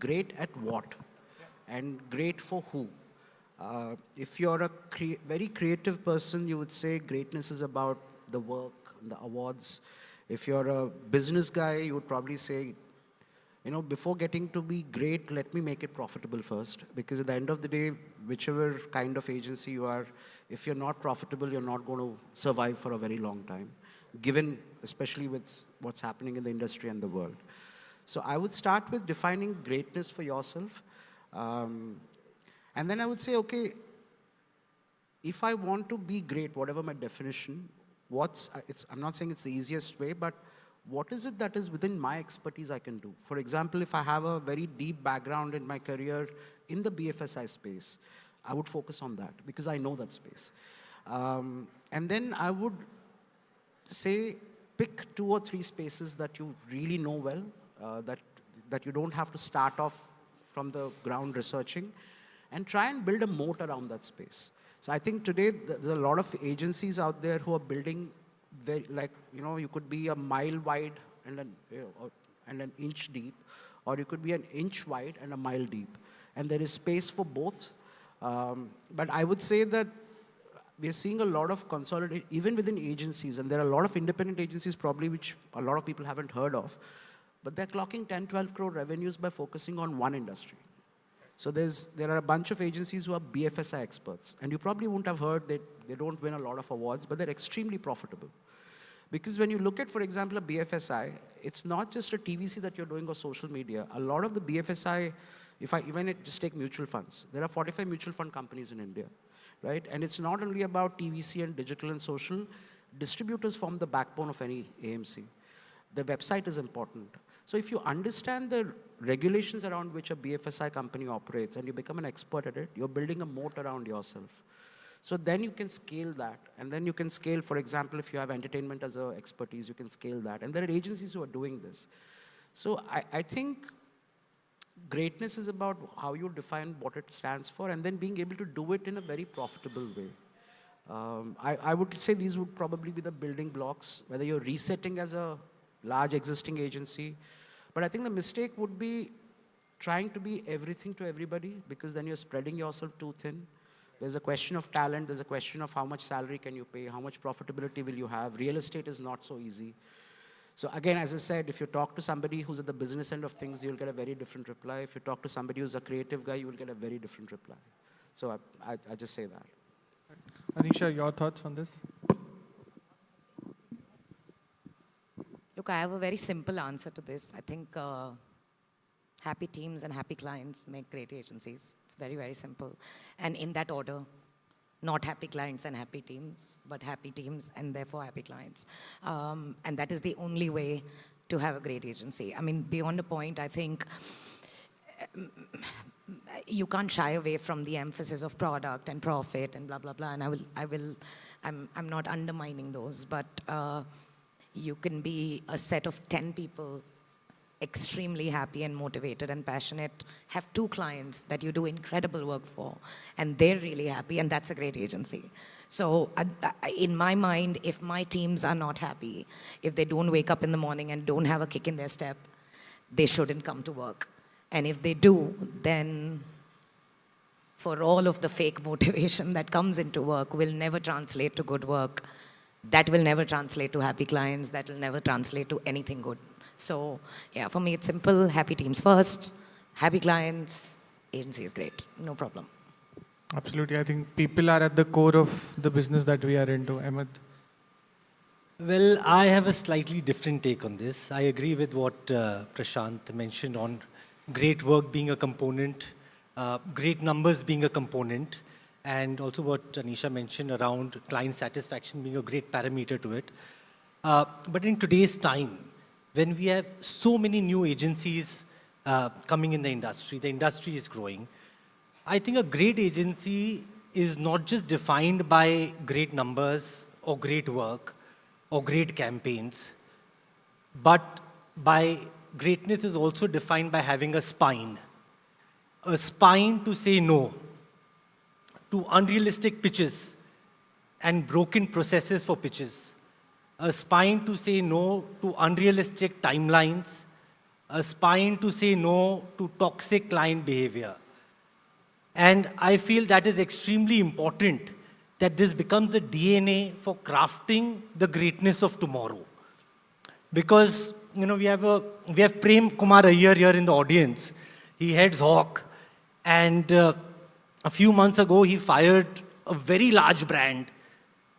Great at what? And great for who? If you're a very creative person, you would say greatness is about the work, the awards. If you're a business guy, you would probably say, before getting to be great, let me make it profitable first. Because at the end of the day, whichever kind of agency you are, if you're not profitable, you're not going to survive for a very long time, given especially with what's happening in the industry and the world. So I would start with defining greatness for yourself. And then I would say, okay, if I want to be great, whatever my definition, I'm not saying it's the easiest way, but what is it that is within my expertise I can do? For example, if I have a very deep background in my career in the BFSI space, I would focus on that because I know that space. And then I would say pick 2 or 3 spaces that you really know well, that you don't have to start off from the ground researching, and try and build a moat around that space. So I think today there's a lot of agencies out there who are building you could be a mile wide and an inch deep, or you could be an inch wide and a mile deep. And there is space for both. But I would say that we're seeing a lot of consolidation, even within agencies, and there are a lot of independent agencies probably which a lot of people haven't heard of, but they're clocking 10, 12 crore revenues by focusing on one industry. So there are a bunch of agencies who are BFSI experts, and you probably won't have heard that they don't win a lot of awards, but they're extremely profitable. Because when you look at, for example, a BFSI, it's not just a TVC that you're doing or social media. A lot of the BFSI, even just take mutual funds, there are 45 mutual fund companies in India, right? And it's not only about TVC and digital and social. Distributors form the backbone of any AMC. The website is important. So if you understand the regulations around which a BFSI company operates and you become an expert at it, you're building a moat around yourself. So then you can scale that. And then you can scale, for example, if you have entertainment as an expertise, you can scale that. And there are agencies who are doing this. So I think greatness is about how you define what it stands for and then being able to do it in a very profitable way. I would say these would probably be the building blocks, whether you're resetting as a large existing agency. But I think the mistake would be trying to be everything to everybody, because then you're spreading yourself too thin. There's a question of talent. There's a question of how much salary can you pay, how much profitability will you have. Real estate is not so easy. So again, as I said, if you talk to somebody who's at the business end of things, you'll get a very different reply. If you talk to somebody who's a creative guy, you will get a very different reply. So I just say that. Anisha, your thoughts on this? Look, I have a very simple answer to this. I think happy teams and happy clients make great agencies. It's very, very simple. And in that order, not happy clients and happy teams, but happy teams and therefore happy clients. And that is the only way to have a great agency. I mean, beyond a point, I think you can't shy away from the emphasis of product and profit and blah, blah, blah. And I'm not undermining those, but you can be a set of 10 people extremely happy and motivated and passionate, have 2 clients that you do incredible work for, and they're really happy, and that's a great agency. So in my mind, if my teams are not happy, if they don't wake up in the morning and don't have a kick in their step, they shouldn't come to work. And if they do, then for all of the fake motivation that comes into work will never translate to good work. That will never translate to happy clients. That will never translate to anything good. So yeah, for me, it's simple. Happy teams first, happy clients, agency is great, no problem. Absolutely. I think people are at the core of the business that we are into. Ahmed? Well, I have a slightly different take on this. I agree with what Prashant mentioned on great work being a component, great numbers being a component, and also what Anisha mentioned around client satisfaction being a great parameter to it. But in today's time, when we have so many new agencies coming in the industry is growing. I think a great agency is not just defined by great numbers or great work or great campaigns, but by greatness is also defined by having a spine to say no to unrealistic pitches and broken processes for pitches, a spine to say no to unrealistic timelines, a spine to say no to toxic client behavior. And I feel that is extremely important, that this becomes a DNA for crafting the greatness of tomorrow. Because we have Prem Kumar Iyer here in the audience. He heads Hawk, and a few months ago he fired a very large brand.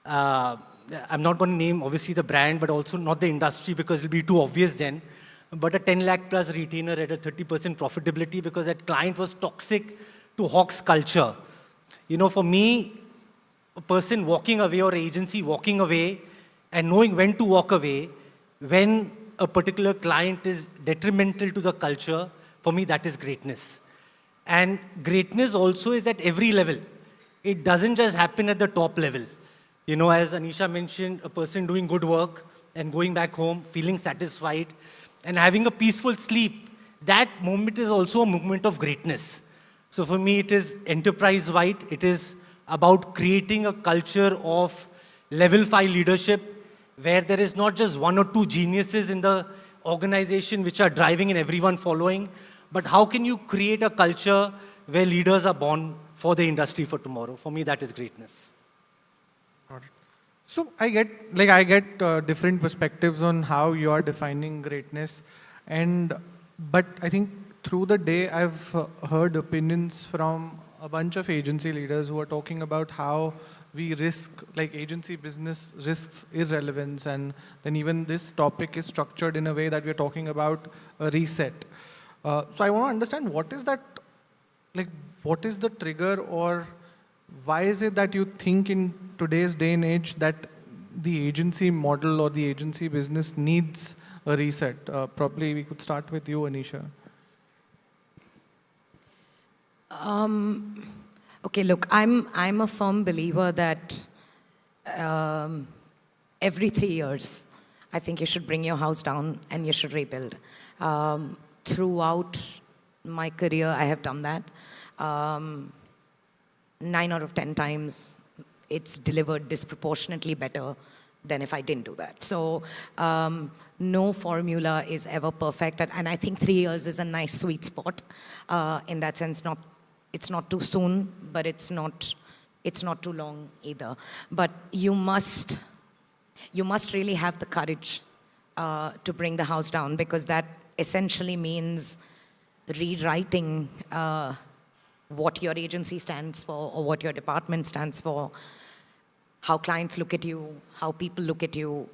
I'm not going to name obviously the brand, but also not the industry because it'll be too obvious then. But a 10 lakh plus retainer at a 30% profitability because that client was toxic to Hawk's culture. For me, a person walking away or agency walking away and knowing when to walk away, when a particular client is detrimental to the culture, for me, that is greatness. And greatness also is at every level. It doesn't just happen at the top level. You know, as Anisha mentioned, a person doing good work and going back home, feeling satisfied, and having a peaceful sleep, that moment is also a moment of greatness. So for me, it is enterprise-wide. It is about creating a culture of level 5 leadership where there is not just one or two geniuses in the organization which are driving and everyone following, but how can you create a culture where leaders are born for the industry for tomorrow? For me, that is greatness. Got it. So I get different perspectives on how you are defining greatness, but I think through the day I've heard opinions from a bunch of agency leaders who are talking about how we risk, like agency business risks irrelevance, and then even this topic is structured in a way that we're talking about a reset. So I want to understand what is that, like what is the trigger, or why is it that you think in today's day and age that the agency model or the agency business needs a reset? Probably we could start with you, Anisha. Okay, look, I'm a firm believer that every 3 years, I think you should bring your house down and you should rebuild. Throughout my career, I have done that. 9 out of 10 times, it's delivered disproportionately better than if I didn't do that. So no formula is ever perfect, and I think 3 years is a nice sweet spot. In that sense, it's not too soon, but it's not too long either. But you must really have the courage to bring the house down, because that essentially means rewriting what your agency stands for or what your department stands for, how clients look at you, how people look at you,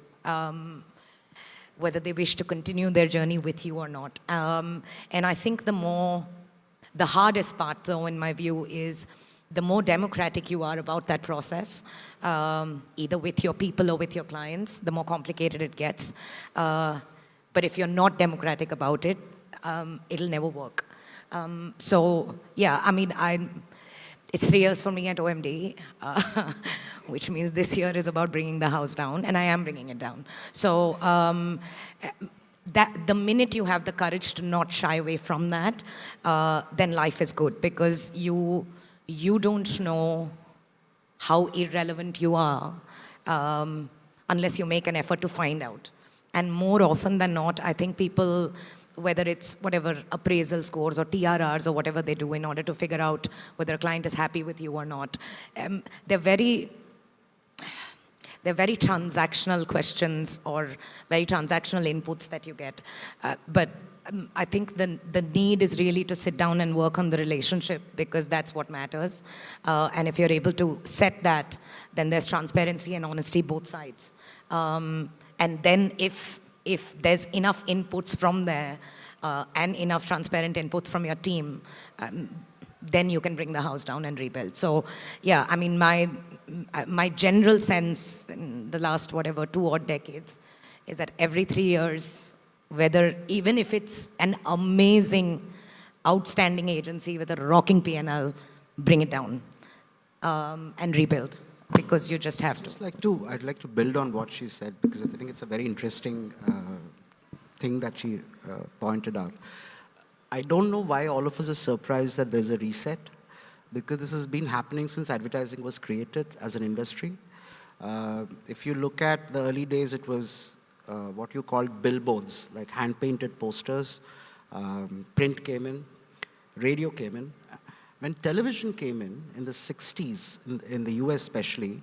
whether they wish to continue their journey with you or not. And I think the hardest part, though, in my view, is the more democratic you are about that process, either with your people or with your clients, the more complicated it gets. But if you're not democratic about it, it'll never work. So, yeah, I mean, it's 3 years for me at OMD, which means this year is about bringing the house down, and I am bringing it down. So, that the minute you have the courage to not shy away from that, then life is good, because you don't know how irrelevant you are unless you make an effort to find out. And more often than not, I think people, whether it's whatever appraisal scores or TRRs or whatever they do in order to figure out whether a client is happy with you or not, they're very transactional questions or very transactional inputs that you get. But I think the need is really to sit down and work on the relationship, because that's what matters. And if you're able to set that, then there's transparency and honesty both sides. And then if there's enough inputs from there and enough transparent inputs from your team, then you can bring the house down and rebuild. So, yeah, I mean, my general sense in the last, 2 odd decades is that every 3 years, even if it's an amazing, outstanding agency with a rocking P&L, bring it down and rebuild, because you just have to. I'd like to build on what she said, because I think it's a very interesting thing that she pointed out. I don't know why all of us are surprised that there's a reset, because this has been happening since advertising was created as an industry. If you look at the early days, it was what you called billboards, like hand-painted posters. Print came in, radio came in. When television came in the 60s, in the US especially,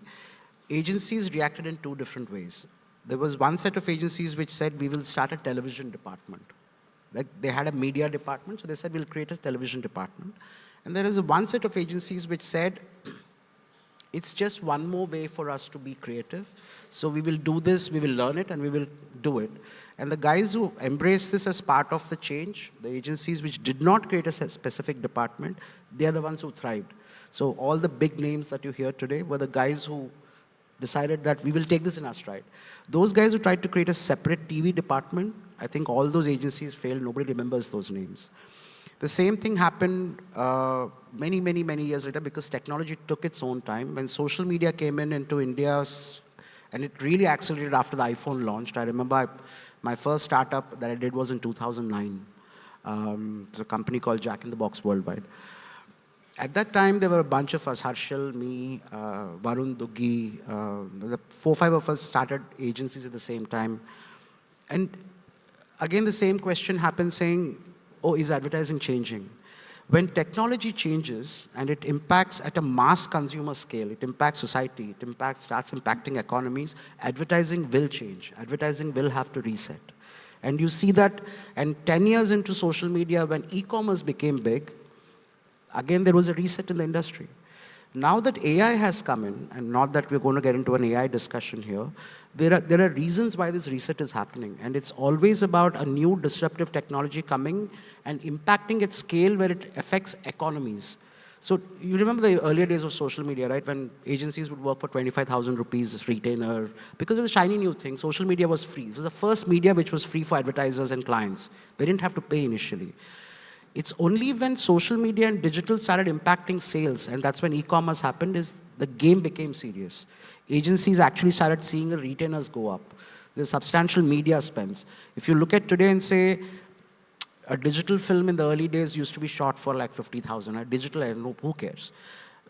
agencies reacted in 2 different ways. There was one set of agencies which said, we will start a television department. Like, they had a media department, so they said, we'll create a television department. And there is one set of agencies which said, it's just one more way for us to be creative. So we will do this, we will learn it, and we will do it. And the guys who embraced this as part of the change, the agencies which did not create a specific department, they are the ones who thrived. So all the big names that you hear today were the guys who decided that we will take this in our stride. Those guys who tried to create a separate TV department, I think all those agencies failed. Nobody remembers those names. The same thing happened many years later because technology took its own time. When social media came into India, and it really accelerated after the iPhone launched. I remember my first startup that I did was in 2009. It's a company called Jack in the Box Worldwide. At that time, there were a bunch of us, Harshal, me, Varun, Duggi, the 4-5 of us started agencies at the same time. And again, the same question happened saying, oh, is advertising changing? When technology changes and it impacts at a mass consumer scale, it impacts society, starts impacting economies, advertising will change. Advertising will have to reset. And you see that, and 10 years into social media, when e-commerce became big, again, there was a reset in the industry. Now that AI has come in, and not that we're going to get into an AI discussion here, there are reasons why this reset is happening. And it's always about a new disruptive technology coming and impacting at scale where it affects economies. So you remember the earlier days of social media, right? When agencies would work for 25,000 rupees retainer, because it was a shiny new thing. Social media was free. It was the first media which was free for advertisers and clients. They didn't have to pay initially. It's only when social media and digital started impacting sales, and that's when e-commerce happened, is the game became serious. Agencies actually started seeing the retainers go up. There's substantial media spends. If you look at today and say, a digital film in the early days used to be shot for like 50,000. A digital, I don't know, who cares?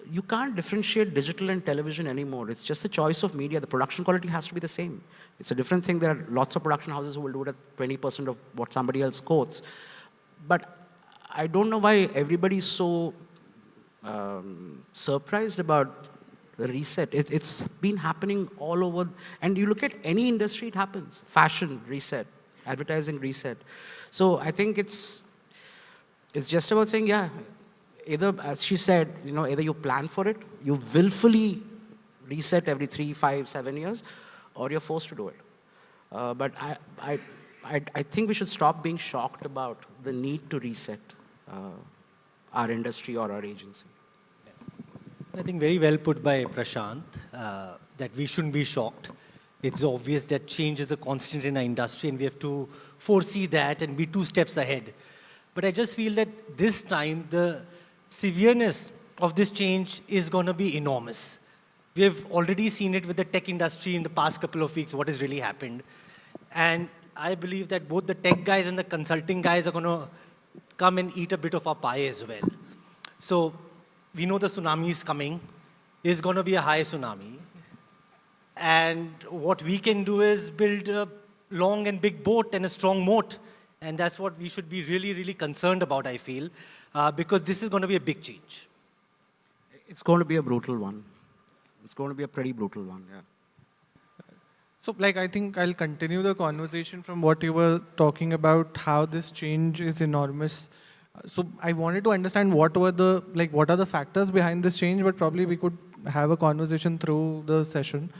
You can't differentiate digital and television anymore. It's just a choice of media. The production quality has to be the same. It's a different thing. There are lots of production houses who will do it at 20% of what somebody else quotes. But I don't know why everybody's so surprised about the reset. It's been happening all over. And you look at any industry, it happens. Fashion, reset. Advertising, reset. So I think it's just about saying, yeah, either, as she said, either you plan for it, you willfully reset every 3, 5, 7 years, or you're forced to do it. But I think we should stop being shocked about the need to reset our industry or our agency. I think very well put by Prashant, that we shouldn't be shocked. It's obvious that change is a constant in our industry and we have to foresee that and be 2 steps ahead. But I just feel that this time the severeness of this change is going to be enormous. We have already seen it with the tech industry in the past couple of weeks, what has really happened. And I believe that both the tech guys and the consulting guys are going to come and eat a bit of our pie as well. So we know the tsunami is coming. It's going to be a high tsunami. And what we can do is build a long and big boat and a strong moat. And that's what we should be really, really concerned about, I feel, because this is going to be a big change. It's going to be a brutal one. It's going to be a pretty brutal one, yeah. So, I think I'll continue the conversation from what you were talking about, how this change is enormous. So, I wanted to understand what are the factors behind this change, but probably we could have a conversation through the session.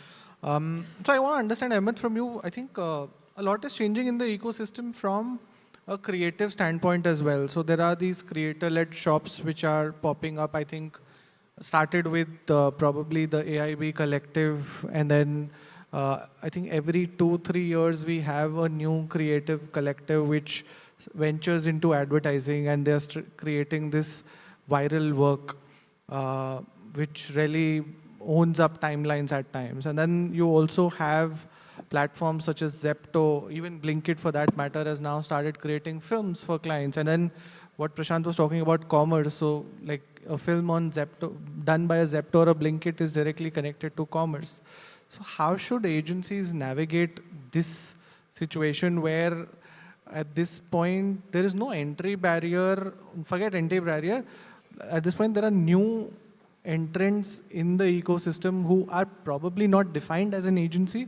So, I want to understand, Ahmed, from you, I think a lot is changing in the ecosystem from a creative standpoint as well. So, there are these creator-led shops which are popping up, I think, started with probably the AIB collective, and then I think every 2-3 years we have a new creative collective which ventures into advertising, and they're creating this viral work which really owns up timelines at times. And then you also have platforms such as Zepto, even Blinkit for that matter, has now started creating films for clients. And then what Prashant was talking about, commerce, so a film on Zepto, done by a Zepto or a Blinkit, is directly connected to commerce. So how should agencies navigate this situation where at this point there is no entry barrier, forget entry barrier, at this point there are new entrants in the ecosystem who are probably not defined as an agency,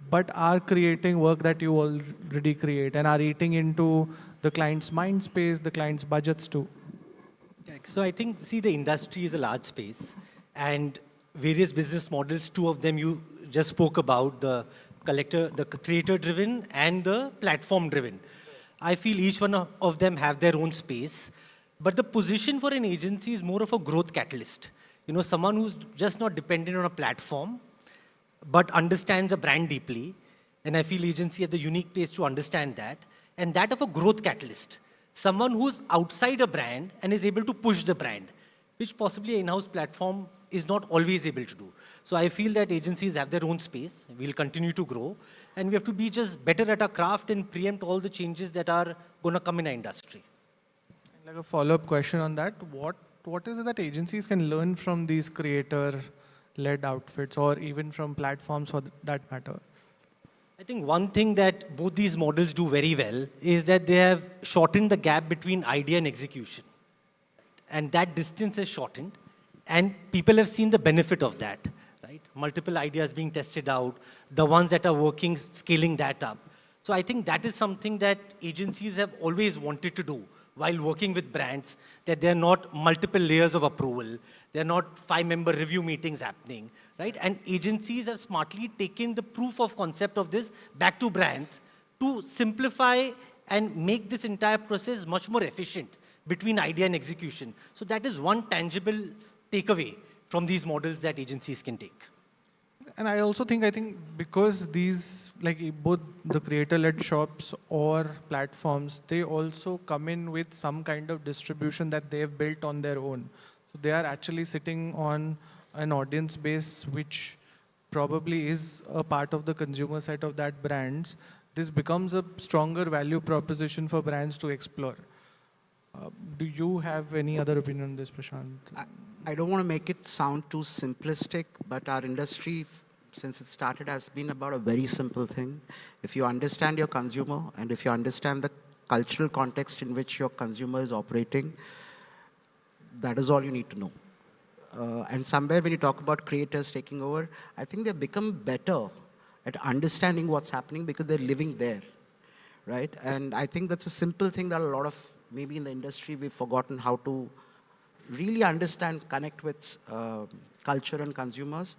but are creating work that you already create and are eating into the client's mind space, the client's budgets too. So I think, the industry is a large space and various business models, 2 of them you just spoke about, the creator-driven and the platform-driven. I feel each one of them have their own space, but the position for an agency is more of a growth catalyst. Someone who's just not dependent on a platform, but understands a brand deeply. And I feel agency has the unique place to understand that. And that of a growth catalyst. Someone who's outside a brand and is able to push the brand, which possibly an in-house platform is not always able to do. So I feel that agencies have their own space. We'll continue to grow. And we have to be just better at our craft and preempt all the changes that are going to come in our industry. Like a follow-up question on that, what is it that agencies can learn from these creator-led outfits or even from platforms for that matter? I think one thing that both these models do very well is that they have shortened the gap between idea and execution. And that distance is shortened. And people have seen the benefit of that, right? Multiple ideas being tested out, the ones that are working, scaling that up. So I think that is something that agencies have always wanted to do while working with brands, that they're not multiple layers of approval. They're not 5-member review meetings happening, right? And agencies have smartly taken the proof of concept of this back to brands to simplify and make this entire process much more efficient between idea and execution. So that is one tangible takeaway from these models that agencies can take. And I also think, because these, like both the creator-led shops or platforms, they also come in with some kind of distribution that they have built on their own. So they are actually sitting on an audience base which probably is a part of the consumer set of that brands. This becomes a stronger value proposition for brands to explore. Do you have any other opinion on this, Prashant? I don't want to make it sound too simplistic, but our industry, since it started, has been about a very simple thing. If you understand your consumer and if you understand the cultural context in which your consumer is operating, that is all you need to know. And somewhere when you talk about creators taking over, I think they've become better at understanding what's happening because they're living there, right? And I think that's a simple thing that a lot of, maybe in the industry, we've forgotten how to really understand, connect with culture and consumers.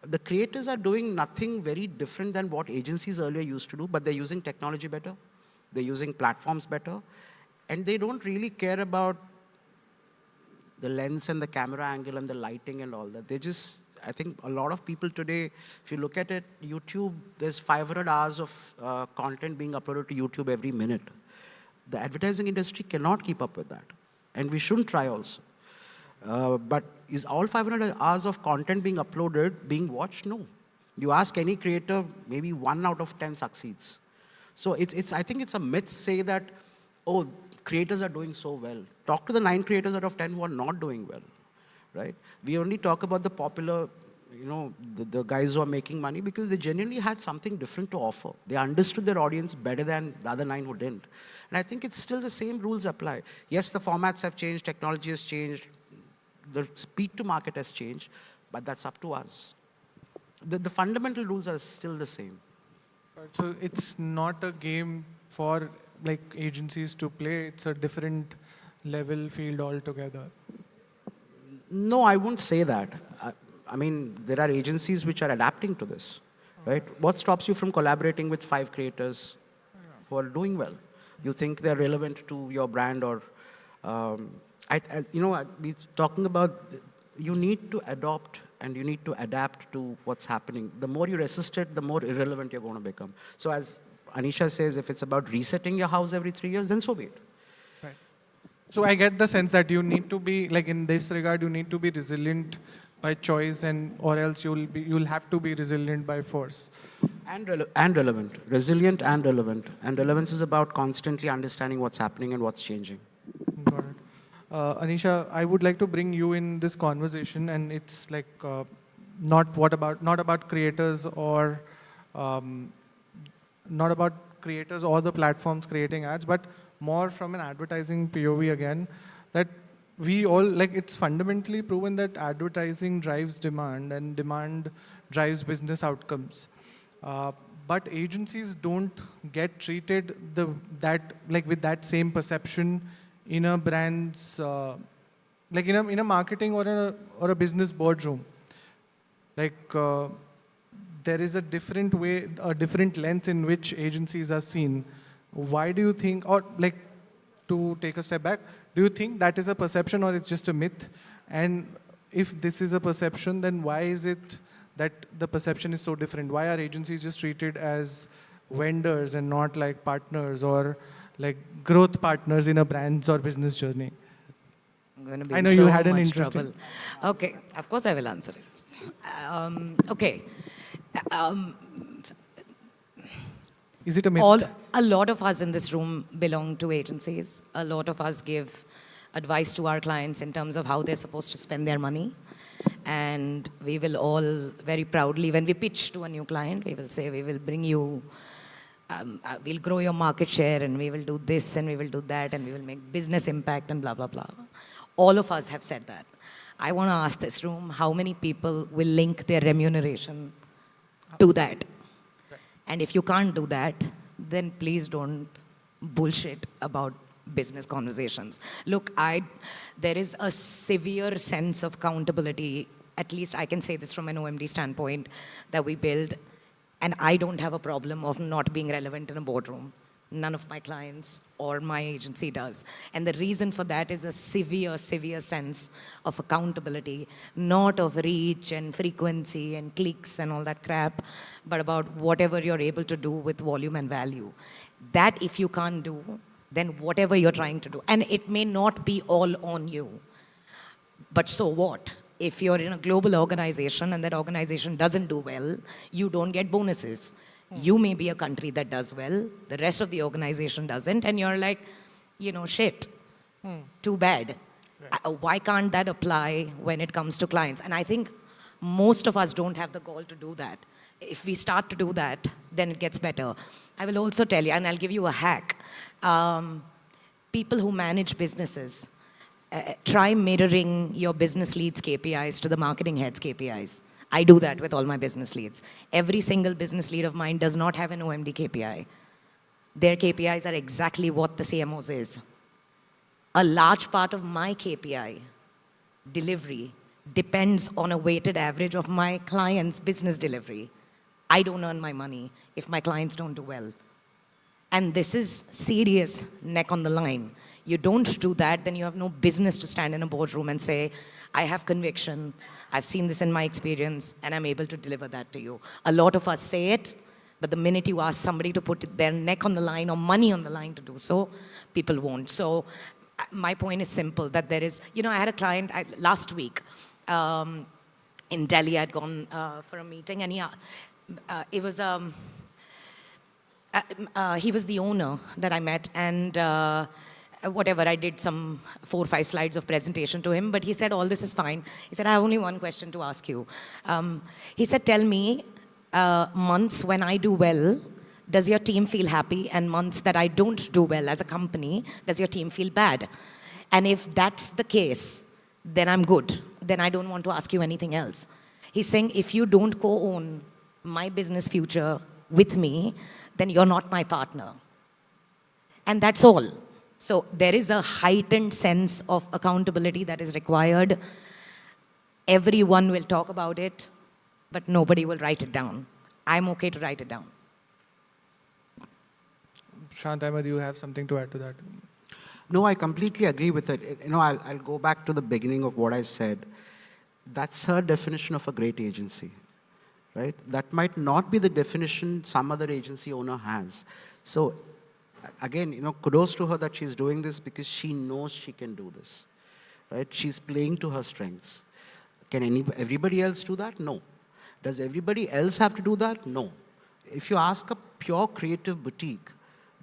The creators are doing nothing very different than what agencies earlier used to do, but they're using technology better, they're using platforms better, and they don't really care about the lens and the camera angle and the lighting and all that. They just, I think a lot of people today, if you look at it, YouTube, there's 500 hours of content being uploaded to YouTube every minute. The advertising industry cannot keep up with that. And we shouldn't try also. But is all 500 hours of content being uploaded, being watched? No. You ask any creator, maybe 1 out of 10 succeeds. So I think it's a myth to say that, oh, creators are doing so well. Talk to the 9 creators out of 10 who are not doing well, right? We only talk about the popular, the guys who are making money because they genuinely had something different to offer. They understood their audience better than the other 9 who didn't. And I think it's still the same rules apply. Yes, the formats have changed, technology has changed, the speed to market has changed, but that's up to us. The fundamental rules are still the same. So it's not a game for agencies to play, it's a different level field altogether. No, I wouldn't say that. I mean, there are agencies which are adapting to this, right? What stops you from collaborating with 5 creators who are doing well? You think they're relevant to your brand or, we're talking about, you need to adopt and you need to adapt to what's happening. The more you resist it, the more irrelevant you're going to become. So as Anisha says, if it's about resetting your house every 3 years, then so be it. Right. So I get the sense that you need to be, in this regard, you need to be resilient by choice, or else you'll have to be resilient by force. And relevant. Resilient and relevant. And relevance is about constantly understanding what's happening and what's changing. Got it. Anisha, I would like to bring you in this conversation, and it's not about creators or not about creators or the platforms creating ads, but more from an advertising POV again, that we all, it's fundamentally proven that advertising drives demand and demand drives business outcomes. But agencies don't get treated with that same perception in a brand's, in a marketing or a business boardroom. There is a different way, a different lens in which agencies are seen. Why do you think, or to take a step back, do you think that is a perception or it's just a myth? And if this is a perception, then why is it that the perception is so different? Why are agencies just treated as vendors and not like partners or like growth partners in a brand's or business journey? I'm going to be I in know so you had an much interesting... trouble. Okay, of course I will answer it. Okay. Is it a myth? A lot of us in this room belong to agencies. A lot of us give advice to our clients in terms of how they're supposed to spend their money. And we will all very proudly, when we pitch to a new client, we will say, we will bring you, we'll grow your market share, and we will do this, and we will do that, and we will make business impact, and blah, blah, blah. All of us have said that. I want to ask this room, how many people will link their remuneration to that? And if you can't do that, then please don't bullshit about business conversations. Look, there is a severe sense of accountability, at least I can say this from an OMD standpoint, that we build, and I don't have a problem of not being relevant in a boardroom. None of my clients or my agency does. And the reason for that is a severe, severe sense of accountability, not of reach and frequency and clicks and all that crap, but about whatever you're able to do with volume and value. That if you can't do, then whatever you're trying to do, and it may not be all on you, but so what? If you're in a global organization and that organization doesn't do well, you don't get bonuses. You may be a country that does well, the rest of the organization doesn't, and you're like, shit, too bad. Right. Why can't that apply when it comes to clients? And I think most of us don't have the gall to do that. If we start to do that, then it gets better. I will also tell you, and I'll give you a hack. People who manage businesses, try mirroring your business leads' KPIs to the marketing head's KPIs. I do that with all my business leads. Every single business lead of mine does not have an OMD KPI. Their KPIs are exactly what the CMO's is. A large part of my KPI delivery depends on a weighted average of my client's business delivery. I don't earn my money if my clients don't do well. And this is serious neck on the line. You don't do that, then you have no business to stand in a boardroom and say, I have conviction, I've seen this in my experience, and I'm able to deliver that to you. A lot of us say it, but the minute you ask somebody to put their neck on the line or money on the line to do so, people won't. So my point is simple, that there is, I had a client last week in Delhi. I'd gone for a meeting, and it was, he was the owner that I met, and whatever, I did some 4 or 5 slides of presentation to him, but he said, all this is fine. He said, I have only one question to ask you. He said, tell me, months when I do well, does your team feel happy? And months that I don't do well as a company, does your team feel bad? And if that's the case, then I'm good. Then I don't want to ask you anything else. He's saying, if you don't co-own my business future with me, then you're not my partner. And that's all. So there is a heightened sense of accountability that is required. Everyone will talk about it, but nobody will write it down. I'm okay to write it down. Shant Ahmed, you have something to add to that? No, I completely agree with it. I'll go back to the beginning of what I said. That's her definition of a great agency, right? That might not be the definition some other agency owner has. So again, kudos to her that she's doing this because she knows she can do this, right? She's playing to her strengths. Can everybody else do that? No. Does everybody else have to do that? No. If you ask a pure creative boutique,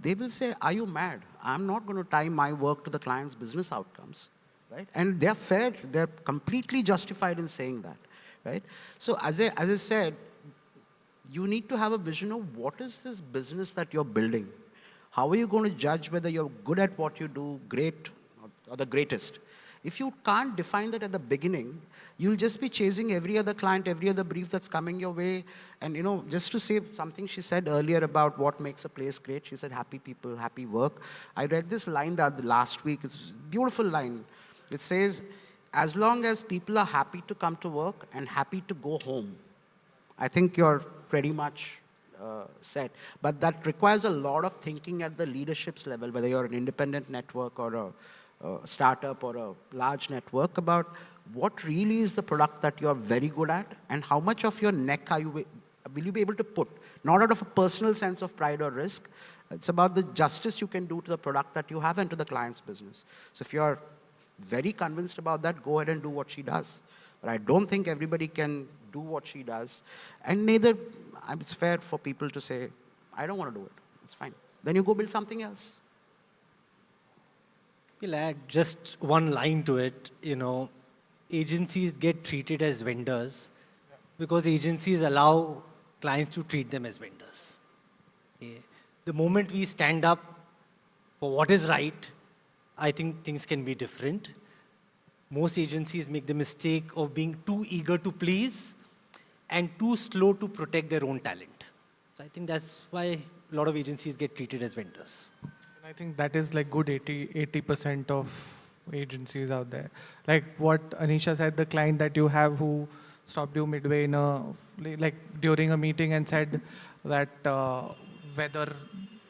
they will say, are you mad? I'm not going to tie my work to the client's business outcomes, right? And they're fair, they're completely justified in saying that, right? So as I said, you need to have a vision of what is this business that you're building? How are you going to judge whether you're good at what you do, great, or the greatest? If you can't define that at the beginning, you'll just be chasing every other client, every other brief that's coming your way. And just to say something she said earlier about what makes a place great, she said, happy people, happy work. I read this line last week. It's a beautiful line. It says, as long as people are happy to come to work and happy to go home, I think you're pretty much set. But that requires a lot of thinking at the leadership's level, whether you're an independent network or a startup or a large network, about what really is the product that you're very good at, and how much of your neck will you be able to put? Not out of a personal sense of pride or risk. It's about the justice you can do to the product that you have and to the client's business. So if you're very convinced about that, go ahead and do what she does. But I don't think everybody can do what she does. And neither, it's fair for people to say, I don't want to do it. It's fine. Then you go build something else. We'll add just one line to it. Agencies get treated as vendors because agencies allow clients to treat them as vendors. Okay. The moment we stand up for what is right, I think things can be different. Most agencies make the mistake of being too eager to please and too slow to protect their own talent. So I think that's why a lot of agencies get treated as vendors. And I think that is like good 80% of agencies out there. Like what Anisha said, the client that you have who stopped you midway during a meeting and said that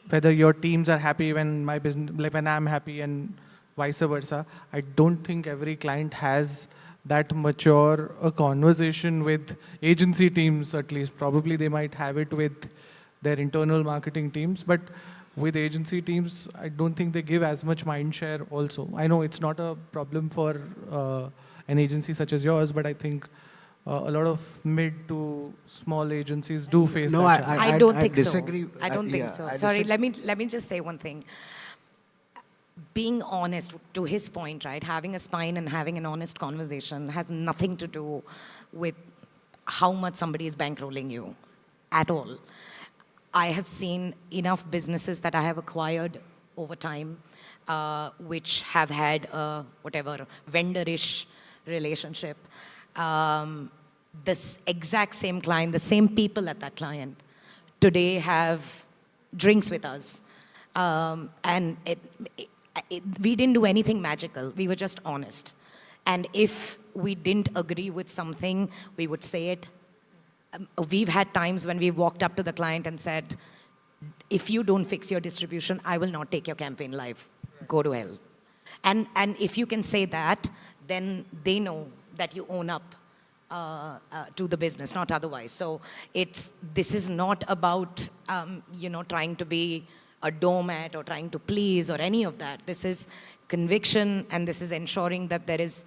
whether your teams are happy when my business, when I'm happy and vice versa. I don't think every client has that mature a conversation with agency teams, at least. Probably they might have it with their internal marketing teams, but with agency teams, I don't think they give as much mind share also. I know it's not a problem for an agency such as yours, but I think a lot of mid to small agencies do face that challenge. I don't think disagree. so. I don't think so. Sorry, let me just say one thing. Being honest, to his point, right? Having a spine and having an honest conversation has nothing to do with how much somebody is bankrolling you at all. I have seen enough businesses that I have acquired over time, which have had a vendor-ish relationship. This exact same client, the same people at that client, today have drinks with us. And we didn't do anything magical. We were just honest. And if we didn't agree with something, we would say it. We've had times when we've walked up to the client and said, if you don't fix your distribution, I will not take your campaign live. Go to hell. And if you can say that, then they know that you own up to the business, not otherwise. So this is not about trying to be a doormat or trying to please or any of that. This is conviction, and this is ensuring that there is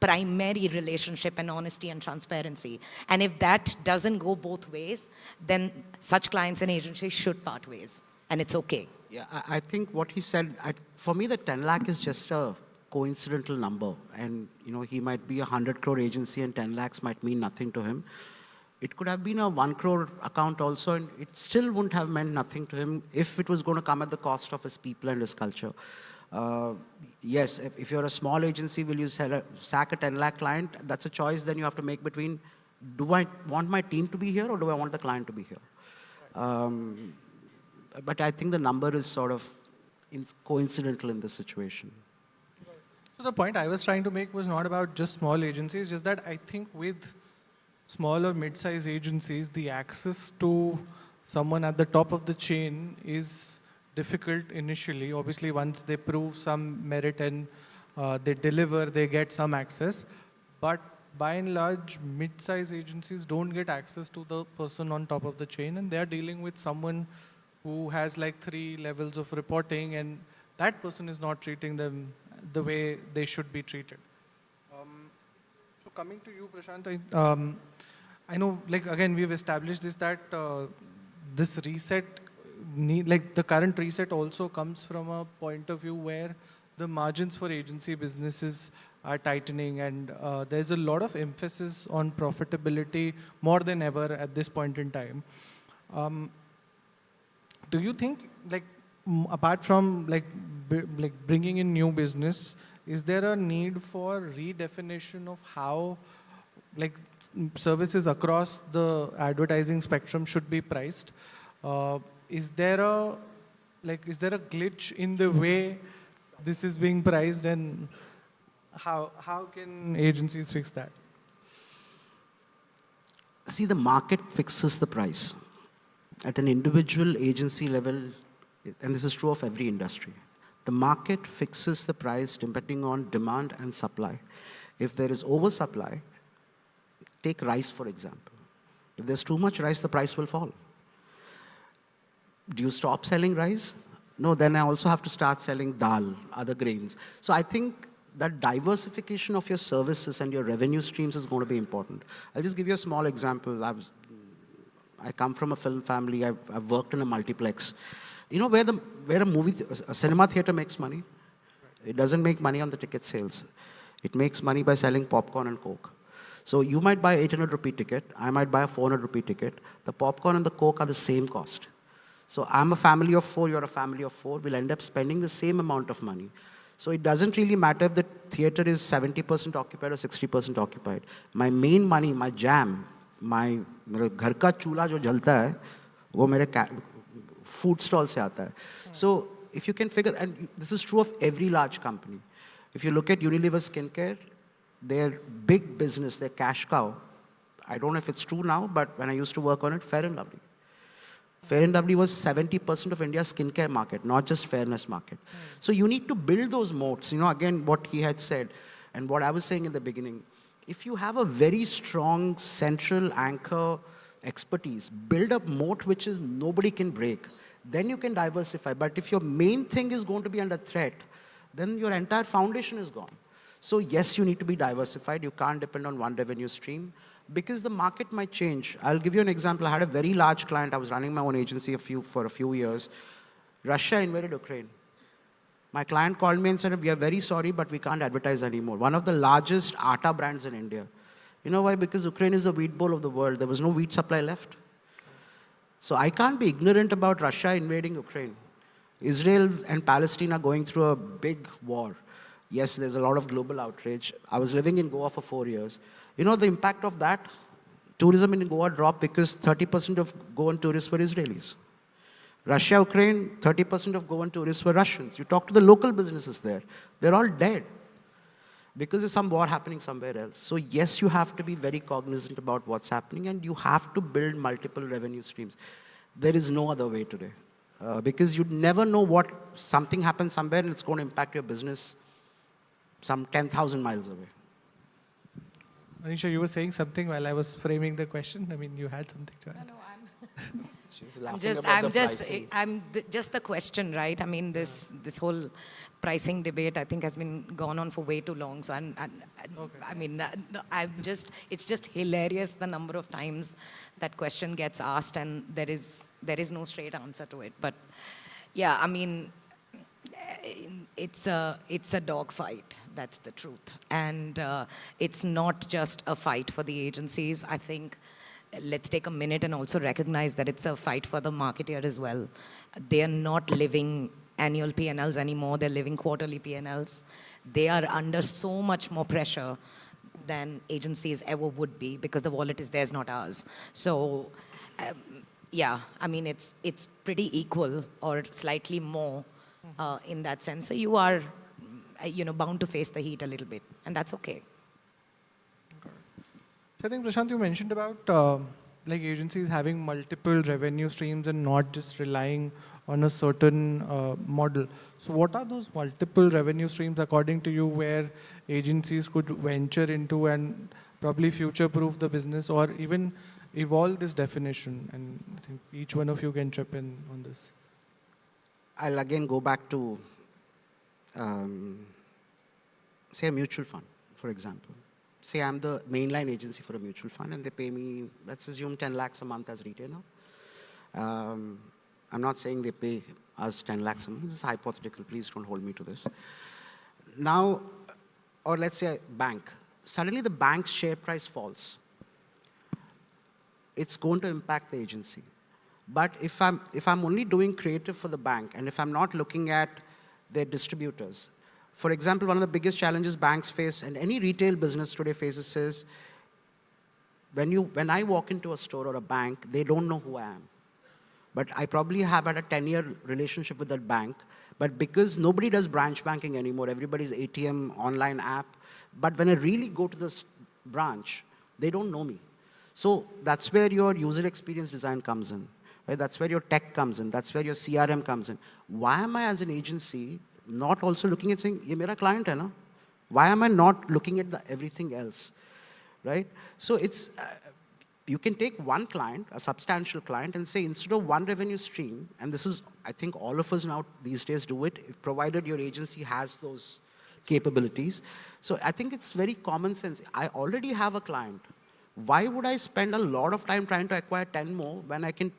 primary relationship and honesty and transparency. And if that doesn't go both ways, then such clients and agencies should part ways, and it's okay. Yeah, I think what he said, for me, the 10 lakh is just a coincidental number. And, he might be a 100 crore agency and 10 lakhs might mean nothing to him. It could have been a 1 crore account also, and it still wouldn't have meant nothing to him if it was going to come at the cost of his people and his culture. Yes, if you're a small agency, will you sack a 10 lakh client? That's a choice then you have to make between, do I want my team to be here or do I want the client to be here? But I think the number is sort of coincidental in this situation. So the point I was trying to make was not about just small agencies, just that I think with small or mid-sized agencies, the access to someone at the top of the chain is difficult initially. Obviously, once they prove some merit and they deliver, they get some access. But by and large, mid-sized agencies don't get access to the person on top of the chain, and they're dealing with someone who has like 3 levels of reporting, and that person is not treating them the way they should be treated. So coming to you, Prashant, I know, again, we've established this, that this reset, the current reset also comes from a point of view where the margins for agency businesses are tightening, and there's a lot of emphasis on profitability more than ever at this point in time. Do you think, apart from bringing in new business, is there a need for redefinition of how services across the advertising spectrum should be priced? Is there a glitch in the way this is being priced, and how can agencies fix that? See, the market fixes the price. At an individual agency level, and this is true of every industry, the market fixes the price depending on demand and supply. If there is oversupply, take rice for example. If there's too much rice, the price will fall. Do you stop selling rice? No, then I also have to start selling dal, other grains. So I think that diversification of your services and your revenue streams is going to be important. I'll just give you a small example. I come from a film family. I've worked in a multiplex. You know where a cinema theater makes money? It doesn't make money on the ticket sales. It makes money by selling popcorn and Coke. So you might buy 800 rupee ticket. I might buy a 400 rupee ticket. The popcorn and the Coke are the same cost. So I'm a family of 4, you're a family of 4. We'll end up spending the same amount of money. So it doesn't really matter if the theater is 70% occupied or 60% occupied. My main money, my jam, my घर का चूल्हा जो जलता है, वो मेरे food stall से आता है. So if you can figure, and this is true of every large company. If you look at Unilever Skincare, their big business, their cash cow, I don't know if it's true now, but when I used to work on it, Fair & Lovely. Fair & Lovely was 70% of India's skincare market, not just fairness market. So you need to build those moats. You know, again, what he had said and what I was saying in the beginning, if you have a very strong central anchor expertise, build a moat which is nobody can break, then you can diversify. But if your main thing is going to be under threat, then your entire foundation is gone. So yes, you need to be diversified. You can't depend on one revenue stream because the market might change. I'll give you an example. I had a very large client. I was running my own agency for a few years. Russia invaded Ukraine. My client called me and said, we are very sorry, but we can't advertise anymore. One of the largest atta brands in India. You know why? Because Ukraine is the wheat bowl of the world. There was no wheat supply left. So I can't be ignorant about Russia invading Ukraine. Israel and Palestine are going through a big war. Yes, there's a lot of global outrage. I was living in Goa for 4 years. You know the impact of that? Tourism in Goa dropped because 30% of Goan tourists were Israelis. Russia, Ukraine, 30% of Goan tourists were Russians. You talk to the local businesses there. They're all dead because there's some war happening somewhere else. So yes, you have to be very cognizant about what's happening and you have to build multiple revenue streams. There is no other way today because you never know what something happens somewhere and it's going to impact your business some 10,000 miles away. Anisha, you were saying something while I was framing the question. I mean, you had something to add. No, I'm just the question, right? I mean, this whole pricing debate, I think, has been gone on for way too long. So it's just hilarious the number of times that question gets asked, and there is no straight answer to it. But yeah, I mean, it's a dog fight. That's the truth, and it's not just a fight for the agencies. I think. Let's take a minute and also recognize that it's a fight for the marketeer as well. They are not living annual P&Ls anymore. They're living quarterly P&Ls. They are under so much more pressure than agencies ever would be because the wallet is theirs, not ours. So, yeah, I mean, it's pretty equal or slightly more in that sense. So you are, bound to face the heat a little bit, and that's okay. So I think, Prashant, you mentioned about like agencies having multiple revenue streams and not just relying on a certain model. So what are those multiple revenue streams according to you where agencies could venture into and probably future-proof the business or even evolve this definition? And I think each one of you can chip in on this. I'll again go back to, say, a mutual fund, for example. Say I'm the mainline agency for a mutual fund and they pay me, let's assume 10 lakhs a month as retainer. I'm not saying they pay us 10 lakhs a month. This is hypothetical. Please don't hold me to this. Now, or let's say a bank. Suddenly the bank's share price falls. It's going to impact the agency. But if I'm only doing creative for the bank and if I'm not looking at their distributors, for example, one of the biggest challenges banks face and any retail business today faces is when I walk into a store or a bank, they don't know who I am. But I probably have had a 10-year relationship with that bank. But because nobody does branch banking anymore, everybody's ATM, online app. But when I really go to this branch, they don't know me. So that's where your user experience design comes in. Right? That's where your tech comes in. That's where your CRM comes in. Why am I as an agency not also looking at saying, ye mera client hai na? Why am I not looking at everything else, right? So it's, you can take one client, a substantial client, and say, instead of one revenue stream, and this is, I think all of us now these days do it, provided your agency has those capabilities. So I think it's very common sense. I already have a client. Why would I spend a lot of time trying to acquire 10 more when I can,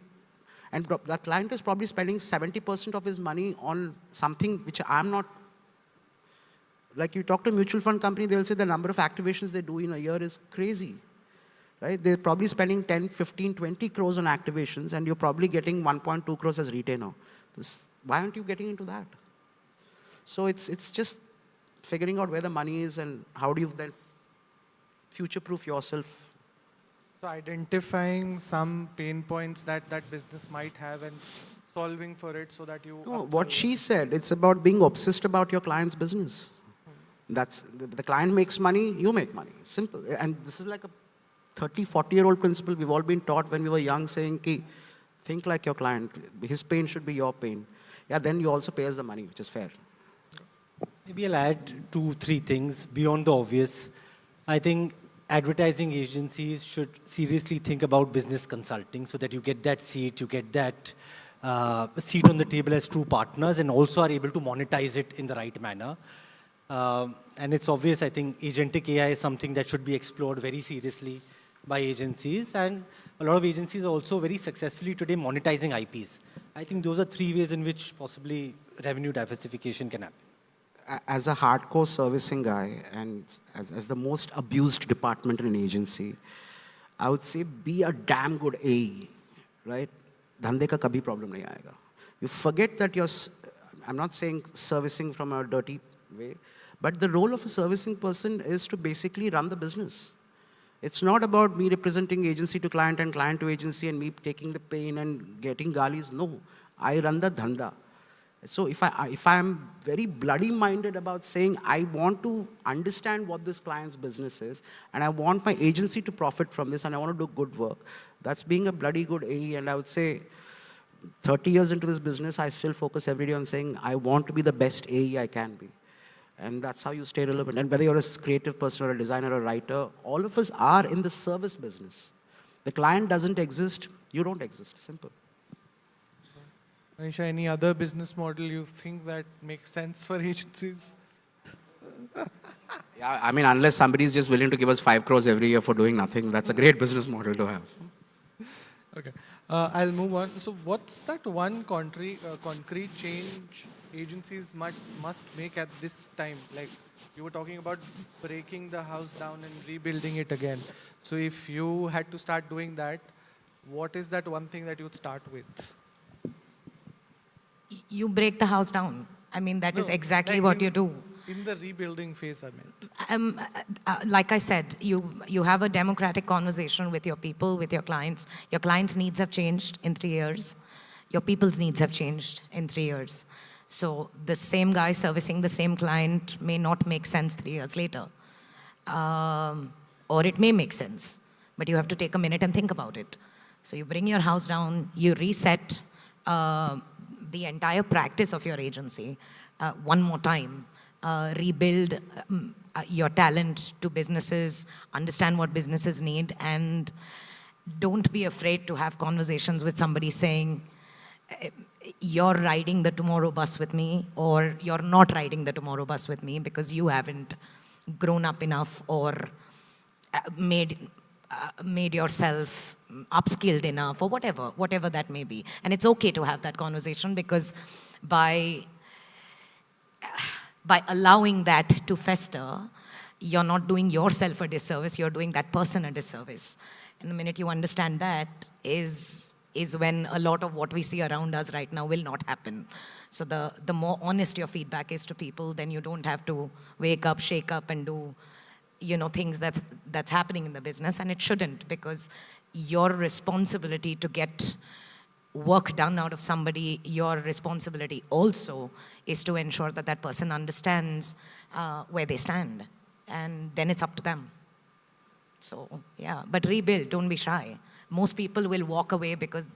and that client is probably spending 70% of his money on something which I'm not. Like you talk to a mutual fund company, they'll say the number of activations they do in a year is crazy, right? They're probably spending 10, 15, 20 crores on activations, and you're probably getting 1.2 crores as retainer. Why aren't you getting into that? So it's just figuring out where the money is and how do you then future-proof yourself. So identifying some pain points that that business might have and solving for it so that you... No, what she said, it's about being obsessed about your client's business. That's, the client makes money, you make money. Simple. And this is like a 30, 40-year-old principle we've all been taught when we were young, saying, Ki, think like your client. His pain should be your pain. Yeah, then you also pay us the money, which is fair. Maybe I'll add 2, 3 things beyond the obvious. I think advertising agencies should seriously think about business consulting so that you get that seat, you get that seat on the table as true partners and also are able to monetize it in the right manner. And it's obvious, I think, agentic AI is something that should be explored very seriously by agencies. And a lot of agencies are also very successfully today monetizing IPs. I think those are 3 ways in which possibly revenue diversification can happen. As a hardcore servicing guy and as the most abused department in an agency, I would say be a damn good AE, right? Dhande ka kabhi problem nahi aayega. You forget that you're, I'm not saying servicing from a dirty way, but the role of a servicing person is to basically run the business. It's not about me representing agency to client and client to agency and me taking the pain and getting galis. No, I run the dhanda. So if I'm very bloody-minded about saying I want to understand what this client's business is and I want my agency to profit from this and I want to do good work, that's being a bloody good AE. And I would say 30 years into this business, I still focus every day on saying I want to be the best AE I can be. And that's how you stay relevant. And whether you're a creative person or a designer or a writer, all of us are in the service business. The client doesn't exist, you don't exist. Simple. Anisha, any other business model you think that makes sense for agencies? Yeah, I mean, unless somebody's just willing to give us 5 crores every year for doing nothing, that's a great business model to have. Okay, I'll move on. So what's that one concrete change agencies must make at this time? Like you were talking about breaking the house down and rebuilding it again. So if you had to start doing that, what is that one thing that you'd start with? You break the house down. I mean, that is exactly what you do. In the rebuilding phase, I meant. Like I said, you have a democratic conversation with your people, with your clients. Your clients' needs have changed in 3 years. Your people's needs have changed in 3 years. So the same guy servicing the same client may not make sense 3 years later. Or it may make sense, but you have to take a minute and think about it. So you bring your house down, you reset the entire practice of your agency one more time. Rebuild your talent to businesses, understand what businesses need, and don't be afraid to have conversations with somebody saying, you're riding the tomorrow bus with me, or you're not riding the tomorrow bus with me because you haven't grown up enough or made yourself upskilled enough, or whatever that may be. And it's okay to have that conversation, because by allowing that to fester, you're not doing yourself a disservice, you're doing that person a disservice. And the minute you understand that is when a lot of what we see around us right now will not happen. So the more honest your feedback is to people, then you don't have to wake up, shake up, and do things that's happening in the business, and it shouldn't, because your responsibility to get work done out of somebody, your responsibility also is to ensure that that person understands where they stand, and then it's up to them. So yeah, but rebuild, don't be shy. Most people will walk away because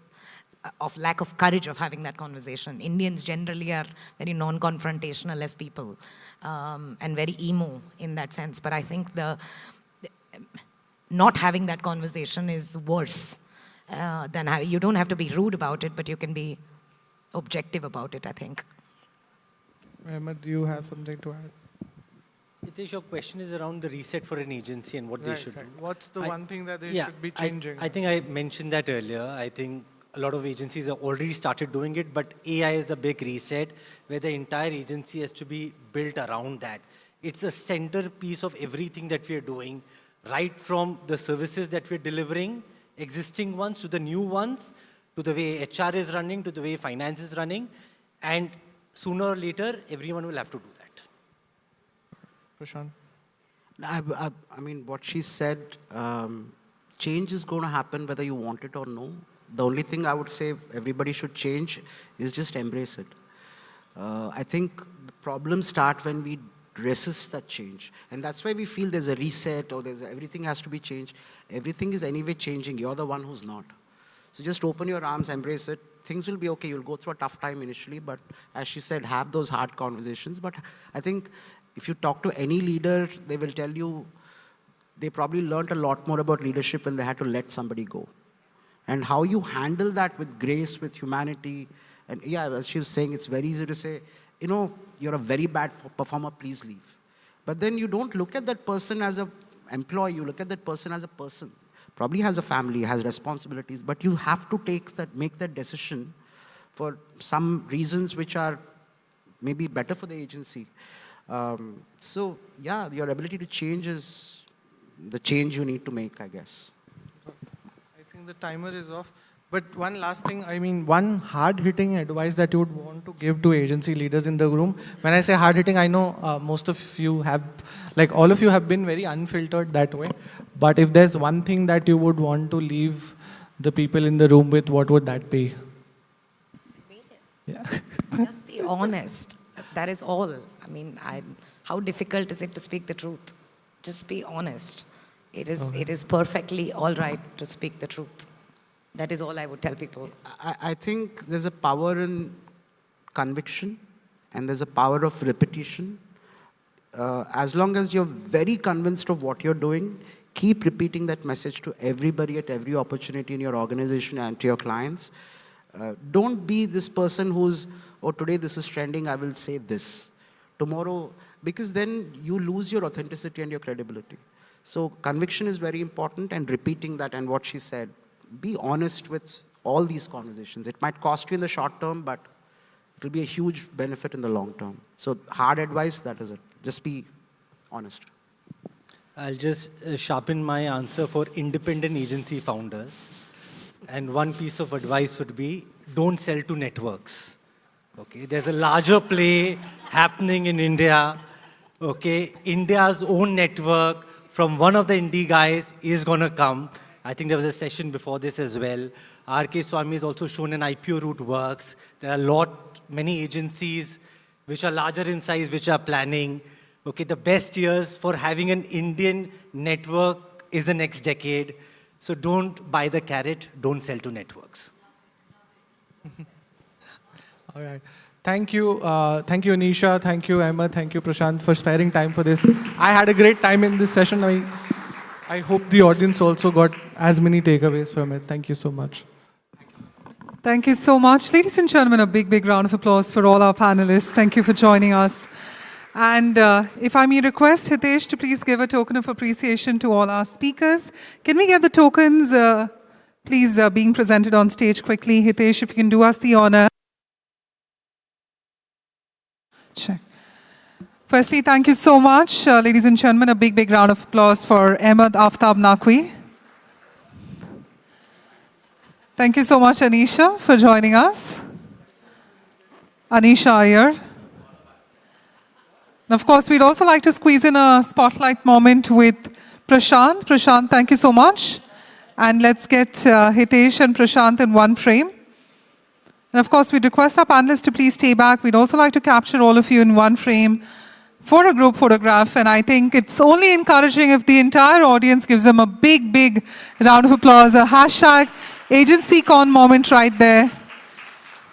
of lack of courage of having that conversation. Indians generally are very non-confrontational as people and very emo in that sense. But I think not having that conversation is worse than you don't have to be rude about it, but you can be objective about it, I think. Ahmed, do you have something to add? Hitesh, your question is around the reset for an agency and what they should do. What's the one thing that they should be changing? I think I mentioned that earlier. I think a lot of agencies have already started doing it, but AI is a big reset where the entire agency has to be built around that. It's a centerpiece of everything that we are doing, right from the services that we're delivering, existing ones to the new ones, to the way HR is running, to the way finance is running, and sooner or later, everyone will have to do that. Prashant? I mean, what she said, change is going to happen whether you want it or no. The only thing I would say everybody should change is just embrace it. I think the problems start when we resist that change. And that's why we feel there's a reset or everything has to be changed. Everything is anyway changing. You're the one who's not. So just open your arms, embrace it. Things will be okay. You'll go through a tough time initially, but as she said, have those hard conversations. But I think if you talk to any leader, they will tell you they probably learned a lot more about leadership when they had to let somebody go. And how you handle that with grace, with humanity. And yeah, as she was saying, it's very easy to say, you know, you're a very bad performer, please leave. But then you don't look at that person as an employee, you look at that person as a person. Probably has a family, has responsibilities, but you have to make that decision for some reasons which are maybe better for the agency. So yeah, your ability to change is the change you need to make, I guess. I think the timer is off. But one last thing, I mean, one hard-hitting advice that you would want to give to agency leaders in the room. When I say hard-hitting, I know most of you have, like all of you have been very unfiltered that way. But if there's one thing that you would want to leave the people in the room with, what would that be? Yeah. Just be honest. That is all. I mean, how difficult is it to speak the truth? Just be honest. It is perfectly all right to speak the truth. That is all I would tell people. I think there's a power in conviction and there's a power of repetition. As long as you're very convinced of what you're doing, keep repeating that message to everybody at every opportunity in your organization and to your clients. Don't be this person who's, oh, today this is trending, I will say this. Tomorrow, because then you lose your authenticity and your credibility. So conviction is very important and repeating that and what she said. Be honest with all these conversations. It might cost you in the short term, but it will be a huge benefit in the long term. So hard advice, that is it. Just be honest. I'll just sharpen my answer for independent agency founders. And one piece of advice would be, don't sell to networks. Okay, there's a larger play happening in India. Okay, India's own network from one of the indie guys is going to come. I think there was a session before this as well. R.K. Swami has also shown an IPO route works. There are many agencies which are larger in size, which are planning. Okay, the best years for having an Indian network is the next decade. So don't buy the carrot, don't sell to networks. All right. Thank you. Thank you, Anisha. Thank you, Emma. Thank you, Prashant, for sparing time for this. I had a great time in this session. I hope the audience also got as many takeaways from it. Thank you so much. Thank you so much. Ladies and gentlemen, a big, big round of applause for all our panelists. Thank you for joining us. And if I may request Hitesh to please give a token of appreciation to all our speakers. Can we get the tokens, please, being presented on stage quickly? Hitesh, if you can do us the honor. Check. Firstly, thank you so much. Ladies and gentlemen, a big, big round of applause for Ahmed Aftab Naqvi. Thank you so much, Anisha, for joining us. Anisha Iyer. And of course, we'd also like to squeeze in a spotlight moment with Prashant. Prashant, thank you so much. And let's get Hitesh and Prashant in one frame. And of course, we'd request our panelists to please stay back. We'd also like to capture all of you in one frame for a group photograph. And I think it's only encouraging if the entire audience gives them a big, big round of applause, a hashtag AgencyCon moment right there.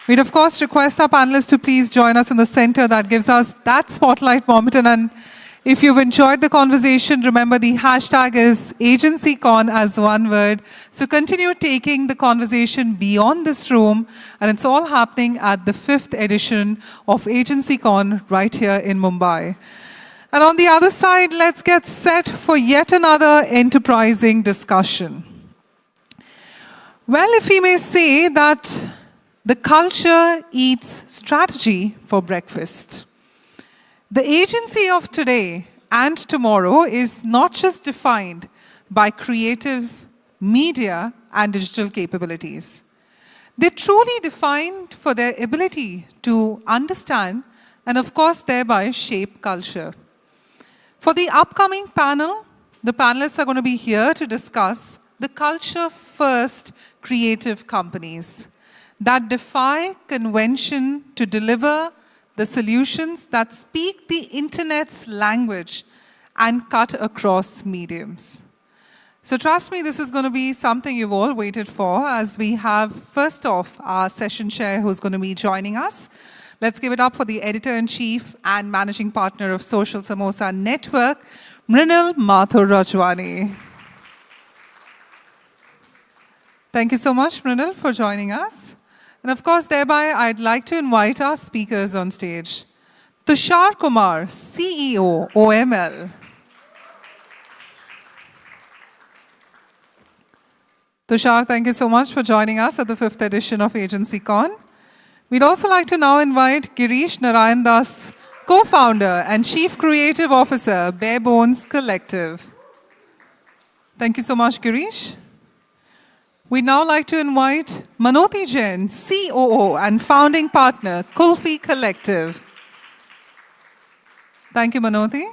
We'd of course request our panelists to please join us in the center. That gives us that spotlight moment. And if you've enjoyed the conversation, remember the hashtag is AgencyCon as one word. So continue taking the conversation beyond this room. And it's all happening at the 5th edition of AgencyCon right here in Mumbai. And on the other side, let's get set for yet another enterprising discussion. Well, if we may say that the culture eats strategy for breakfast. The agency of today and tomorrow is not just defined by creative, media, and digital capabilities. They're truly defined for their ability to understand and, of course, thereby shape culture. For the upcoming panel, the panelists are going to be here to discuss the culture-first creative companies that defy convention to deliver the solutions that speak the internet's language and cut across mediums. So trust me, this is going to be something you've all waited for, as we have, first off, our session chair who's going to be joining us. Let's give it up for the editor-in-chief and managing partner of Social Samosa Network, Mrinal Mathur Rajwani. Thank you so much, Mrinal, for joining us. And of course, thereby, I'd like to invite our speakers on stage. Tushar Kumar, CEO, OML. Tushar, thank you so much for joining us at the 5th edition of AgencyCon. We'd also like to now invite Girish Narayan Das, co-founder and chief creative officer, Bare Bones Collective. Thank you so much, Girish. We'd now like to invite Manoti Jain, COO and founding partner, Kulfi Collective. Thank you, Manoti.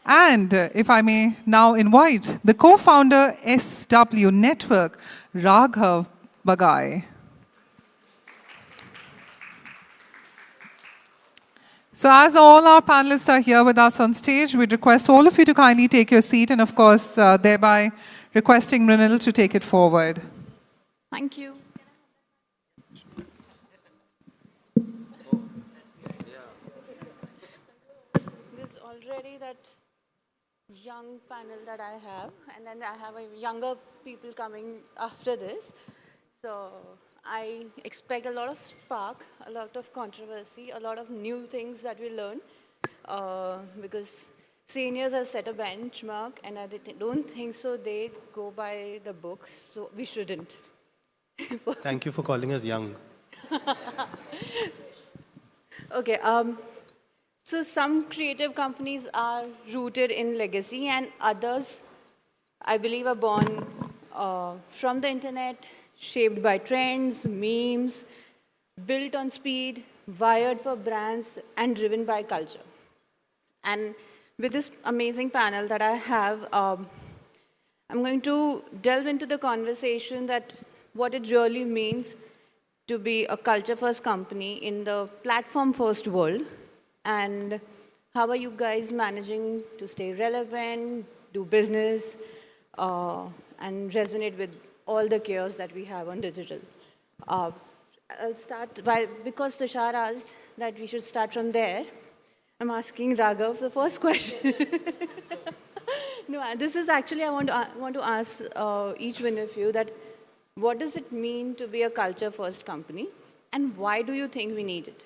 And if I may now invite the co-founder, SW Network, Raghav Bagai. So as all our panelists are here with us on stage, we'd request all of you to kindly take your seat and, of course, thereby requesting Mrinal to take it forward. Thank you. There's already that young panel that I have, and then I have a younger people coming after this. So I expect a lot of spark, a lot of controversy, a lot of new things that we learn, because seniors have set a benchmark, and I don't think so they go by the books, so we shouldn't. Thank you for calling us young. Okay, so some creative companies are rooted in legacy, and others, I believe, are born from the internet, shaped by trends, memes, built on speed, wired for brands, and driven by culture. And with this amazing panel that I have, I'm going to delve into the conversation that what it really means to be a culture-first company in the platform-first world, and how are you guys managing to stay relevant, do business, and resonate with all the chaos that we have on digital. I'll start because Tushar asked that we should start from there. I'm asking Raghav the first question. No, this is actually, I want to ask each one of you that what does it mean to be a culture-first company, and why do you think we need it?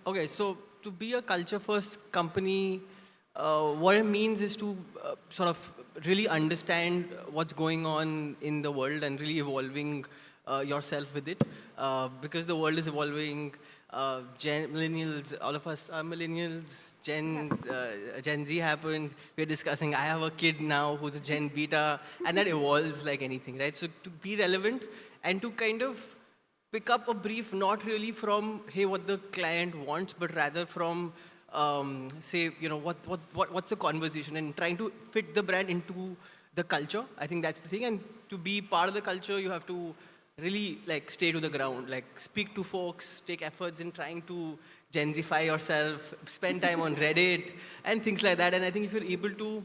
Okay, so to be a culture-first company, what it means is to sort of really understand what's going on in the world and really evolving yourself with it, because the world is evolving. Millennials, all of us are millennials. Gen Z happened. We're discussing, I have a kid now who's a Gen Beta, and that evolves like anything, right? So to be relevant and to kind of pick up a brief, not really from, hey, what the client wants, but rather from, say, you know, what's the conversation, and trying to fit the brand into the culture. I think that's the thing. And to be part of the culture, you have to really like stay to the ground, like speak to folks, take efforts in trying to Gen-zify yourself, spend time on Reddit and things like that. And I think if you're able to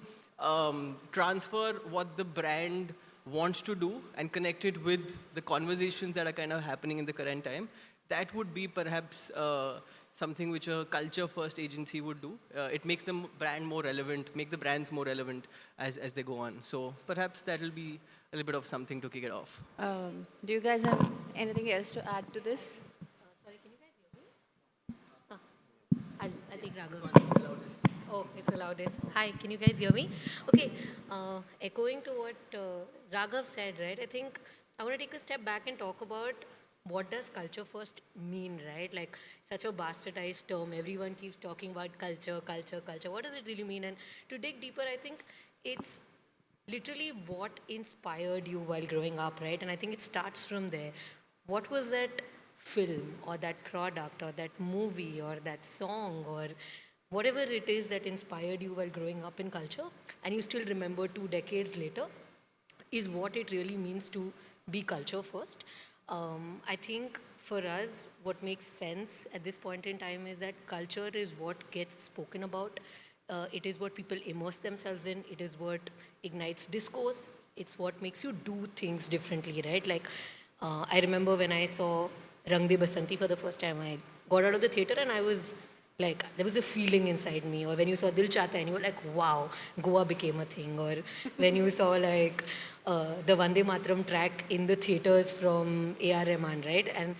transfer what the brand wants to do and connect it with the conversations that are kind of happening in the current time, that would be perhaps something which a culture-first agency would do. It makes the brand more relevant, make the brands more relevant as they go on. So perhaps that will be a little bit of something to kick it off. Do you guys have anything else to add to this? Sorry, can you guys hear me? I think Raghav. Oh, it's the loudest. Hi, can you guys hear me? Okay, echoing to what Raghav said, right? I think I want to take a step back and talk about what does culture first mean, right? Like such a bastardized term. Everyone keeps talking about culture, culture, culture. What does it really mean? And to dig deeper, I think it's literally what inspired you while growing up, right? And I think it starts from there. What was that film or that product or that movie or that song or whatever it is that inspired you while growing up in culture and you still remember 2 decades later is what it really means to be culture first. I think for us, what makes sense at this point in time is that culture is what gets spoken about. It is what people immerse themselves in. It is what ignites discourse. It's what makes you do things differently, right? Like, I remember when I saw Rang De Basanti for the first time, I got out of the theater and I was like, there was a feeling inside me. Or when you saw Dil Chahta Hai and you were like, wow, Goa became a thing. Or when you saw like the Vande Mataram track in the theaters from A.R. Rahman, right? And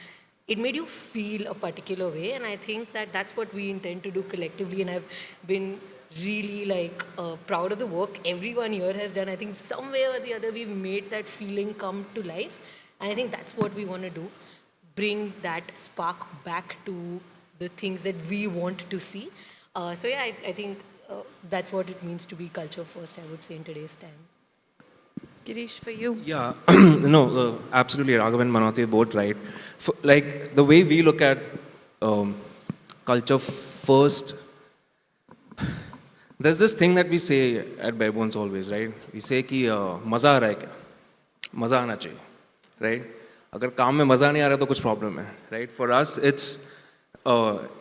it made you feel a particular way. And I think that that's what we intend to do collectively. And I've been really like proud of the work everyone here has done. I think some way or the other we've made that feeling come to life. And I think that's what we want to do. Bring that spark back to the things that we want to see. So yeah, I think that's what it means to be culture first, I would say, in today's time. Girish, for you? Yeah, no, absolutely, Raghav and Manoti are both right. Like, the way we look at culture first, there's this thing that we say at Bare Bones always, right? We say कि मज़ा आ रहा है क्या? मज़ा आना चाहिए, right? अगर काम में मज़ा नहीं आ रहा तो कुछ problem है, right? For us, it's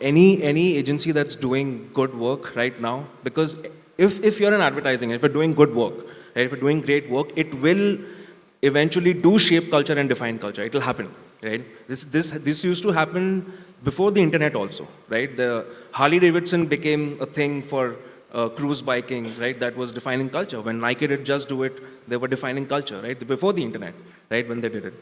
any agency that's doing good work right now, because if you're in advertising, if you're doing good work, right, if you're doing great work, it will eventually do shape culture and define culture. It will happen, right? This used to happen before the internet also, right? The Harley Davidson became a thing for cruise biking, right? That was defining culture. When Nike did Just Do It, they were defining culture, right? Before the internet, right? When they did it.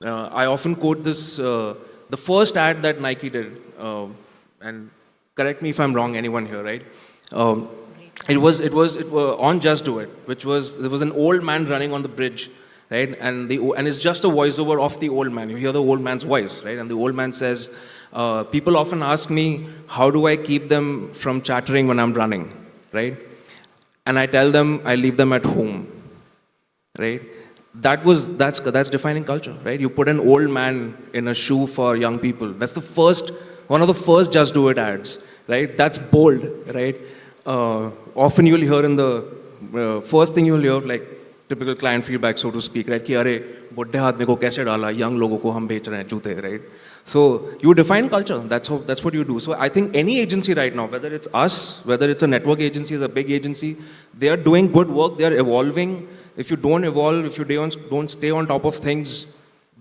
I often quote this, the first ad that Nike did, and correct me if I'm wrong, anyone here, right? It was on Just Do It, there was an old man running on the bridge, right? And it's just a voiceover of the old man. You hear the old man's voice, right? And the old man says, people often ask me, how do I keep them from chattering when I'm running, right? And I tell them, I leave them at home, right? That's defining culture, right? You put an old man in a shoe for young people. That's one of the first Just Do It ads, right? That's bold, right? Often you'll hear in the first thing you'll hear, like typical client feedback, so to speak, right? कि अरे बुड्ढे आदमी को कैसे डाला, young लोगों को हम बेच रहे हैं जूते, right? So you define culture. That's what you do. So I think any agency right now, whether it's us, whether it's a network agency, a big agency, they are doing good work. They are evolving. If you don't evolve, if you don't stay on top of things,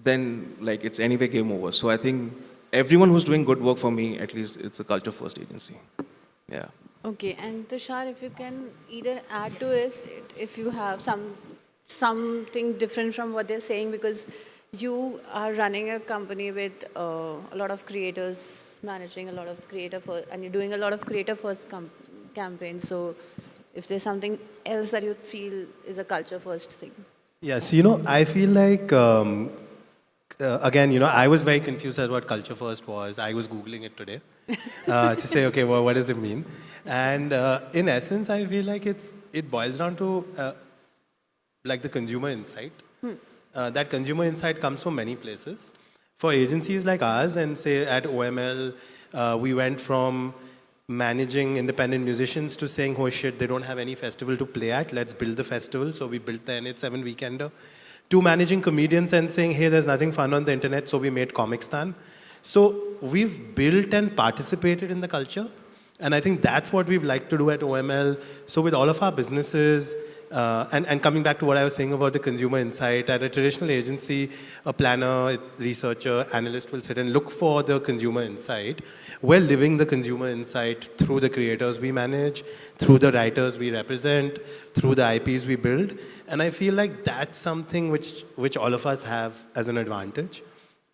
then like it's anyway game over. So I think everyone who's doing good work for me, at least it's a culture first agency. Yeah. Okay, and Tushar, if you can either add to it, if you have something different from what they're saying, because you are running a company with a lot of creators, managing a lot of and you're doing a lot of creator first campaigns. So if there's something else that you feel is a culture first thing. Yes, I feel like, again, I was very confused as what culture first was. I was Googling it today to say, okay, well, what does it mean? And in essence, I feel like it boils down to like the consumer insight. That consumer insight comes from many places. For agencies like ours, and say at OML, we went from managing independent musicians to saying, oh shit, they don't have any festival to play at, let's build the festival. So we built the NH7 Weekender. To managing comedians and saying, hey, there's nothing fun on the internet, so we made Comicstan. So we've built and participated in the culture. And I think that's what we've liked to do at OML. So with all of our businesses, and coming back to what I was saying about the consumer insight, at a traditional agency, a planner, researcher, analyst will sit and look for the consumer insight. We're living the consumer insight through the creators we manage, through the writers we represent, through the IPs we build. And I feel like that's something which all of us have as an advantage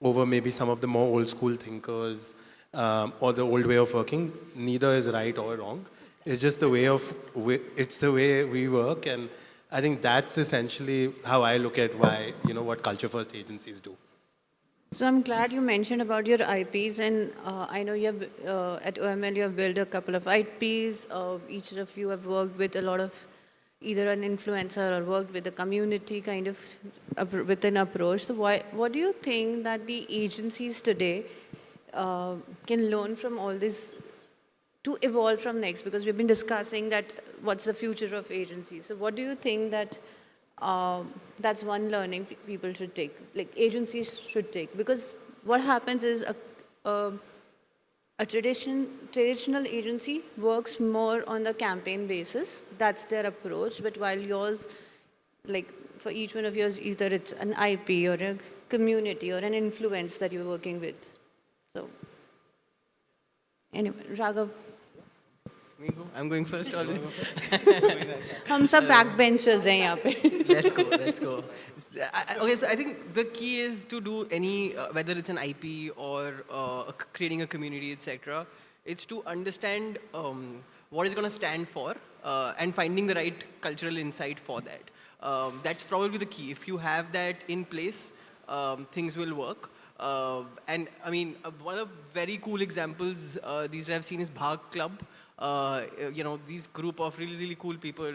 over maybe some of the more old school thinkers or the old way of working. Neither is right or wrong. It's just the way it's the way we work, and I think that's essentially how I look at why, what culture first agencies do. So I'm glad you mentioned about your IPs, and I know you have, at OML you have built a couple of IPs. Each of you have worked with a lot of either an influencer or worked with a community kind of with an approach. So what do you think that the agencies today can learn from all this to evolve from next? Because we've been discussing that what's the future of agencies. So what do you think that that's one learning people should take, like agencies should take? Because what happens is a traditional agency works more on the campaign basis. That's their approach. But while yours, like for each one of yours, either it's an IP or a community or an influence that you're working with. So anyway, Raghav. Me go? I'm going first always. हम सब backbenchers हैं यहाँ पे. Let's go. Okay, so I think the key is to do any, whether it's an IP or creating a community, etc. It's to understand what it's going to stand for and finding the right cultural insight for that. That's probably the key. If you have that in place, things will work. And I mean, one of the very cool examples these days I've seen is Bhag Club. These group of really, really cool people,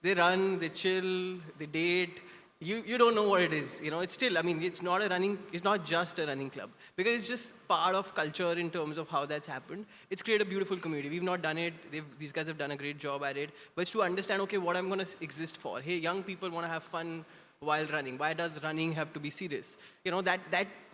they run, they chill, they date. You don't know what it is. It's still, I mean, it's not just a running club, because it's just part of culture in terms of how that's happened. It's created a beautiful community. We've not done it. These guys have done a great job at it. But it's to understand, okay, what I'm going to exist for. Hey, young people want to have fun while running. Why does running have to be serious? That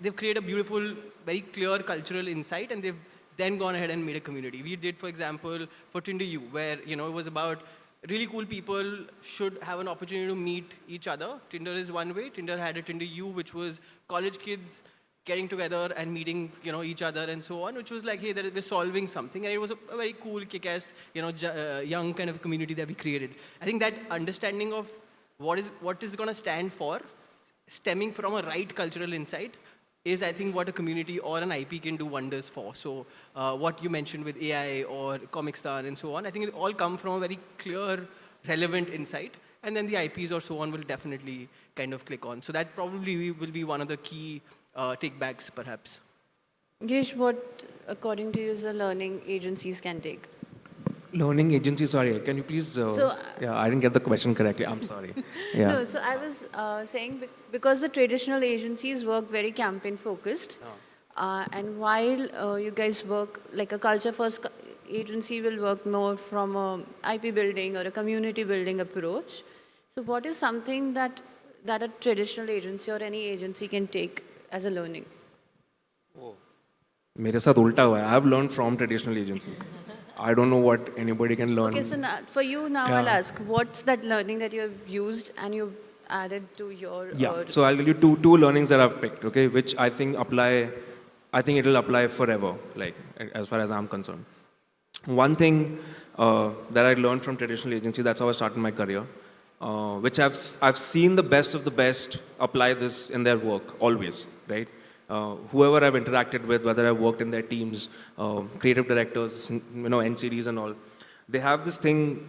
they've created a beautiful, very clear cultural insight, and they've then gone ahead and made a community. We did, for example, for Tinder U, where it was about really cool people should have an opportunity to meet each other. Tinder is one way. Tinder had a Tinder U, which was college kids getting together and meeting each other and so on, which was like, hey, we're solving something. And it was a very cool, kick-ass, young kind of community that we created. I think that understanding of what is going to stand for, stemming from a right cultural insight, is, I think, what a community or an IP can do wonders for. So what you mentioned with AI or Comic Star and so on, I think it all come from a very clear, relevant insight. And then the IPs or so on will definitely kind of click on. So that probably will be one of the key take-backs, perhaps. Girish, what, according to you, is the learning agencies can take? Learning agency, sorry, can you please, I didn't get the question correctly, I'm sorry. Yeah. No, so I was saying, because the traditional agencies work very campaign focused, and while you guys work, like a culture first agency will work more from a IP building or a community building approach. So what is something that a traditional agency or any agency can take as a learning? मेरे साथ उल्टा हुआ है. I have learned from traditional agencies. I don't know what anybody can learn. Okay, so now, for you now, I'll ask, what's that learning that you have used and you've added to your... So I'll tell you two learnings that I've picked, okay, which I think it'll apply forever, like, as far as I'm concerned. One thing that I learned from traditional agency, that's how I started my career, which I've seen the best of the best apply this in their work, always, right? Whoever I've interacted with, whether I've worked in their teams, creative directors, NCDs and all, they have this thing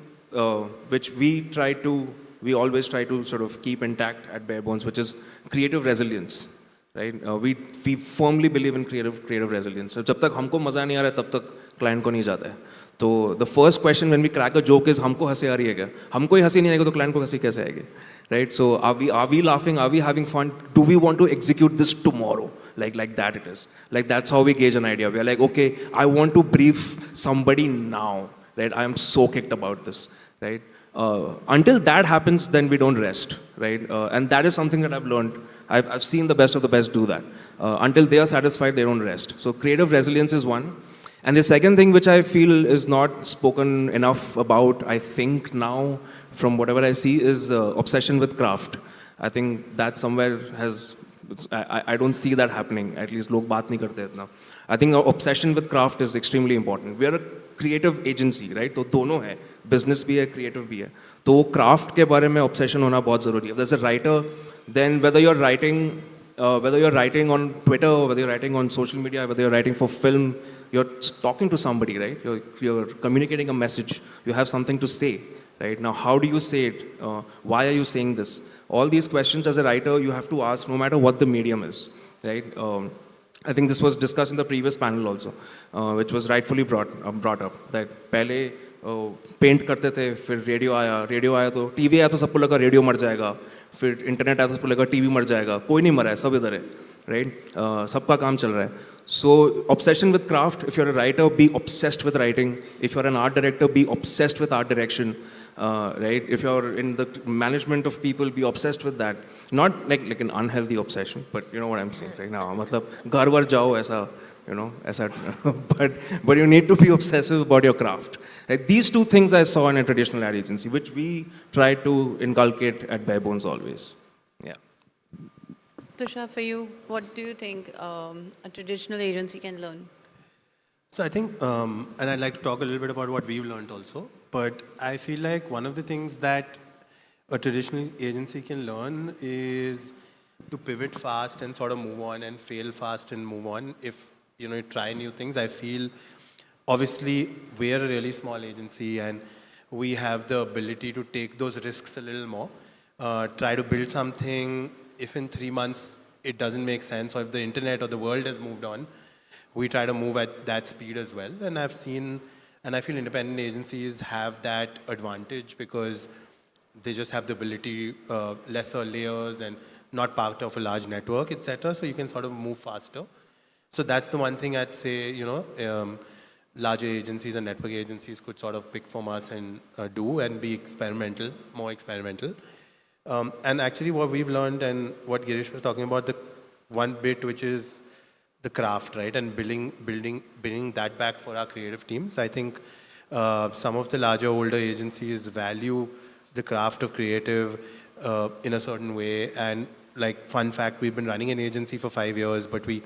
which we always try to sort of keep intact at Bare Bones, which is creative resilience, right? We firmly believe in creative resilience. So जब तक हमको मजा नहीं आ रहा है, तब तक client को नहीं जाता है. तो the first question when we crack a joke is, हमको हंसी आ रही है क्या? हमको ही हंसी नहीं आएगी तो client को हंसी कैसे आएगी? Right? So are we laughing? Are we having fun? Do we want to execute this tomorrow? Like that it is. Like that's how we gauge an idea. We are like, okay, I want to brief somebody now. Right? I am so kicked about this. Right? Until that happens, then we don't rest. Right? And that is something that I've learned. I've seen the best of the best do that. Until they are satisfied, they don't rest. So creative resilience is one. And the second thing which I feel is not spoken enough about, I think now, from whatever I see, is obsession with craft. I think that somewhere has, I don't see that happening. At least log baat nahi karte itna. I think obsession with craft is extremely important. We are a creative agency, right? तो दोनों है, business भी है, creative भी है. तो craft के बारे में obsession होना बहुत ज़रूरी है. If there's a writer, then whether you're writing on Twitter, whether you're writing on social media, whether you're writing for film, you're talking to somebody, right? You're communicating a message. You have something to say, right? Now, how do you say it? Why are you saying this? All these questions as a writer, you have to ask no matter what the medium is, right? I think this was discussed in the previous panel also, which was rightfully brought up, that पहले paint करते थे, फिर radio आया तो TV आया तो सबको लगा रेडियो मर जाएगा, फिर इंटरनेट आया तो सबको लगा टीवी मर जाएगा, कोई नहीं मरा है, सब इधर है, राइट? सबका काम चल रहा है. So obsession with craft, if you're a writer, be obsessed with writing. If you're an art director, be obsessed with art direction, right? If you're in the management of people, be obsessed with that. Not like an unhealthy obsession, but you know what I'm saying right now. मतलब घर वर जाओ ऐसा, you know, ऐसा. but you need to be obsessive about your craft. Like these two things I saw in a traditional ad agency, which we try to inculcate at Bare Bones always. Yeah. Tushar, for you, what do you think a traditional agency can learn? So I think, and I'd like to talk a little bit about what we've learned also, but I feel like one of the things that a traditional agency can learn is to pivot fast and sort of move on and fail fast and move on. If, you know, you try new things, I feel obviously we're a really small agency and we have the ability to take those risks a little more, try to build something. If in 3 months it doesn't make sense, or if the internet or the world has moved on, we try to move at that speed as well. And I've seen, and I feel independent agencies have that advantage because they just have the ability, lesser layers and not part of a large network, etc. So you can sort of move faster. So that's the one thing I'd say, you know, larger agencies and network agencies could sort of pick from us and do and be experimental, more experimental. And actually what we've learned and what Girish was talking about, the one bit which is the craft, right? And building that back for our creative teams. I think some of the larger, older agencies value the craft of creative in a certain way. And like, fun fact, we've been running an agency for 5 years, but we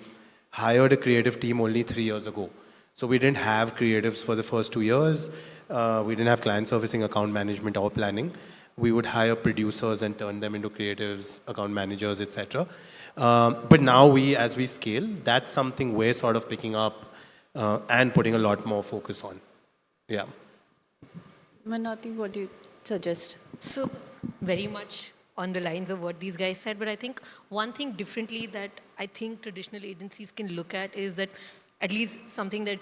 hired a creative team only 3 years ago. So we didn't have creatives for the first 2 years. We didn't have client servicing, account management, or planning. We would hire producers and turn them into creatives, account managers, etc. But now as we scale, that's something we're sort of picking up and putting a lot more focus on. Yeah. Manati, what do you suggest? So very much on the lines of what these guys said, but I think one thing differently that I think traditional agencies can look at is that at least something that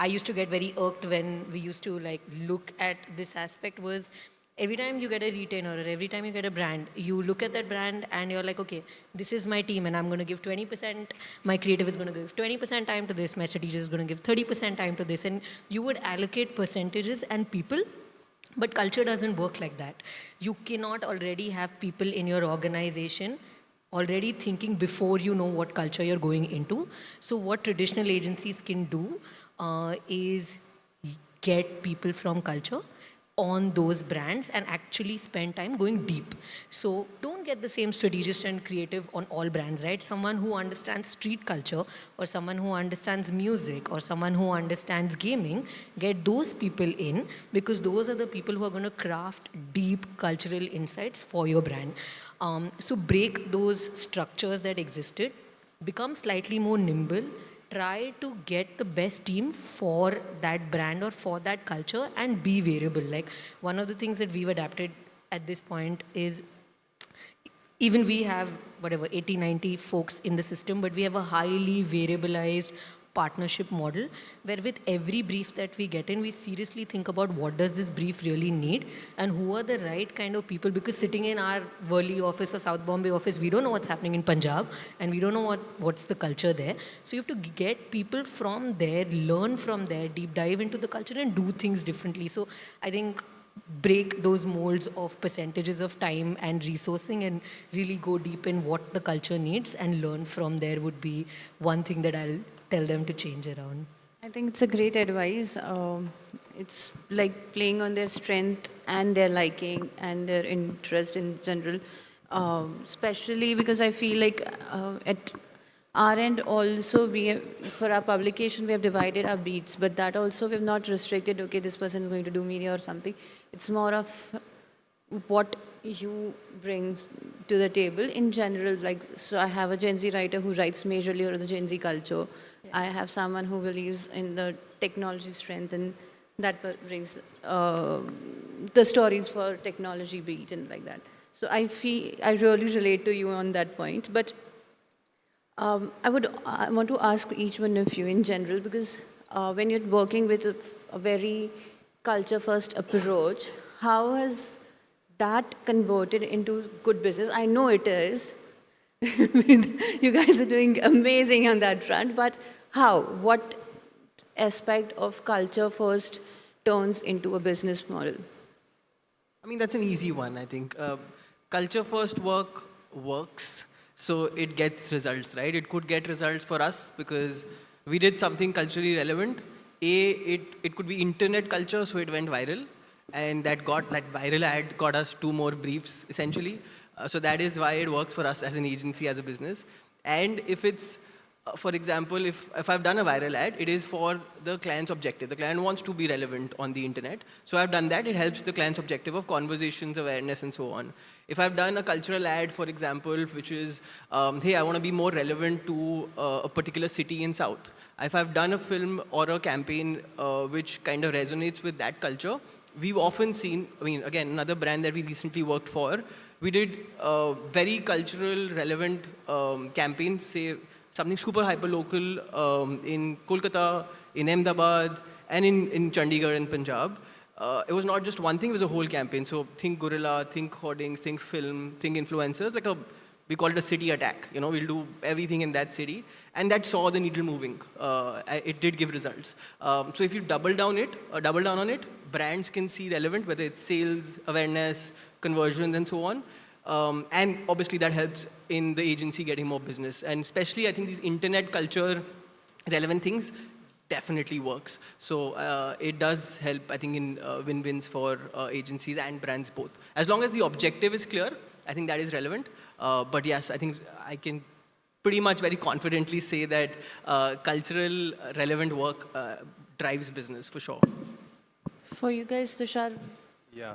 I used to get very irked when we used to like look at this aspect was every time you get a retainer or every time you get a brand, you look at that brand and you're like, okay, this is my team and I'm going to give 20%, my creative is going to give 20% time to this, my strategist is going to give 30% time to this, and you would allocate percentages and people. But culture doesn't work like that. You cannot already have people in your organization already thinking before you know what culture you're going into. So what traditional agencies can do is get people from culture on those brands and actually spend time going deep. So don't get the same strategist and creative on all brands, right? Someone who understands street culture or someone who understands music or someone who understands gaming, get those people in because those are the people who are going to craft deep cultural insights for your brand. So break those structures that existed, become slightly more nimble, try to get the best team for that brand or for that culture and be variable. Like one of the things that we've adapted at this point is even we have whatever 80, 90 folks in the system, but we have a highly variabilized partnership model where with every brief that we get in, we seriously think about what does this brief really need and who are the right kind of people, because sitting in our Worli office or South Bombay office, we don't know what's happening in Punjab and we don't know what's the culture there. So you have to get people from there, learn from there, deep dive into the culture and do things differently. So I think break those molds of percentages of time and resourcing and really go deep in what the culture needs and learn from there would be one thing that I'll tell them to change around. I think it's a great advice. It's like playing on their strength and their liking and their interest in general. Especially because I feel like at our end also, for our publication, we have divided our beats, but that also we have not restricted, okay, this person is going to do media or something. It's more of what you bring to the table in general. Like, so I have a Gen Z writer who writes majorly on the Gen Z culture. I have someone who believes in the technology strength, and that brings the stories for technology beat and like that. So I really relate to you on that point. But I want to ask each one of you in general, because when you're working with a very culture-first approach, how has that converted into good business? I know it is. You guys are doing amazing on that front, but how? What aspect of culture first turns into a business model? I mean, that's an easy one, I think. Culture first works, so it gets results, right? It could get results for us because we did something culturally relevant. It could be internet culture, so it went viral. And that viral ad got us 2 more briefs, essentially. So that is why it works for us as an agency, as a business. And if it's, for example, if I've done a viral ad, it is for the client's objective. The client wants to be relevant on the internet. So I've done that. It helps the client's objective of conversations, awareness, and so on. If I've done a cultural ad, for example, which is, hey, I want to be more relevant to a particular city in South. If I've done a film or a campaign which kind of resonates with that culture, we've often seen, I mean, again, another brand that we recently worked for, we did very cultural, relevant campaigns, say something super hyper-local in Kolkata, in Ahmedabad, and in Chandigarh and Punjab. It was not just one thing, it was a whole campaign. So think guerrilla, think hoardings, think film, think influencers, we call it a city attack. You know, we'll do everything in that city. And that saw the needle moving. It did give results. So if you double down on it, brands can see relevant, whether it's sales, awareness, conversions, and so on. And obviously that helps in the agency getting more business. And especially, I think these internet culture relevant things definitely works. So it does help, I think, in win-wins for agencies and brands both. As long as the objective is clear, I think that is relevant. But yes, I think I can pretty much very confidently say that cultural relevant work drives business for sure. For you guys, Tushar? Yeah.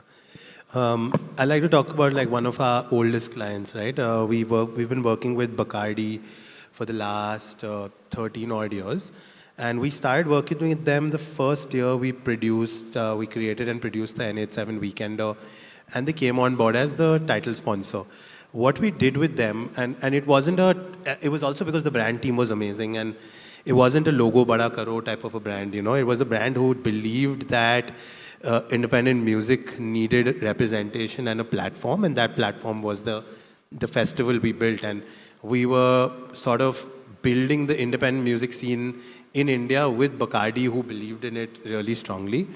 I'd like to talk about one of our oldest clients, right? We've been working with Bacardi for the last 13 odd years. And we started working with them the first year we created and produced the N87 Weekender. And they came on board as the title sponsor. What we did with them, and it was also because the brand team was amazing, and it wasn't a logo bada karo type of a brand, you know. It was a brand who believed that independent music needed representation and a platform, and that platform was the festival we built. And we were sort of building the independent music scene in India with Bacardi, who believed in it really strongly.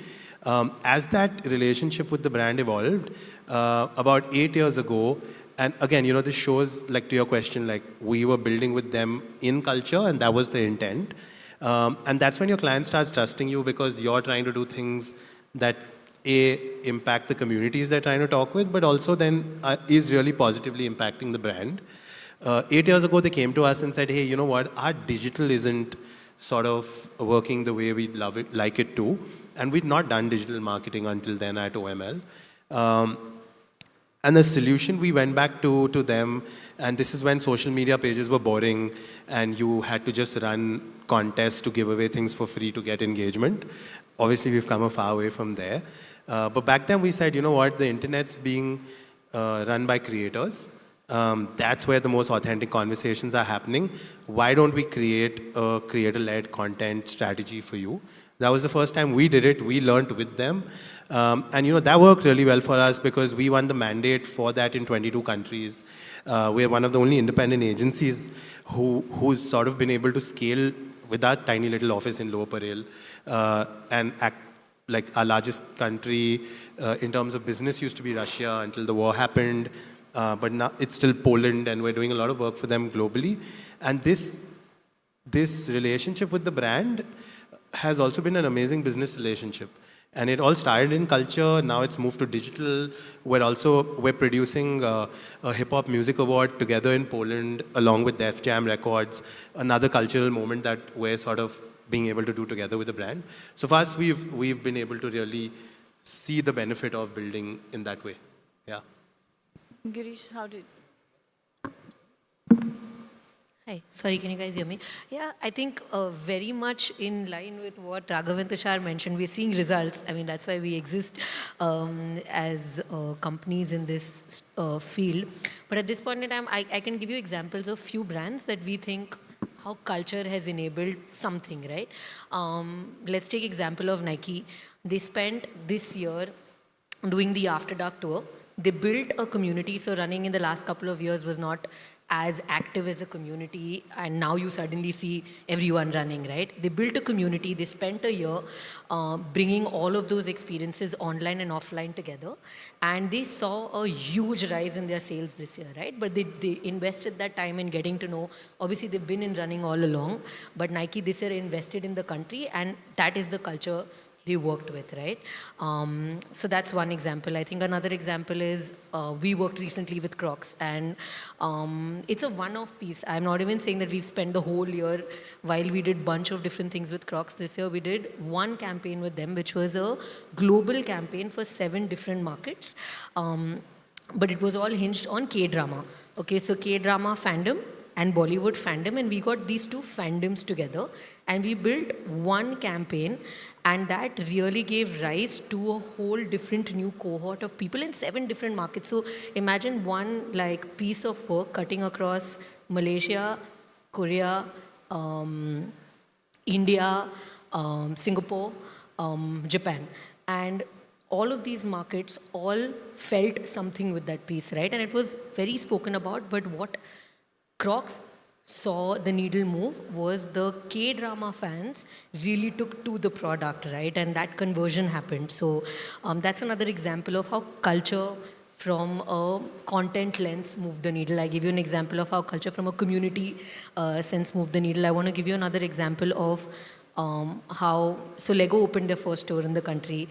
As that relationship with the brand evolved, about 8 years ago, and again, you know, this shows, to your question, we were building with them in culture, and that was the intent. And that's when your client starts trusting you, because you're trying to do things that, impact the communities they're trying to talk with, but also then is really positively impacting the brand. 8 years ago, they came to us and said, hey, you know what, our digital isn't sort of working the way we'd like it to. And we'd not done digital marketing until then at OML. And the solution, we went back to them, and this is when social media pages were boring, and you had to just run contests to give away things for free to get engagement. Obviously, we've come a far way from there. But back then we said, you know what, the internet's being run by creators. That's where the most authentic conversations are happening. Why don't we create a creator-led content strategy for you? That was the first time we did it. We learned with them. And, you know, that worked really well for us because we won the mandate for that in 22 countries. We're one of the only independent agencies who's sort of been able to scale with our tiny little office in Lower Parel and act like our largest country in terms of business used to be Russia until the war happened. But now it's still Poland, and we're doing a lot of work for them globally. And this relationship with the brand has also been an amazing business relationship. And it all started in culture, now it's moved to digital. We're producing a hip-hop music award together in Poland, along with Def Jam Records, another cultural moment that we're sort of being able to do together with the brand. So for us, we've been able to really see the benefit of building in that way. Yeah. Girish, how did... Hi, sorry, can you guys hear me? Yeah, I think very much in line with what Raghav and Tushar mentioned, we're seeing results. I mean, that's why we exist as companies in this field. But at this point in time, I can give you examples of few brands that we think how culture has enabled something, right? Let's take example of Nike. They spent this year doing the After Dark tour. They built a community, so running in the last couple of years was not as active as a community, and now you suddenly see everyone running, right? They built a community, they spent a year bringing all of those experiences online and offline together, and they saw a huge rise in their sales this year, right? But they invested that time in getting to know, obviously they've been in running all along, but Nike this year invested in the country, and that is the culture they worked with, right? So that's one example. I think another example is we worked recently with Crocs, and it's a one-off piece. I'm not even saying that we've spent the whole year while we did bunch of different things with Crocs. This year we did one campaign with them, which was a global campaign for 7 different markets. But it was all hinged on K-drama. Okay, so K-drama fandom and Bollywood fandom, and we got these 2 fandoms together, and we built one campaign, and that really gave rise to a whole different new cohort of people in 7 different markets. So imagine one like piece of work cutting across Malaysia, Korea, India, Singapore, Japan, and all of these markets all felt something with that piece, right? And it was very spoken about, but what Crocs saw the needle move was the K-drama fans really took to the product, right? And that conversion happened. So that's another example of how culture from a content lens moved the needle. I give you an example of how culture from a community sense moved the needle. I want to give you another example of so Lego opened their first store in the country.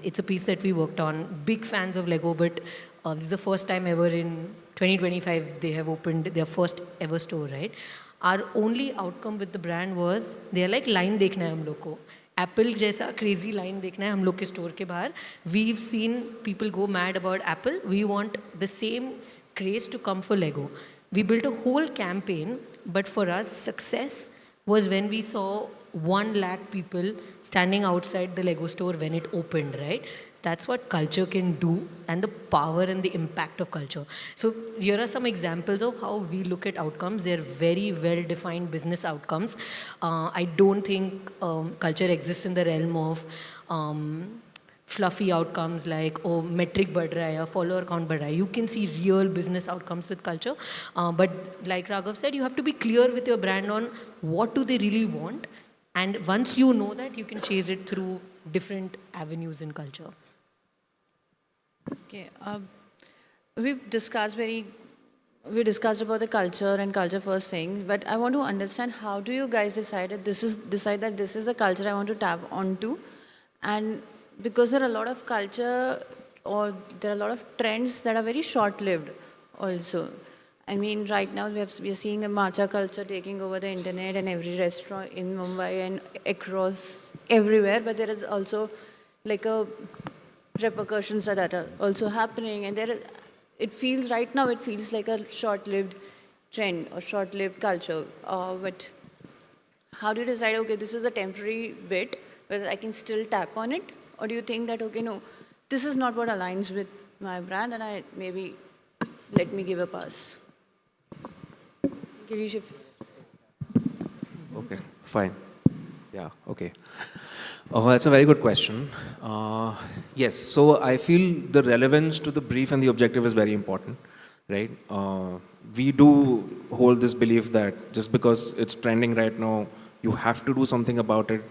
It's a piece that we worked on. Big fans of Lego, but this is the first time ever in 2025 they have opened their first ever store, right? Our only outcome with the brand was they are like line देखना है हम लोग को. Apple जैसा crazy line देखना है हम लोग के store के बाहर. We've seen people go mad about Apple. We want the same craze to come for Lego. We built a whole campaign, but for us success was when we saw 1 lakh people standing outside the Lego store when it opened, right? That's what culture can do, and the power and the impact of culture. So here are some examples of how we look at outcomes. They're very well-defined business outcomes. I don't think culture exists in the realm of fluffy outcomes like, oh, metric बढ़ रहा है या follower count बढ़ रहा है. You can see real business outcomes with culture. But like Raghav said, you have to be clear with your brand on what do they really want. And once you know that, you can chase it through different avenues in culture. Okay, we discussed about the culture and culture first things, but I want to understand how do you guys decide that this is the culture I want to tap onto, and because there are a lot of culture or there are a lot of trends that are very short-lived also. I mean, right now we are seeing a matcha culture taking over the internet and every restaurant in Mumbai and across everywhere, but there is also like a repercussions that are also happening, and it feels right now it feels like a short-lived trend or short-lived culture. But how do you decide, okay, this is a temporary bit, whether I can still tap on it, or do you think that, okay, no, this is not what aligns with my brand, and maybe let me give a pass? Girish, Okay, fine. Yeah, okay. That's a very good question. Yes, so I feel the relevance to the brief and the objective is very important, right? We do hold this belief that just because it's trending right now, you have to do something about it.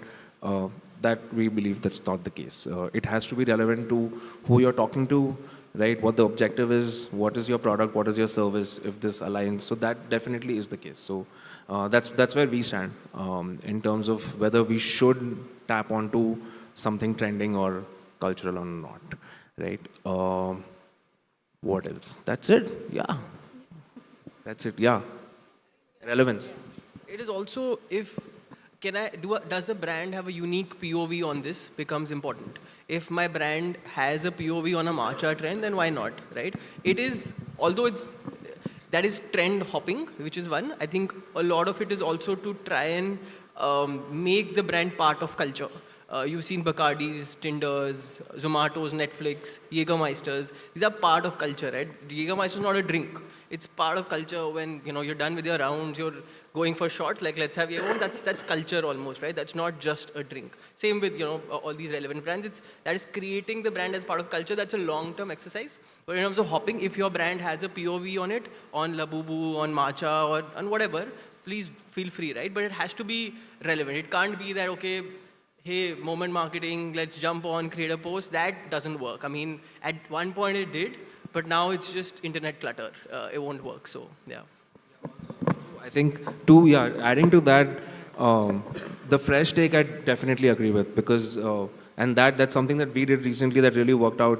That we believe that's not the case. It has to be relevant to who you're talking to, right? What the objective is, what is your product, what is your service, if this aligns. So that definitely is the case. So that's where we stand in terms of whether we should tap onto something trending or cultural or not, right? What else? That's it. Yeah. That's it. Yeah. Relevance. It is also if does the brand have a unique POV on this becomes important. If my brand has a POV on a matcha trend, then why not, right? It is, although that is trend hopping, which is one. I think a lot of it is also to try and make the brand part of culture. You've seen Bacardis, Tinders, Zomatos, Netflix, Jägermeisters. These are part of culture, right? Jägermeister is not a drink. It's part of culture. When you're done with your rounds, you're going for shots, like let's have Jäger. That's culture almost, right? That's not just a drink. Same with all these relevant brands. That is creating the brand as part of culture. That's a long-term exercise. But in terms of hopping, if your brand has a POV on it, on Labubu, on Matcha, or on whatever, please feel free, right? But it has to be relevant. It can't be that, okay, hey, moment marketing, let's jump on, create a post. That doesn't work. I mean, at one point it did, but now it's just internet clutter. It won't work, so yeah. I think, too, yeah, adding to that, the fresh take I definitely agree with, because, and that's something that we did recently that really worked out,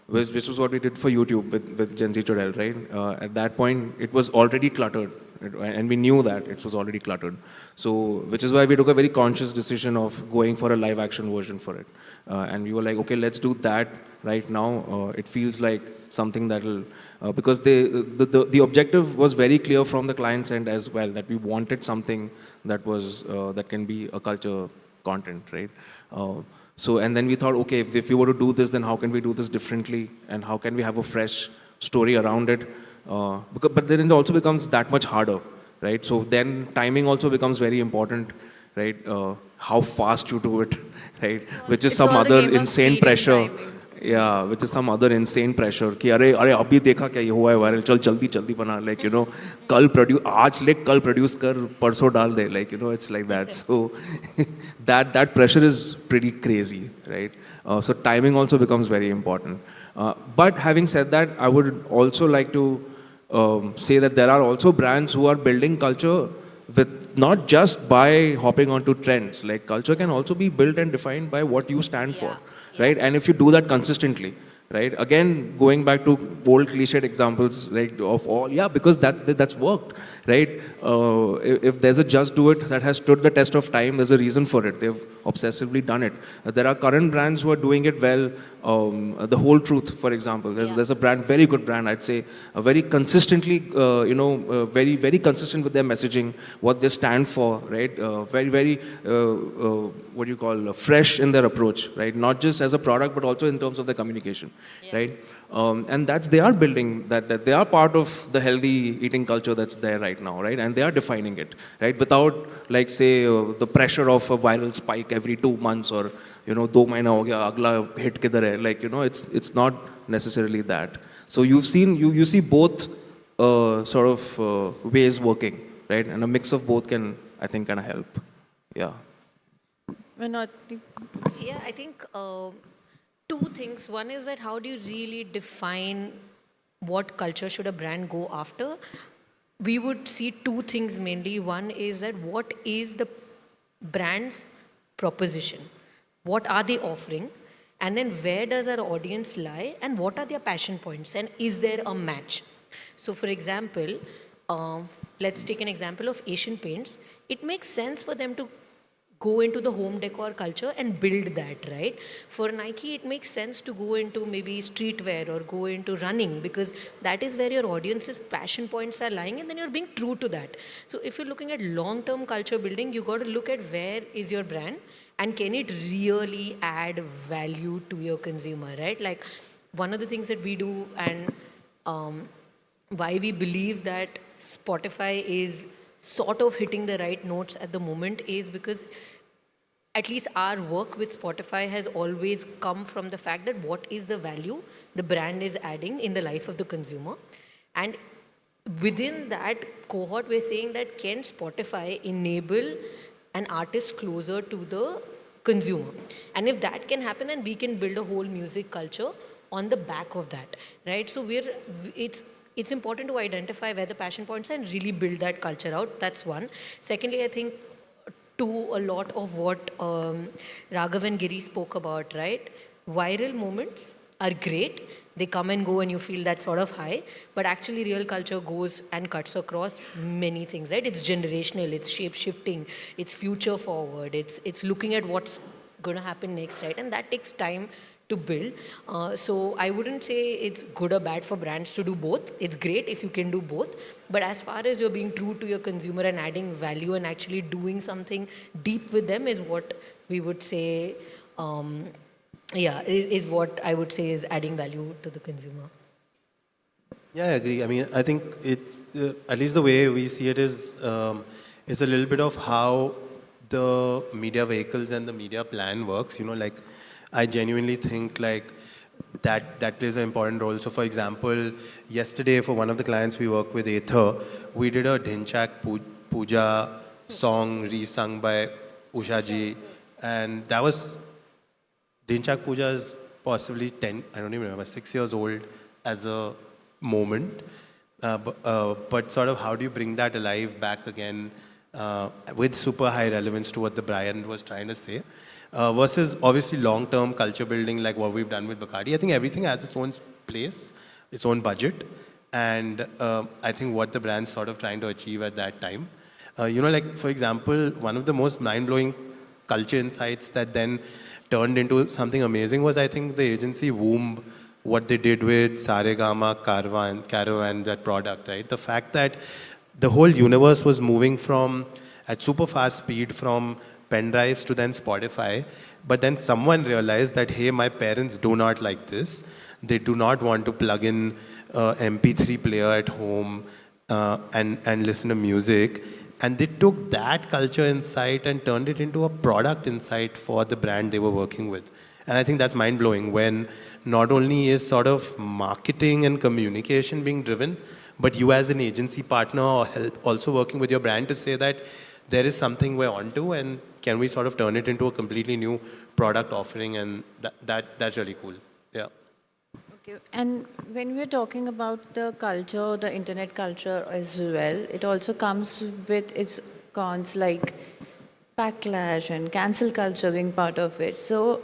which was what we did for YouTube with Gen Z Tutorial, right? At that point, it was already cluttered, and we knew that it was already cluttered. So, which is why we took a very conscious decision of going for a live action version for it. And we were like, okay, let's do that right now. It feels like something that'll, because the objective was very clear from the client's end as well, that we wanted something that was, that can be a culture content, right? So, and then we thought, okay, if we were to do this, then how can we do this differently? And how can we have a fresh story around it? But then it also becomes that much harder, right? So then timing also becomes very important, right? How fast you do it, right? Which is some other insane pressure. Yeah, which is some other insane pressure. कि अरे अभी देखा क्या ये हुआ है viral, चल जल्दी बना, like आज लिख कल produce कर परसों डाल दे, like it's like that. So that pressure is pretty crazy, right? So timing also becomes very important. But having said that, I would also like to say that there are also brands who are building culture with not just by hopping onto trends. Like culture can also be built and defined by what you stand for, right? And if you do that consistently, right? Again, going back to old cliched examples, like of all, yeah, because that's worked, right? If there's a just do it that has stood the test of time, there's a reason for it. They've obsessively done it. There are current brands who are doing it well. The Whole Truth, for example, there's a brand, very good brand, I'd say, very consistently, very, very consistent with their messaging, what they stand for, right? Very, very, what do you call, fresh in their approach, right? Not just as a product, but also in terms of their communication, right? And they are building that they are part of the healthy eating culture that's there right now, right? And they are defining it, right? Without, like, say, the pressure of a viral spike every 2 months or, 2 mahina ho gaya, agla hit kidhar hai. Like, it's not necessarily that. So you see both sort of ways working, right? And a mix of both can, I think, kind of help. Yeah. Yeah, I think two things. One is that how do you really define what culture should a brand go after? We would see two things mainly. One is that what is the brand's proposition? What are they offering? And then where does our audience lie? And what are their passion points? And is there a match? So for example, let's take an example of Asian Paints. It makes sense for them to go into the home decor culture and build that, right? For Nike, it makes sense to go into maybe streetwear or go into running because that is where your audience's passion points are lying and then you're being true to that. So if you're looking at long-term culture building, you got to look at where is your brand and can it really add value to your consumer, right? Like one of the things that we do and why we believe that Spotify is sort of hitting the right notes at the moment is because at least our work with Spotify has always come from the fact that what is the value the brand is adding in the life of the consumer. And within that cohort, we're saying that can Spotify enable an artist closer to the consumer? And if that can happen, then we can build a whole music culture on the back of that, right? So it's important to identify where the passion points are and really build that culture out. That's one. Secondly, I think to a lot of what Raghav and Giri spoke about, right? Viral moments are great. They come and go and you feel that sort of high, but actually real culture goes and cuts across many things, right? It's generational, it's shape-shifting, it's future forward, it's looking at what's going to happen next, right? And that takes time to build. So I wouldn't say it's good or bad for brands to do both. It's great if you can do both. But as far as you're being true to your consumer and adding value and actually doing something deep with them is what we would say, is what I would say is adding value to the consumer. Yeah, I agree. I mean, I think it's, at least the way we see it is, it's a little bit of how the media vehicles and the media plan works. You know, like, I genuinely think like that plays an important role. So for example, yesterday for one of the clients we work with, Aether, we did a Dhinchak Puja song resung by Usha ji. And that was, Dhinchak Puja is possibly 10, I don't even remember, 6 years old as a moment. But sort of how do you bring that alive back again with super high relevance to what the brand was trying to say? Versus obviously long-term culture building like what we've done with Bacardi. I think everything has its own place, its own budget, and I think what the brand's sort of trying to achieve at that time. You know, like for example, one of the most mind-blowing culture insights that then turned into something amazing was I think the agency Womb, what they did with Saregama, Caravan, that product, right? The fact that the whole universe was moving from, at super fast speed from pen drives to then Spotify, but then someone realized that, hey, my parents do not like this. They do not want to plug in MP3 player at home and listen to music. And they took that culture insight and turned it into a product insight for the brand they were working with. And I think that's mind-blowing when not only is sort of marketing and communication being driven, but you as an agency partner or help also working with your brand to say that there is something we're onto and can we sort of turn it into a completely new product offering, and that's really cool. Yeah. Okay. And when we're talking about the culture, the internet culture as well, it also comes with its cons like backlash and cancel culture being part of it. So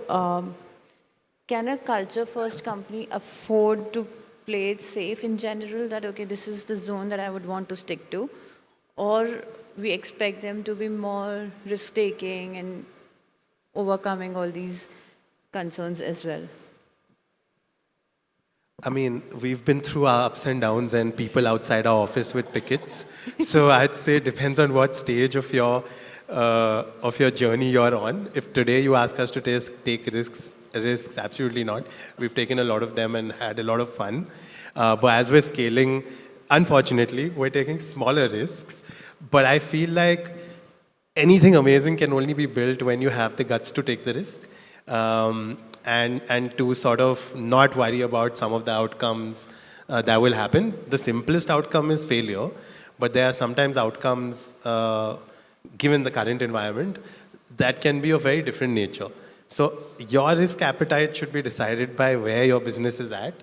can a culture-first company afford to play it safe in general, that, okay, this is the zone that I would want to stick to? Or we expect them to be more risk-taking and overcoming all these concerns as well? I mean, we've been through our ups and downs and people outside our office with pickets. So I'd say it depends on what stage of your journey you're on. If today you ask us to take risks, absolutely not. We've taken a lot of them and had a lot of fun. But as we're scaling, unfortunately, we're taking smaller risks. But I feel like anything amazing can only be built when you have the guts to take the risk. And to sort of not worry about some of the outcomes that will happen. The simplest outcome is failure, but there are sometimes outcomes, given the current environment, that can be of very different nature. So your risk appetite should be decided by where your business is at.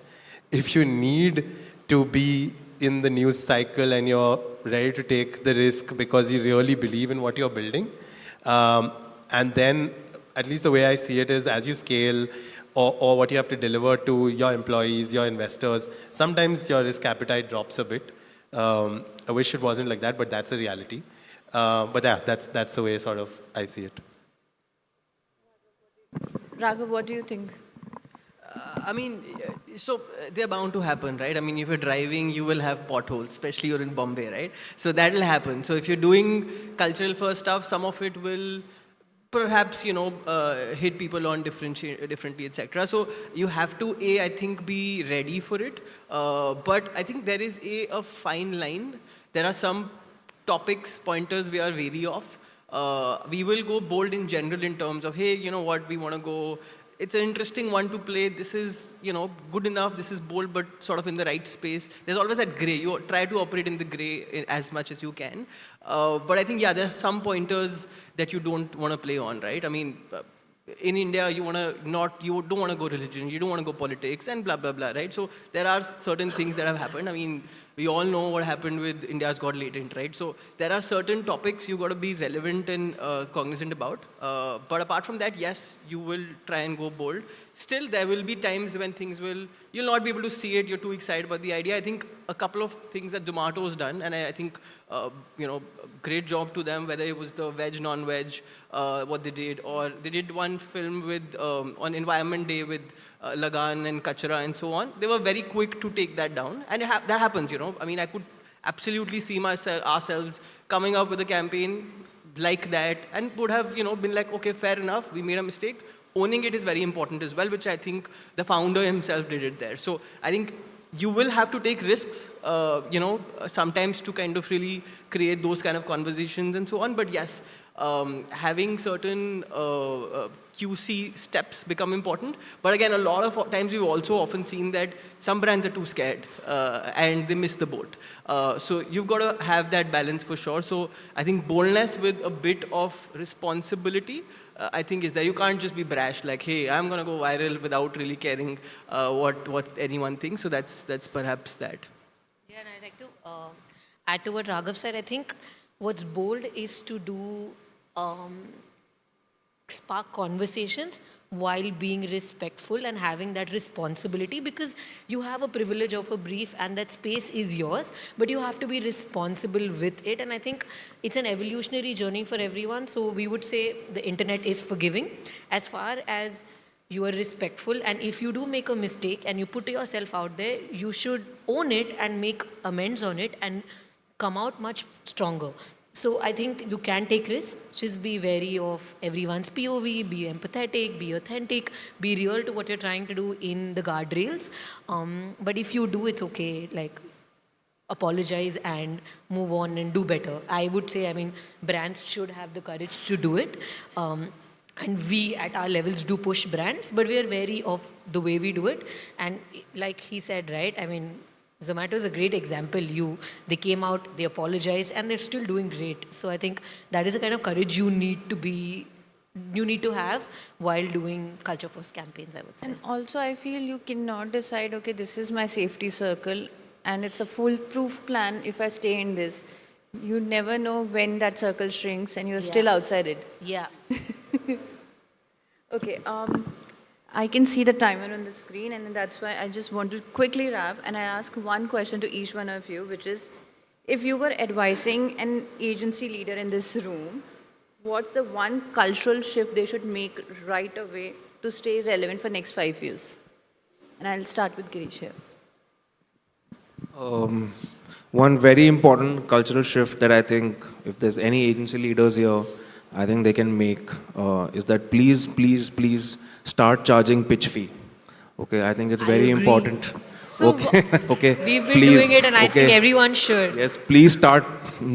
If you need to be in the news cycle and you're ready to take the risk because you really believe in what you're building, and then at least the way I see it is as you scale or what you have to deliver to your employees, your investors, sometimes your risk appetite drops a bit. I wish it wasn't like that, but that's a reality. But yeah, that's the way sort of I see it. Raghav, what do you think? I mean, so they're bound to happen, right? I mean, if you're driving, you will have potholes, especially you're in Bombay, right? So that will happen. So if you're doing cultural first stuff, some of it will perhaps, hit people on differently, etc. So you have to, I think, be ready for it. But I think there is a fine line. There are some topics, pointers we are wary of. We will go bold in general in terms of, hey, you know what, we want to go. It's an interesting one to play. This is, good enough. This is bold, but sort of in the right space. There's always that gray. You try to operate in the gray as much as you can. But I think, there are some pointers that you don't want to play on, right? I mean, in India, you don't want to go religion, you don't want to go politics, and blah, blah, blah, right? So there are certain things that have happened. I mean, we all know what happened with India's Got Latent, right? So there are certain topics you got to be relevant and cognizant about. But apart from that, yes, you will try and go bold. Still, there will be times when you'll not be able to see it, you're too excited about the idea. I think a couple of things that Zomato has done, and I think, great job to them, whether it was the veg, non-veg, what they did, or they did one film with on Environment Day with Lagan and Kachra and so on. They were very quick to take that down, and that happens, I mean, I could absolutely see ourselves coming up with a campaign like that, and would have, been like, okay, fair enough, we made a mistake. Owning it is very important as well, which I think the founder himself did it there. So I think you will have to take risks, sometimes to kind of really create those kind of conversations and so on. But yes, having certain QC steps become important. But again, a lot of times we've also often seen that some brands are too scared and they miss the boat. So you've got to have that balance for sure. So I think boldness with a bit of responsibility, I think, is that you can't just be brash, like, hey, I'm going to go viral without really caring what anyone thinks. So that's perhaps that. Yeah, and I'd like to add to what Raghav said. I think what's bold is to do spark conversations while being respectful and having that responsibility, because you have a privilege of a brief and that space is yours, but you have to be responsible with it. And I think it's an evolutionary journey for everyone. So we would say the internet is forgiving as far as you are respectful, and if you do make a mistake and you put yourself out there, you should own it and make amends on it and come out much stronger. So I think you can take risks, just be wary of everyone's POV, be empathetic, be authentic, be real to what you're trying to do in the guardrails. But if you do, it's okay, like apologize and move on and do better. I would say, I mean, brands should have the courage to do it. And we at our levels do push brands, but we are wary of the way we do it. And like he said, right, I mean, Zomato is a great example. They came out, they apologized, and they're still doing great. So I think that is the kind of courage you need to have while doing culture first campaigns, I would say. And also I feel you cannot decide, okay, this is my safety circle and it's a foolproof plan if I stay in this. You never know when that circle shrinks and you're still outside it. Yeah. Okay, I can see the timer on the screen, and that's why I just want to quickly wrap, and I ask one question to each one of you, which is, if you were advising an agency leader in this room, what's the one cultural shift they should make right away to stay relevant for next 5 years? And I'll start with Girish here. One very important cultural shift that I think, if there's any agency leaders here, I think they can make is that please start charging pitch fee. Okay, I think it's very important. So okay. We've been doing it, and I think everyone should. Yes, please start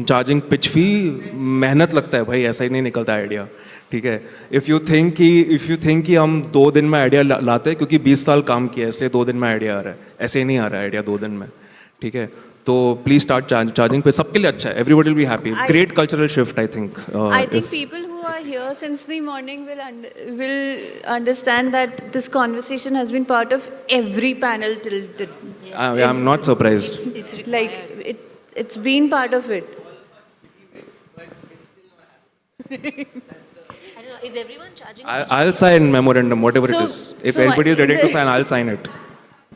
charging pitch fee. मेहनत लगता है भाई, ऐसा ही नहीं निकलता idea. ठीक है. If you think कि हम 2 दिन में आइडिया लाते हैं क्योंकि 20 साल काम किया है इसलिए 2 दिन में आइडिया आ रहा है, ऐसे ही नहीं आ रहा है आइडिया 2 दिन में. ठीक है. तो प्लीज स्टार्ट चार्जिंग पे, सबके लिए अच्छा है. Everybody will be happy. Great cultural shift, I think. I think people who are here since the morning will understand that this conversation has been part of every panel till. I'm not surprised. It's like it's been part of it. I don't know, is everyone charging? I'll sign memorandum, whatever it is. If anybody is ready to sign, I'll sign it.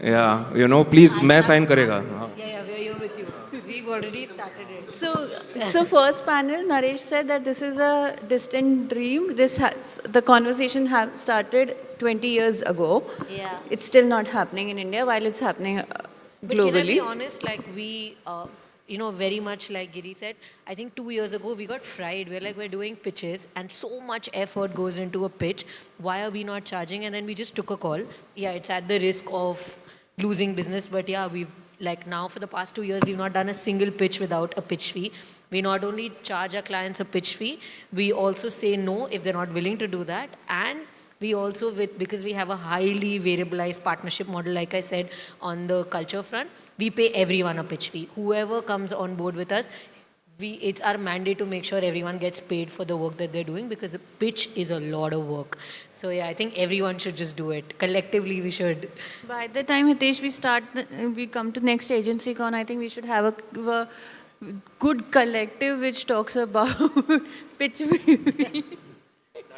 Yeah, please, मैं sign करेगा. Yeah, we're here with you. We've already started it. So first panel, Naresh said that this is a distant dream. The conversation started 20 years ago. Yeah. It's still not happening in India, while it's happening globally. But can I be honest, like we, very much like Giri said, I think 2 years ago we got fried. We're doing pitches and so much effort goes into a pitch. Why are we not charging? And then we just took a call. Yeah, it's at the risk of losing business, but yeah, we've now for the past 2 years, we've not done a single pitch without a pitch fee. We not only charge our clients a pitch fee, we also say no if they're not willing to do that. And we also, because we have a highly variabilized partnership model, like I said, on the culture front, we pay everyone a pitch fee. Whoever comes on board with us, it's our mandate to make sure everyone gets paid for the work that they're doing, because a pitch is a lot of work. So yeah, I think everyone should just do it. Collectively, we should. By the time, Hitesh, we come to next AgencyCon, I think we should have a good collective which talks about pitch. That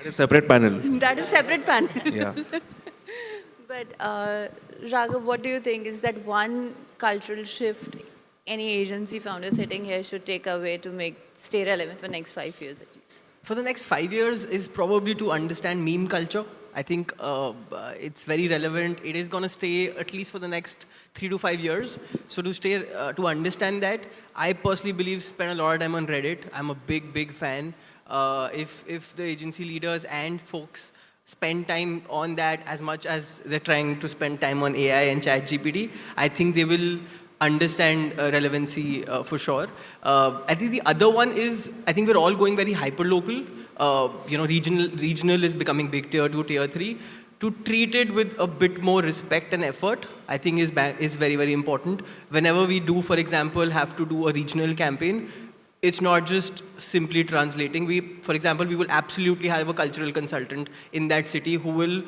is separate panel. That is separate panel. Yeah. But Raghav, what do you think is that one cultural shift any agency founder sitting here should take away to stay relevant for the next 5 years at least? For the next 5 years is probably to understand meme culture. I think it's very relevant. It is going to stay at least for the next 3 to 5 years. So to understand that, I personally believe spend a lot of time on Reddit. I'm a big fan. If the agency leaders and folks spend time on that as much as they're trying to spend time on AI and ChatGPT, I think they will understand relevancy for sure. I think the other one is, I think we're all going very hyper-local. Regional is becoming big, tier 2, tier 3. To treat it with a bit more respect and effort, I think is very important. Whenever we do, for example, have to do a regional campaign, it's not just simply translating. For example, we will absolutely have a cultural consultant in that city who will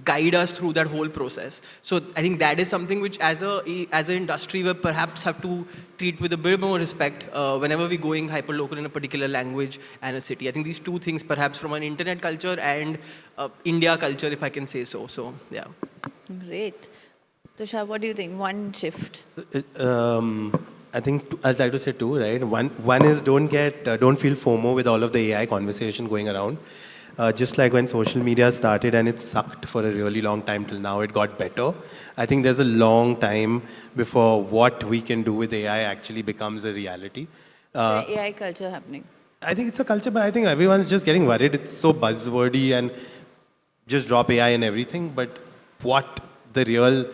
guide us through that whole process. So I think that is something which as an industry we perhaps have to treat with a bit more respect whenever we're going hyper-local in a particular language and a city. I think these two things perhaps from an internet culture and India culture, if I can say so. So, yeah. Great. Tushar, what do you think? One shift. I think I'd like to say two, right? One is don't feel FOMO with all of the AI conversation going around. Just like when social media started and it sucked for a really long time till now, it got better. I think there's a long time before what we can do with AI actually becomes a reality. The AI culture happening. I think it's a culture, but I think everyone's just getting worried. It's so buzzwordy and just drop AI and everything. But what the real,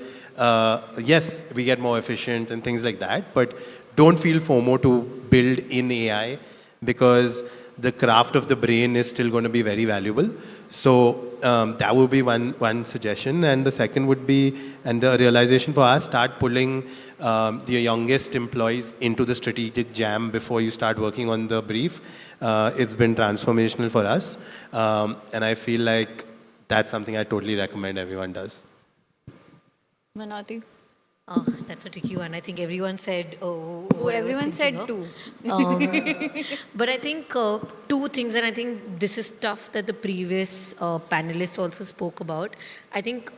yes, we get more efficient and things like that, but don't feel FOMO to build in AI because the craft of the brain is still going to be very valuable. So that would be one suggestion. And the second would be, and the realization for us, start pulling the youngest employees into the strategic jam before you start working on the brief. It's been transformational for us. And I feel like that's something I totally recommend everyone does. Manati? Oh, that's a tricky one. I think everyone said, everyone said two. But I think two things, and I think this is stuff that the previous panelists also spoke about. I think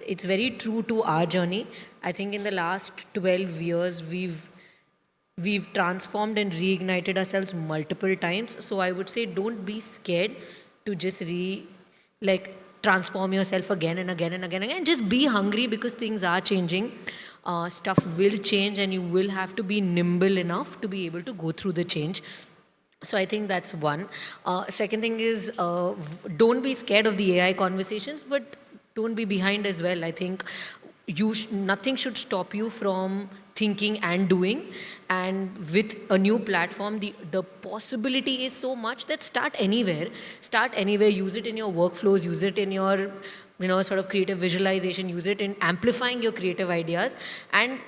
it's very true to our journey. I think in the last 12 years, we've transformed and reignited ourselves multiple times. So I would say don't be scared to just transform yourself again and again and again and again. Just be hungry because things are changing. Stuff will change and you will have to be nimble enough to be able to go through the change. So I think that's one. Second thing is don't be scared of the AI conversations, but don't be behind as well. I think nothing should stop you from thinking and doing. And with a new platform, the possibility is so much that start anywhere. Use it in your workflows, use it in your sort of creative visualization, use it in amplifying your creative ideas, and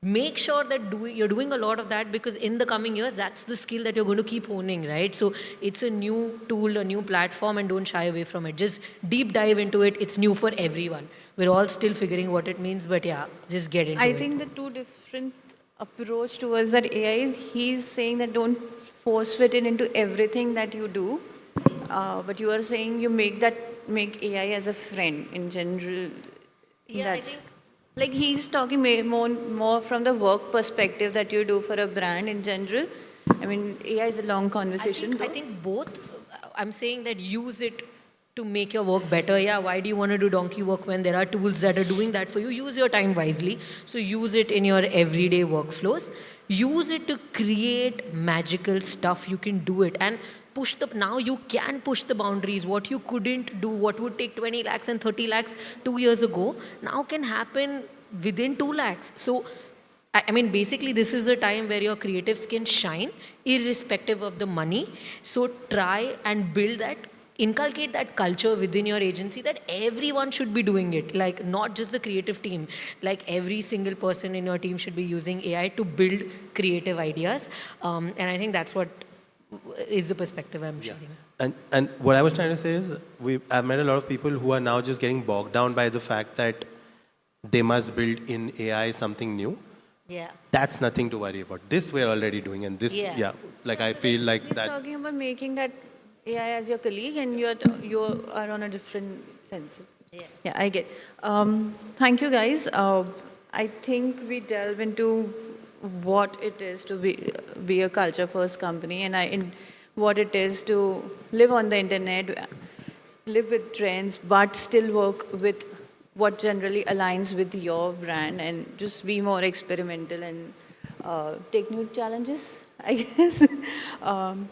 make sure that you're doing a lot of that, because in the coming years, that's the skill that you're going to keep honing, right? So it's a new tool, a new platform, and don't shy away from it. Just deep dive into it. It's new for everyone. We're all still figuring what it means, but yeah, just get into it. I think the two different approach towards that AI is, he's saying that don't force fit it into everything that you do, but you are saying you make AI as a friend in general. Yeah, I think like he's talking more from the work perspective that you do for a brand in general. I mean, AI is a long conversation. I think both. I'm saying that use it to make your work better. Yeah, why do you want to do donkey work when there are tools that are doing that for you? Use your time wisely. So use it in your everyday workflows. Use it to create magical stuff. You can do it. And now you can push the boundaries. What you couldn't do, what would take 20 lakhs and 30 lakhs 2 years ago, now can happen within 2 lakhs. So, I mean, basically, this is the time where your creatives can shine, irrespective of the money. So try and build that inculcate that culture within your agency that everyone should be doing it, like not just the creative team, like every single person in your team should be using AI to build creative ideas. And I think that's what is the perspective I'm sharing. And what I was trying to say is, I've met a lot of people who are now just getting bogged down by the fact that they must build in AI something new. Yeah. That's nothing to worry about. This we're already doing, and this, like I feel like He's that's... talking about making that AI as your colleague, and you are on a different sense. Yeah, I get. Thank you, guys. I think we delve into what it is to be a culture-first company, and what it is to live on the internet, live with trends, but still work with what generally aligns with your brand, and just be more experimental and take new challenges, I guess.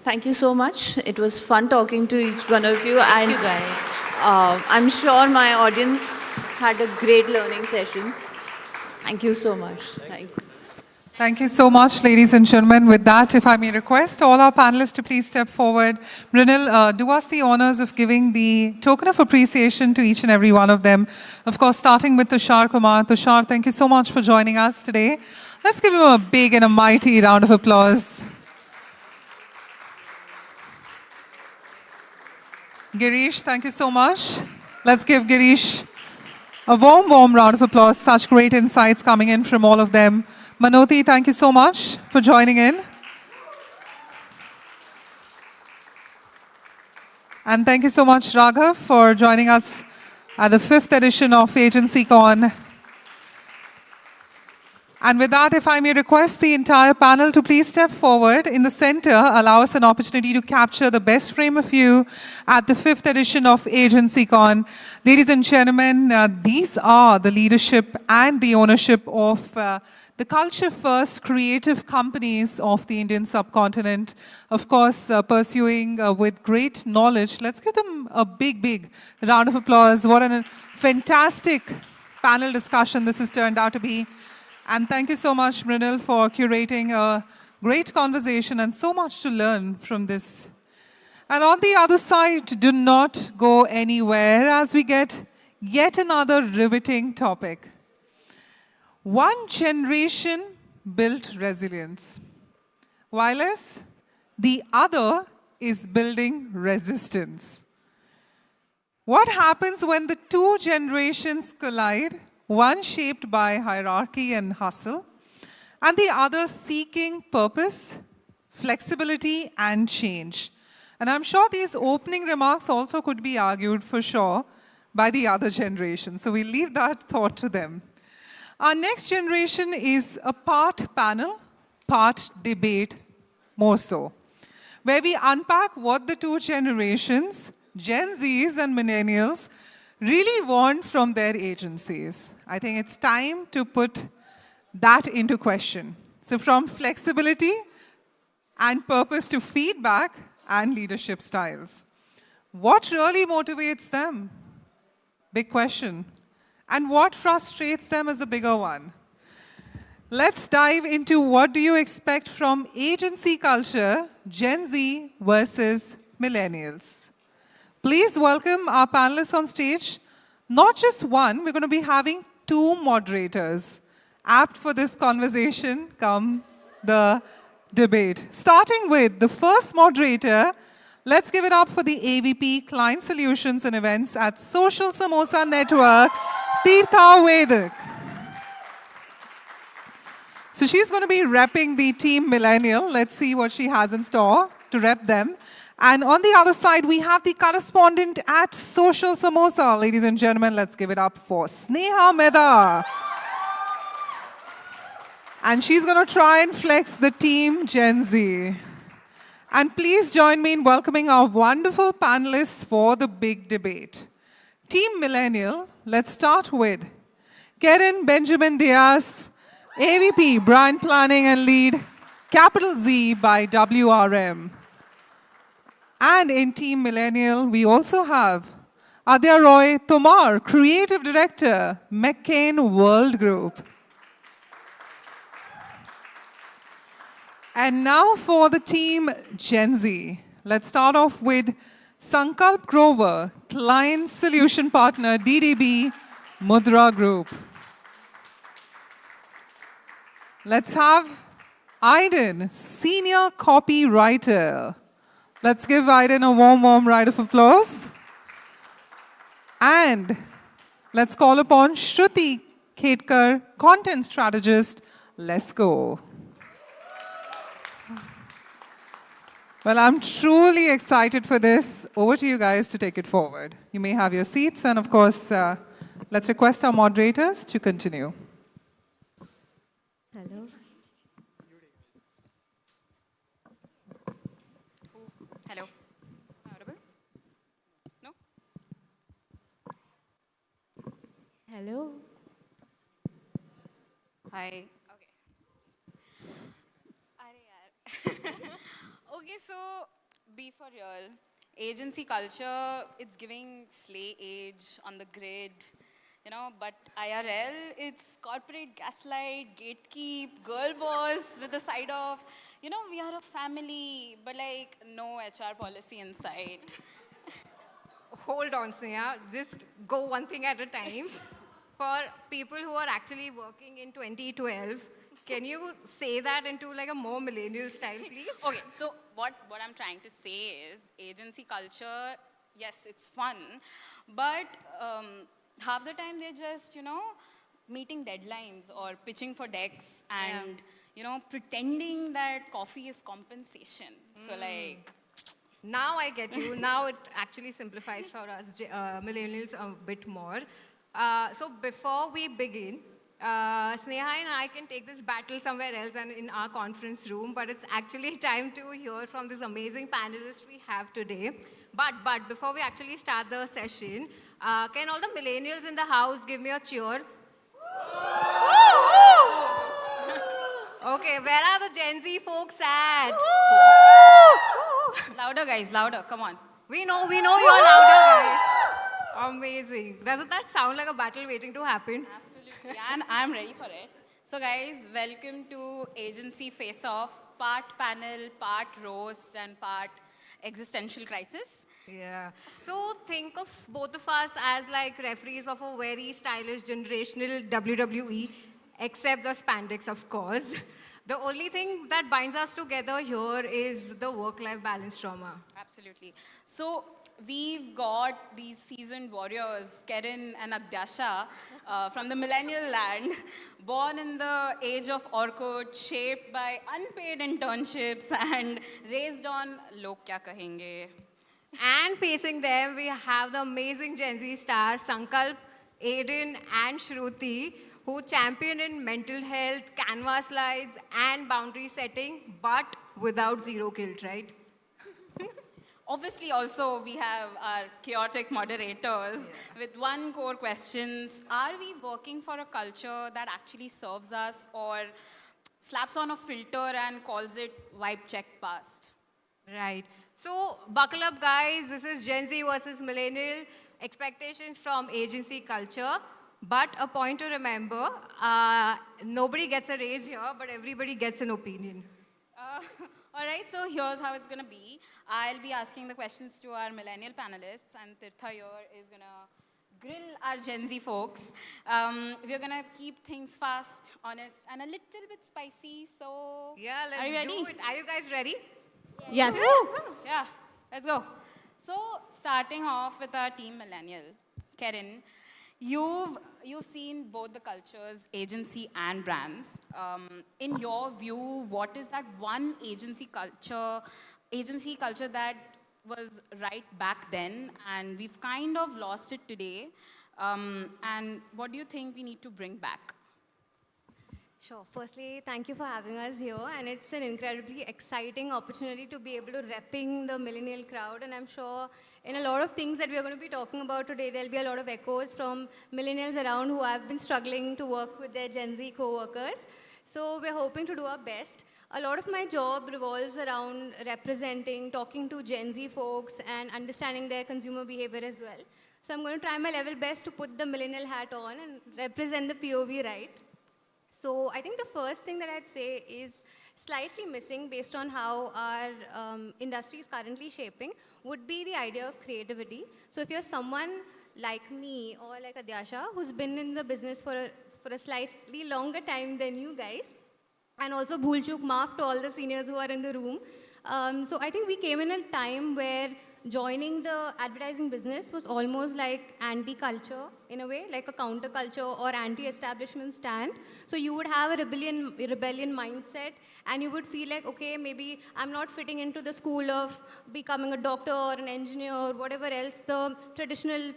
Thank you so much. It was fun talking to each one of you. Thank you, guys. I'm sure my audience had a great learning session. Thank you so much. Thank you so much, ladies and gentlemen. With that, if I may request all our panelists to please step forward. Mrinal, do us the honors of giving the token of appreciation to each and every one of them. Of course, starting with Tushar Kumar. Tushar, thank you so much for joining us today. Let's give him a big and a mighty round of applause. Girish, thank you so much. Let's give Girish a warm, warm round of applause. Such great insights coming in from all of them. Manoti, thank you so much for joining in. And thank you so much, Raghav, for joining us at the 5th edition of AgencyCon. And with that, if I may request the entire panel to please step forward. In the center, allow us an opportunity to capture the best frame of you at the 5th edition of AgencyCon. Ladies and gentlemen, these are the leadership and the ownership of the culture-first creative companies of the Indian subcontinent, of course, pursuing with great knowledge. Let's give them a big, big round of applause. What a fantastic panel discussion this has turned out to be. And thank you so much, Mrinal, for curating a great conversation and so much to learn from this. And on the other side, do not go anywhere as we get yet another riveting topic. One generation built resilience, while the other is building resistance. What happens when the two generations collide, one shaped by hierarchy and hustle, and the other seeking purpose, flexibility, and change? And I'm sure these opening remarks also could be argued for sure by the other generation. So we leave that thought to them. Our next generation is a part panel, part debate, more so, where we unpack what the two generations, Gen Zs and millennials, really want from their agencies. I think it's time to put that into question. So from flexibility and purpose to feedback and leadership styles. What really motivates them? Big question. And what frustrates them is the bigger one. Let's dive into what do you expect from agency culture, Gen Z versus millennials. Please welcome our panelists on stage. Not just one, we're going to be having two moderators apt for this conversation come the debate. Starting with the first moderator, let's give it up for the AVP Client Solutions and Events at Social Samosa Network, Tirtha Vedak. So she's going to be repping the team Millennial. Let's see what she has in store to rep them. And on the other side, we have the correspondent at Social Samosa. Ladies and gentlemen, let's give it up for Sneha Mehta. And she's going to try and flex the team Gen Z. And please join me in welcoming our wonderful panelists for the big debate. Team Millennial, let's start with Karen Benjamin Diaz, AVP, Brand Planning and Lead, Capital Z by WRM. And in Team Millennial, we also have Adya Roy Tomar, Creative Director, McCain World Group. And now for the team Gen Z. Let's start off with Sankalp Grover, Client Solution Partner, DDB, Mudra Group. Let's have Aiden, Senior Copywriter. Let's give Aiden a warm round of applause. And let's call upon Shruti Khetkar, Content Strategist. Let's go. Well, I'm truly excited for this. Over to you guys to take it forward. You may have your seats, and of course, let's request our moderators to continue. Hello. Hello. Audible? No? Hello. Hi. Okay. Okay, so be for real. Agency culture, it's giving slay age on the grid, you know, but IRL, it's corporate gaslight, gatekeep, girl boss with a side of, you know, we are a family, but like no HR policy inside. Hold on, Sneha. Just go one thing at a time. For people who are actually working in 2012, can you say that into like a more millennial style, please? Okay, so what I'm trying to say is agency culture, yes, it's fun, but half the time they're just, you know, meeting deadlines or pitching for decks and, you know, pretending that coffee is compensation. So like... Now I get you. Now it actually simplifies for us millennials a bit more. So before we begin, Sneha and I can take this battle somewhere else and in our conference room, but it's actually time to hear from this amazing panelists we have today. But before we actually start the session, can all the millennials in the house give me a cheer? Okay, where are the Gen Z folks at? Louder, guys, louder, come on. We know you're louder, guys. Amazing. Doesn't that sound like a battle waiting to happen? Absolutely, and I'm ready for it. So guys, welcome to Agency Face Off, part panel, part roast, and part existential crisis. Yeah. So think of both of us as like referees of a very stylish generational WWE, except the spandex, of course. The only thing that binds us together here is the work-life balance trauma. Absolutely. So we've got these seasoned warriors, Karen and Agdasha, from the millennial land, born in the age of Orkut, shaped by unpaid internships and raised on log kya kahenge. And facing them, we have the amazing Gen Z stars, Sankalp, Aiden, and Shruti, who champion in mental health, canvas slides, and boundary setting, but without zero guilt, right? Obviously, also, we have our chaotic moderators with one core questions. Are we working for a culture that actually serves us or slaps on a filter and calls it vibe check past? Right. So, buckle up, guys. This is Gen Z versus millennial expectations from agency culture. But a point to remember, nobody gets a raise here, but everybody gets an opinion. All right, so here's how it's going to be. I'll be asking the questions to our millennial panelists, and Tirtha here is going to grill our Gen Z folks. We're going to keep things fast, honest, and a little bit spicy, so... Yeah, are you let's ready? do it. Are you guys ready? Yes. Yeah, let's go. So, starting off with our team millennial, Karen, you've seen both the cultures, agency and brands. In your view, what is that one agency culture that was right back then, and we've kind of lost it today? And what do you think we need to bring back? Sure. Firstly, thank you for having us here, and it's an incredibly exciting opportunity to be able to repping the millennial crowd, and I'm sure in a lot of things that we are going to be talking about today, there'll be a lot of echoes from millennials around who have been struggling to work with their Gen Z co-workers. So we're hoping to do our best. A lot of my job revolves around representing, talking to Gen Z folks, and understanding their consumer behavior as well. So I'm going to try my level best to put the millennial hat on and represent the POV right. So I think the first thing that I'd say is slightly missing based on how our industry is currently shaping would be the idea of creativity. So if you're someone like me or like Adyasha, who's been in the business for a slightly longer time than you guys, and also bhool chuk maaf to all the seniors who are in the room. So I think we came in a time where joining the advertising business was almost like anti-culture in a way, like a counter-culture or anti-establishment stand. So you would have a rebellion mindset, and you would feel like, okay, maybe I'm not fitting into the school of becoming a doctor or an engineer or whatever else the traditional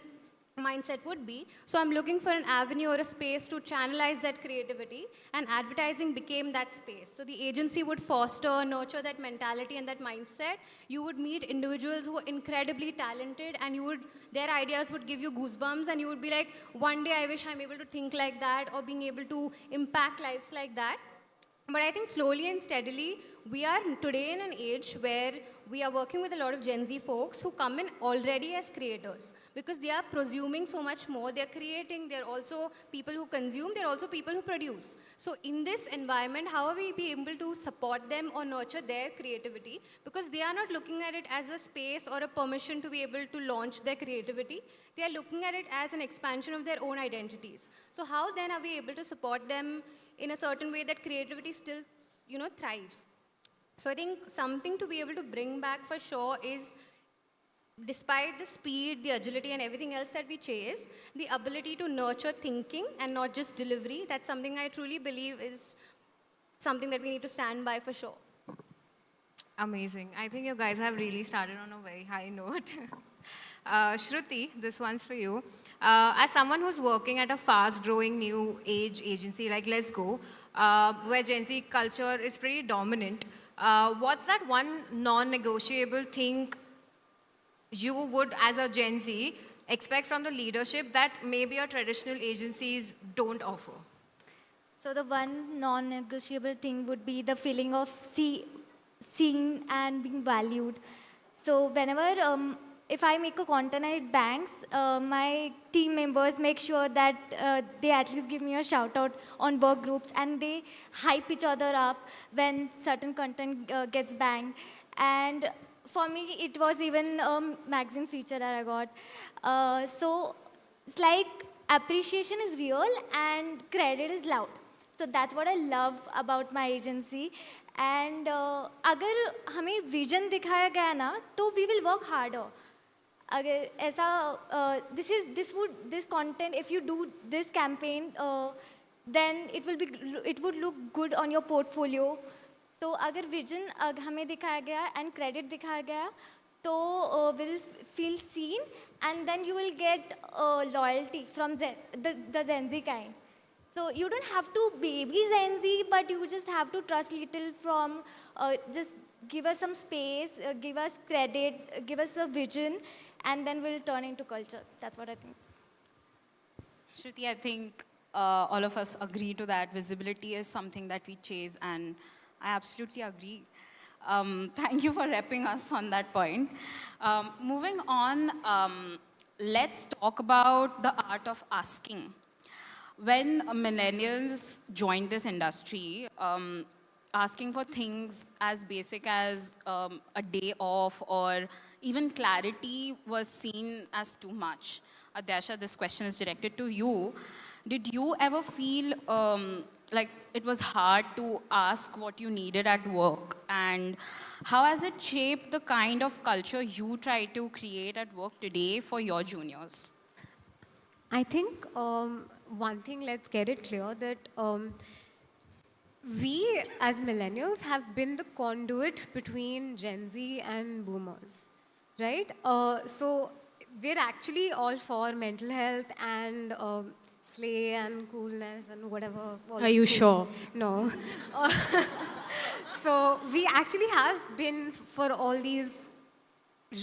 mindset would be. So I'm looking for an avenue or a space to channelize that creativity, and advertising became that space. So the agency would foster, nurture that mentality and that mindset. You would meet individuals who are incredibly talented, and their ideas would give you goosebumps, and you would be like, one day I wish I'm able to think like that, or being able to impact lives like that. But I think slowly and steadily, we are today in an age where we are working with a lot of Gen Z folks who come in already as creators, because they are presuming so much more. They're creating, they're also people who consume, they're also people who produce. So in this environment, how are we be able to support them or nurture their creativity? Because they are not looking at it as a space or a permission to be able to launch their creativity. They are looking at it as an expansion of their own identities. So how then are we able to support them in a certain way that creativity still, thrives? So I think something to be able to bring back for sure is, despite the speed, the agility, and everything else that we chase, the ability to nurture thinking and not just delivery. That's something I truly believe is something that we need to stand by for sure. Amazing. I think you guys have really started on a very high note. Shruti, this one's for you. As someone who's working at a fast-growing new age agency like Let's Go, where Gen Z culture is pretty dominant, what's that one non-negotiable thing you would, as a Gen Z, expect from the leadership that maybe your traditional agencies don't offer? So the one non-negotiable thing would be the feeling of seeing and being valued. So whenever, if I make a content and it bangs, my team members make sure that they at least give me a shout out on work groups, and they hype each other up when certain content gets banged. And for me, it was even a magazine feature that I got. So it's like appreciation is real and credit is loud. So that's what I love about my agency. And अगर हमें vision दिखाया गया ना, तो we will work harder. अगर ऐसा this content, if you do this campaign, then it would look good on your portfolio. तो अगर vision हमें दिखाया गया and credit दिखाया गया, तो will feel seen, and then you will get loyalty from the Gen Z kind. So you don't have to baby Gen Z, but you just have to trust little from, just give us some space, give us credit, give us a vision, and then we'll turn into culture. That's what I think. Shruti, I think all of us agree to that. Visibility is something that we chase, and I absolutely agree. Thank you for wrapping us on that point. Moving on, let's talk about the art of asking. When millennials joined this industry, asking for things as basic as a day off or even clarity was seen as too much. Adyasha, this question is directed to you. Did you ever feel like it was hard to ask what you needed at work? And how has it shaped the kind of culture you try to create at work today for your juniors? I think one thing, let's get it clear, that we as millennials have been the conduit between Gen Z and boomers, right? So we're actually all for mental health and slay and coolness and whatever. Are you sure? No. So we actually have been for all these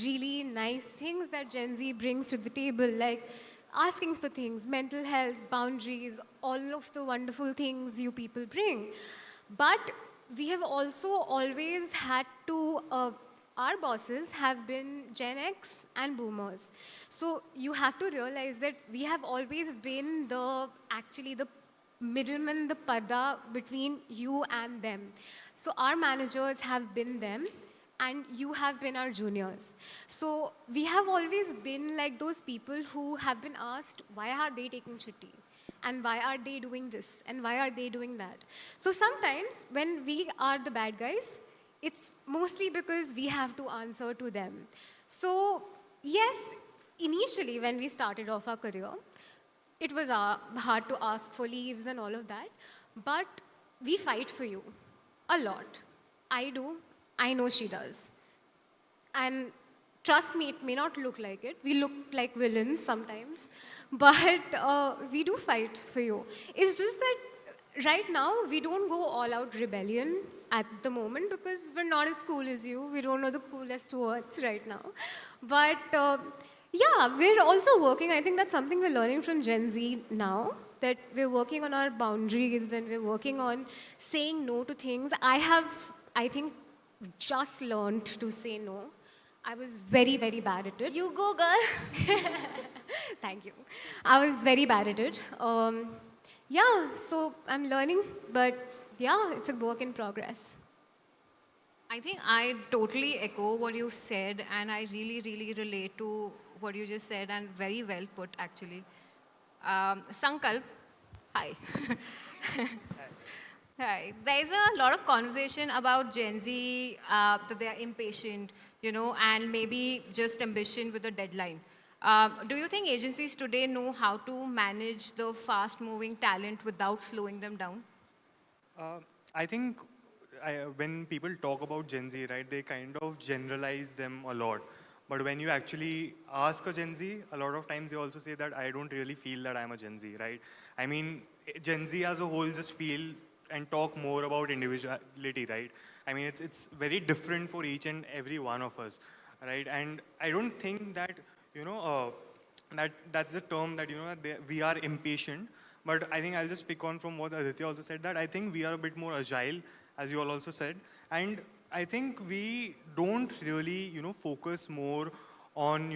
really nice things that Gen Z brings to the table, like asking for things, mental health, boundaries, all of the wonderful things you people bring. But we have also always had to, our bosses have been Gen X and boomers. So you have to realize that we have always been actually the middleman, the parda between you and them. So our managers have been them, and you have been our juniors. So we have always been like those people who have been asked, why are they taking chutti? And why are they doing this? And why are they doing that? So sometimes when we are the bad guys, it's mostly because we have to answer to them. So yes, initially when we started off our career, it was hard to ask for leaves and all of that. But we fight for you a lot. I do. I know she does. And trust me, it may not look like it. We look like villains sometimes. But we do fight for you. It's just that right now, we don't go all out rebellion at the moment because we're not as cool as you. We don't know the coolest words right now. But yeah, we're also working. I think that's something we're learning from Gen Z now, that we're working on our boundaries and we're working on saying no to things. I think, just learned to say no. I was very, very bad at it. You go, girl. Thank you. I was very bad at it. Yeah, so I'm learning, but yeah, it's a work in progress. I think I totally echo what you said, and I really, really relate to what you just said, and very well put, actually. Sankalp, hi. Hi. There's a lot of conversation about Gen Z, that they are impatient, and maybe just ambition with a deadline. Do you think agencies today know how to manage the fast-moving talent without slowing them down? I think when people talk about Gen Z, right, they kind of generalize them a lot. But when you actually ask a Gen Z, a lot of times they also say that I don't really feel that I'm a Gen Z, right? I mean, Gen Z as a whole just feel and talk more about individuality, right? I mean, it's very different for each and every one of us, right? And I don't think that, that's the term that, we are impatient. But I think I'll just pick on from what Aditya also said, that I think we are a bit more agile, as you all also said. And I think we don't really, focus more on,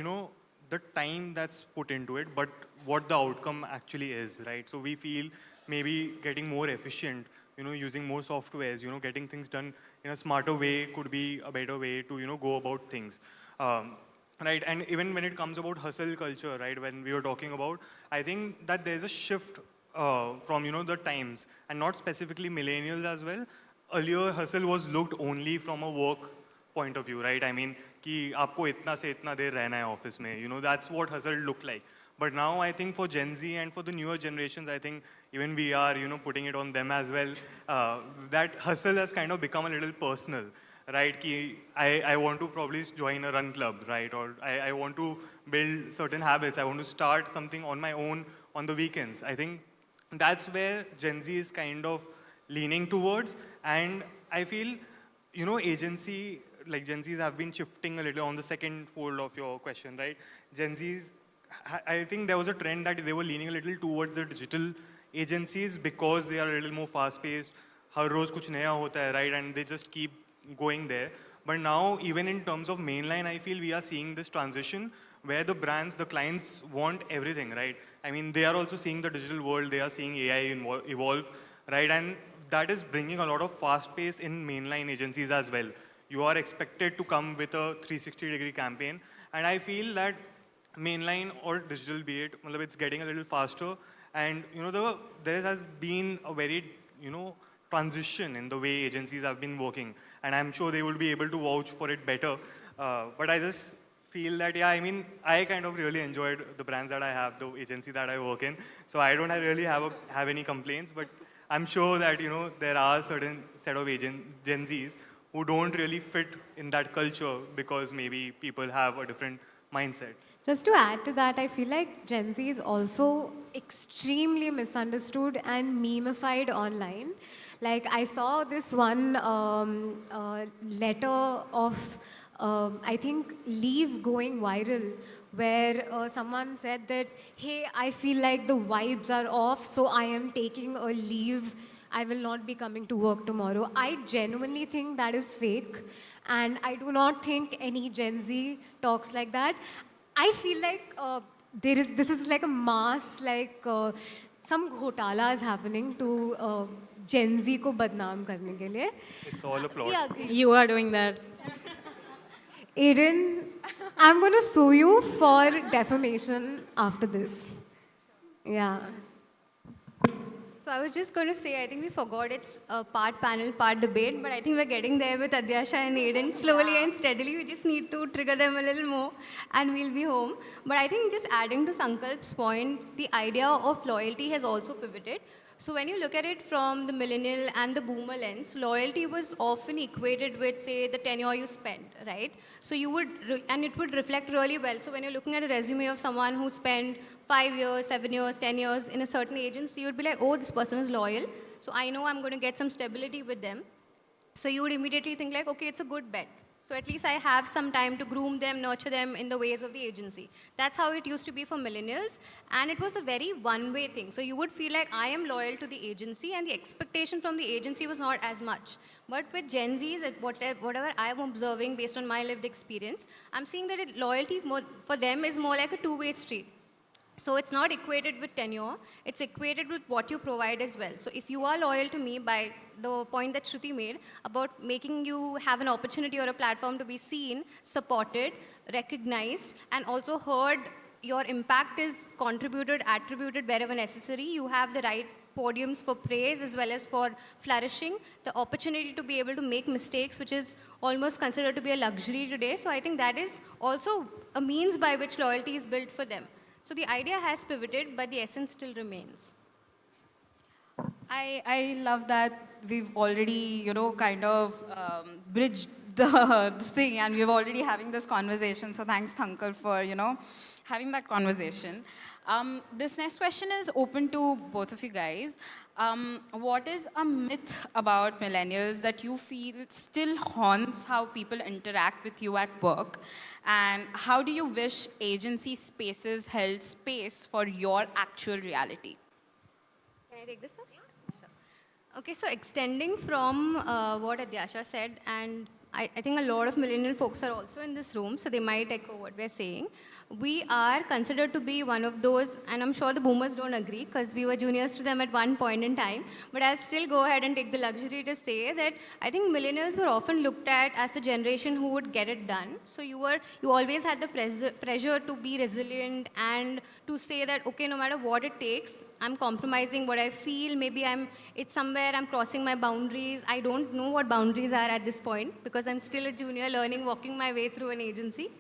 the time that's put into it, but what the outcome actually is, right? So we feel maybe getting more efficient, using more softwares, getting things done in a smarter way could be a better way to, go about things. Right, and even when it comes about hustle culture, right, when we were talking about, I think that there's a shift from, the times, and not specifically millennials as well. Earlier, hustle was looked only from a work point of view, right? I mean, कि आपको इतना से इतना देर रहना है office में, that's what hustle looked like. But now I think for Gen Z and for the newer generations, I think even we are, putting it on them as well, that hustle has kind of become a little personal, right? Ki I want to probably join a run club, right? Or I want to build certain habits. I want to start something on my own on the weekends. I think that's where Gen Z is kind of leaning towards. And I feel, agency, like Gen Zs have been shifting a little on the second fold of your question, right? Gen Zs, I think there was a trend that they were leaning a little towards the digital agencies because they are a little more fast-paced. Har roz kuch naya hota hai, right? And they just keep going there. But now, even in terms of mainline, I feel we are seeing this transition where the brands, the clients want everything, right? I mean, they are also seeing the digital world, they are seeing AI evolve, right? And that is bringing a lot of fast pace in mainline agencies as well. You are expected to come with a 360-degree campaign. And I feel that mainline or digital, be it, it's getting a little faster. And, there has been a very, transition in the way agencies have been working. And I'm sure they will be able to vouch for it better. But I just feel that, yeah, I mean, I kind of really enjoyed the brands that I have, the agency that I work in. So I don't really have any complaints. But I'm sure that, there are certain set of Gen Zs who don't really fit in that culture because maybe people have a different mindset. Just to add to that, I feel like Gen Z is also extremely misunderstood and memeified online. Like, I saw this one letter of, I think, leave going viral, where someone said that, hey, I feel like the vibes are off, so I am taking a leave. I will not be coming to work tomorrow. I genuinely think that is fake. And I do not think any Gen Z talks like that. I feel like this is like a mass, some घोटाला is happening to Gen Z को बदनाम करने के लिए. It's all a plot. Yeah, You are doing that. Aiden, I'm going to sue you for defamation after this. Yeah. So I was just going to say, I think we forgot it's a part panel, part debate, but I think we're getting there with Adyasha and Aiden slowly and steadily. We just need to trigger them a little more and we'll be home. But I think just adding to Sankalp's point, the idea of loyalty has also pivoted. So when you look at it from the millennial and the boomer lens, loyalty was often equated with, say, the tenure you spent, right? So you would, and it would reflect really well. So when you're looking at a resume of someone who spent 5 years, 7 years, 10 years in a certain agency, you would be like, oh, this person is loyal. So I know I'm going to get some stability with them. So you would immediately think like, okay, it's a good bet. So at least I have some time to groom them, nurture them in the ways of the agency. That's how it used to be for millennials. And it was a very one-way thing. So you would feel like I am loyal to the agency and the expectation from the agency was not as much. But with Gen Zs, whatever I'm observing based on my lived experience, I'm seeing that loyalty for them is more like a two-way street. So it's not equated with tenure, it's equated with what you provide as well. So if you are loyal to me by the point that Shruti made about making you have an opportunity or a platform to be seen, supported, recognized, and also heard, your impact is contributed, attributed wherever necessary, you have the right podiums for praise as well as for flourishing, the opportunity to be able to make mistakes, which is almost considered to be a luxury today. So I think that is also a means by which loyalty is built for them. So the idea has pivoted, but the essence still remains. I love that we've already, kind of bridged the thing and we're already having this conversation. So thanks, Thankar, for, having that conversation. This next question is open to both of you guys. What is a myth about millennials that you feel still haunts how people interact with you at work? And how do you wish agency spaces held space for your actual reality? Can I take this first? Sure. Okay, so extending from what Adyasha said, and I think a lot of millennial folks are also in this room, so they might echo what we're saying. We are considered to be one of those, and I'm sure the boomers don't agree because we were juniors to them at one point in time, but I'll still go ahead and take the luxury to say that I think millennials were often looked at as the generation who would get it done. So you always had the pressure to be resilient and to say that, okay, no matter what it takes, I'm compromising what I feel, maybe it's somewhere I'm crossing my boundaries. I don't know what boundaries are at this point because I'm still a junior learning, walking my way through an agency.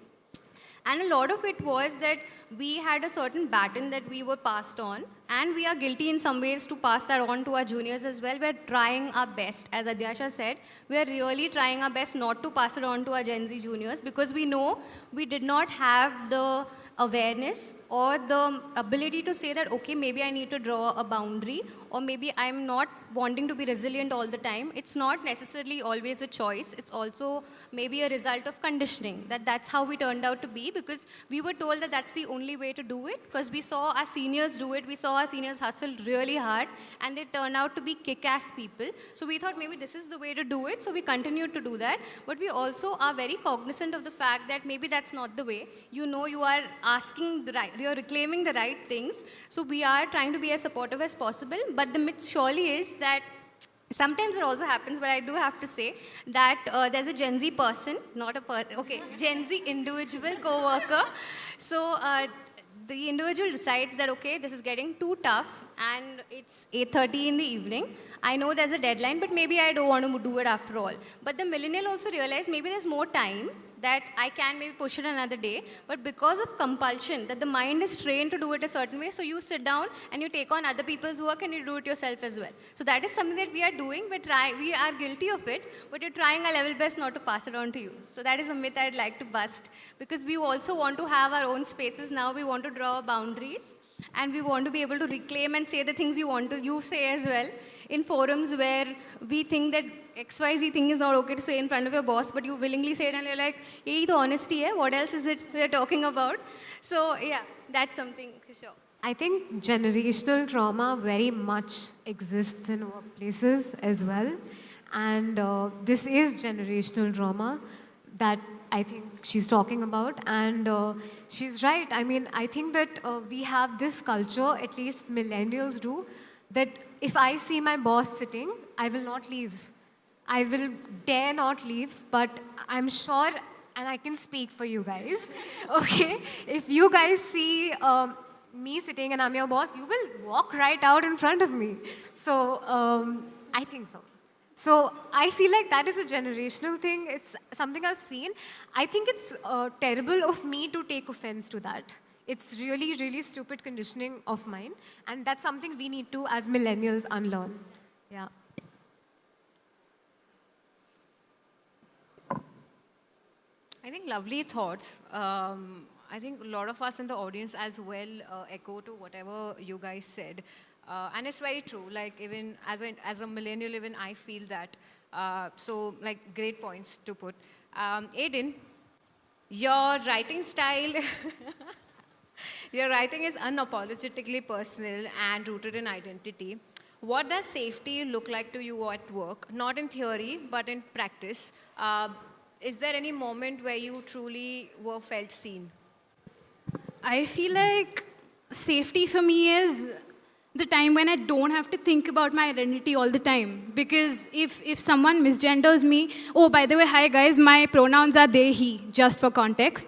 And a lot of it was that we had a certain baton that we were passed on, and we are guilty in some ways to pass that on to our juniors as well. We're trying our best, as Adyasha said, we are really trying our best not to pass it on to our Gen Z juniors because we know we did not have the awareness or the ability to say that, okay, maybe I need to draw a boundary or maybe I'm not wanting to be resilient all the time. It's not necessarily always a choice. It's also maybe a result of conditioning, that's how we turned out to be because we were told that that's the only way to do it because we saw our seniors do it. We saw our seniors hustle really hard and they turned out to be kick-ass people. So we thought maybe this is the way to do it. So we continued to do that. But we also are very cognizant of the fact that maybe that's not the way. You are asking the right, you're reclaiming the right things. So we are trying to be as supportive as possible. But the myth surely is that sometimes it also happens, but I do have to say that there's a Gen Z person, Gen Z individual co-worker. So the individual decides that, okay, this is getting too tough and it's 8:30 in the evening. I know there's a deadline, but maybe I don't want to do it after all. But the millennial also realized maybe there's more time that I can maybe push it another day, but because of compulsion, that the mind is trained to do it a certain way, so you sit down and you take on other people's work and you do it yourself as well. So that is something that we are doing, we are guilty of it, but we're trying our level best not to pass it on to you. So that is a myth I'd like to bust, because we also want to have our own spaces now, we want to draw boundaries, and we want to be able to reclaim and say the things you say as well, in forums where we think that XYZ thing is not okay to say in front of your boss, but you willingly say it and you're like, hey, the honesty hai, what else is it we're talking about? So yeah, that's something for sure. I think generational trauma very much exists in workplaces as well. And this is generational trauma. that I think she's talking about. And she's right. I mean, I think that we have this culture, at least millennials do, that if I see my boss sitting, I will not leave. I will dare not leave, but I'm sure, and I can speak for you guys, okay? If you guys see me sitting and I'm your boss, you will walk right out in front of me. So I think so. So I feel like that is a generational thing. It's something I've seen. I think it's terrible of me to take offense to that. It's really, really stupid conditioning of mine. And that's something we need to, as millennials, unlearn. Yeah. I think lovely thoughts. I think a lot of us in the audience as well echo to whatever you guys said. And it's very true. Like even as a millennial, even I feel that. So like great points to put. Aiden, your writing style, your writing is unapologetically personal and rooted in identity. What does safety look like to you at work? Not in theory, but in practice. Is there any moment where you truly were felt seen? I feel like safety for me is the time when I don't have to think about my identity all the time. Because if someone misgenders me, oh, by the way, hi guys, my pronouns are they, he, just for context.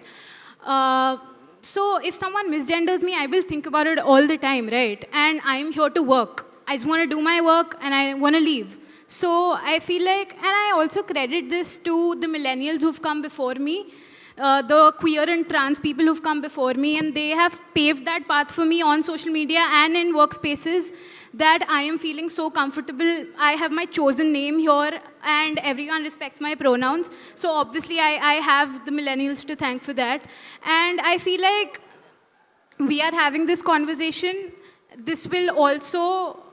So if someone misgenders me, I will think about it all the time, right? And I'm here to work. I just want to do my work and I want to leave. So I feel like, and I also credit this to the millennials who've come before me, the queer and trans people who've come before me, and they have paved that path for me on social media and in workspaces that I am feeling so comfortable. I have my chosen name here and everyone respects my pronouns. So obviously I have the millennials to thank for that. And I feel like we are having this conversation. This will also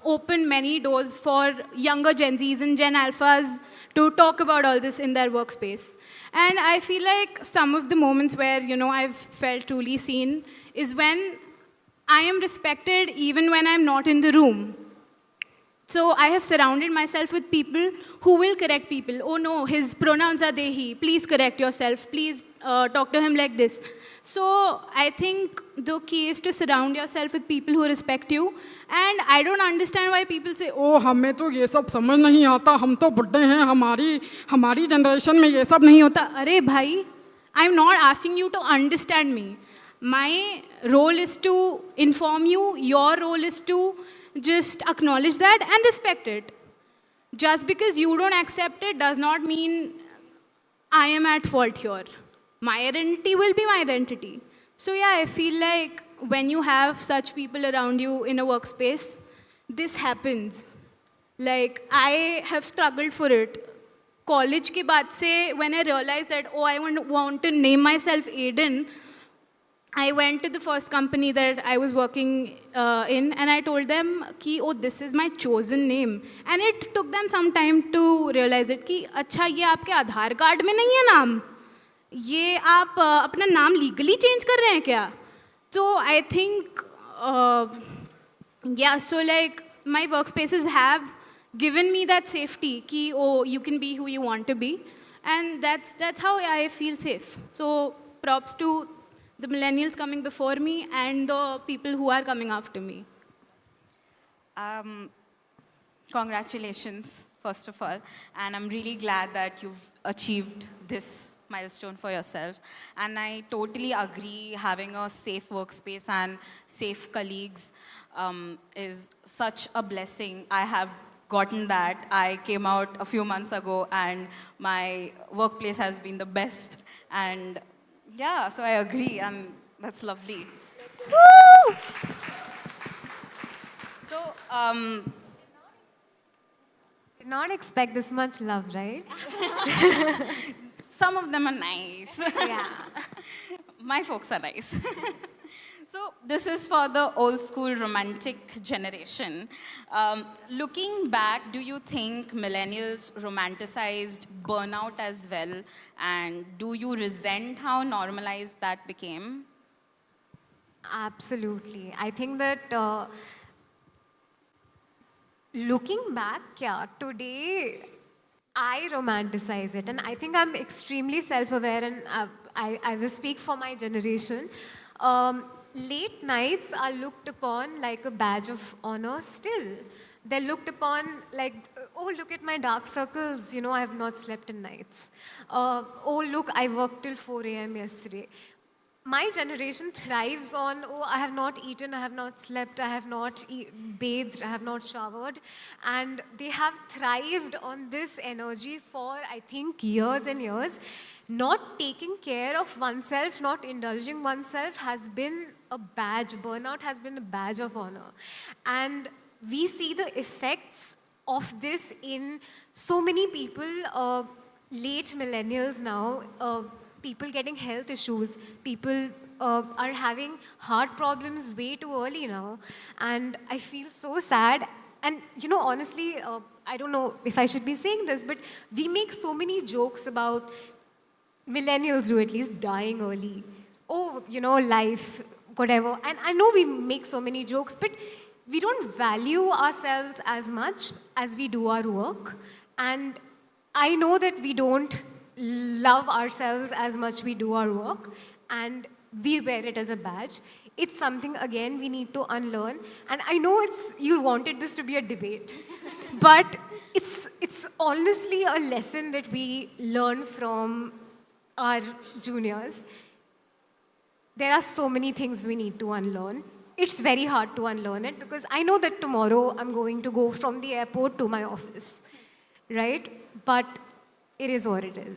open many doors for younger Gen Zs and Gen Alphas to talk about all this in their workspace. And I feel like some of the moments where, you know, I've felt truly seen is when I am respected even when I'm not in the room. So I have surrounded myself with people who will correct people. Oh no, his pronouns are they, he. Please correct yourself. Please talk to him like this. So I think the key is to surround yourself with people who respect you. And I don't understand why people say, oh, हमें तो ये सब समझ नहीं आता, हम तो बुड्ढे हैं, हमारी generation में ये सब नहीं होता. अरे भाई, I'm not asking you to understand me. My role is to inform you. Your role is to just acknowledge that and respect it. Just because you don't accept it does not mean I am at fault here. My identity will be my identity. So yeah, I feel like when you have such people around you in a workspace, this happens. Like, I have struggled for it. College ke baad se, when I realized that, oh, I want to name myself Aiden, I went to the first company that I was working in, and I told them, ki, oh, this is my chosen name. And it took them some time to realize it, ki, अच्छा, ये आपके आधार card में नहीं है नाम. ये आप अपना नाम legally change कर रहे हैं क्या? So I think, yeah, so like my workspaces have given me that safety, ki, oh, you can be who you want to be. And that's how I feel safe. So props to the millennials coming before me and the people who are coming after me. Congratulations, first of all. And I'm really glad that you've achieved this milestone for yourself. And I totally agree, having a safe workspace and safe colleagues is such a blessing. I have gotten that. I came out a few months ago and my workplace has been the best. And yeah, so I agree, and that's lovely. Woo! So, did not expect this much love, right? Some of them are nice. Yeah. My folks are nice. So this is for the old school romantic generation. Looking back, do you think millennials romanticized burnout as well? And do you resent how normalized that became? Absolutely. I think that looking back, yeah, today, I romanticize it, and I think I'm extremely self-aware, and I will speak for my generation. Late nights are looked upon like a badge of honor still. They're looked upon like, oh, look at my dark circles, you know, I have not slept in nights. Oh, look, I worked till 4 a.m. yesterday. My generation thrives on, oh, I have not eaten, I have not slept, I have not bathed, I have not showered. And they have thrived on this energy for, I think, years and years. Not taking care of oneself, not indulging oneself has been a badge. Burnout has been a badge of honor. And we see the effects of this in so many people, late millennials now, people getting health issues, people are having heart problems way too early now. And I feel so sad. And, you know, honestly, I don't know if I should be saying this, but we make so many jokes about millennials do at least dying early. Oh, you know, life, whatever. And I know we make so many jokes, but we don't value ourselves as much as we do our work. And I know that we don't love ourselves as much we do our work, and we wear it as a badge. It's something, again, we need to unlearn. And I know you wanted this to be a debate, but it's honestly a lesson that we learn from our juniors. There are so many things we need to unlearn. It's very hard to unlearn it because I know that tomorrow I'm going to go from the airport to my office, right? But it is what it is.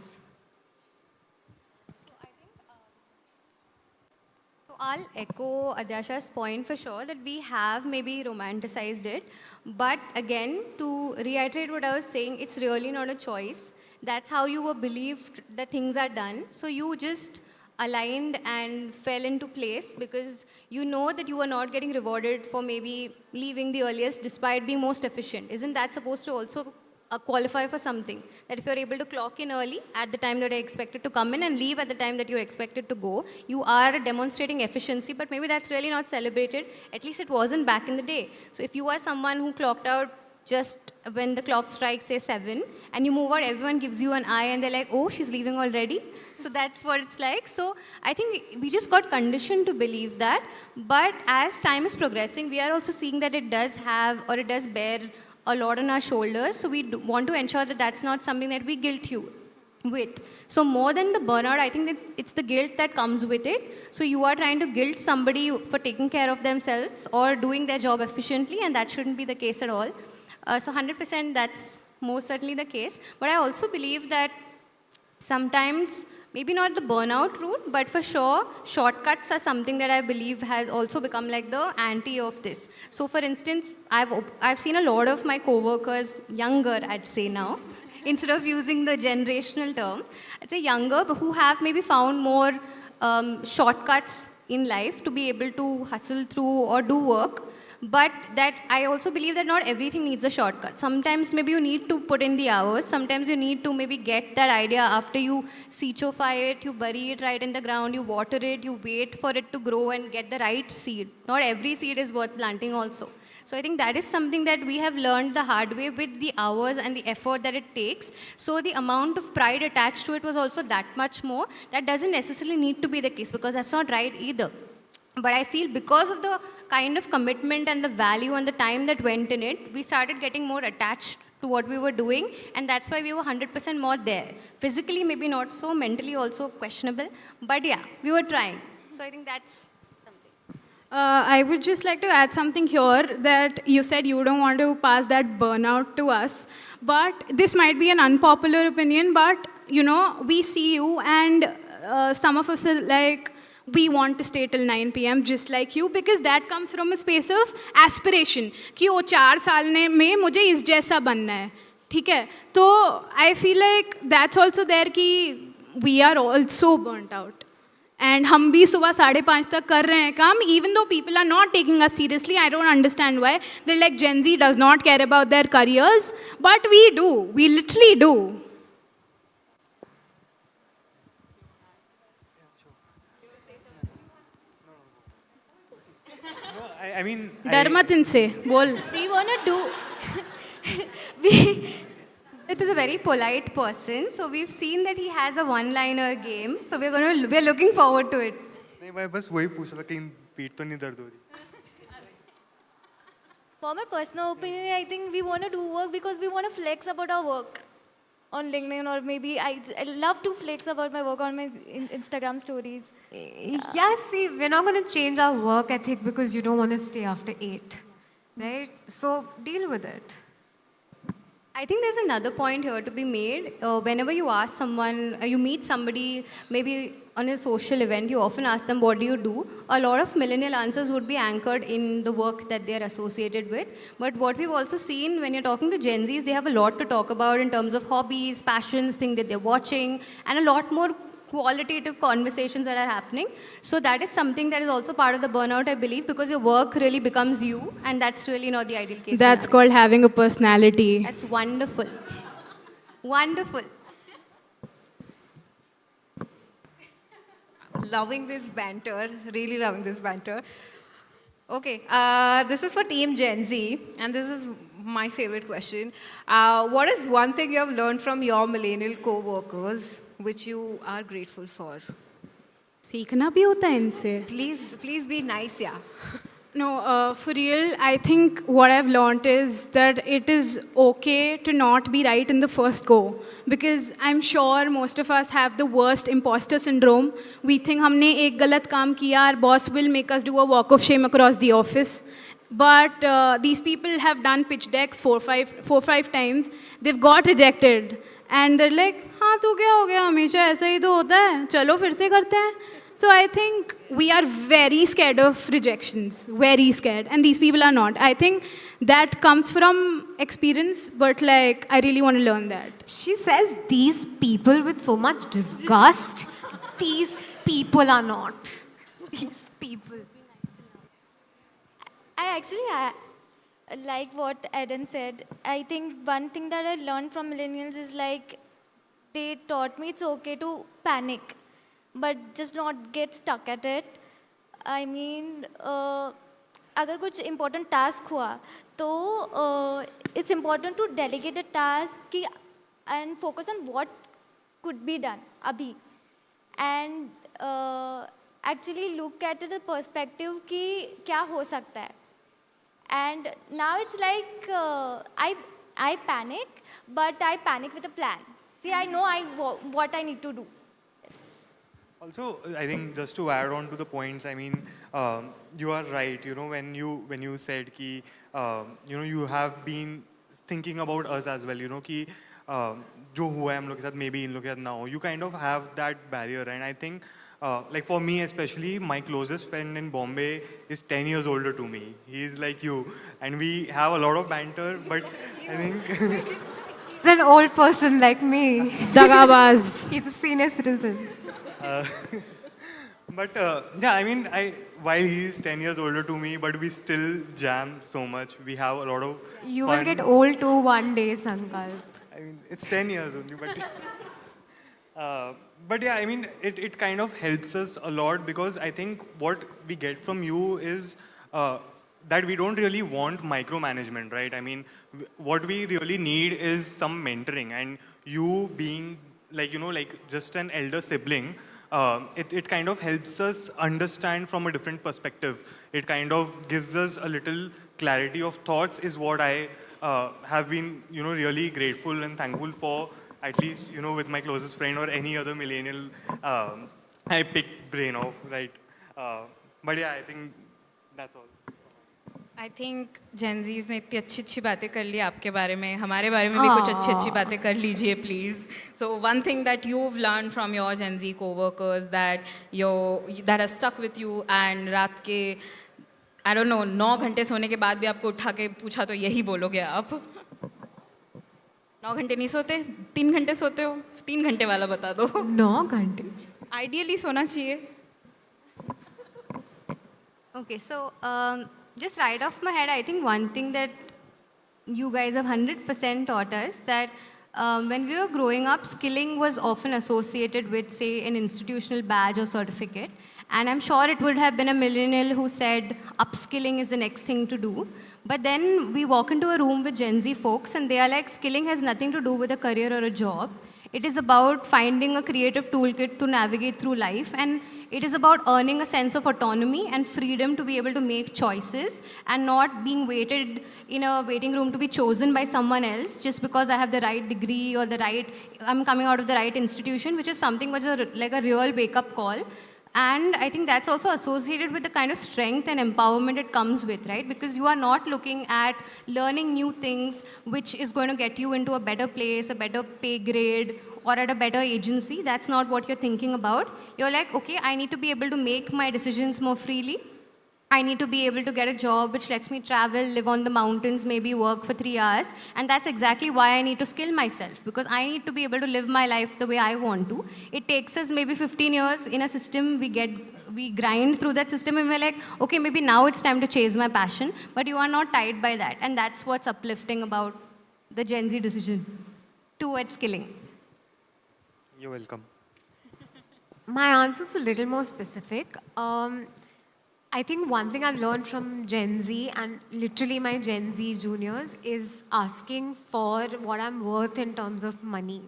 So I'll echo Adyasha's point for sure that we have maybe romanticized it. But again, to reiterate what I was saying, it's really not a choice. That's how you were believed that things are done. So you just aligned and fell into place because you know that you are not getting rewarded for maybe leaving the earliest despite being most efficient. Isn't that supposed to also qualify for something? That if you're able to clock in early at the time that you're expected to come in and leave at the time that you're expected to go, you are demonstrating efficiency, but maybe that's really not celebrated. At least it wasn't back in the day. So if you are someone who clocked out just when the clock strikes, say 7, and you move out, everyone gives you an eye and they're like, oh, she's leaving already. So that's what it's like. So I think we just got conditioned to believe that. But as time is progressing, we are also seeing that it does have, or it does bear a lot on our shoulders. So we want to ensure that that's not something that we guilt you with. So more than the burnout, I think that it's the guilt that comes with it. So you are trying to guilt somebody for taking care of themselves or doing their job efficiently, and that shouldn't be the case at all. So 100% that's most certainly the case. But I also believe that sometimes, maybe not the burnout route, but for sure, shortcuts are something that I believe has also become like the anti of this. So for instance, I've seen a lot of my coworkers, younger I'd say now, instead of using the generational term, I'd say younger, but who have maybe found more shortcuts in life to be able to hustle through or do work. But that I also believe that not everything needs a shortcut. Sometimes maybe you need to put in the hours. Sometimes you need to maybe get that idea after you seechify it, you bury it right in the ground, you water it, you wait for it to grow and get the right seed. Not every seed is worth planting also. So I think that is something that we have learned the hard way with the hours and the effort that it takes. So the amount of pride attached to it was also that much more. That doesn't necessarily need to be the case because that's not right either. But I feel because of the kind of commitment and the value and the time that went in it, we started getting more attached to what we were doing, and that's why we were 100% more there. Physically, maybe not so, mentally also questionable, but yeah, we were trying. So I think that's something. I would just like to add something here that you said you don't want to pass that burnout to us, but this might be an unpopular opinion, but you know, we see you and some of us are like, we want to stay till 9 p.m. just like you, because that comes from a space of aspiration कि वो 4 साल में मुझे इस जैसा बनना है, ठीक है? तो I feel like that's also there कि we are also burnt out. And हम भी सुबह 5:30 तक कर रहे हैं काम, even though people are not taking us seriously. I don't understand why. They're like, Gen Z does not care about their careers, but we do. We literally do. I mean, डर मत इनसे बोल. We want to do It was a very polite person, so we've seen that he has a one-liner game. So we're looking forward to it. नहीं मैं बस वही पूछ रहा था कहीं पीठ तो नहीं दर्द हो रही. For my personal opinion, I think we want to do work because we want to flex about our work on LinkedIn, or maybe I love to flex about my work on my Instagram stories. Yeah, see, we're not going to change our work ethic because you don't want to stay after 8, right? So deal with it. I think there's another point here to be made. Whenever you ask someone, you meet somebody, maybe on a social event, you often ask them, what do you do? A lot of millennial answers would be anchored in the work that they're associated with. But what we've also seen when you're talking to Gen Zs, they have a lot to talk about in terms of hobbies, passions, things that they're watching, and a lot more qualitative conversations that are happening. So that is something that is also part of the burnout, I believe, because your work really becomes you, and that's really not the ideal case. That's called having a personality. That's wonderful. Wonderful. Loving this banter, really loving this banter. Okay, this is for Team Gen Z, and this is my favorite question. What is one thing you have learned from your millennial co-workers which you are grateful for? सीखना भी होता है इनसे. Please be nice, yeah. No, for real, I think what I've learned is that it is okay to not be right in the first go. Because I'm sure most of us have the worst imposter syndrome. We think हमने एक गलत काम किया, our boss will make us do a walk of shame across the office. But these people have done pitch decks four, five times. They've got rejected. And they're like, हाँ तो क्या हो गया, हमेशा ऐसा ही तो होता है, चलो फिर से करते हैं. So I think we are very scared of rejections, very scared, and these people are not. I think that comes from experience, but like I really want to learn that. She says these people with so much disgust. These people are not. These people. I actually like what Eden said. I think one thing that I learned from millennials is like they taught me it's okay to panic, but just not get stuck at it. I mean, अगर कुछ important task हुआ, तो it's important to delegate a task and focus on what could be done अभी, and actually look at the perspective कि क्या हो सकता है. And now it's like I panic, but I panic with a plan. See, I know what I need to do. Also, I think just to add on to the points, I mean, you are right. You know, when you said कि, you know, you have been thinking about us as well. You know कि जो हुआ है हम लोग के साथ, maybe इन लोग के साथ ना हो. You kind of have that barrier, and I think, like for me especially, my closest friend in Bombay is 10 years older to me. He is like you, and we have a lot of banter. But I think He's an old person like me. Dagabaz. He's a senior citizen. But yeah, I mean, while he's 10 years older to me, but we still jam so much. We have a lot of You fun. will get old too one day, Sankalp. I mean, it's 10 years only, but yeah, I mean, it kind of helps us a lot, because I think what we get from you is that we don't really want micromanagement, right? I mean, what we really need is some mentoring, and you being like, you know, like just an elder sibling, it kind of helps us understand from a different perspective. It kind of gives us a little clarity of thoughts, is what I have been, you know, really grateful and thankful for, at least, you know, with my closest friend or any other millennial I pick brain of, right? But yeah, I think that's all. I think Gen Zs ने इतनी अच्छी बातें कर ली आपके बारे में, हमारे बारे में भी कुछ अच्छी बातें कर लीजिए please. So one thing that you've learned from your Gen Z co-workers that has stuck with you, and रात के I don't know 9 घंटे सोने के बाद भी आपको उठा के पूछा तो यही बोलोगे आप. 9 घंटे नहीं सोते, 3 घंटे सोते हो, 3 घंटे वाला बता दो. 9 घंटे. Ideally सोना चाहिए. Okay, so just right off my head, I think one thing that you guys have 100% taught us that when we were growing up, skilling was often associated with, say, an institutional badge or certificate. And I'm sure it would have been a millennial who said upskilling is the next thing to do. But then we walk into a room with Gen Z folks and they are like, skilling has nothing to do with a career or a job. It is about finding a creative toolkit to navigate through life, and it is about earning a sense of autonomy and freedom to be able to make choices and not being waited in a waiting room to be chosen by someone else just because I have the right degree or I'm coming out of the right institution, which is something which is like a real wake-up call. And I think that's also associated with the kind of strength and empowerment it comes with, right? Because you are not looking at learning new things, which is going to get you into a better place, a better pay grade, or at a better agency. That's not what you're thinking about. You're like, okay, I need to be able to make my decisions more freely. I need to be able to get a job which lets me travel, live on the mountains, maybe work for 3 hours. And that's exactly why I need to skill myself, because I need to be able to live my life the way I want to. It takes us maybe 15 years in a system. We grind through that system and we're like, okay, maybe now it's time to chase my passion. But you are not tied by that. And that's what's uplifting about the Gen Z decision towards skilling. You're welcome. My answer is a little more specific. I think one thing I've learned from Gen Z and literally my Gen Z juniors is asking for what I'm worth in terms of money.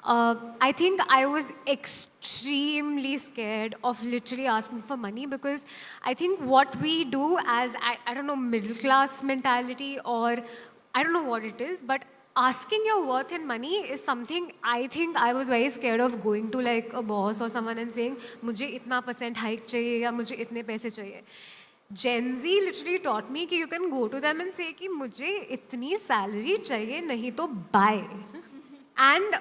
I think I was extremely scared of literally asking for money because I think what we do as, I don't know, middle class mentality or I don't know what it is, but asking your worth in money is something I think I was very scared of going to like a boss or someone and saying, मुझे इतना % hike चाहिए या मुझे इतने पैसे चाहिए. Gen Z literally taught me कि you can go to them and say कि मुझे इतनी salary चाहिए नहीं तो buy. And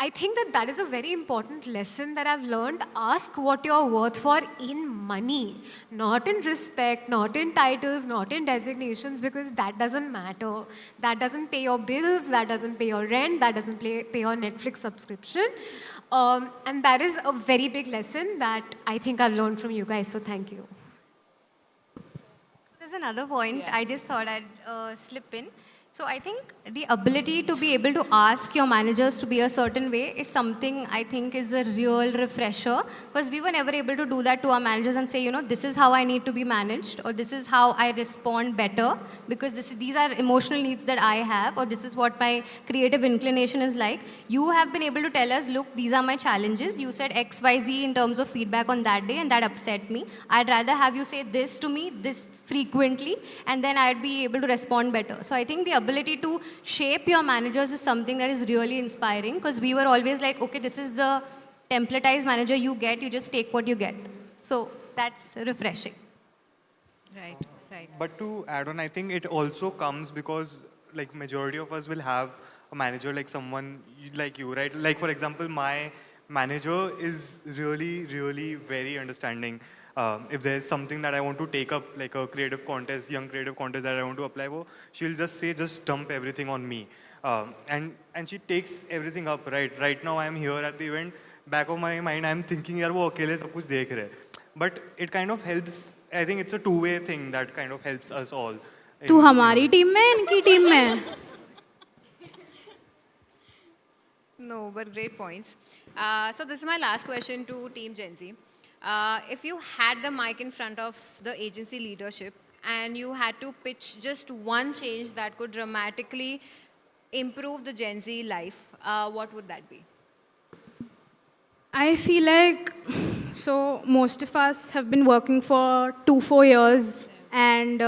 I think that is a very important lesson that I've learned. Ask what you're worth for in money, not in respect, not in titles, not in designations, because that doesn't matter. That doesn't pay your bills, that doesn't pay your rent, that doesn't pay your Netflix subscription. And that is a very big lesson that I think I've learned from you guys, so thank you. There's another point I just thought I'd slip in. So I think the ability to be able to ask your managers to be a certain way is something I think is a real refresher, because we were never able to do that to our managers and say, you know, this is how I need to be managed, or this is how I respond better, because these are emotional needs that I have, or this is what my creative inclination is like. You have been able to tell us, look, these are my challenges. You said X, Y, Z in terms of feedback on that day, and that upset me. I'd rather have you say this to me, this frequently, and then I'd be able to respond better. So I think the ability to shape your managers is something that is really inspiring, because we were always like, okay, this is the templatized manager you get, you just take what you get. So that's refreshing. Right, right. But to add on, I think it also comes because like majority of us will have a manager like someone like you, right? Like for example, my manager is really, really very understanding. If there's something that I want to take up, like a creative contest, young creative contest that I want to apply for, she'll just say, just dump everything on me. And she takes everything up, right? Right now I'm here at the event, back of my mind I'm thinking, yaar wo akele sab kuch dekh rahe. But it kind of helps, I think it's a two-way thing that kind of helps us all. तू हमारी team में इनकी team में No, but great points. So this is my last question to Team Gen Z. If you had the mic in front of the agency leadership and you had to pitch just one change that could dramatically improve the Gen Z life, what would that be? I feel like, so most of us have been working for 2-4 years and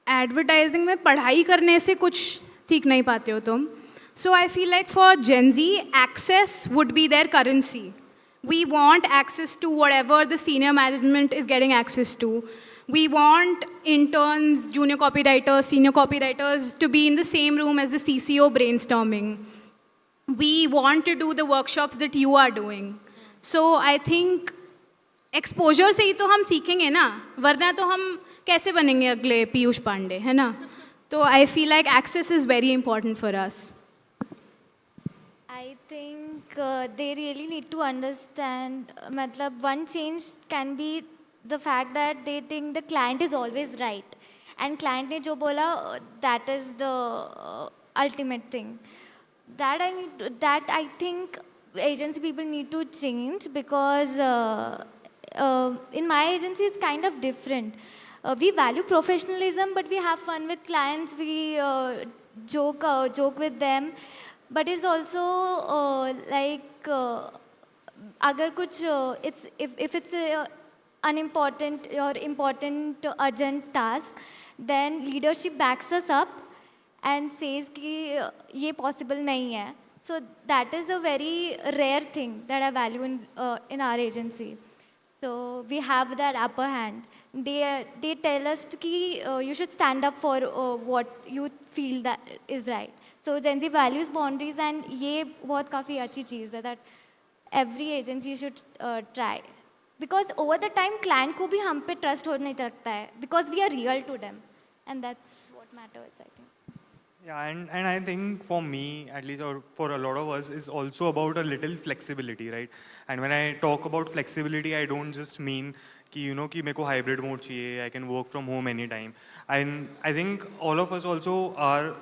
advertising में पढ़ाई करने से कुछ सीख नहीं पाते हो तुम. So I feel like for Gen Z, access would be their currency. We want access to whatever the senior management is getting access to. We want interns, junior copywriters, senior copywriters to be in the same room as the CCO brainstorming. We want to do the workshops that you are doing. So I think exposure से ही तो हम सीखेंगे ना, वरना तो हम कैसे बनेंगे अगले पीयूष पांडे, है ना? तो I feel like access is very important for us. I think they really need to understand, matlab, one change can be the fact that they think the client is always right. And client ne jo bola, that is the ultimate thing. That I think agency people need to change, because in my agency it's kind of different. We value professionalism, but we have fun with clients. We joke with them. But it's also अगर कुछ it's if it's a unimportant or important urgent task, then leadership backs us up and says कि ये possible नहीं है. So that is a very rare thing that I value in our agency. So we have that upper hand. They tell us कि you should stand up for what you feel that is right. So Gen Z values boundaries, and ये बहुत काफ़ी अच्छी चीज़ है that every agency should try. Because over the time client को भी हम पे trust होने लगता है because we are real to them, and that's what matters, I think. Yeah, and I think for me, at least, or for a lot of us, is also about a little flexibility, right? And when I talk about flexibility, I don't just mean कि कि मेरे को hybrid mode चाहिए, I can work from home anytime. And I think all of us also are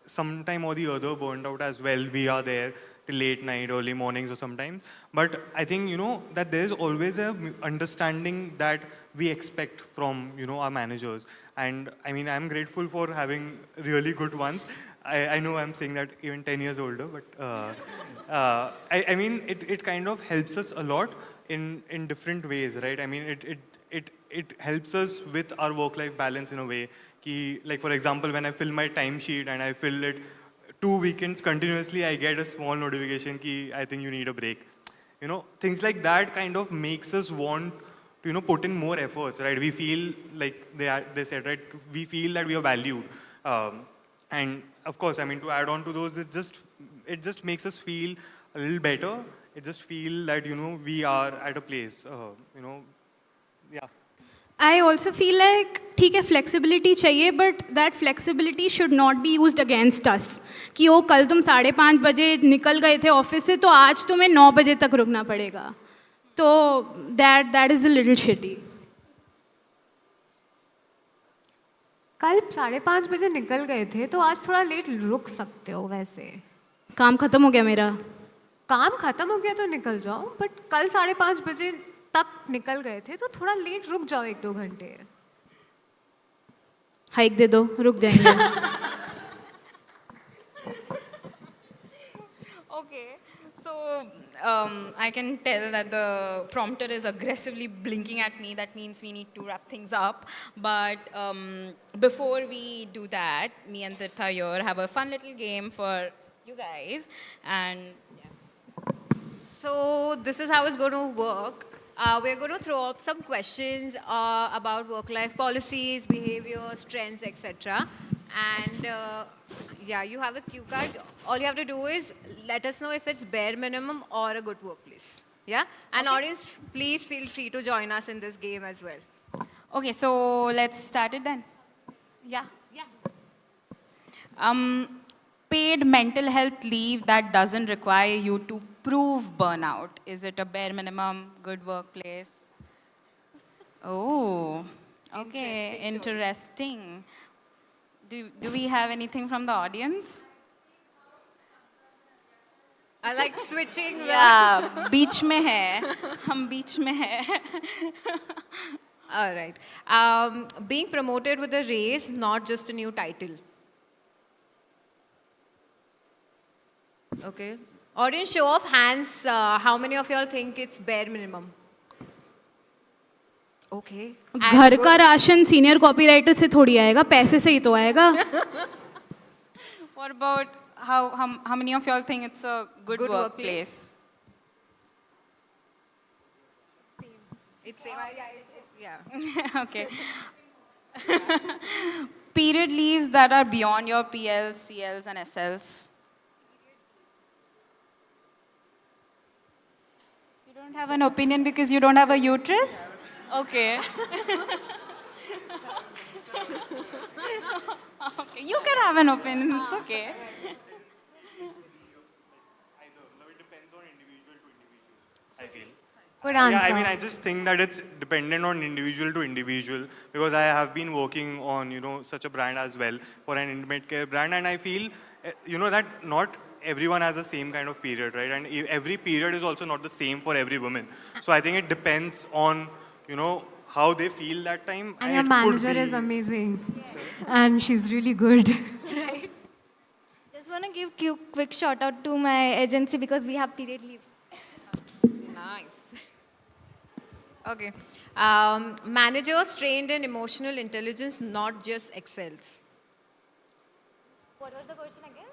sometime or the other burned out as well. We are there till late night, early mornings or sometimes. But I think, that there is always a understanding that we expect from, our managers. And I mean, I'm grateful for having really good ones. I know I'm saying that even 10 years older, but I mean, it kind of helps us a lot in different ways, right? I mean, it helps us with our work-life balance in a way. Like, for example, when I fill my timesheet and I fill it 2 weekends continuously, I get a small notification ki I think you need a break. Things like that kind of makes us want to, put in more efforts, right? We feel like they said, right? We feel that we are valued. And of course, I mean, to add on to those, it just makes us feel a little better. It just feel that, we are at a place, yeah. I also feel like ठीक है flexibility चाहिए, but that flexibility should not be used against us. कि वो कल तुम 5:30 बजे निकल गए थे ऑफिस से, तो आज तुम्हें 9 बजे तक रुकना पड़ेगा. तो that is a little shitty. कल 5:30 बजे निकल गए थे, तो आज थोड़ा लेट रुक सकते हो वैसे. काम खत्म हो गया मेरा. काम खत्म हो गया तो निकल जाओ, बट कल 5:30 बजे तक निकल गए थे, तो थोड़ा लेट रुक जाओ 1-2 घंटे. हाइक दे दो, रुक जाएंगे. Okay, so I can tell that the prompter is aggressively blinking at me. That means we need to wrap things up. But before we do that, me and Tirtha here have a fun little game for you guys. And so this is how it's going to work. We're going to throw up some questions about work-life policies, behaviors, trends, etc. And yeah, you have the cue cards. All you have to do is let us know if it's bare minimum or a good workplace. Yeah? And audience, please feel free to join us in this game as well. okay, so let's start it then. Yeah. Paid mental health leave that doesn't require you to prove burnout. Is it a bare minimum, good workplace? Oh, okay, interesting. Do we have anything from the audience? I like switching. Yeah, beach mein hai. Hum beach mein hai. All right. Being promoted with a raise, not just a new title. Okay. Audience, show of hands. How many of y'all think it's bare minimum? Okay. घर का ration senior copywriter से थोड़ी आएगा, पैसे से ही तो आएगा. What about how many of y'all think it's a good workplace? It's same. Yeah. Okay. Period leaves that are beyond your PLs, CLs, and SLs. You don't have an opinion because you don't have a uterus? Okay. Okay, you can have an opinion, it's okay. Good answer. Yeah, I mean, I just think that it's dependent on individual to individual because I have been working on, such a brand as well for an intimate care brand, and I feel, that not everyone has the same kind of period, right? And every period is also not the same for every woman. So I think it depends on, how they feel that time. And your it could manager be- is amazing. And she's really good. Right? Just want to give quick shout out to my agency because we have period leaves. Nice. Okay. Managers trained in emotional intelligence, not just excels. What was the question again?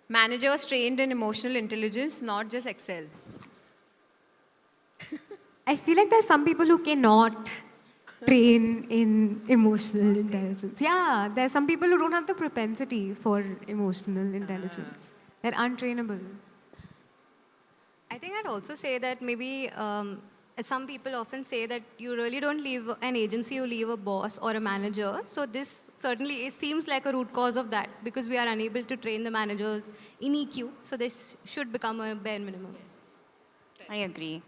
Managers trained in emotional intelligence, not just excel. I feel like there's some people who cannot train in emotional intelligence. Yeah, there's some people who don't have the propensity for emotional intelligence. They're untrainable. I think I'd also say that maybe some people often say that you really don't leave an agency, you leave a boss or a manager. So this certainly it seems like a root cause of that because we are unable to train the managers in EQ. So this should become a bare minimum. I agree.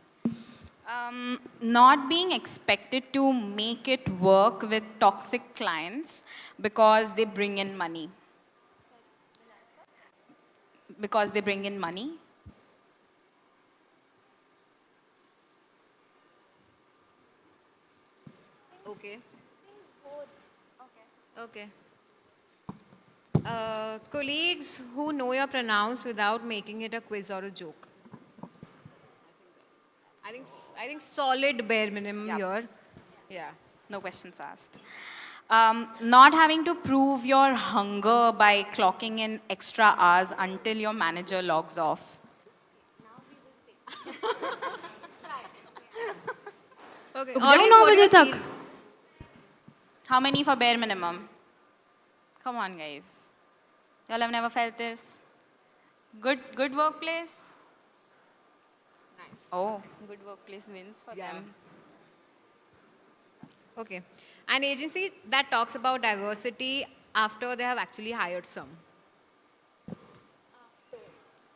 Not being expected to make it work with toxic clients because they bring in money. Because they bring in money. Okay. Okay. Colleagues who know your pronouns without making it a quiz or a joke. I think solid bare minimum here. Yeah. No questions asked. Not having to prove your hunger by clocking in extra hours until your manager logs off. Okay. रुक Audience, जाओ 9 what do you बजे तक. feel? How many for bare minimum? Come on, guys. Y'all have never felt this? Good workplace? Nice. Oh, good workplace wins for them. Okay. An agency that talks about diversity after they have actually hired some.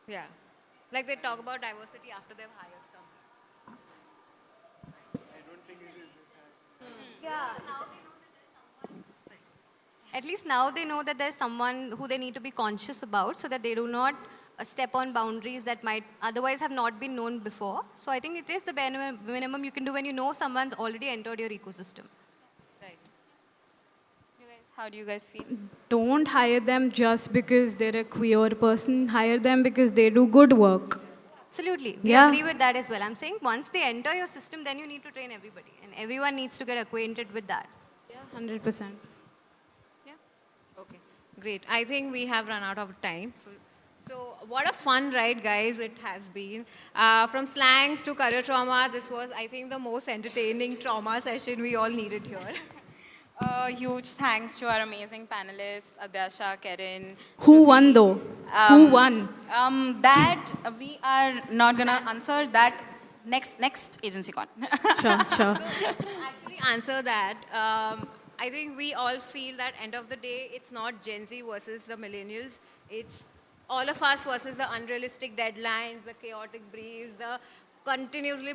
Yeah. Like they talk about diversity after they've hired some. Yeah. At least now they know that there's someone who they need to be conscious about so that they do not step on boundaries that might otherwise have not been known before. So I think it is the bare minimum you can do when you know someone's already entered your ecosystem. Right. How do you guys feel? Don't hire them just because they're a queer person. Hire them because they do good work. Absolutely. We Yeah. agree with that as well. I'm saying once they enter your system, then you need to train everybody. And everyone needs to get acquainted with that. Yeah, 100%. Okay, great. I think we have run out of time. So what a fun ride, guys, it has been. From slangs to career trauma, this was, I think, the most entertaining trauma session we all needed here. Huge thanks to our amazing panelists, Adyasha, Karen. Who won though? Who won? That we are not gonna answer that next AgencyCon. Sure. Actually answer that. I think we all feel that end of the day, it's not Gen Z versus the millennials. It's all of us versus the unrealistic deadlines, the chaotic briefs, the continuously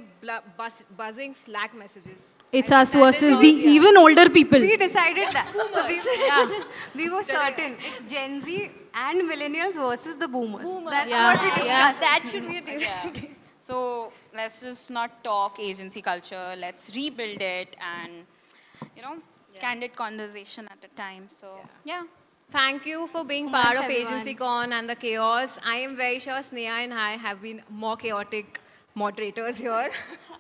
buzzing Slack messages. It's us versus the even older people. We decided that. So we were certain. It's Gen Z and millennials versus the boomers. That's what we discussed. That should be a different. So let's just not talk agency culture. Let's rebuild it and, candid conversation at a time. So, yeah. Thank you for being part of AgencyCon and the chaos. I am very sure Sneha and I have been more chaotic moderators here.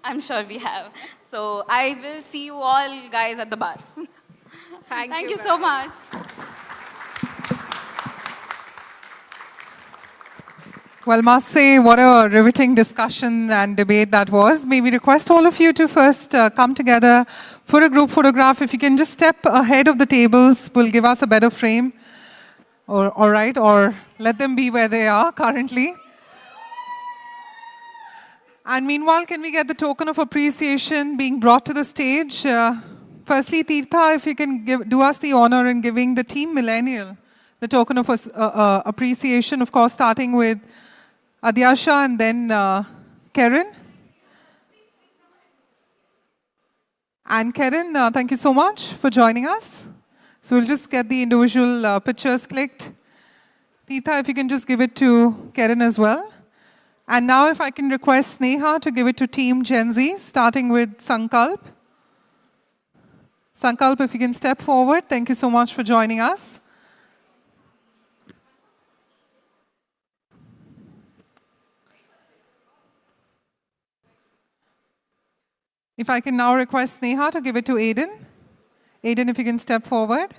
I'm sure we have. So I will see you all guys at the bar. Thank you so much. Well, must say, what a riveting discussion and debate that was. May we request all of you to first come together for a group photograph. If you can just step ahead of the tables, will give us a better frame. Or let them be where they are currently. And meanwhile, can we get the token of appreciation being brought to the stage? Firstly, Tirtha, if you can do us the honor in giving the team Millennial the token of appreciation, of course, starting with Adyasha and then Karen. And Karen, thank you so much for joining us. So we'll just get the individual pictures clicked. Tirtha, if you can just give it to Karen as well. And now if I can request Sneha to give it to Team Gen Z, starting with Sankalp. Sankalp, if you can step forward. Thank you so much for joining us. If I can now request Sneha to give it to Aiden. Aiden, if you can step forward.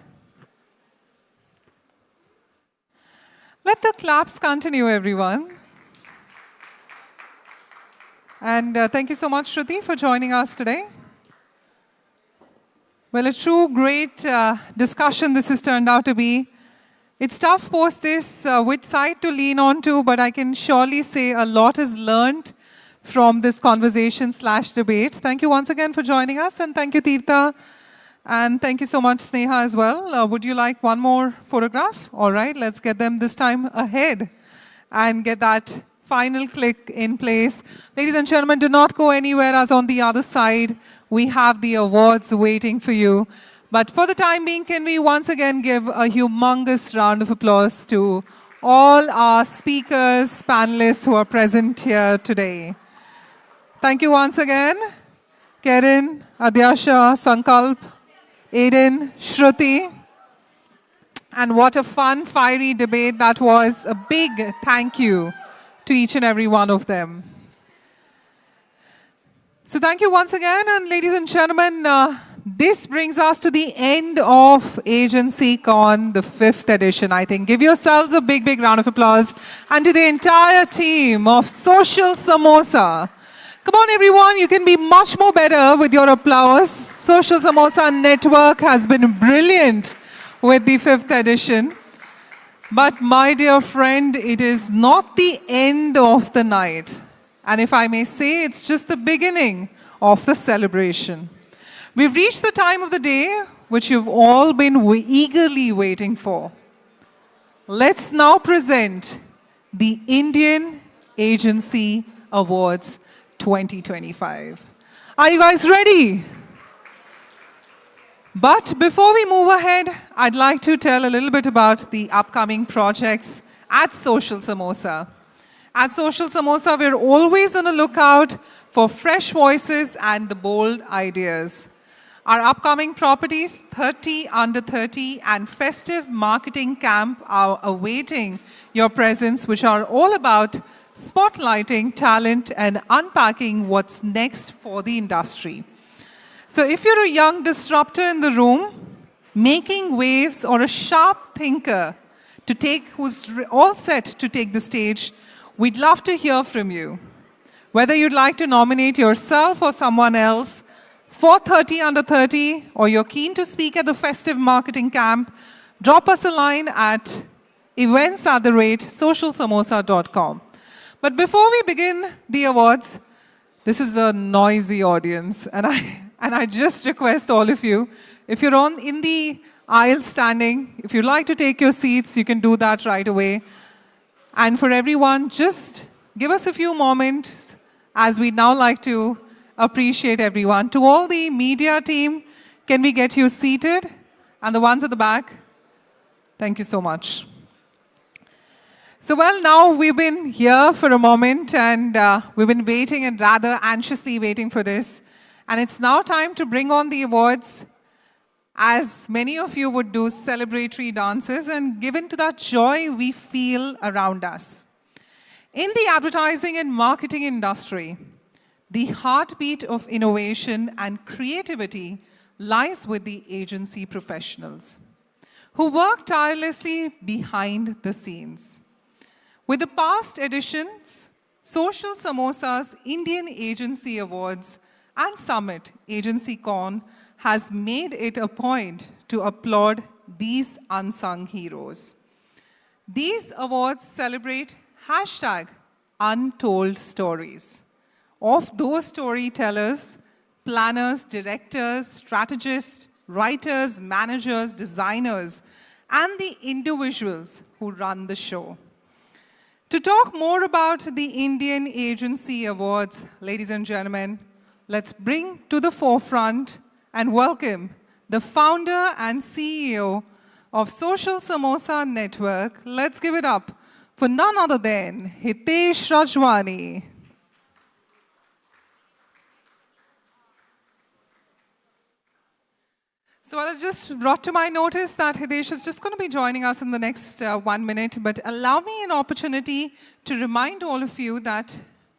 Let the claps continue, everyone. And thank you so much, Shruti, for joining us today. Well, a true great discussion this has turned out to be. It's tough post this which side to lean on to, but I can surely say a lot is learned from this conversation/debate. Thank you once again for joining us, and thank you, Tirtha. And thank you so much, Sneha, as well. Would you like one more photograph? All right, let's get them this time ahead and get that final click in place. Ladies and gentlemen, do not go anywhere, as on the other side, we have the awards waiting for you. But for the time being, can we once again give a humongous round of applause to all our speakers, panelists who are present here today. Thank you once again, Karen, Adyasha, Sankalp, Aiden, Shruti. And what a fun, fiery debate that was. A big thank you to each and every one of them. So thank you once again. And ladies and gentlemen, this brings us to the end of AgencyCon, the 5th edition, I think. Give yourselves a big, big round of applause. And to the entire team of Social Samosa. Come on, everyone, you can be much more better with your applause. Social Samosa Network has been brilliant with the 5th edition. But my dear friend, it is not the end of the night. And if I may say, it's just the beginning of the celebration. We've reached the time of the day which you've all been eagerly waiting for. Let's now present the Indian Agency Awards 2025. Are you guys ready? But before we move ahead, I'd like to tell a little bit about the upcoming projects at Social Samosa. At Social Samosa, we're always on the lookout for fresh voices and the bold ideas. Our upcoming properties, 30 Under 30 and Festive Marketing Camp, are awaiting your presence, which are all about spotlighting talent and unpacking what's next for the industry. So if you're a young disruptor in the room, making waves, or a sharp thinker who's all set to take the stage, we'd love to hear from you. Whether you'd like to nominate yourself or someone else for 30 Under 30, or you're keen to speak at the Festive Marketing Camp, drop us a line at events@socialsamosa.com. But before we begin the awards, this is a noisy audience, and I just request all of you, if you're in the aisle standing, if you'd like to take your seats, you can do that right away. And for everyone, just give us a few moments, as we'd now like to appreciate everyone. To all the media team, can we get you seated? And the ones at the back, thank you so much. So, well, now we've been here for a moment, and we've been waiting, and rather anxiously waiting for this. And it's now time to bring on the awards. As many of you would do celebratory dances and give into that joy we feel around us. In the advertising and marketing industry, the heartbeat of innovation and creativity lies with the agency professionals who work tirelessly behind the scenes. With the past editions, Social Samosa's Indian Agency Awards and Summit, AgencyCon, has made it a point to applaud these unsung heroes. These awards celebrate #untold stories of those storytellers, planners, directors, strategists, writers, managers, designers, and the individuals who run the show. To talk more about the Indian Agency Awards, ladies and gentlemen, let's bring to the forefront and welcome the founder and CEO of Social Samosa Network. Let's give it up for none other than Hitesh Rajwani. So I was just brought to my notice that Hitesh is just going to be joining us in the next 1 minute, but allow me an opportunity to remind all of you that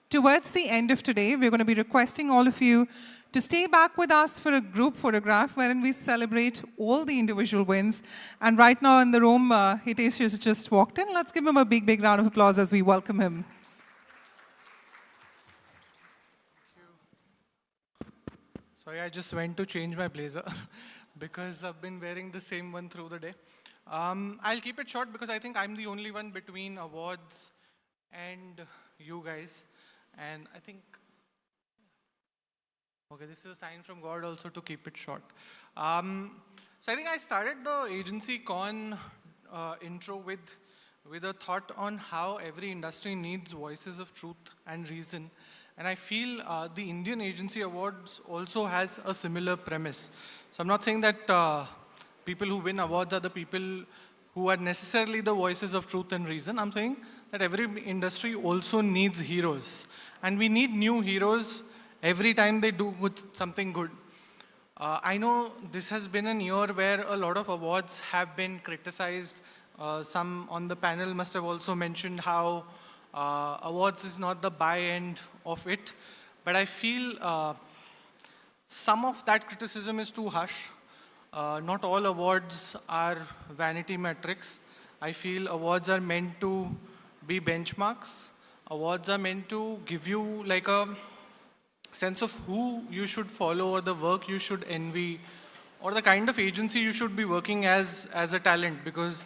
towards the end of today, we're going to be requesting all of you to stay back with us for a group photograph wherein we celebrate all the individual wins. And right now in the room, Hitesh has just walked in. Let's give him a big, big round of applause as we welcome him. Sorry, I just went to change my blazer because I've been wearing the same one through the day. I'll keep it short because I think I'm the only one between awards and you guys. And I think, okay, this is a sign from God also to keep it short. So I think I started the AgencyCon intro with a thought on how every industry needs voices of truth and reason. And I feel the Indian Agency Awards also has a similar premise. So I'm not saying that people who win awards are the people who are necessarily the voices of truth and reason. I'm saying that every industry also needs heroes. And we need new heroes every time they do something good. I know this has been a year where a lot of awards have been criticized. Some on the panel must have also mentioned how awards is not the buy end of it, but I feel some of that criticism is too harsh. Not all awards are vanity metrics. I feel awards are meant to be benchmarks. Awards are meant to give you like a sense of who you should follow or the work you should envy or the kind of agency you should be working as a talent, because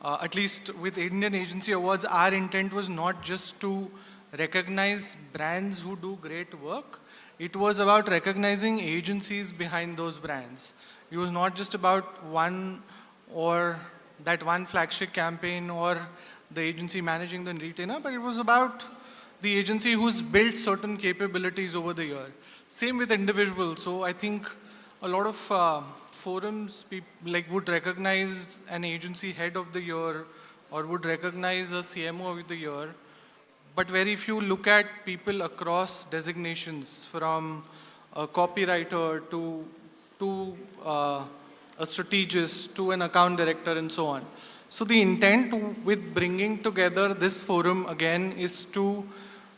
at least with Indian Agency Awards, our intent was not just to recognize brands who do great work. It was about recognizing agencies behind those brands. It was not just about one or that one flagship campaign or the agency managing the retainer, but it was about the agency who's built certain capabilities over the year. Same with individuals. So I think a lot of forums would recognize an agency head of the year or would recognize a CMO of the year, but very few look at people across designations, from a copywriter to a strategist to an account director and so on. So the intent with bringing together this forum again is to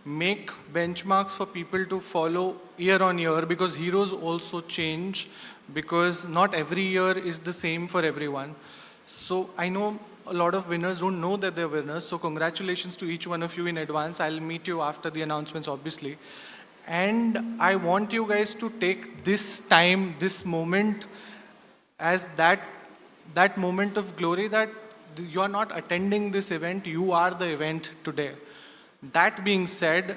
make benchmarks for people to follow year on year, because heroes also change, because not every year is the same for everyone. So I know a lot of winners don't know that they're winners, so congratulations to each one of you in advance. I'll meet you after the announcements, obviously. And I want you guys to take this time, this moment, as that moment of glory, that you are not attending this event, you are the event today. That being said,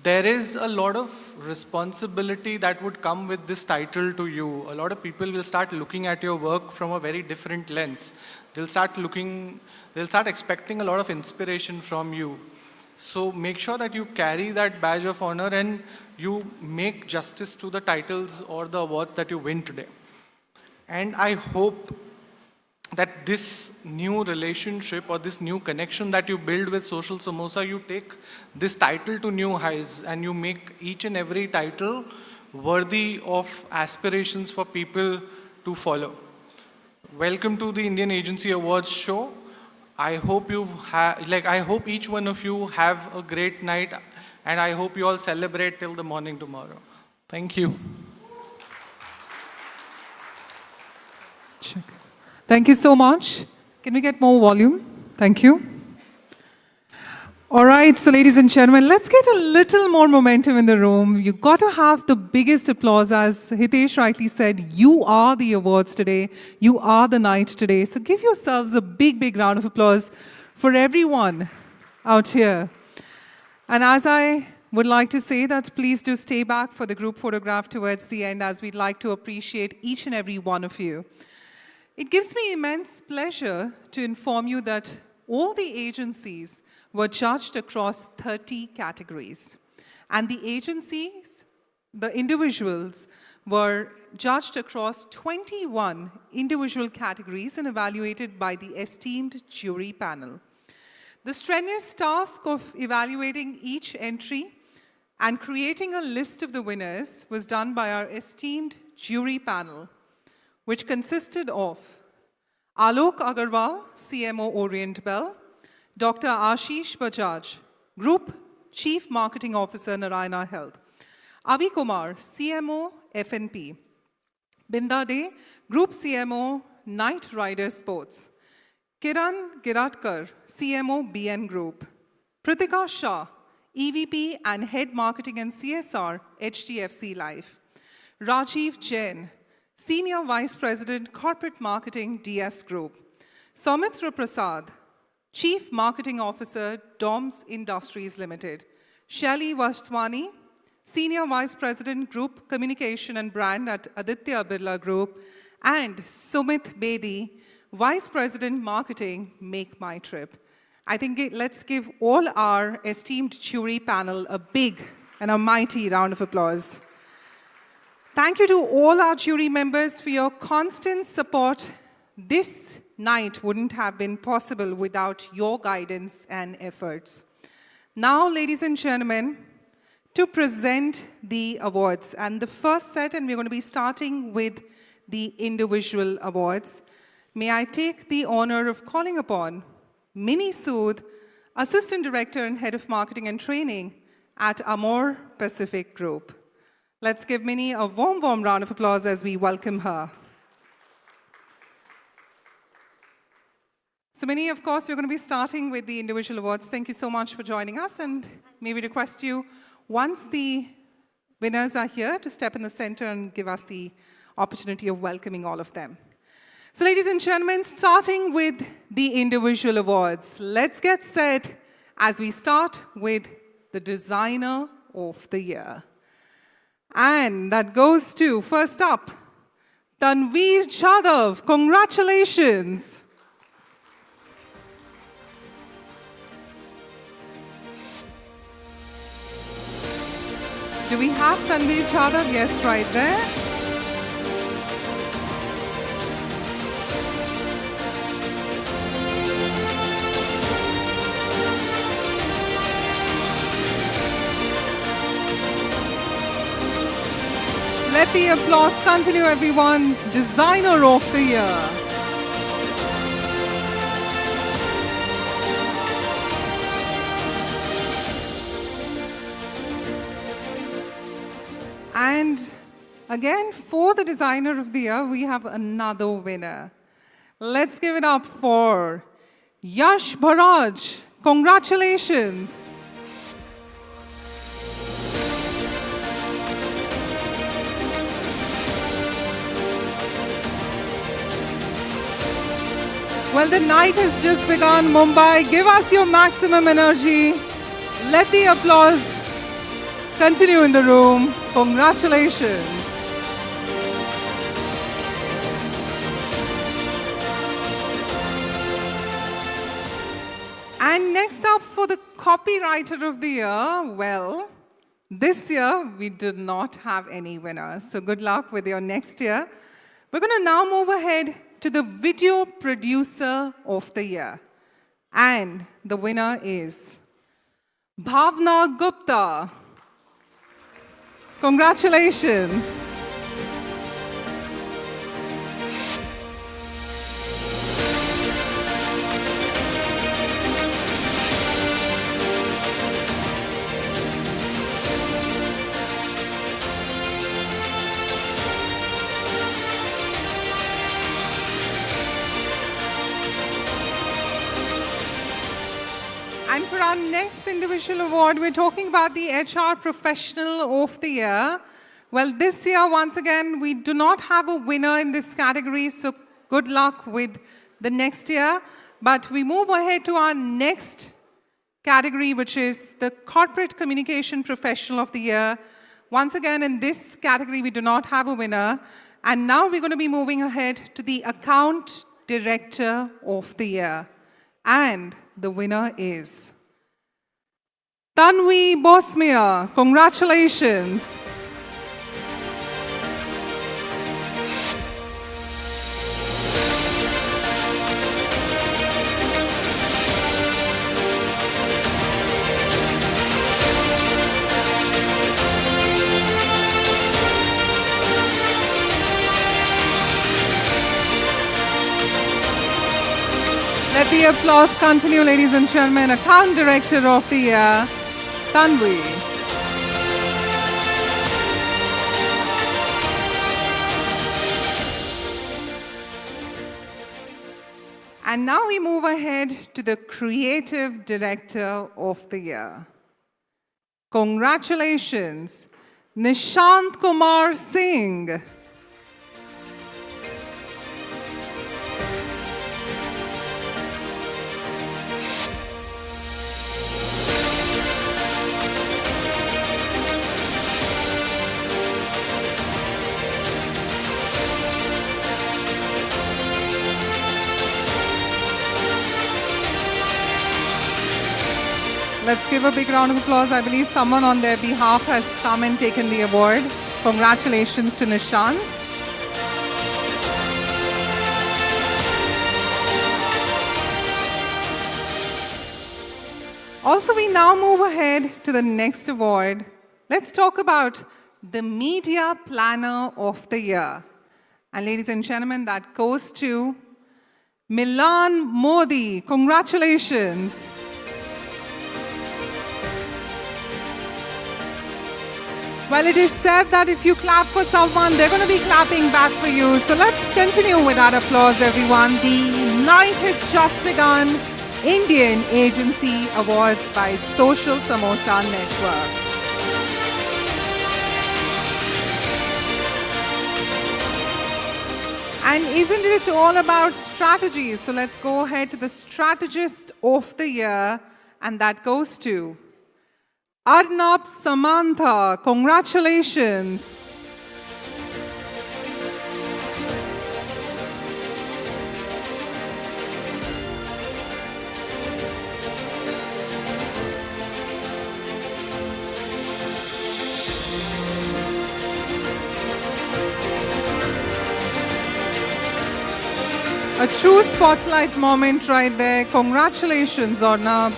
there is a lot of responsibility that would come with this title to you. A lot of people will start looking at your work from a very different lens. They'll start expecting a lot of inspiration from you. So make sure that you carry that badge of honor and you make justice to the titles or the awards that you win today. And I hope that this new relationship or this new connection that you build with Social Samosa, you take this title to new highs and you make each and every title worthy of aspirations for people to follow. Welcome to the Indian Agency Awards show. I hope I hope each one of you have a great night, and I hope you all celebrate till the morning tomorrow. Thank you. Thank you so much. Can we get more volume? Thank you. All right, so ladies and gentlemen, let's get a little more momentum in the room. You've got to have the biggest applause. As Hitesh rightly said, you are the awards today. You are the night today. So give yourselves a big, big round of applause for everyone out here. And as I would like to say that please do stay back for the group photograph towards the end, as we'd like to appreciate each and every one of you. It gives me immense pleasure to inform you that all the agencies were judged across 30 categories. And the agencies, the individuals, were judged across 21 individual categories and evaluated by the esteemed jury panel. The strenuous task of evaluating each entry and creating a list of the winners was done by our esteemed jury panel. which consisted of Alok Agarwal, CMO Orient Bell, Dr. Ashish Bajaj, Group Chief Marketing Officer, Narayana Health, Avi Kumar, CMO FNP, Binda De, Group CMO Knight Rider Sports, Kiran Giratkar, CMO BN Group, Pritika Shah, EVP and Head Marketing and CSR, HDFC Life, Rajiv Jain, Senior Vice President, Corporate Marketing, DS Group, Soumitra Prasad, Chief Marketing Officer, DOMS Industries Limited, Shelly Rajwani, Senior Vice President, Group Communication and Brand at Aditya Birla Group, and Sumit Bedi, Vice President, Marketing, Make My Trip. I think let's give all our esteemed jury panel a big and a mighty round of applause. Thank you to all our jury members for your constant support. This night wouldn't have been possible without your guidance and efforts. Now, ladies and gentlemen, to present the awards. And the first set, and we're going to be starting with the individual awards. May I take the honor of calling upon Mini Sood, Assistant Director and Head of Marketing and Training at Amor Pacific Group. Let's give Mini a warm, warm round of applause as we welcome her. So Mini, of course, we're going to be starting with the individual awards. Thank you so much for joining us, and may we request you, once the winners are here, to step in the center and give us the opportunity of welcoming all of them. So ladies and gentlemen, starting with the individual awards, let's get set as we start with the Designer of the Year. And that goes to, first up, Tanveer Chadav. Congratulations. Do we have Tanveer Chadav? Yes, right there. Let the applause continue, everyone. Designer of the Year. And again, for the Designer of the Year, we have another winner. Let's give it up for Yash Bharaj. Congratulations. Well, the night has just begun, Mumbai. Give us your maximum energy. Let the applause continue in the room. Congratulations. And next up for the Copywriter of the Year, well, this year we did not have any winners. So good luck with your next year. We're going to now move ahead to the Video Producer of the Year. And the winner is Bhavna Gupta. Congratulations. And for our next individual award, we're talking about the HR Professional of the Year. Well, this year, once again, we do not have a winner in this category, so good luck with the next year. But we move ahead to our next category, which is the Corporate Communication Professional of the Year. Once again, in this category, we do not have a winner. And now we're going to be moving ahead to the Account Director of the Year. And the winner is Tanvi Bosmia. Congratulations. the applause continue, ladies and gentlemen. Account Director of the Year, Tanvi. And now we move ahead to the Creative Director of the Year. Congratulations, Nishant Kumar Singh. Let's give a big round of applause. I believe someone on their behalf has come and taken the award. Congratulations to Nishant. Also, we now move ahead to the next award. Let's talk about the Media Planner of the Year. And ladies and gentlemen, that goes to Milan Modi. Congratulations. Well, it is said that if you clap for someone, they're going to be clapping back for you. So let's continue with that applause, everyone. The night has just begun. Indian Agency Awards by Social Samosa Network. And isn't it all about strategies? So let's go ahead to the Strategist of the Year, and that goes to Arnab Samantha. Congratulations. A true spotlight moment right there. Congratulations, Arnab.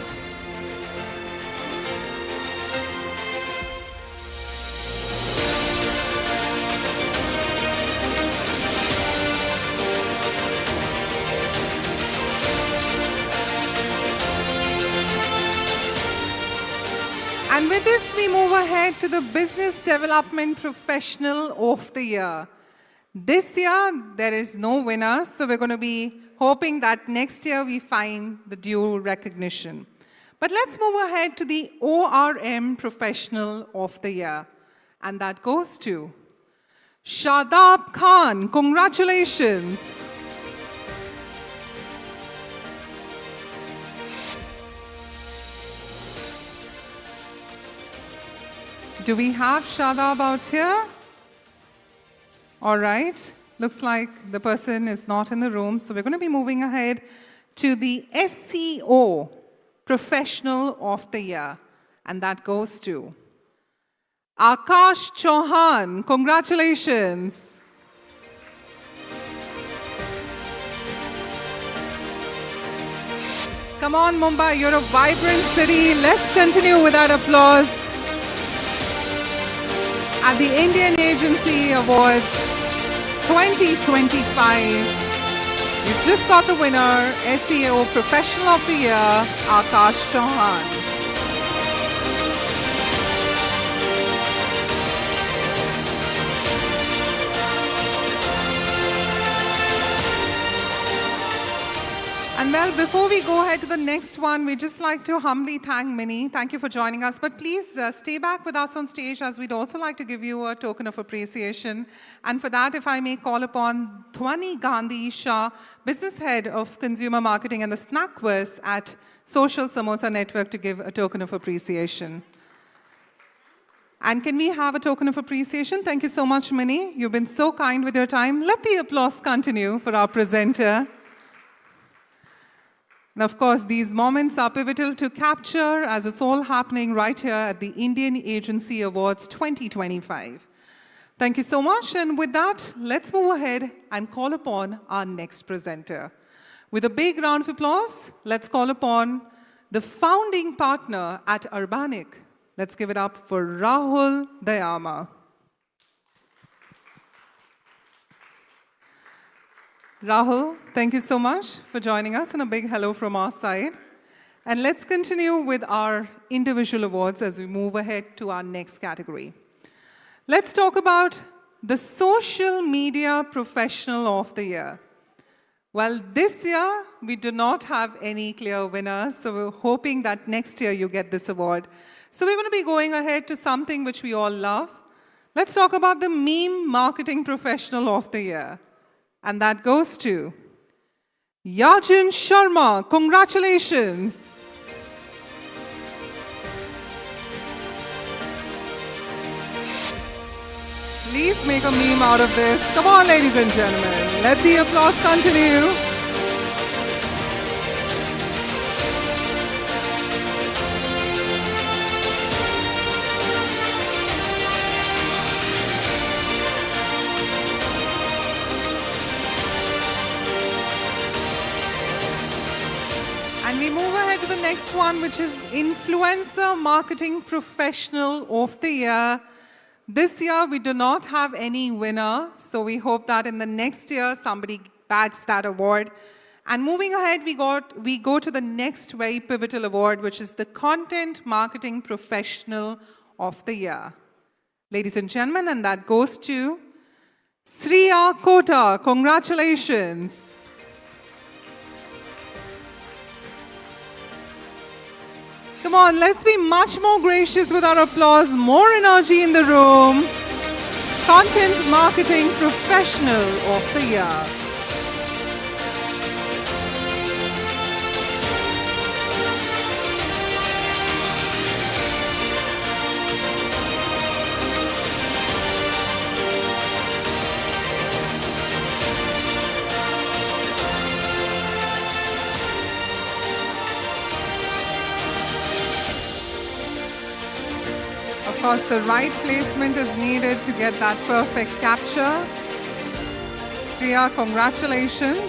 And with this, we move ahead to the Business Development Professional of the Year. This year, there is no winner, so we're going to be hoping that next year we find the due recognition. But let's move ahead to the ORM Professional of the Year. And that goes to Shadab Khan. Congratulations. Do we have Shadab out here? All right. Looks like the person is not in the room, so we're going to be moving ahead to the SEO Professional of the Year. And that goes to Akash Chauhan. Congratulations. Come on, Mumbai, you're a vibrant city. Let's continue with that applause. At the Indian Agency Awards 2025, you've just got the winner, SEO Professional of the Year, Akash Chauhan. And well, before we go ahead to the next one, we'd just like to humbly thank Minnie. Thank you for joining us. But please stay back with us on stage, as we'd also like to give you a token of appreciation. And for that, if I may call upon Dhwani Gandhi Shah, Business Head of Consumer Marketing and the Snackverse at Social Samosa Network, to give a token of appreciation. And can we have a token of appreciation? Thank you so much, Minnie. You've been so kind with your time. Let the applause continue for our presenter. And of course, these moments are pivotal to capture, as it's all happening right here at the Indian Agency Awards 2025. Thank you so much. And with that, let's move ahead and call upon our next presenter. With a big round of applause, let's call upon the founding partner at Urbanic. Let's give it up for Rahul Dayama. Rahul, thank you so much for joining us, and a big hello from our side. And let's continue with our individual awards as we move ahead to our next category. Let's talk about the Social Media Professional of the Year. Well, this year, we do not have any clear winners, so we're hoping that next year you get this award. So we're going to be going ahead to something which we all love. Let's talk about the Meme Marketing Professional of the Year. And that goes to Yajin Sharma. Congratulations. Please make a meme out of this. Come on, ladies and gentlemen. Let the applause continue. And we move ahead to the next one, which is Influencer Marketing Professional of the Year. This year, we do not have any winner, so we hope that in the next year, somebody bags that award. And moving ahead, we go to the next very pivotal award, which is the Content Marketing Professional of the Year. Ladies and gentlemen, and that goes to Sriya Kota. Congratulations. Come on, let's be much more gracious with our applause, more energy in the room. Content Marketing Professional of the Year. Of course, the right placement is needed to get that perfect capture. Sriya, congratulations.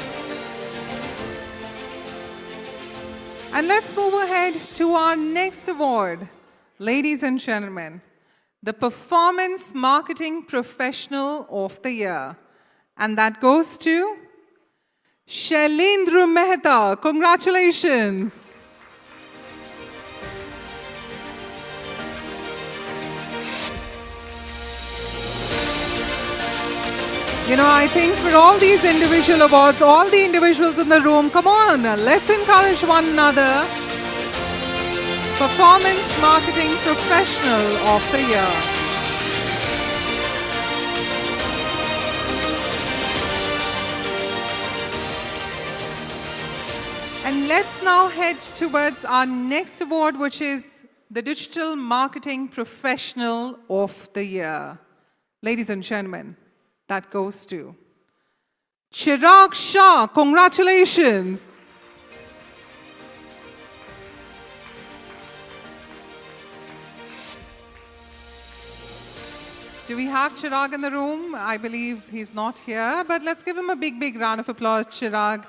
And let's move ahead to our next award. Ladies and gentlemen, the Performance Marketing Professional of the Year. And that goes to Shailendra Mehta. Congratulations. You know, I think for all these individual awards, all the individuals in the room, come on, let's encourage one another. Performance Marketing Professional of the Year. And let's now head towards our next award, which is the Digital Marketing Professional of the Year. Ladies and gentlemen, that goes to Chirag Shah. Congratulations. Do we have Chirag in the room? I believe he's not here, but let's give him a big, big round of applause, Chirag.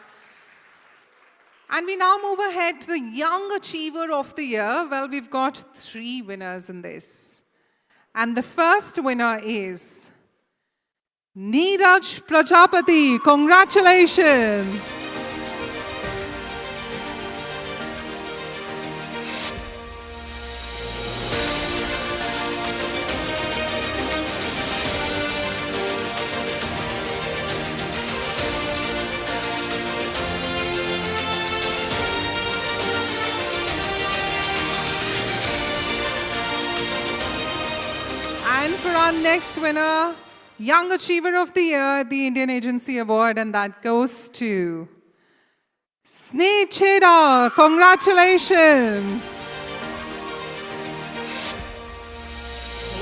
And we now move ahead to the Young Achiever of the Year. Well, we've got 3 winners in this. And the first winner is Neeraj Prajapati. Congratulations. And for our next winner, Young Achiever of the Year at the Indian Agency Award, and that goes to Sneh Chheda. Congratulations.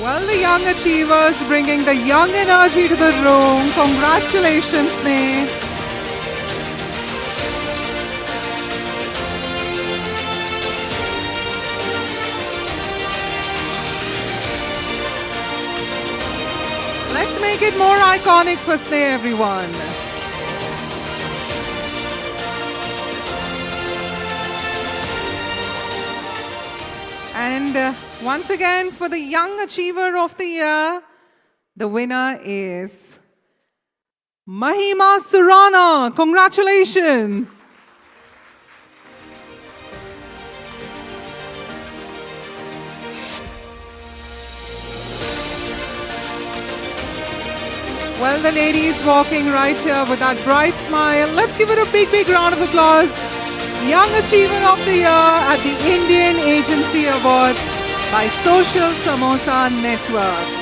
Well, the Young Achievers bringing the young energy to the room. Congratulations, Sneh. Let's make it more iconic for Sneh, everyone. And once again, for the Young Achiever of the Year, the winner is Mahima Surana, congratulations. Well, the lady is walking right here with that bright smile. Let's give it a big, big round of applause. Young Achiever of the Year at the Indian Agency Awards by Social Samosa Network.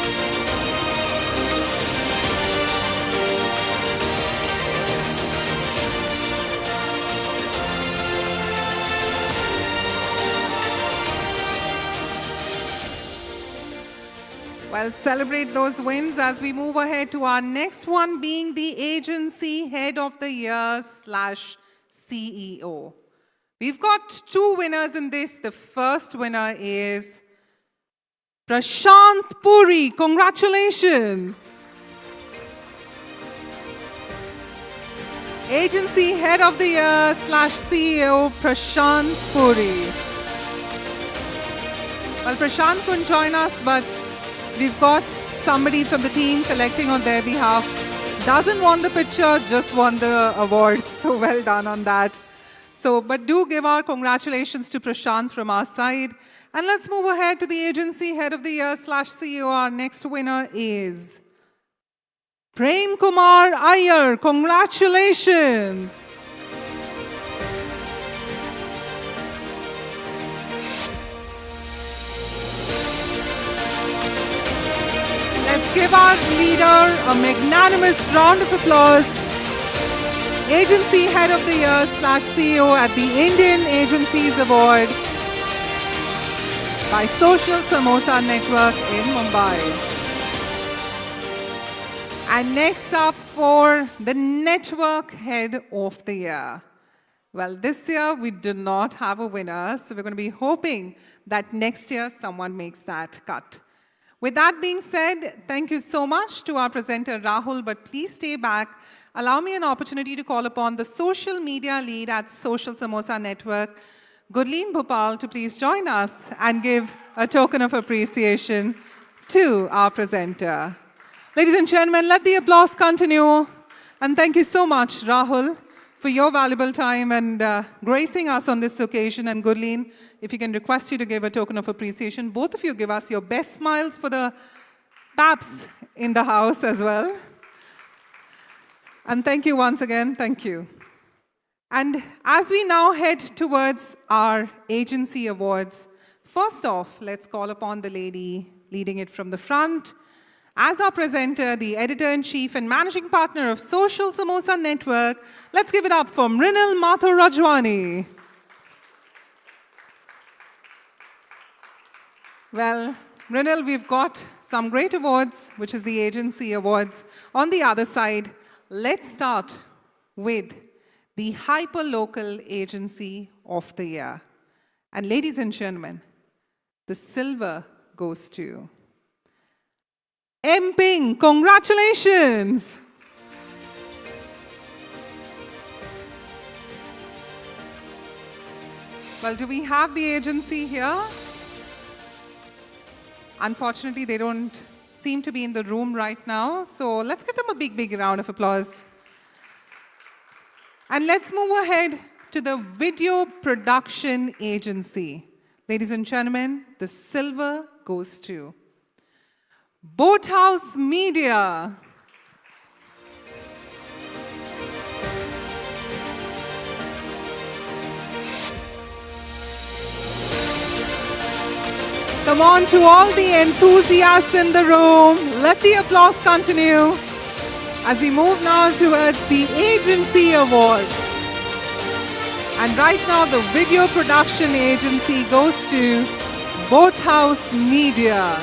Well, celebrate those wins as we move ahead to our next one, being the Agency Head of the Year / CEO. We've got two winners in this. The first winner is Prashant Puri. Congratulations. Agency Head of the Year / CEO, Prashant Puri. Well, Prashant couldn't join us, but we've got somebody from the team collecting on their behalf. Doesn't want the picture, just won the award. So well done on that. But do give our congratulations to Prashant from our side. And let's move ahead to the Agency Head of the Year / CEO. Our next winner is Prem Kumar Iyer. Congratulations. Let's give our leader a magnanimous round of applause. Agency Head of the Year / CEO at the Indian Agencies Award by Social Samosa Network in Mumbai. And next up for the Network Head of the Year. Well, this year we did not have a winner, so we're going to be hoping that next year someone makes that cut. With that being said, thank you so much to our presenter Rahul, but please stay back. Allow me an opportunity to call upon the social media lead at Social Samosa Network, Gurleen Bhopal, to please join us and give a token of appreciation to our presenter. Ladies and gentlemen, let the applause continue. And thank you so much, Rahul, for your valuable time and gracing us on this occasion. And Gurleen, if you can request you to give a token of appreciation, both of you give us your best smiles for the paps in the house as well. And thank you once again, thank you. And as we now head towards our agency awards, first off, let's call upon the lady leading it from the front. As our presenter, the editor-in-chief and managing partner of Social Samosa Network, let's give it up for Mrinal Mathur Rajwani. Well, Mrinal, we've got some great awards, which is the agency awards. On the other side, let's start with the Hyperlocal Agency of the Year. And ladies and gentlemen, the silver goes to M. Ping. Congratulations. Well, do we have the agency here? Unfortunately, they don't seem to be in the room right now, so let's give them a big, big round of applause. And let's move ahead to the Video Production Agency. Ladies and gentlemen, the silver goes to Boathouse Media. Come on, to all the enthusiasts in the room, let the applause continue as we move now towards the Agency Awards. And right now, the Video Production Agency goes to Boathouse Media.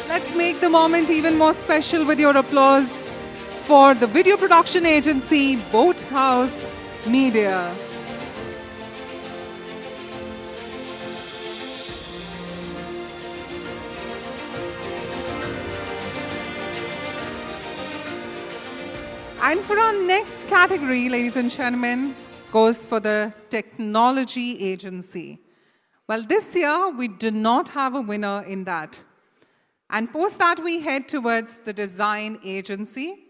Let's make the moment even more special with your applause for the Video Production Agency, Boathouse Media. And for our next category, ladies and gentlemen, goes for the technology agency. Well, this year, we do not have a winner in that. And post that, we head towards the design agency,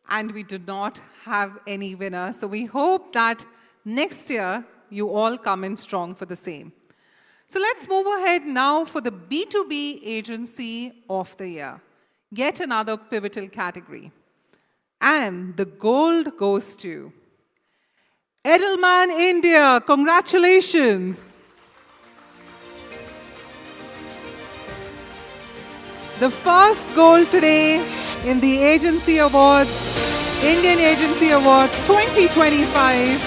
and we do not have any winner. So we hope that next year, you all come in strong for the same. So let's move ahead now for the B2B Agency of the Year. Yet another pivotal category. And the gold goes to Edelman India. Congratulations. The first gold today in the Agency Awards, Indian Agency Awards 2025,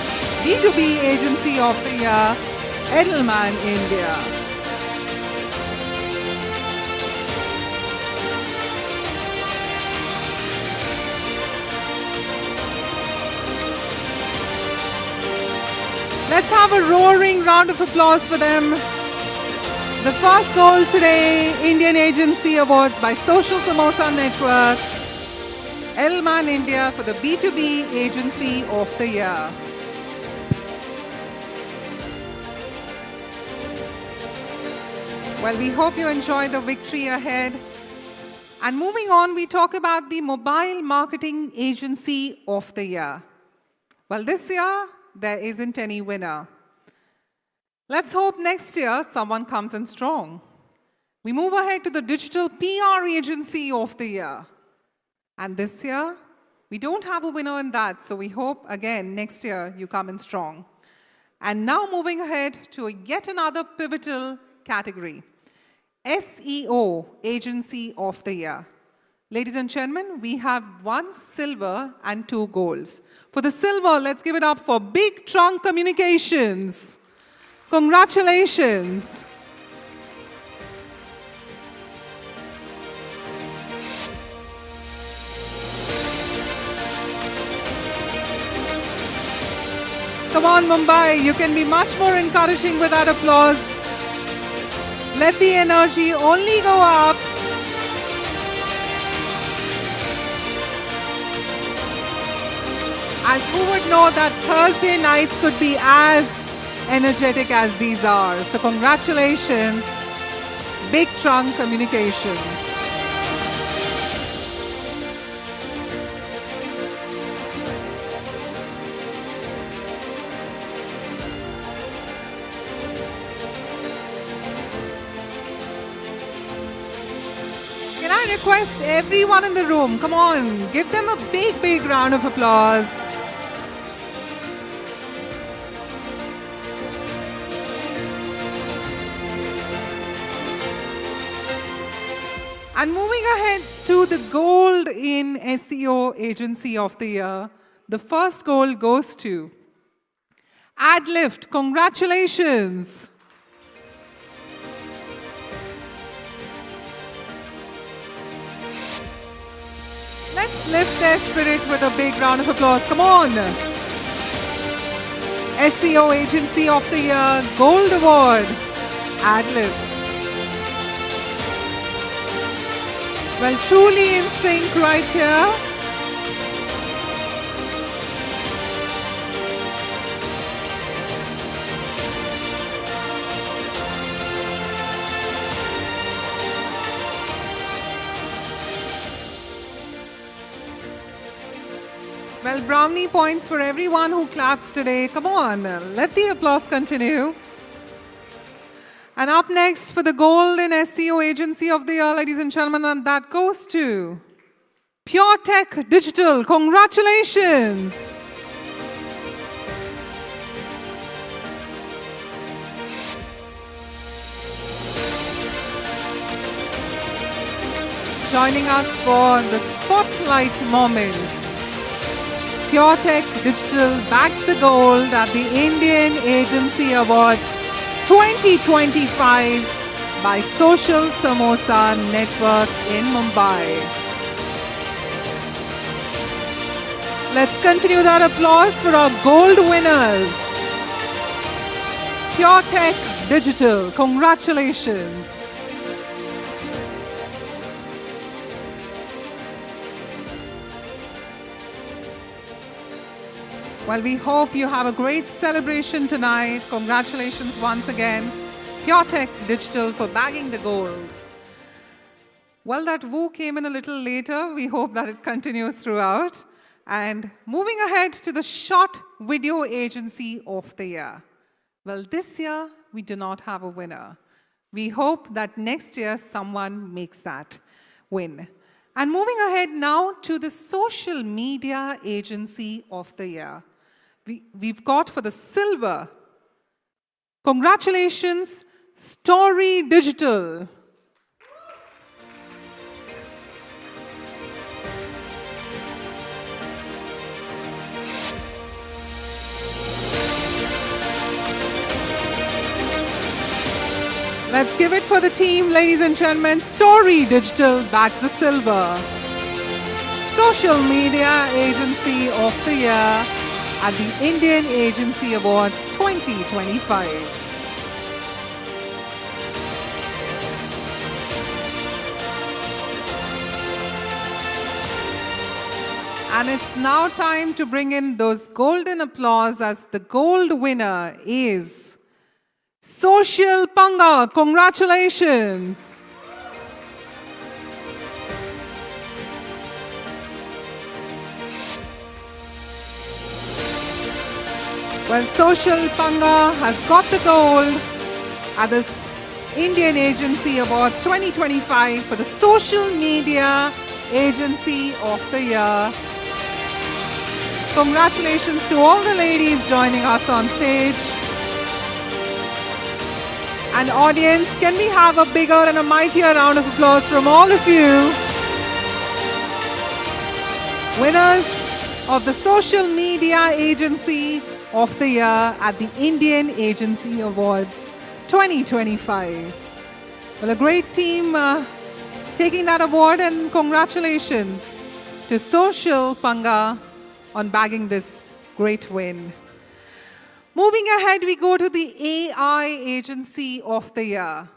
B2B Agency of the Year, Edelman India. Let's have a roaring round of applause for them. The first gold today, Indian Agency Awards by Social Samosa Network, Edelman India for the B2B Agency of the Year. Well, we hope you enjoy the victory ahead. And moving on, we talk about the Mobile Marketing Agency of the Year. Well, this year, there isn't any winner. Let's hope next year someone comes in strong. We move ahead to the Digital PR Agency of the Year. And this year, we don't have a winner in that, so we hope, again, next year you come in strong. And now moving ahead to yet another pivotal category, SEO Agency of the Year. Ladies and gentlemen, we have 1 silver and 2 golds. For the silver, let's give it up for Big Trunk Communications. Congratulations. Come on, Mumbai, you can be much more encouraging with that applause. Let the energy only go up. As who would know that Thursday nights could be as energetic as these are. So congratulations, Big Trunk Communications. Can I request everyone in the room, come on, give them a big, big round of applause. And moving ahead to the gold in SEO Agency of the Year, the first gold goes to AdLift. Congratulations. Let's lift their spirit with a big round of applause. Come on. SEO Agency of the Year, Gold Award, AdLift. Well, truly in sync right here. Well, brownie points for everyone who claps today. Come on, let the applause continue. And up next for the Golden SEO Agency of the Year, ladies and gentlemen, and that goes to Pure Tech Digital. Congratulations. Joining us for the spotlight moment, Pure Tech Digital bags the gold at the Indian Agency Awards 2025 by Social Samosa Network in Mumbai. Let's continue that applause for our gold winners. Pure Tech Digital, congratulations. Well, we hope you have a great celebration tonight. Congratulations once again, PureTech Digital, for bagging the gold. Well, that woo came in a little later. We hope that it continues throughout. And moving ahead to the Short Video Agency of the Year. Well, this year, we do not have a winner. We hope that next year, someone makes that win. And moving ahead now to the Social Media Agency of the Year. We've got for the silver, congratulations, Story Digital. Let's give it for the team, ladies and gentlemen. Story Digital bags the silver. Social Media Agency of the Year at the Indian Agency Awards 2025. And it's now time to bring in those golden applause as the gold winner is Social Panga. Congratulations. Well, Social Panga has got the gold at the Indian Agency Awards 2025 for the Social Media Agency of the Year. Congratulations to all the ladies joining us on stage. And audience, can we have a bigger and a mightier round of applause from all of you? Winners of the Social Media Agency of the Year at the Indian Agency Awards 2025. Well, a great team taking that award, and congratulations to Social Panga on bagging this great win. Moving ahead, we go to the AI Agency of the Year.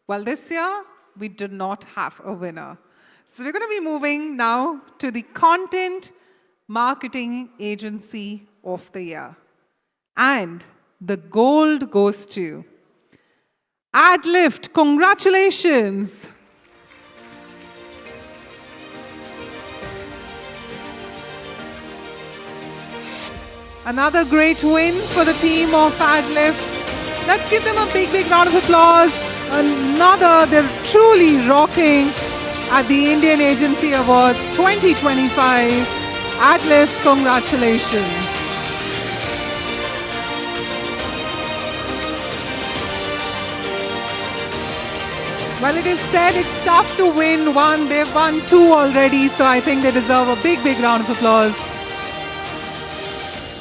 Well, this year, we did not have a winner. So we're going to be moving now to the Content Marketing Agency of the Year. And the gold goes to AdLift. Congratulations. Another great win for the team of AdLift. Let's give them a big, big round of applause. They're truly rocking at the Indian Agency Awards 2025. AdLift, congratulations. Well, it is said it's tough to win one. They've won two already, so I think they deserve a big, big round of applause.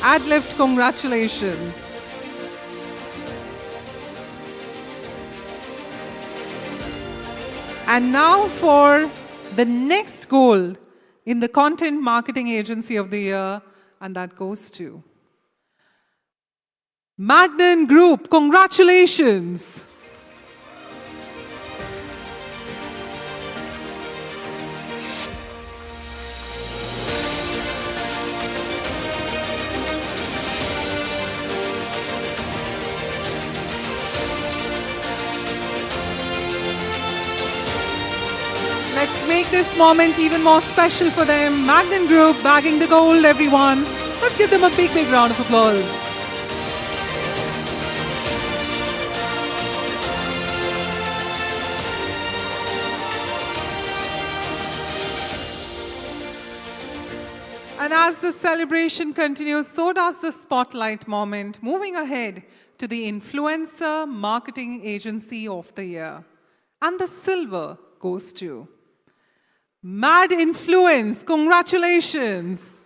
AdLift, congratulations. And now for the next goal in the Content Marketing Agency of the Year, and that goes to Magnan Group. Congratulations. Let's make this moment even more special for them. Magnan Group bagging the gold, everyone. Let's give them a big, big round of applause. And as the celebration continues, so does the spotlight moment. Moving ahead to the Influencer Marketing Agency of the Year. And the silver goes to Mad Influence. Congratulations.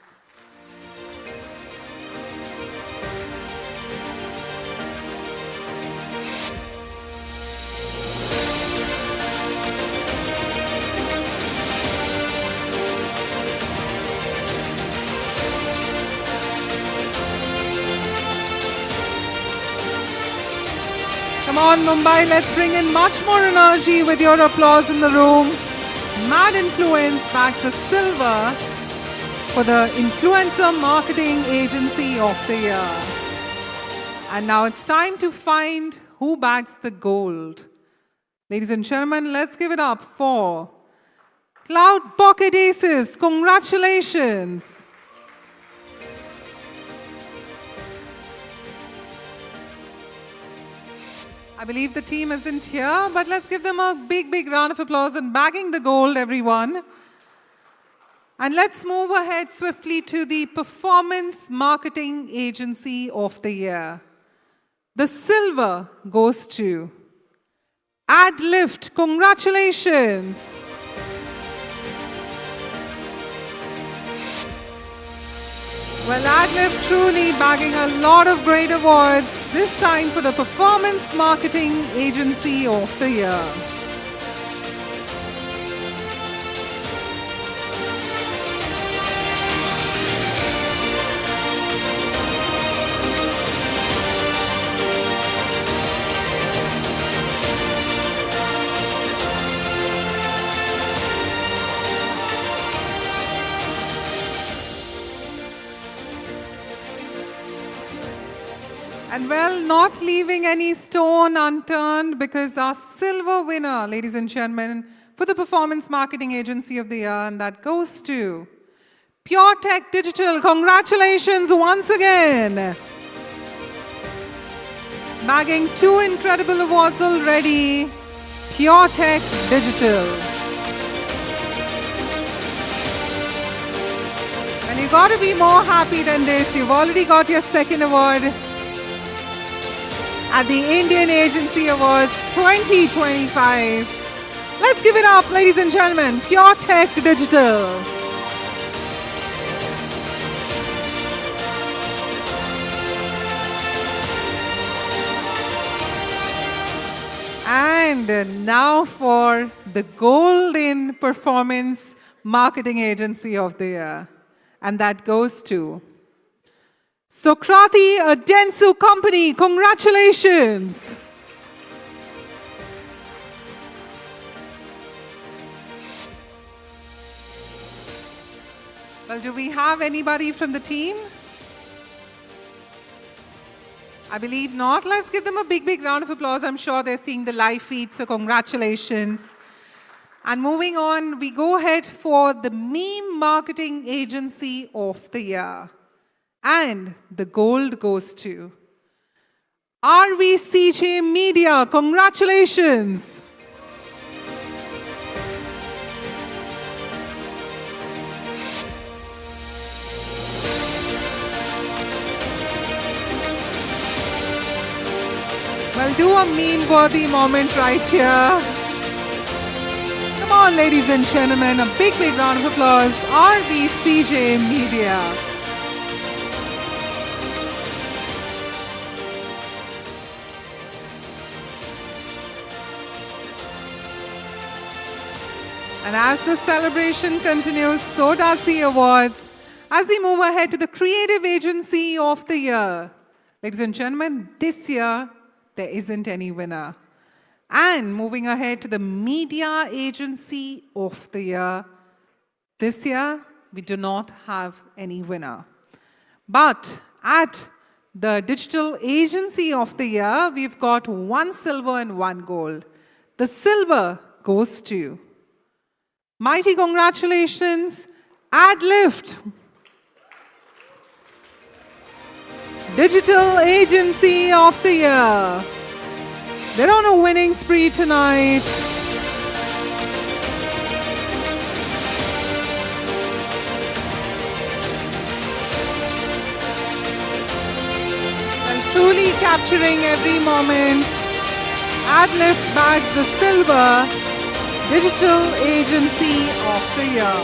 Come on, Mumbai, let's bring in much more energy with your applause in the room. Mad Influence bags a silver for the Influencer Marketing Agency of the Year. And now it's time to find who bags the gold. Ladies and gentlemen, let's give it up for Cloud Pocket Aces. Congratulations. I believe the team isn't here, but let's give them a big, big round of applause and bagging the gold, everyone. And let's move ahead swiftly to the Performance Marketing Agency of the Year. The silver goes to AdLift. Congratulations. Well, AdLift truly bagging a lot of great awards, this time for the Performance Marketing Agency of the Year. And well, not leaving any stone unturned, because our silver winner, ladies and gentlemen, for the Performance Marketing Agency of the Year, and that goes to Pure Tech Digital. Congratulations once again. Bagging 2 incredible awards already, Pure Tech Digital. And you got to be more happy than this. You've already got your second award at the Indian Agency Awards 2025. Let's give it up, ladies and gentlemen, Pure Tech Digital. And now for the Golden Performance Marketing Agency of the Year. And that goes to Sokrati, a Dentsu company. Congratulations. Well, do we have anybody from the team? I believe not. Let's give them a big, big round of applause. I'm sure they're seeing the live feed, so congratulations. And moving on, we go ahead for the Meme Marketing Agency of the Year. And the gold goes to RVCJ Media. Congratulations. Well, do a meme-worthy moment right here. Come on, ladies and gentlemen, a big, big round of applause. RVCJ Media. And as the celebration continues, so does the awards. As we move ahead to the Creative Agency of the Year. Ladies and gentlemen, this year, there isn't any winner. And moving ahead to the Media Agency of the Year. This year, we do not have any winner. But at the Digital Agency of the Year, we've got 1 silver and 1 gold. The silver goes to mighty congratulations, AdLift. Digital Agency of the Year. They're on a winning spree tonight. And truly capturing every moment. AdLift bags the silver Digital Agency of the Year.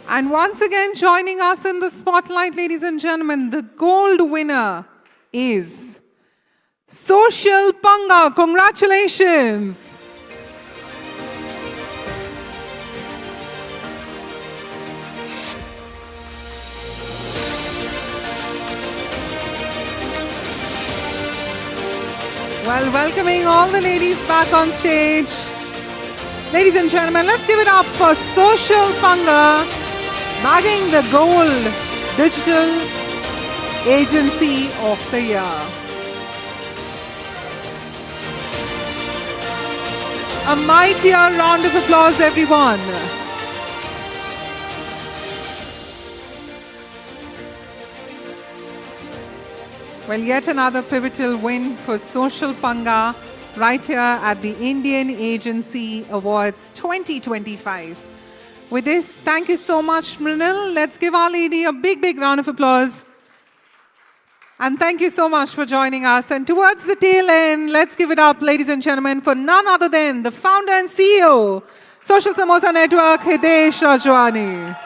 And once again, joining us in the spotlight, ladies and gentlemen, the gold winner is Social Panga. Congratulations. Well, welcoming all the ladies back on stage. Ladies and gentlemen, let's give it up for Social Panga, bagging the Gold Digital Agency of the Year. A mightier round of applause, everyone. Well, yet another pivotal win for Social Panga right here at the Indian Agency Awards 2025. With this, thank you so much, Mrinal. Let's give our lady a big, big round of applause. And thank you so much for joining us. And towards the tail end, let's give it up, ladies and gentlemen, for none other than the founder and CEO, Social Samosa Network, Hitesh Rajwani.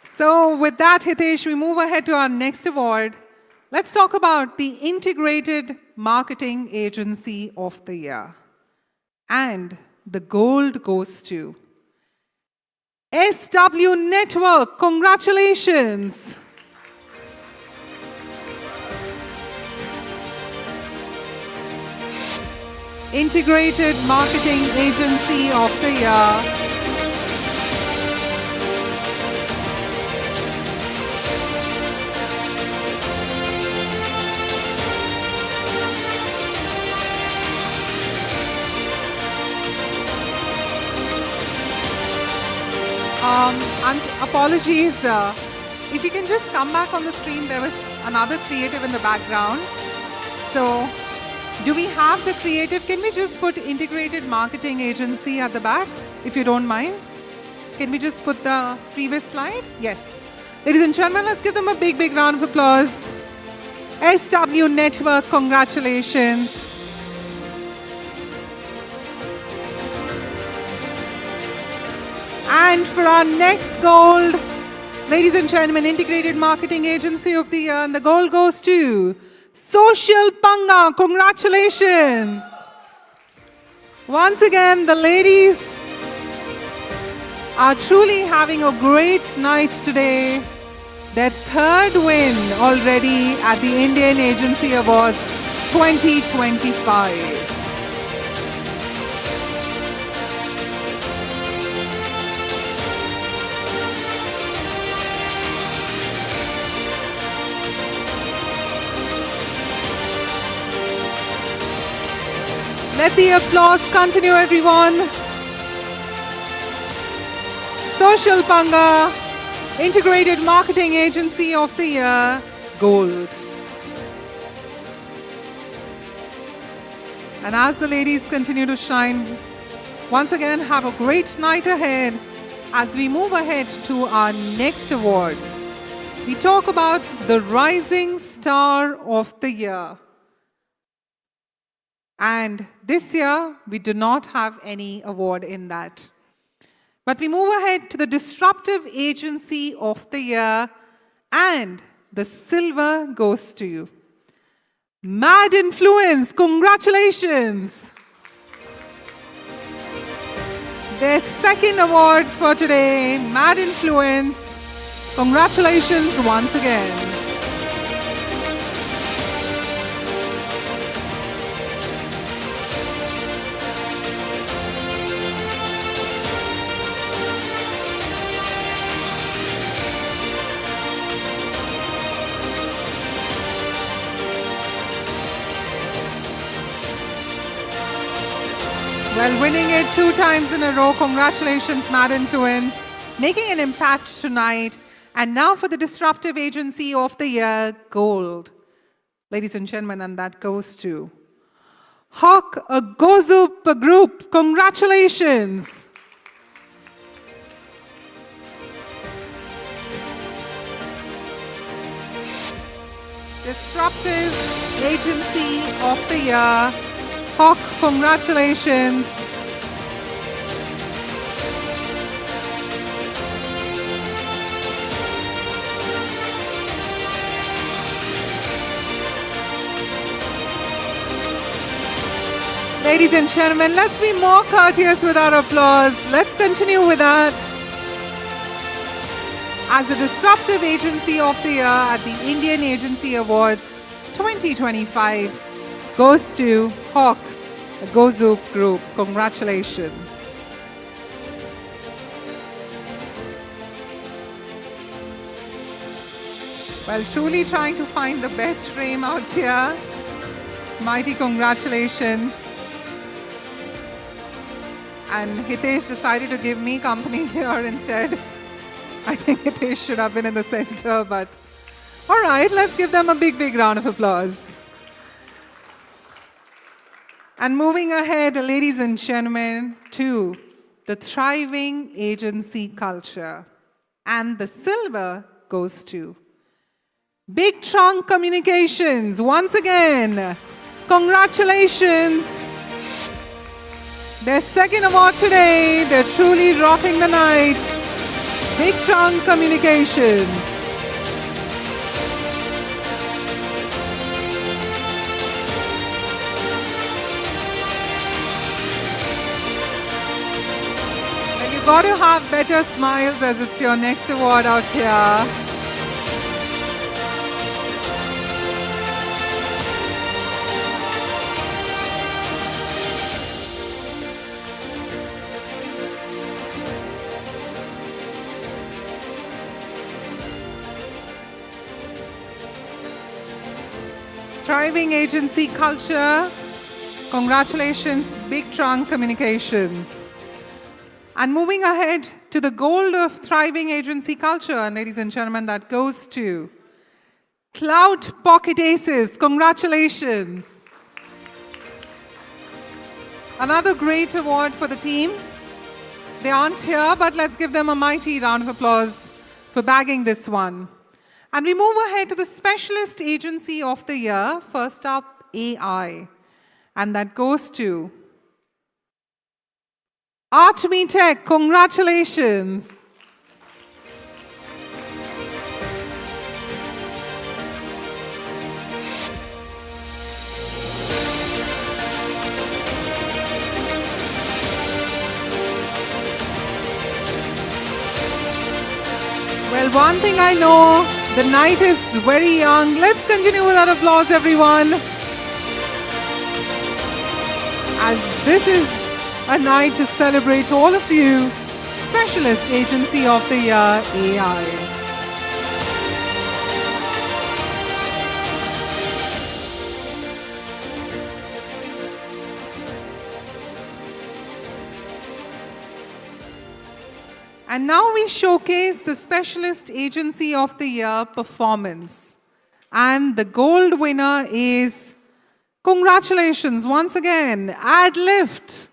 So with that, Hitesh, we move ahead to our next award. Let's talk about the Integrated Marketing Agency of the Year. And the gold goes to SW Network. Congratulations. Integrated Marketing Agency of the Year. Apologies. If you can just come back on the screen, there was another creative in the background. So, do we have the creative? Can we just put Integrated Marketing Agency at the back, if you don't mind? Can we just put the previous slide? Yes. Ladies and gentlemen, let's give them a big, big round of applause. SW Network, congratulations. And for our next gold, ladies and gentlemen, Integrated Marketing Agency of the Year, and the gold goes to Social Panga. Congratulations. Once again, the ladies are truly having a great night today. Their third win already at the Indian Agency Awards 2025. Let the applause continue, everyone. Social Panga, Integrated Marketing Agency of the Year, Gold. And as the ladies continue to shine, once again, have a great night ahead as we move ahead to our next award. We talk about the Rising Star of the Year. And this year, we do not have any award in that. But we move ahead to the Disruptive Agency of the Year, and the silver goes to you. Mad Influence, congratulations. Their second award for today, Mad Influence. Congratulations once again. Well, winning it 2 times in a row. Congratulations, Mad Influence. Making an impact tonight. And now for the Disruptive Agency of the Year, Gold. Ladies and gentlemen, and that goes to Hawk Gozup Group. Congratulations. Disruptive Agency of the Year, Hawk, congratulations. Ladies and gentlemen, let's be more courteous with our applause. Let's continue with that. As a Disruptive Agency of the Year at the Indian Agency Awards 2025 goes to Hawk, the GoZoop Group. Congratulations. Well, truly trying to find the best frame out here. Mighty congratulations. And Hitesh decided to give me company here instead. I think Hitesh should have been in the center, but all right, let's give them a big, big round of applause. And moving ahead, ladies and gentlemen, to the thriving agency culture. And the silver goes to Big Trunk Communications. Once again, congratulations. Their second award today. They're truly rocking the night. Big Trunk Communications. And you've got to have better smiles as it's your next award out here. Thriving agency culture. Congratulations, Big Trunk Communications. And moving ahead to the gold of thriving agency culture, and ladies and gentlemen, that goes to Cloud Pocket Aces. Congratulations. Another great award for the team. They aren't here, but let's give them a mighty round of applause for bagging this one. And we move ahead to the Specialist Agency of the Year. First up, AI. And that goes to Artme Tech. Congratulations. Well, one thing I know, the night is very young. Let's continue with that applause, everyone. As this is a night to celebrate all of you, Specialist Agency of the Year, AI. And now we showcase the Specialist Agency of the Year performance. And the gold winner is, congratulations once again, AdLift.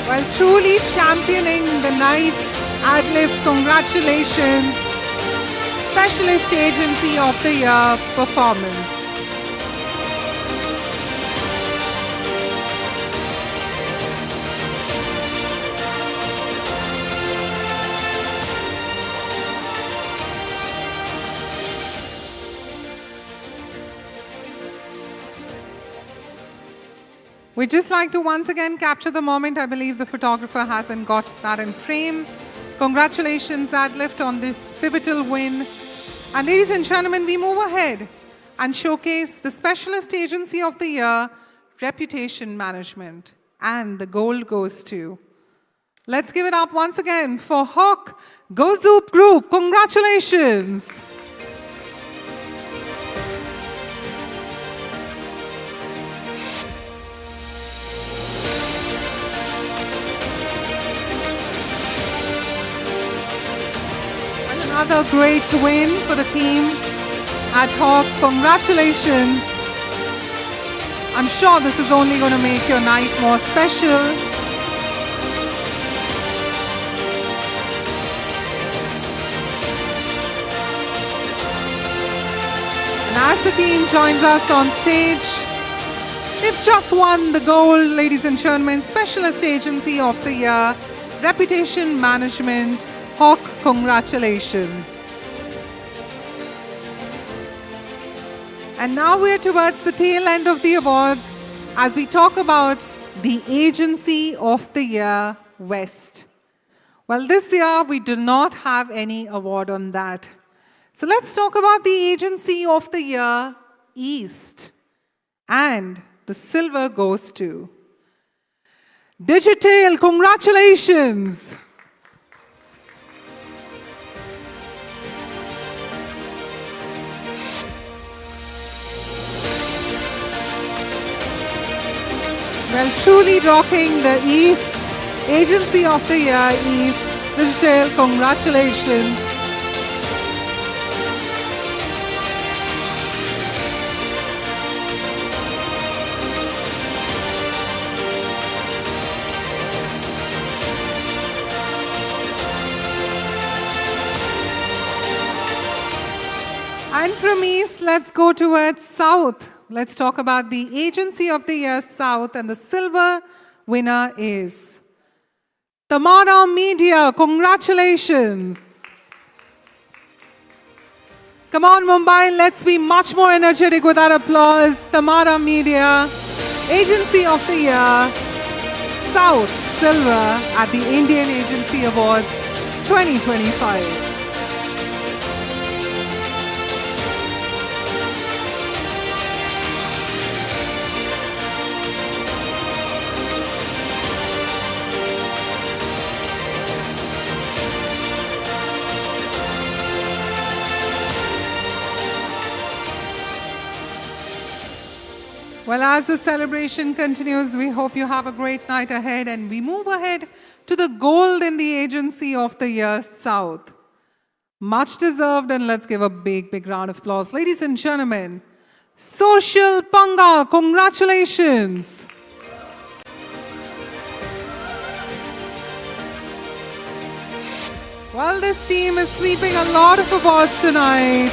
Well, truly championing the night, AdLift, congratulations. Specialist Agency of the Year performance. We'd just like to once again capture the moment. I believe the photographer hasn't got that in frame. Congratulations, AdLift, on this pivotal win. And ladies and gentlemen, we move ahead and showcase the Specialist Agency of the Year, Reputation Management. And the gold goes to, let's give it up once again for Hawk GoZoop Group. Congratulations. Another great win for the team at Hawk. Congratulations. I'm sure this is only going to make your night more special. And as the team joins us on stage, they've just won the gold, ladies and gentlemen, Specialist Agency of the Year, Reputation Management. Hawk, congratulations. And now we're towards the tail end of the awards as we talk about the Agency of the Year West. Well, this year we do not have any award on that. So let's talk about the Agency of the Year East. And the silver goes to Digital. Congratulations! Well, truly rocking the East, Agency of the Year East, Digital, congratulations. And from East, let's go towards South. Let's talk about the Agency of the Year South, and the silver winner is Tamara Media. Congratulations. Come on, Mumbai, let's be much more energetic with our applause. Tamara Media, Agency of the Year South, silver at the Indian Agency Awards 2025. Well, as the celebration continues, we hope you have a great night ahead, and we move ahead to the gold in the Agency of the Year South. Much deserved, and let's give a big, big round of applause. Ladies and gentlemen, Social Panga, congratulations. Well, this team is sweeping a lot of awards tonight.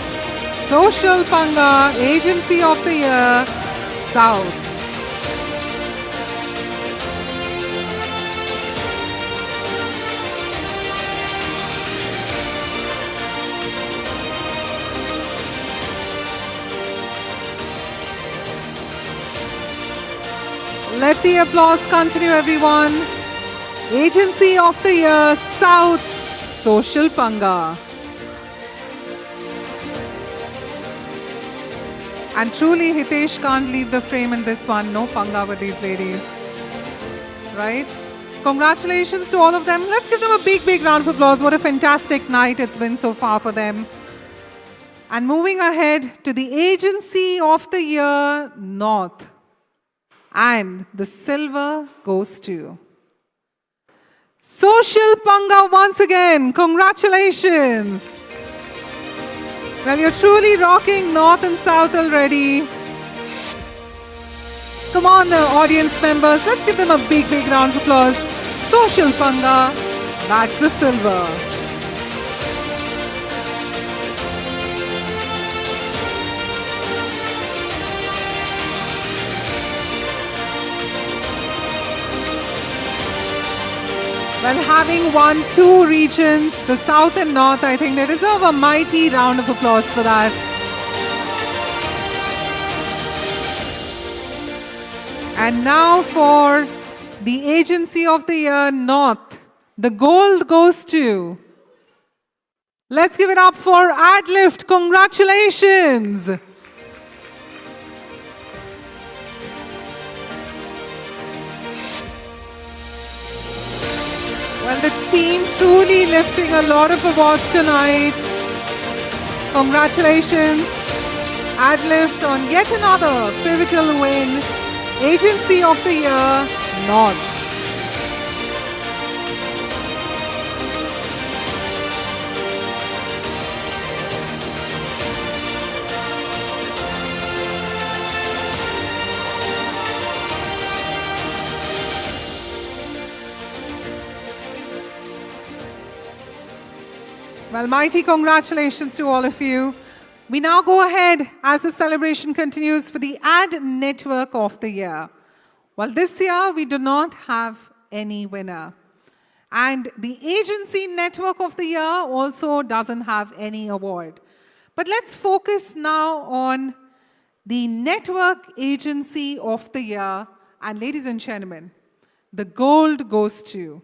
Social Panga, Agency of the Year South. Let the applause continue, everyone. Agency of the Year South, Social Panga. And truly, Hitesh can't leave the frame in this one. No panga with these ladies. Right? Congratulations to all of them. Let's give them a big, big round of applause. What a fantastic night it's been so far for them. And moving ahead to the Agency of the Year North. And the silver goes to Social Panga once again. Congratulations. Well, you're truly rocking North and South already. Come on, the audience members, let's give them a big, big round of applause. Social Panga, that's the silver. Well, having won 2 regions, the South and North, I think they deserve a mighty round of applause for that. And now for the Agency of the Year North, the gold goes to, let's give it up for Adlift. Congratulations. Well, the team truly lifting a lot of awards tonight. Congratulations, Adlift, on yet another pivotal win. Agency of the Year North. Well, mighty congratulations to all of you. We now go ahead as the celebration continues for the Ad Network of the Year. Well, this year we do not have any winner. And the Agency Network of the Year also doesn't have any award. But let's focus now on the Network Agency of the Year. And ladies and gentlemen, the gold goes to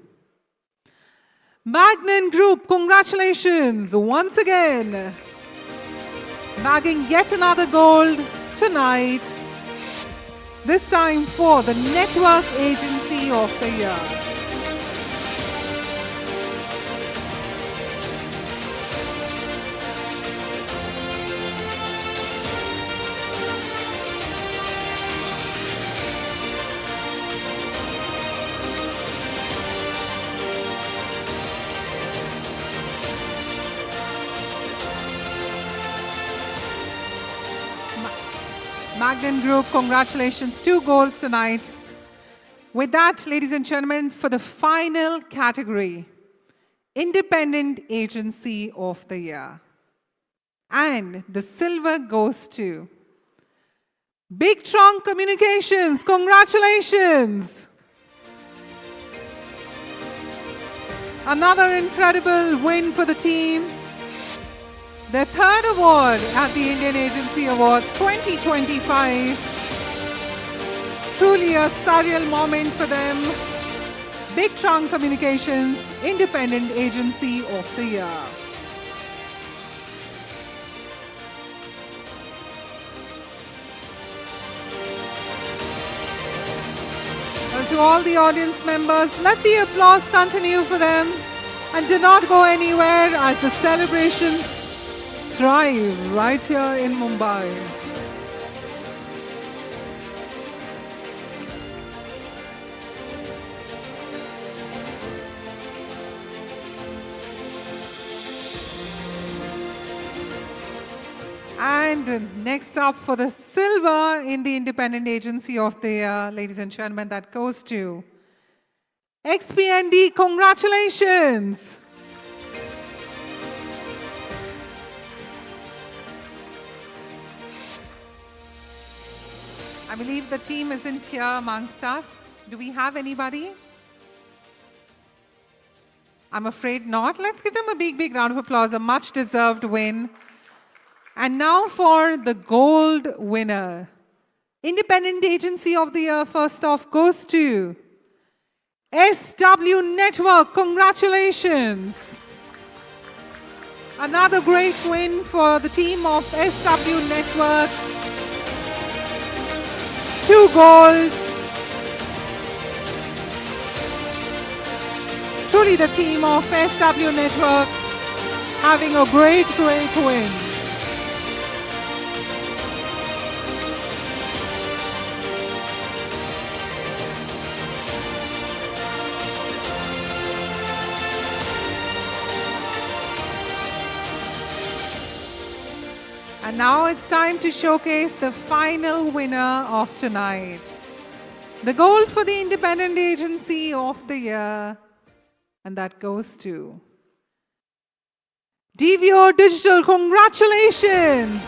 Magnan Group. Congratulations once again, bagging yet another gold tonight, this time for the Network Agency of the Year. Magnan Group, congratulations, 2 golds tonight. With that, ladies and gentlemen, for the final category, Independent Agency of the Year. And the silver goes to Big Trunk Communications. Congratulations. Another incredible win for the team. Their 3rd award at the Indian Agency Awards 2025. Truly a surreal moment for them. Big Trunk Communications, Independent Agency of the Year. Well, to all the audience members, let the applause continue for them and do not go anywhere as the celebrations thrive right here in Mumbai. And next up for the silver in the Independent Agency of the Year, ladies and gentlemen, that goes to XP&D. Congratulations. I believe the team isn't here amongst us. Do we have anybody? I'm afraid not. Let's give them a big, big round of applause. A much-deserved win. And now for the gold winner. Independent Agency of the Year, first off, goes to SW Network. Congratulations. Another great win for the team of SW Network. 2 golds. Truly the team of SW Network having a great, great win. And now it's time to showcase the final winner of tonight. The gold for the Independent Agency of the Year. And that goes to DVO Digital. Congratulations.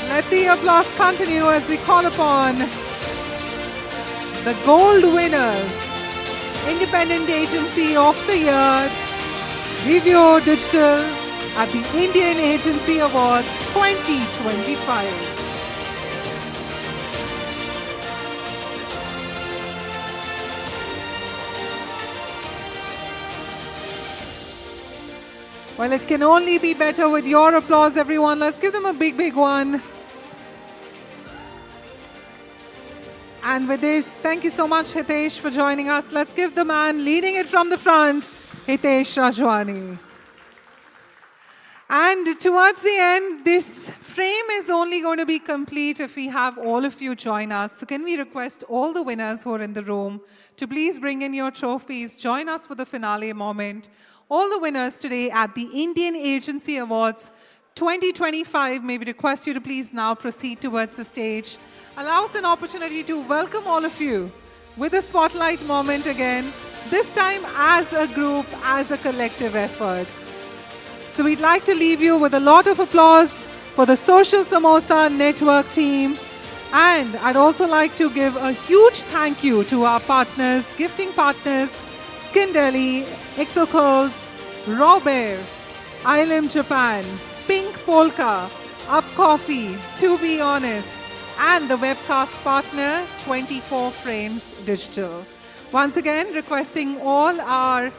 Let the applause continue as we call upon the gold winners. Independent Agency of the Year, DVO Digital at the Indian Agency Awards 2025. Well, it can only be better with your applause, everyone. Let's give them a big, big one. And with this, thank you so much, Hitesh, for joining us. Let's give the man leading it from the front, Hitesh Rajwani. And towards the end, this frame is only going to be complete if we have all of you join us. So can we request all the winners who are in the room to please bring in your trophies, join us for the finale moment. All the winners today at the Indian Agency Awards 2025, may we request you to please now proceed towards the stage. Allow us an opportunity to welcome all of you with a spotlight moment again, this time as a group, as a collective effort. So we'd like to leave you with a lot of applause for the Social Samosa Network team. And I'd also like to give a huge thank you to our partners, gifting partners, Skin Delhi, Exocurls, Raw Bear, Island Japan, Pink Polka, Up Coffee, To Be Honest, and the webcast partner 24 Frames Digital. Once again, requesting all our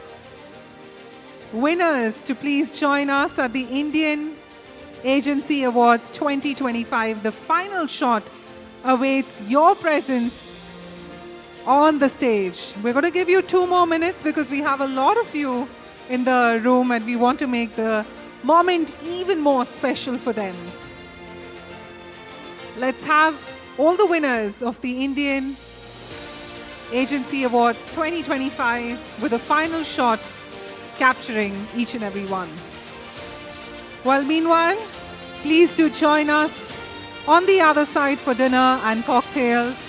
winners to please join us at the Indian Agency Awards 2025. The final shot awaits your presence on the stage. We're going to give you 2 more minutes because we have a lot of you in the room and we want to make the moment even more special for them. Let's have all the winners of the Indian Agency Awards 2025 with a final shot capturing each and every one. Well, meanwhile, please do join us on the other side for dinner and cocktails.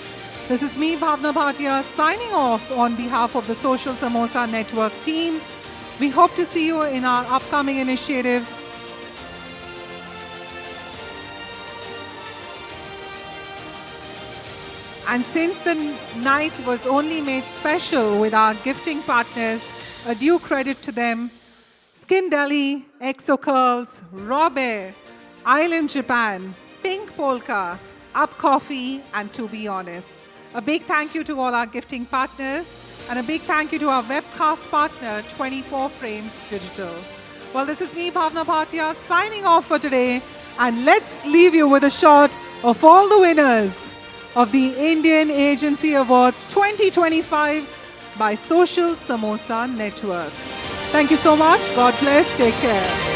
This is me, Bhavna Bhatia, signing off on behalf of the Social Samosa Network team. We hope to see you in our upcoming initiatives. And since the night was only made special with our gifting partners, a due credit to them, Skin Delhi, Exocurls, Raw Bear, Island Japan, Pink Polka, Up Coffee, and To Be Honest. A big thank you to all our gifting partners, and a big thank you to our webcast partner, 24 Frames Digital. Well, this is me, Bhavna Bhatia, signing off for today, and let's leave you with a shot of all the winners of the Indian Agency Awards 2025 by Social Samosa Network. Thank you so much. God bless. Take care.